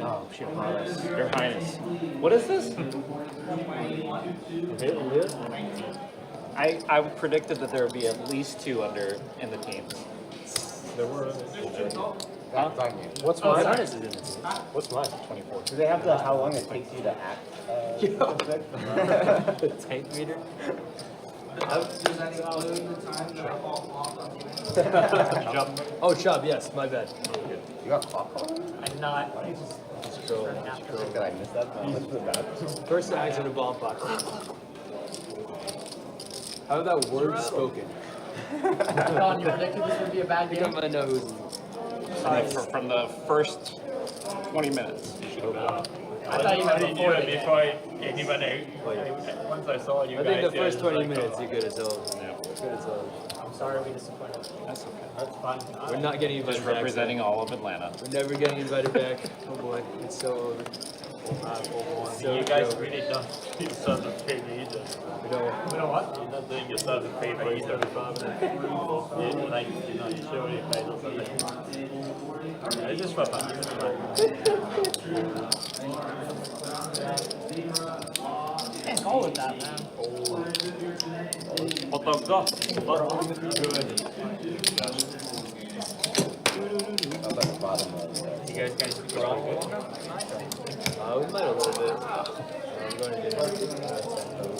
Oh, shit, Your Highness. What is this? I predicted that there would be at least 2 under in the teams. There were. What's my harness is in this? What's mine? 24. Do they have the how long it takes you to act? The tank meter? Oh, Chubb, yes, my bad. You got clock? I'm not. Did I miss that? First action in a bomb box. How about that word spoken? Don, you predicted this would be a bad I game? think I'm gonna know who's. From the first 20 minutes. I thought you meant before the game. Before anybody, once I saw you I guys. think the first yeah, 20 like, minutes you could have told. Could have told. I'm sorry we disappointed. That's okay. That's fun. We're not getting invited Just back. representing all of Atlanta. We're never getting invited back. Oh boy, it's so over. You guys really don't do yourself a favor either. We don't. You know what? You're not doing yourself a favor either. You like, you know, you should already play or something. Yeah, it's just for fun. Can't call it that, man. Hot dog dog. How about the bottom of the You guys can speak around. We might a little bit. I'm going to dinner.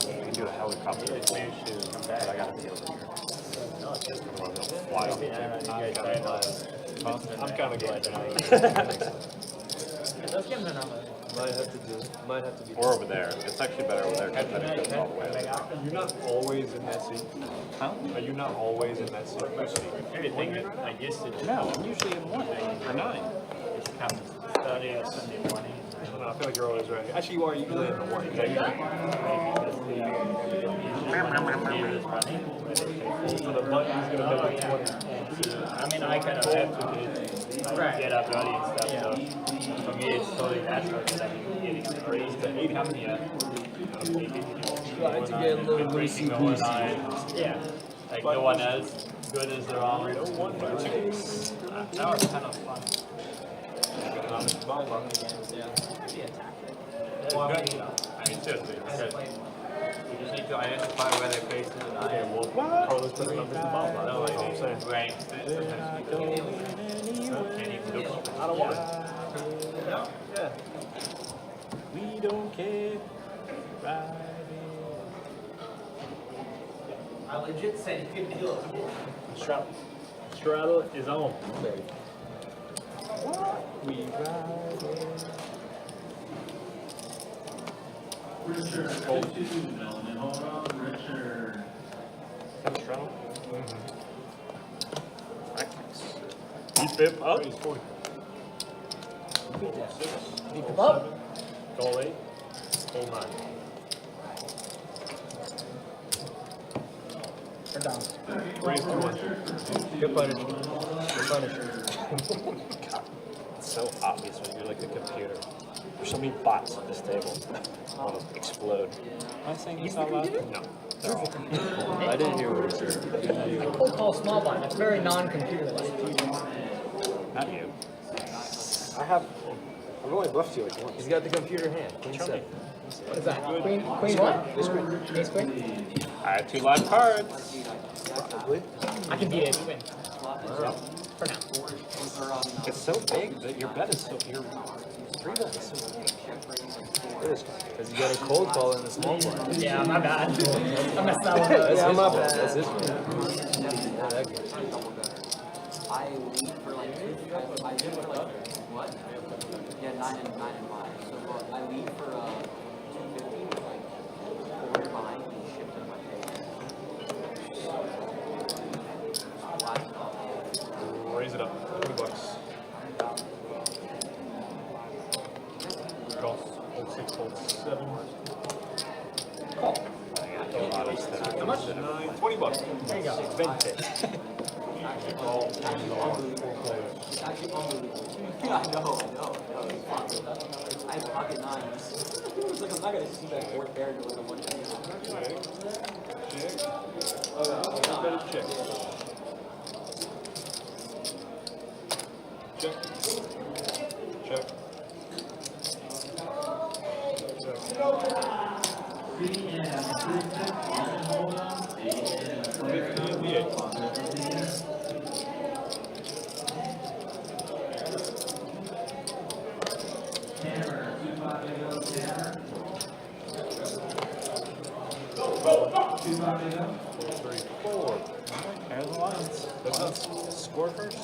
We can do a helicopter. Maybe shoot. I gotta be over here. No, it's just Fly off. I'm kind of glad that Those games are not much. might have to be. Or over there. It's actually better over there because then it goes all the way. You're not always in that seat. Huh? Are you not always in that seat? everything I used to do. No, I'm usually in 1 or 9. It's comes 30 or Sunday morning. I don't know, I feel like you're always ready. Actually, you are usually in the one. So the button's gonna be like 20. I mean, I kind of have to get up early and stuff. So for me, it's totally natural that I'm getting raised to 8 come here. Trying to get a little racing loosey-goosey. overnight. Yeah. Like no one else good is around. That was kind of fun. I mean, seriously, it's good. You just need to identify where they place it and Okay, well, Carlos put it up as the ball. no, That's all I'm saying. rank. I don't want it. Yeah. We don't care. I legit said you could do it. Straddle is on, baby. We ride it. Richard, 52, Melvin, hold on, Richard. Straddle? He's fifth up. He's 40. Up. Goal 8. Goal 9. Or down. 3 is 2-1. Good punishment. Good punishment. It's so obvious when you're like the computer. There's so many bots on this table. I want to explode. Am I saying this out loud? No. I didn't hear what he said. Cold call small blind. That's very non-computer-like. Not you. I've only bluffed you like once. He's got the computer hand. Queen 7. What is that? Queen what? Ace queen? I have 2 live cards. I can beat it. Win. For now. It's so big that your bet is so your 3-bet is so big. Because you got a cold call in the small blind. Yeah, my bad. I messed that one up. That's Yeah, his my fault. bad. That's his fault. Yeah, that good. I lead for like I lead for like what? Yeah, 9 and 5. So I lead for 250 with like 4 behind and shipped in my face. Raise it up. $20. Go. Hold 6, hold 7. Call. How much? $20. There you go. Vente. It's actually unbelievable. Yeah, I know. I have pocket 9s. It's like I'm not gonna see that 4th pair to like a bunch of Check. Better check. Check. Check. Hold on. 50 and the 8. Tanner, 3, 4. There's the lines. That's us. Score first.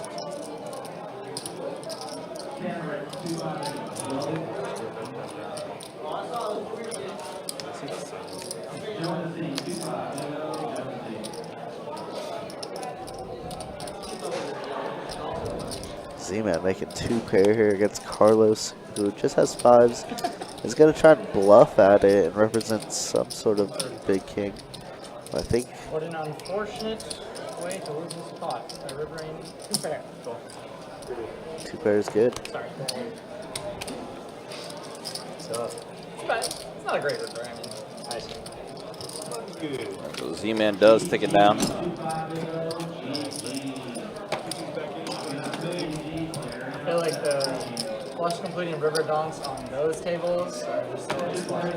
Z-Man making 2 pair here against Carlos, who just has 5s. He's going to try and bluff at it and represent some sort of big king. I think What an unfortunate way to lose this pot. I river rain 2 pair. 2 pair is good. Sorry. It's not a great river. I mean, I see. So Z-Man does take it down. I feel like the flush completing river donks on those tables are just the worst ones.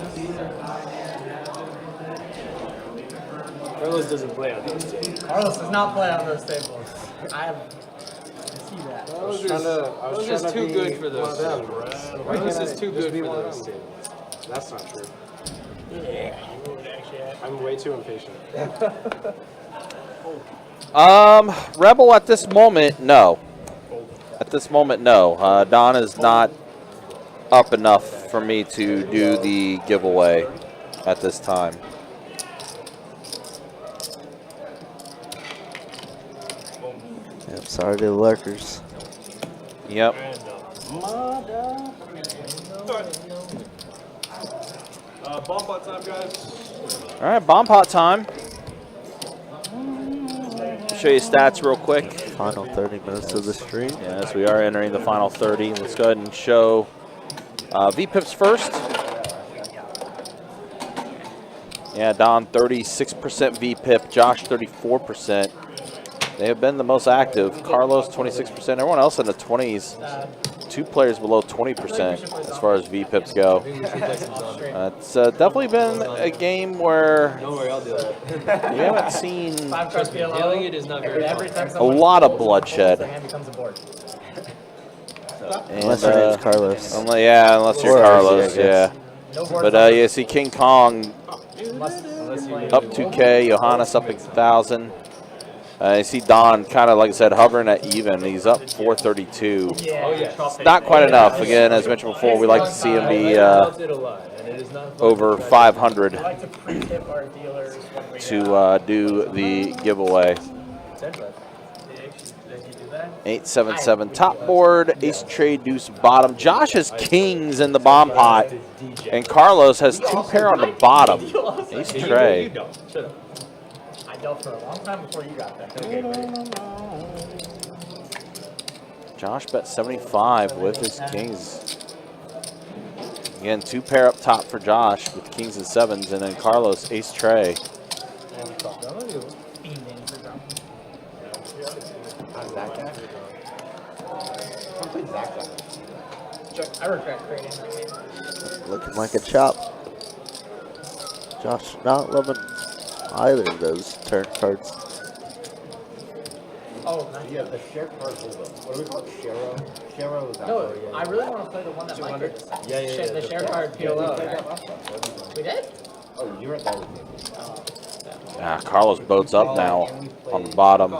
Carlos doesn't play on those tables. Carlos does not play on those tables. I see that. I was just too good for those tables. Carlos is too good for those tables. That's not true. Yeah, you would actually. I'm way too impatient. Rebel at this moment, no. At this moment, no. Don is not up enough for me to do the giveaway at this time. Yep, sorry to the lurkers. Yep. Bomb pot time, guys. All right, bomb pot time. Show you stats real quick. Final 30 minutes of the stream. Yes, we are entering the final 30. Let's go ahead and show VPIPs first. Yeah, Don 36% VPIP, Josh 34%. They have been the most active. Carlos 26%. Everyone else in the 20s. 2 players below 20% as far as VPIPs go. It's definitely been a game where Don't worry, I'll do it. we haven't seen Dealing it is not very a lot of bloodshed. The hand becomes a board. And, Unless your name's Carlos. unless you're Or Carlos, RC, I yeah. No board. But you see King Kong Unless you're up 2K, Johannes up 1,000. You see Don kind of, like I said, hovering at even. He's up 432. It's not quite enough. Again, as mentioned before, we like to see him be over 500 I like to pre-tip our dealers when we to do the giveaway. 877 top board, ace trade, deuce bottom. Josh has kings in the bomb pot, and Carlos has 2 pair on the bottom. Ace tray. I dealt for a long time before you got that. Okay, Josh bet 75 with his kings. Again, 2 pair up top for Josh with kings and 7s, and then Carlos ace tray. I regret creating that game. Looking like a chop. Josh not loving either of those turn cards. Oh, nice. Yeah, the share card holder. What do we call it? Sharo? Sharo is that No, word, yeah. I really want to play the one that Mike did. Yeah. The share card PLO. Right? We did? Oh, you were at that with me. Carlos boats up now on the bottom.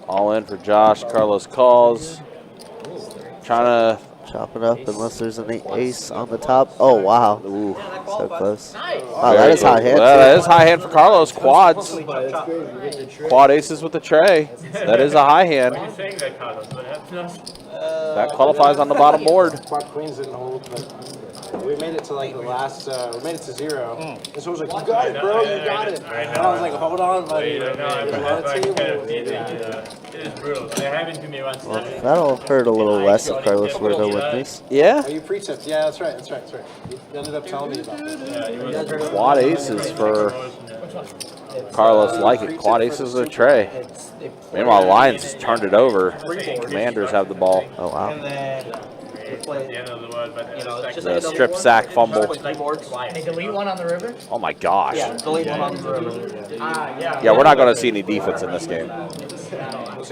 All in for Josh. Carlos calls. Trying to Chop it up unless there's an ace on the top. Oh, wow. Ooh. So close. Nice. Wow, that is high hand. Well, that is high hand for Carlos. Quads. Quad aces with the tray. That is a high hand. That qualifies on the bottom board. Quad queens didn't hold, but we made it to like the last, we made it to 0. And so I was like, you got it, bro, you got it. And I was like, hold on, buddy. It is brutal. They happened to me once. Well, that'll hurt a little less if Carlos were to win this. Yeah. Oh, you pre-tipped. Yeah, that's right. You ended up telling me about this. Quad aces for Carlos like it. Quad aces with a tray. Meanwhile, Lions has turned it over. Commanders have the ball. Oh, wow. The strip sack fumble. They delete one on the river? Oh my gosh. Delete one on the river. Yeah, we're not going to see any defense in this game.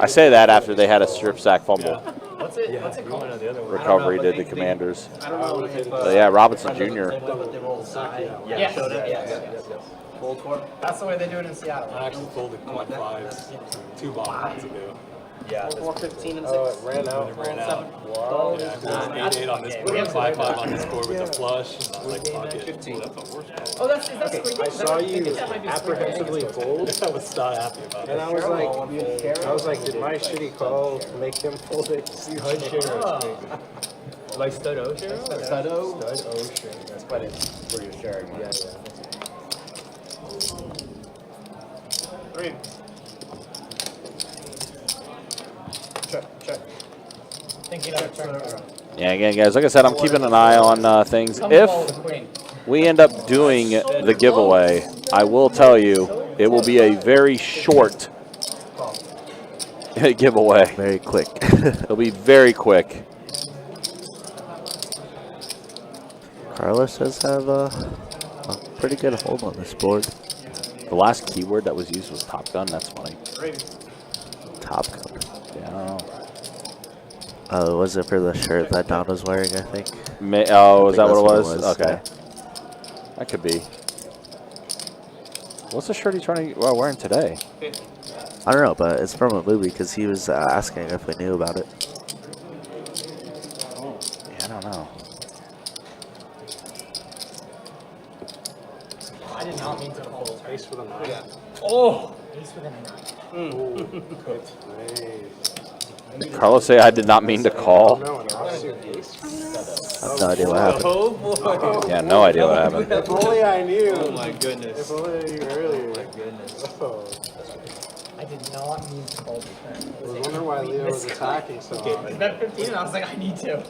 I say that after they had a strip sack fumble. What's it called? Recovery did the Commanders. I don't know. So yeah, Robinson Jr. Yes. That's the way they do it in Seattle. I actually folded quad 5s 2 bombs ago. Yeah. 4-15 and 6. Oh, it ran out. Wow. Yeah, it was 8-8 on this board, 5-5 on this board with a flush. And I was like, fuck it. 15. Oh, that's I saw you apprehensively fold. I was not happy about it. And I was like, did my shitty call make him fold it? Like stud O share? Stud O? That's quite it for your sharing. Yeah. 3. Check. Thinking of a turn. Yeah, again, guys, like I said, I'm keeping an eye on things. If we end up doing the giveaway, I will tell you it will be a very short giveaway. Very quick. It'll be very quick. Carlos does have a pretty good hold on this board. The last keyword that was used was Top Gun. That's funny. Top Gun. Yeah, I don't know. Oh, was it for the shirt that Don was wearing, I think? Oh, is that what it that's was? Okay. Yeah. That could be. What's the shirt he's wearing today? I don't know, but it's from a movie because he was asking if we knew about it. Yeah, I don't know. I did not mean to call. Ace with a 9. Oh! Ace with a 9. Good place. Carlos say I did not mean to call. I have no idea what happened. Oh boy. Yeah, no idea what happened. If only I knew. Oh my goodness. If only I knew earlier. Oh my goodness. Oh. I did not mean to call the turn. I was wondering why Leo was attacking so hard. It's bet 15 and I was like, I need to.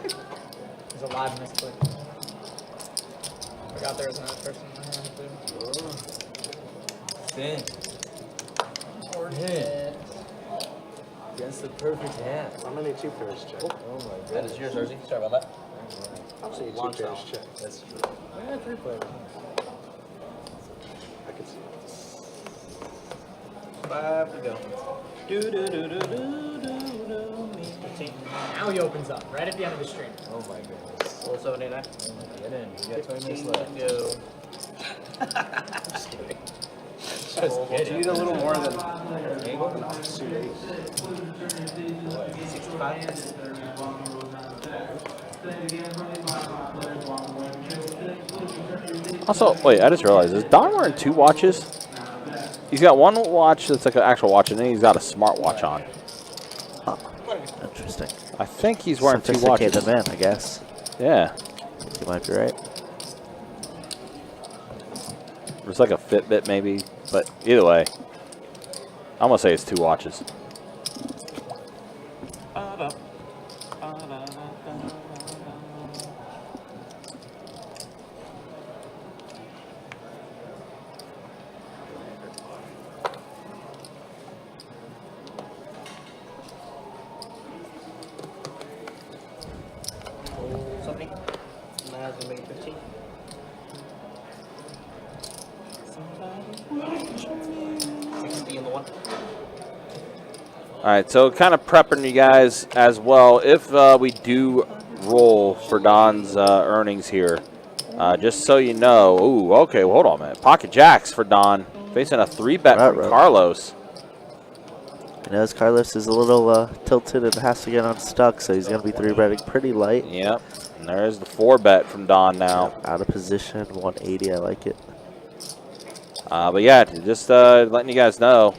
There's a live misclick. Forgot there was another person in my hand too. Thin. Hit. Against the perfect hand. How many 2 pairs check? Oh my god. That is yours, Jersey. Sorry about that. I'll say 2 Launch pairs out. check. That's true. Yeah, 3 players. I can see it. 5 to go. Do do do do do do do. Now he opens up right at the end of the stream. Oh my goodness. 479. Get in. You got 20 minutes left. Go. Just kidding. Just Do you need a little more than Angle? suit 8? 65. Also, wait, I just realized, is Don wearing 2 watches? He's got one watch that's like an actual watch, and then he's got a smart watch on. Interesting. I think he's wearing 2 watches. Sophisticated man, I guess. Yeah. You might be right. It's like a Fitbit maybe, but either way, I'm going to say it's 2 watches. Something. Now it's gonna make it 15. In the one. All right, so kind of prepping you guys as well. If we do roll for Don's earnings here, just so you know. Ooh, okay, well, hold on a minute. Pocket jacks for Don, facing a 3-bet from Carlos. You know, Carlos is a little tilted and has to get unstuck, so he's going to be 3-betting pretty light. Yep, and there's the 4-bet from Don now. Out of position, 180, I like it. But yeah, just letting you guys know,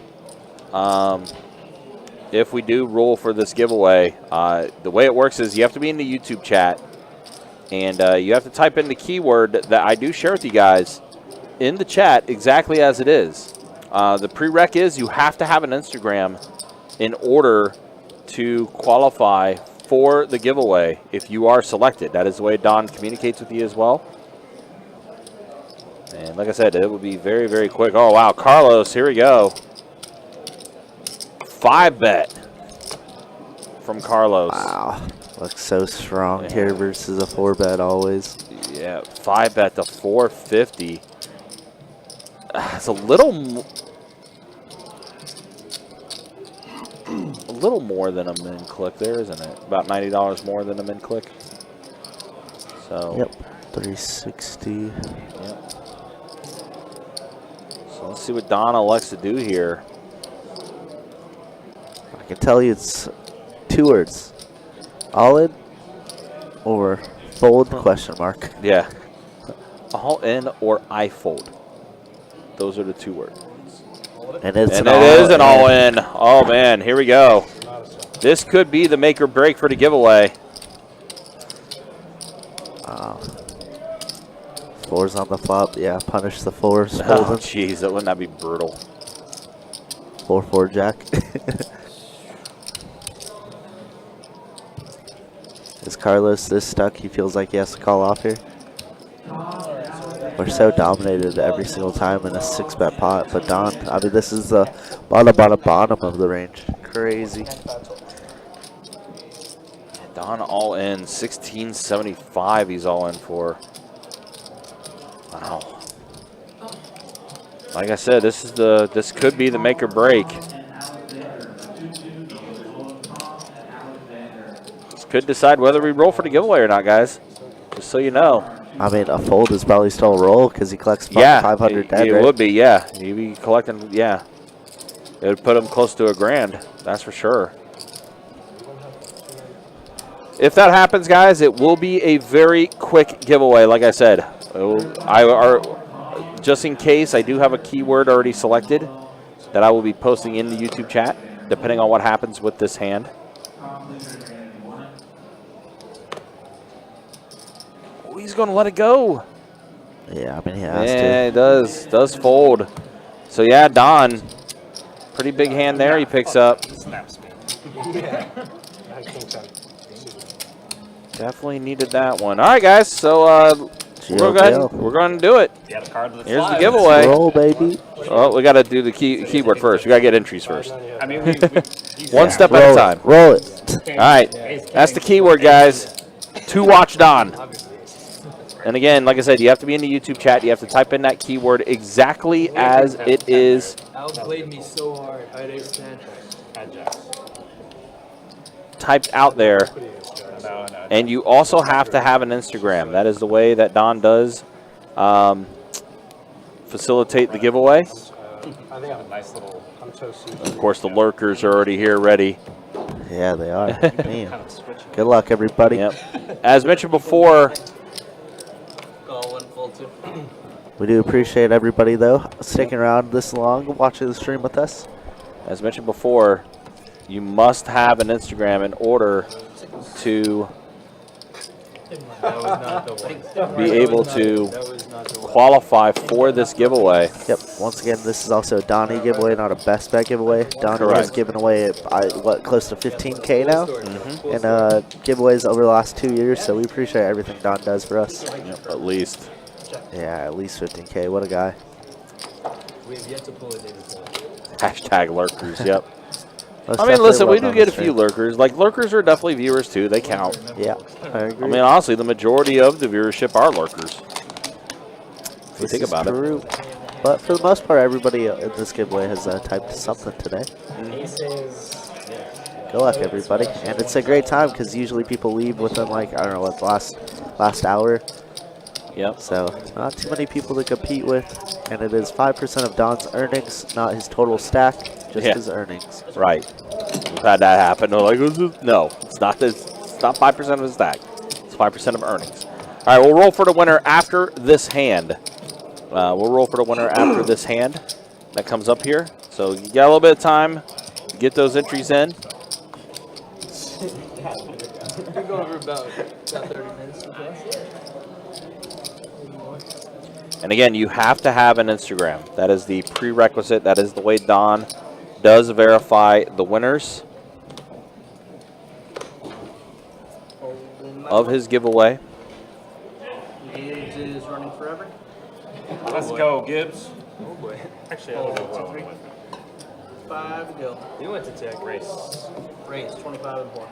if we do roll for this giveaway, the way it works is you have to be in the YouTube chat, and you have to type in the keyword that I do share with you guys in the chat exactly as it is. The prereq is you have to have an Instagram in order to qualify for the giveaway if you are selected. That is the way Don communicates with you as well. And like I said, it will be very, very quick. Oh, wow. Carlos, here we go. 5-bet from Carlos. Wow. Looks so strong here versus a 4-bet always. Yeah, 5-bet to 450. It's a little more than a min click there, isn't it? About $90 more than a min click. So. Yep. 360. Yep. So let's see what Don elects to do here. I can tell you it's 2 words. All in or fold question mark. Yeah. All in or I fold. Those are the 2 words. And it's and it is an all in. Oh man, here we go. This could be the make or break for the giveaway. Wow. 4s on the flop. Yeah, punish the 4s. Oh jeez, wouldn't that be brutal? 4-4 jack. Carlos this stuck, he feels like he has to call off here. We're so dominated every single time in a 6-bet pot, but Don, I mean, this is the bottom of the range. Crazy. Don all in, 1675 he's all in for. Wow. Like I said, this could be the make or break. This could decide whether we roll for the giveaway or not, guys. Just so you know. I mean, a fold is probably still a roll because he collects 500 dead, it right? would be, yeah. He'd be collecting, yeah. It would put him close to $1,000, that's for sure. If that happens, guys, it will be a very quick giveaway, like I said. Just in case, I do have a keyword already selected that I will be posting in the YouTube chat, depending on what happens with this hand. Oh, he's going to let it go. Yeah, I mean, he has to. Yeah, it does fold. So, yeah, Don, pretty big hand there he picks up. Definitely needed that one. All right, guys, so we're going to do it. Here's the giveaway. Roll, baby. Oh, we got to do the keyword first. We got to get entries first. I mean, One step at a time. Roll it. All right, that's the keyword, guys. To watch Don. And again, like I said, you have to be in the YouTube chat. You have to type in that keyword exactly as it is. Outplayed me so hard. I didn't stand Typed out there. And you also have to have an Instagram. That is the way that Don does facilitate the giveaway. I think I have a nice little. Of course, the lurkers are already here ready. Yeah, they are. Man. Good luck, everybody. Yep. As mentioned before, we do appreciate everybody, though, sticking around this long, watching the stream with us. As mentioned before, you must have an Instagram in order to be able to qualify for this giveaway. Yep. Once again, this is also a Donnie giveaway, not a best bet giveaway. Donnie has given away, close to 15K now in giveaways over the last 2 years, so we appreciate everything Don does for us. Yep, at least. Yeah, at least 15K. What a guy. We have yet to pull it in. Hashtag lurkers, yep. Most I mean, listen, we do definitely get a welcome few lurkers. Like, lurkers are definitely viewers, too. They count. Yeah, I agree. I mean, honestly, the majority of the viewership are lurkers. If you think This is about true. But for the most part, everybody in this giveaway has typed something today. Good luck, everybody. And it's a great time because usually people leave within, like, I don't know, what, last hour. Yep. So not too many people to compete with. And it is 5% of Don's earnings, not his total stack, just his earnings. Right. We've had that happen. They're like, no, it's not 5% of his stack. It's 5% of earnings. All right, we'll roll for the winner after this hand. We'll roll for the winner after this hand that comes up here. So you got a little bit of time to get those entries in. We're going for about 30 minutes. And again, you have to have an Instagram. That is the prerequisite. That is the way Don does verify the winners of his giveaway. Gibbs is running forever. Let's go, Gibbs. Oh boy. Actually, I don't know what I went with. 5 to go. You went to tech race. Race 25 and 4.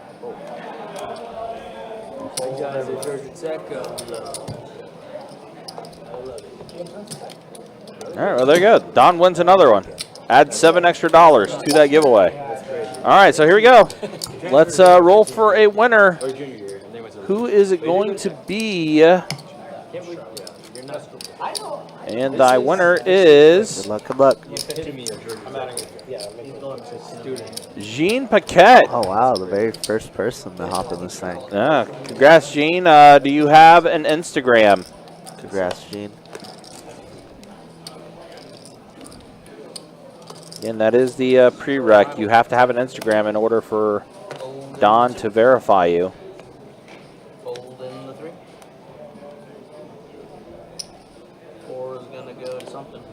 You guys at Georgia Tech. I love it. All right, well, there you go. Don wins another one. Add $7 extra to that giveaway. All right, so here we go. Let's roll for a winner. Who is it going to be? And thy winner is Good luck, good luck. Jean Paquette. Oh, wow, the very first person to hop in this thing. Yeah, congrats, Jean. Do you have an Instagram? Congrats, Gene. Again, that is the prereq. You have to have an Instagram in order for Don to verify you. Fold in the 3. 4 is going to go to something.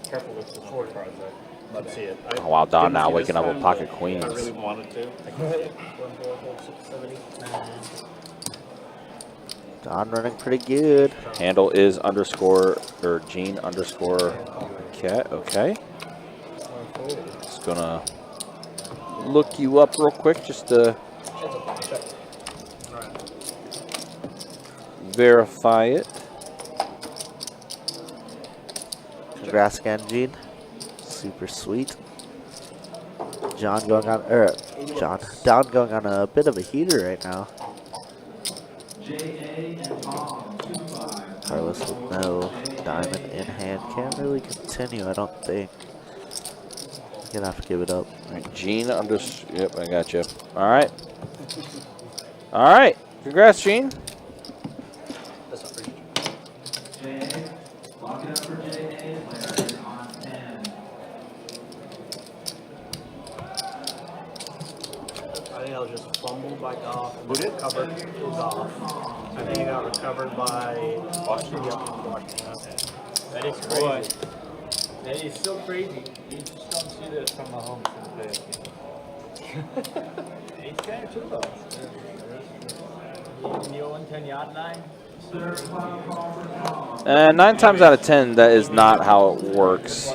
Careful with the short cards, though. Let's see it. Oh, wow, Don now waking up with pocket queens. I really wanted to. I can see it. 1, 4, 5, 6, 7, 8, 9. Don running pretty good. Handle is underscore or Gene underscore cat. Okay. Just gonna look you up real quick just to verify it. Congrats again, Gene. Super sweet. Don going on a bit of a heater right now. Carlos with no diamond in hand. Can't really continue, I don't think. Gonna have to give it up. All right, Gene yep, I got you. All right. All right. Congrats, Gene. Lock it up for J.A. Player is on 10. I think I was just fumbled by Goff. Who did? Recovered Goff. I think it got recovered by Washington. That is crazy. That is so crazy. You just don't see that from Mahomes in the playoff game. He's kind of too low. In the 10-yard line. 9 times out of 10, that is not how it works.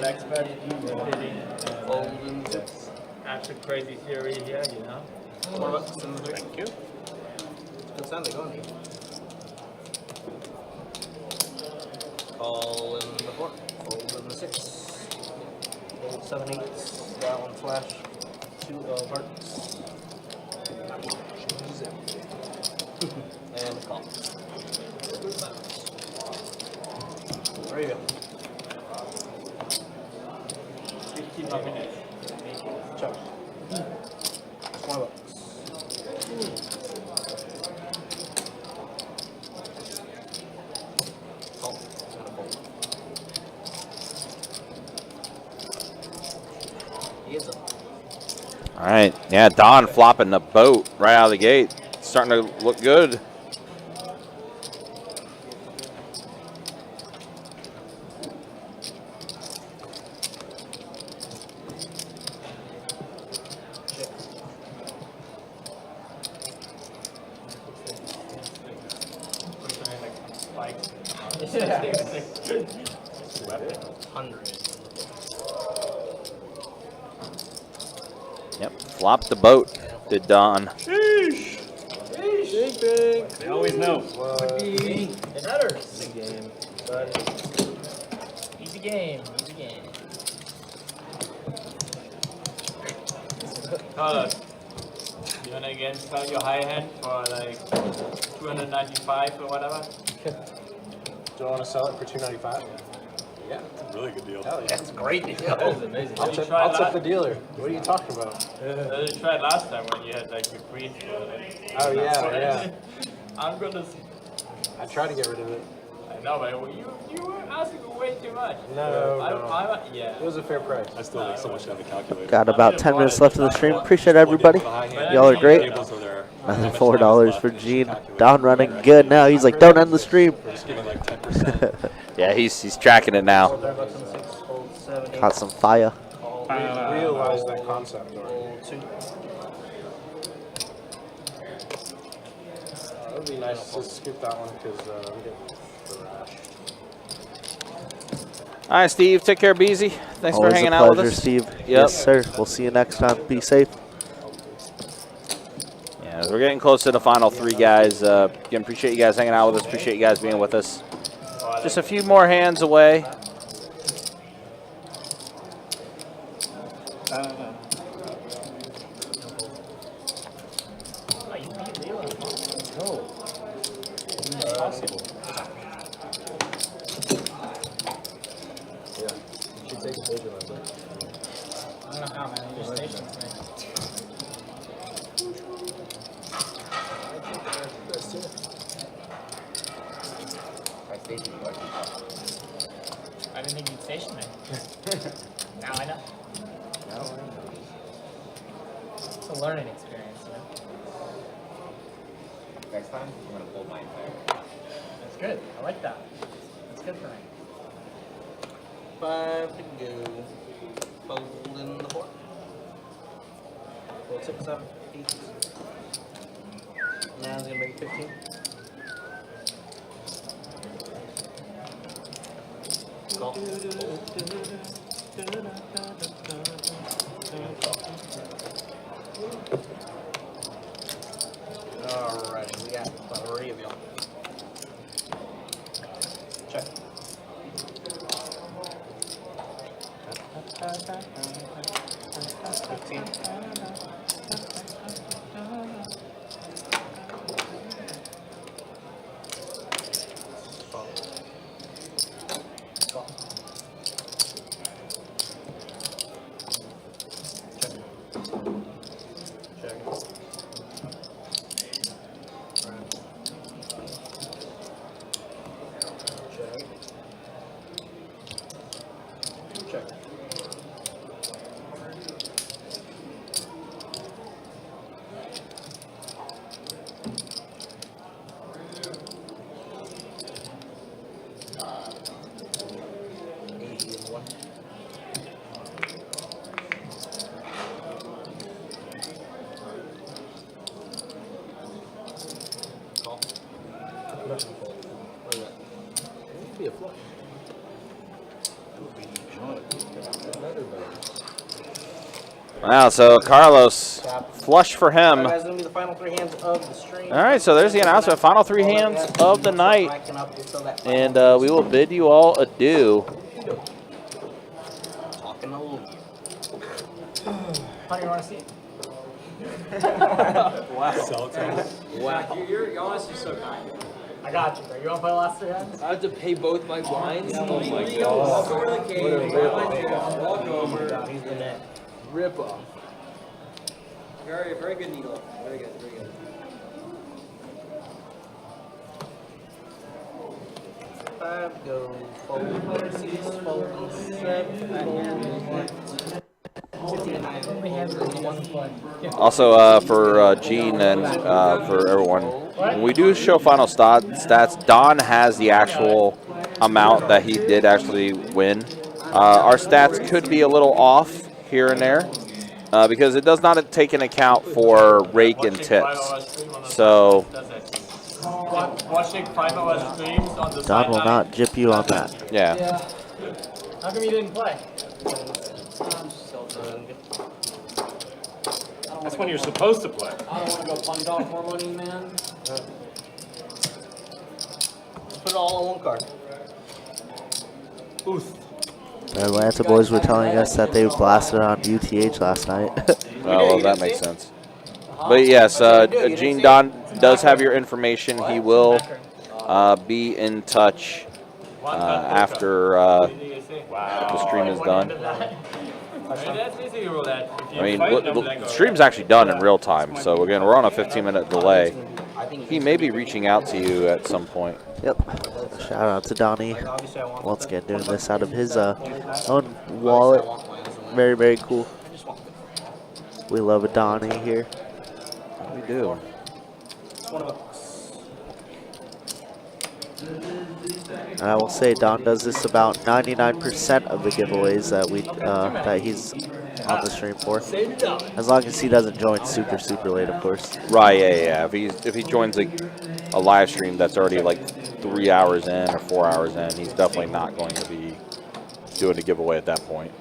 That's a crazy theory here, you know. Thank you. Good sound they going. All in the 4. Fold in the 6. Fold 7 8s. That one flash. 2 of hearts. And the call. There you go. 15 more minutes. Chuck. $20. All right. Yeah, Don flopping the boat right out of the gate. Starting to look good. Yep, flopped the boat, did Don. Sheesh. Sheesh. Big. They always know. It matters. Big game. Easy game. Easy game. Carlos, you wanna again start your high hand for like 295 or whatever? Do I want to sell it for $295? Yeah, it's a really good deal. Hell yeah, it's a great deal. That was amazing. I'll tip the dealer. What are you talking about? You tried last time when you had like the freeze for like. Oh yeah. I'm gonna. I tried to get rid of it. I know, but you were asking for way too much. No. Yeah. It was a fair price. I still think someone should have a calculator. Got about 10 minutes left in the stream. Appreciate everybody. Y'all are great. Another $4 for Gene. Don running good now. He's like, don't end the stream. Yeah, he's tracking it now. Caught some fire. Realize that concept. It would be nice to skip that one because I'm getting thrashed. All right, Steve. Take care, Beezy. Thanks Always for hanging a out with pleasure, us. Steve. Yep. Yes, sir. We'll see you next time. Be safe. Yeah, we're getting close to the final 3, guys. Again, appreciate you guys hanging out with us. Appreciate you guys being with us. Just a few more hands away. Yeah, you should take a picture of that. I don't know how, man. Your station's nice. I didn't think you'd station me. Now I know. It's a learning experience, you know? Next time, I'm gonna pull my entire. That's good. I like that. That's good for me. 5 to go. Fold in the 4. Fold 6, 7, 8. Now he's gonna make 15. Alright, we got 3 of y'all. Check. Wow, so Carlos, flush for him. Guys, gonna be the final 3 hands of the stream. All right, so there's the announcement. Final 3 hands of the night. And we will bid you all adieu. Talking a little. Honey, you want to see it? Wow. You're honestly so kind. I got you, bro. You want to play the last 3 hands? I have to pay both my blinds? Oh my Walk god. over to the cave, walk over. He's the net. Rip off. Very, very good needle. Very good, very good. 5, go forward, 6, forward, 7, Also, for Gene and for everyone, when we do show final stats, Don has the actual amount that he did actually win. Our stats could be a little off here and there because it does not take into account for rake and tips. So Watching 5 of our streams on the Don will not jip you on that. yeah. How come you didn't play? That's when you're supposed to play. I don't want to go plunge off more money, man. Put it all on one card. Boost. The Atlanta boys were telling us that they blasted on UTH last night. Oh, well, that makes sense. But yes, Gene Don does have your information. He will be in touch after the stream is done. I mean, the stream's actually done in real time. So again, we're on a 15-minute delay. He may be reaching out to you at some point. Yep. Shout out to Donnie. Once again, doing this out of his own wallet. Very, very cool. We love a Donnie here. We do. And I will say Don does this about 99% of the giveaways that that he's on the stream for. As long as he doesn't join super, super late, of course. Right, yeah. If he joins a live stream that's already like 3 hours in or 4 hours in, he's definitely not going to be doing a giveaway at that point.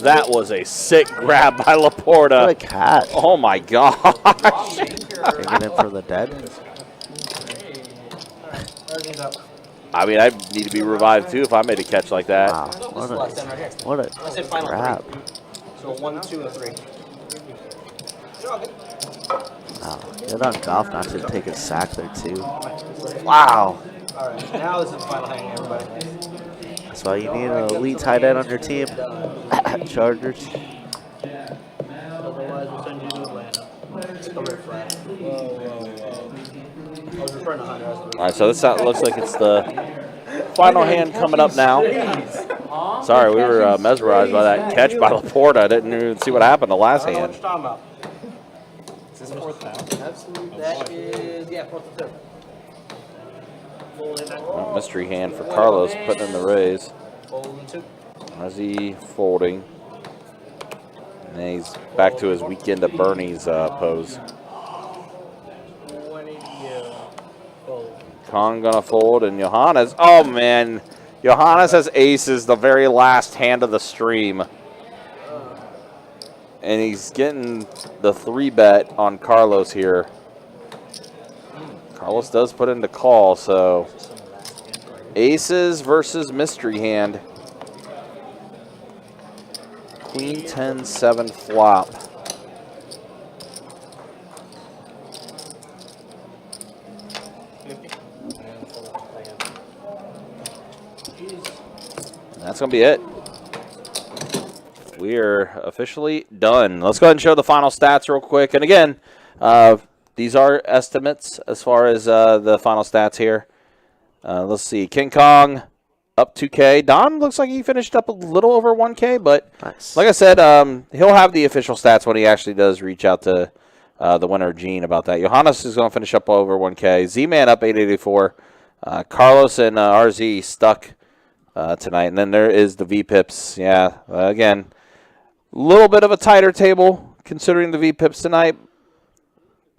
That was a sick grab by Laporta. What a catch. Oh my gosh. Taking it for the dead. I mean, I need to be revived too if I made a catch like that. Wow. What a grab. So 1, 2, and 3. Wow. Good on Goff not to take a sack there too. Wow. Alright, now this is the final hang, everybody. That's why you need an elite tight end on your team. Chargers. Otherwise, we'll send you to Atlanta. It's coming flat. Whoa. I was referring to Hunter. All right, so this looks like it's the final hand coming up now. Sorry, we were mesmerized by that catch by Laporte. I didn't even see what happened the last I don't know what hand. you're talking about. Is this fourth down? Absolutely. That is, yeah, fourth and third. Fold it back. Oh, mystery hand for Carlos putting in the raise. Fold and two. As he folding. And then he's back to his weekend at Bernie's pose. 180, fold. Kong gonna fold, and Johannes. Oh man, Johannes has aces the very last hand of the stream, and he's getting the 3-bet on Carlos here. Carlos does put into call, so aces versus mystery hand. Queen 10-7 flop. That's going to be it. We are officially done. Let's go ahead and show the final stats real quick. And again, these are estimates as far as the final stats here. Let's see. King Kong up 2K. Don looks like he finished up a little over 1K, but Nice. like I said, he'll have the official stats when he actually does reach out to the winner, Gene, about that. Johannes is going to finish up over 1K. Z-Man up 884. Carlos and RZ stuck tonight. And then there is the VPips. Yeah, again, a little bit of a tighter table considering the VPips tonight,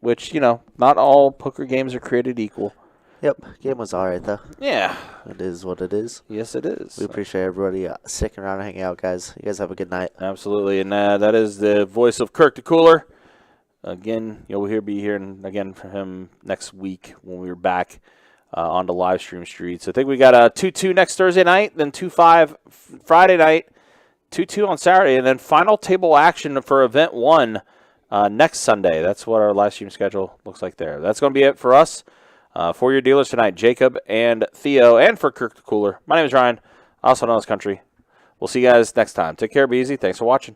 which, you know, not all poker games are created equal. Yep, game was all right, though. Yeah. It is what it is. Yes, it is. We appreciate everybody sticking around and hanging out, guys. You guys have a good night. Absolutely. And that is the voice of Kirk the Cooler. Again, you'll be hearing again from him next week when we're back on the live stream streets. I think we got a 2-2 next Thursday night, then 2-5 Friday night, 2-2 on Saturday, and then final table action for event 1 next Sunday. That's what our live stream schedule looks like there. That's going to be it for us. For your dealers tonight, Jacob and Theo, and for Kirk the Cooler. My name is Ryan, also known as Country. We'll see you guys next time. Take care, be easy. Thanks for watching.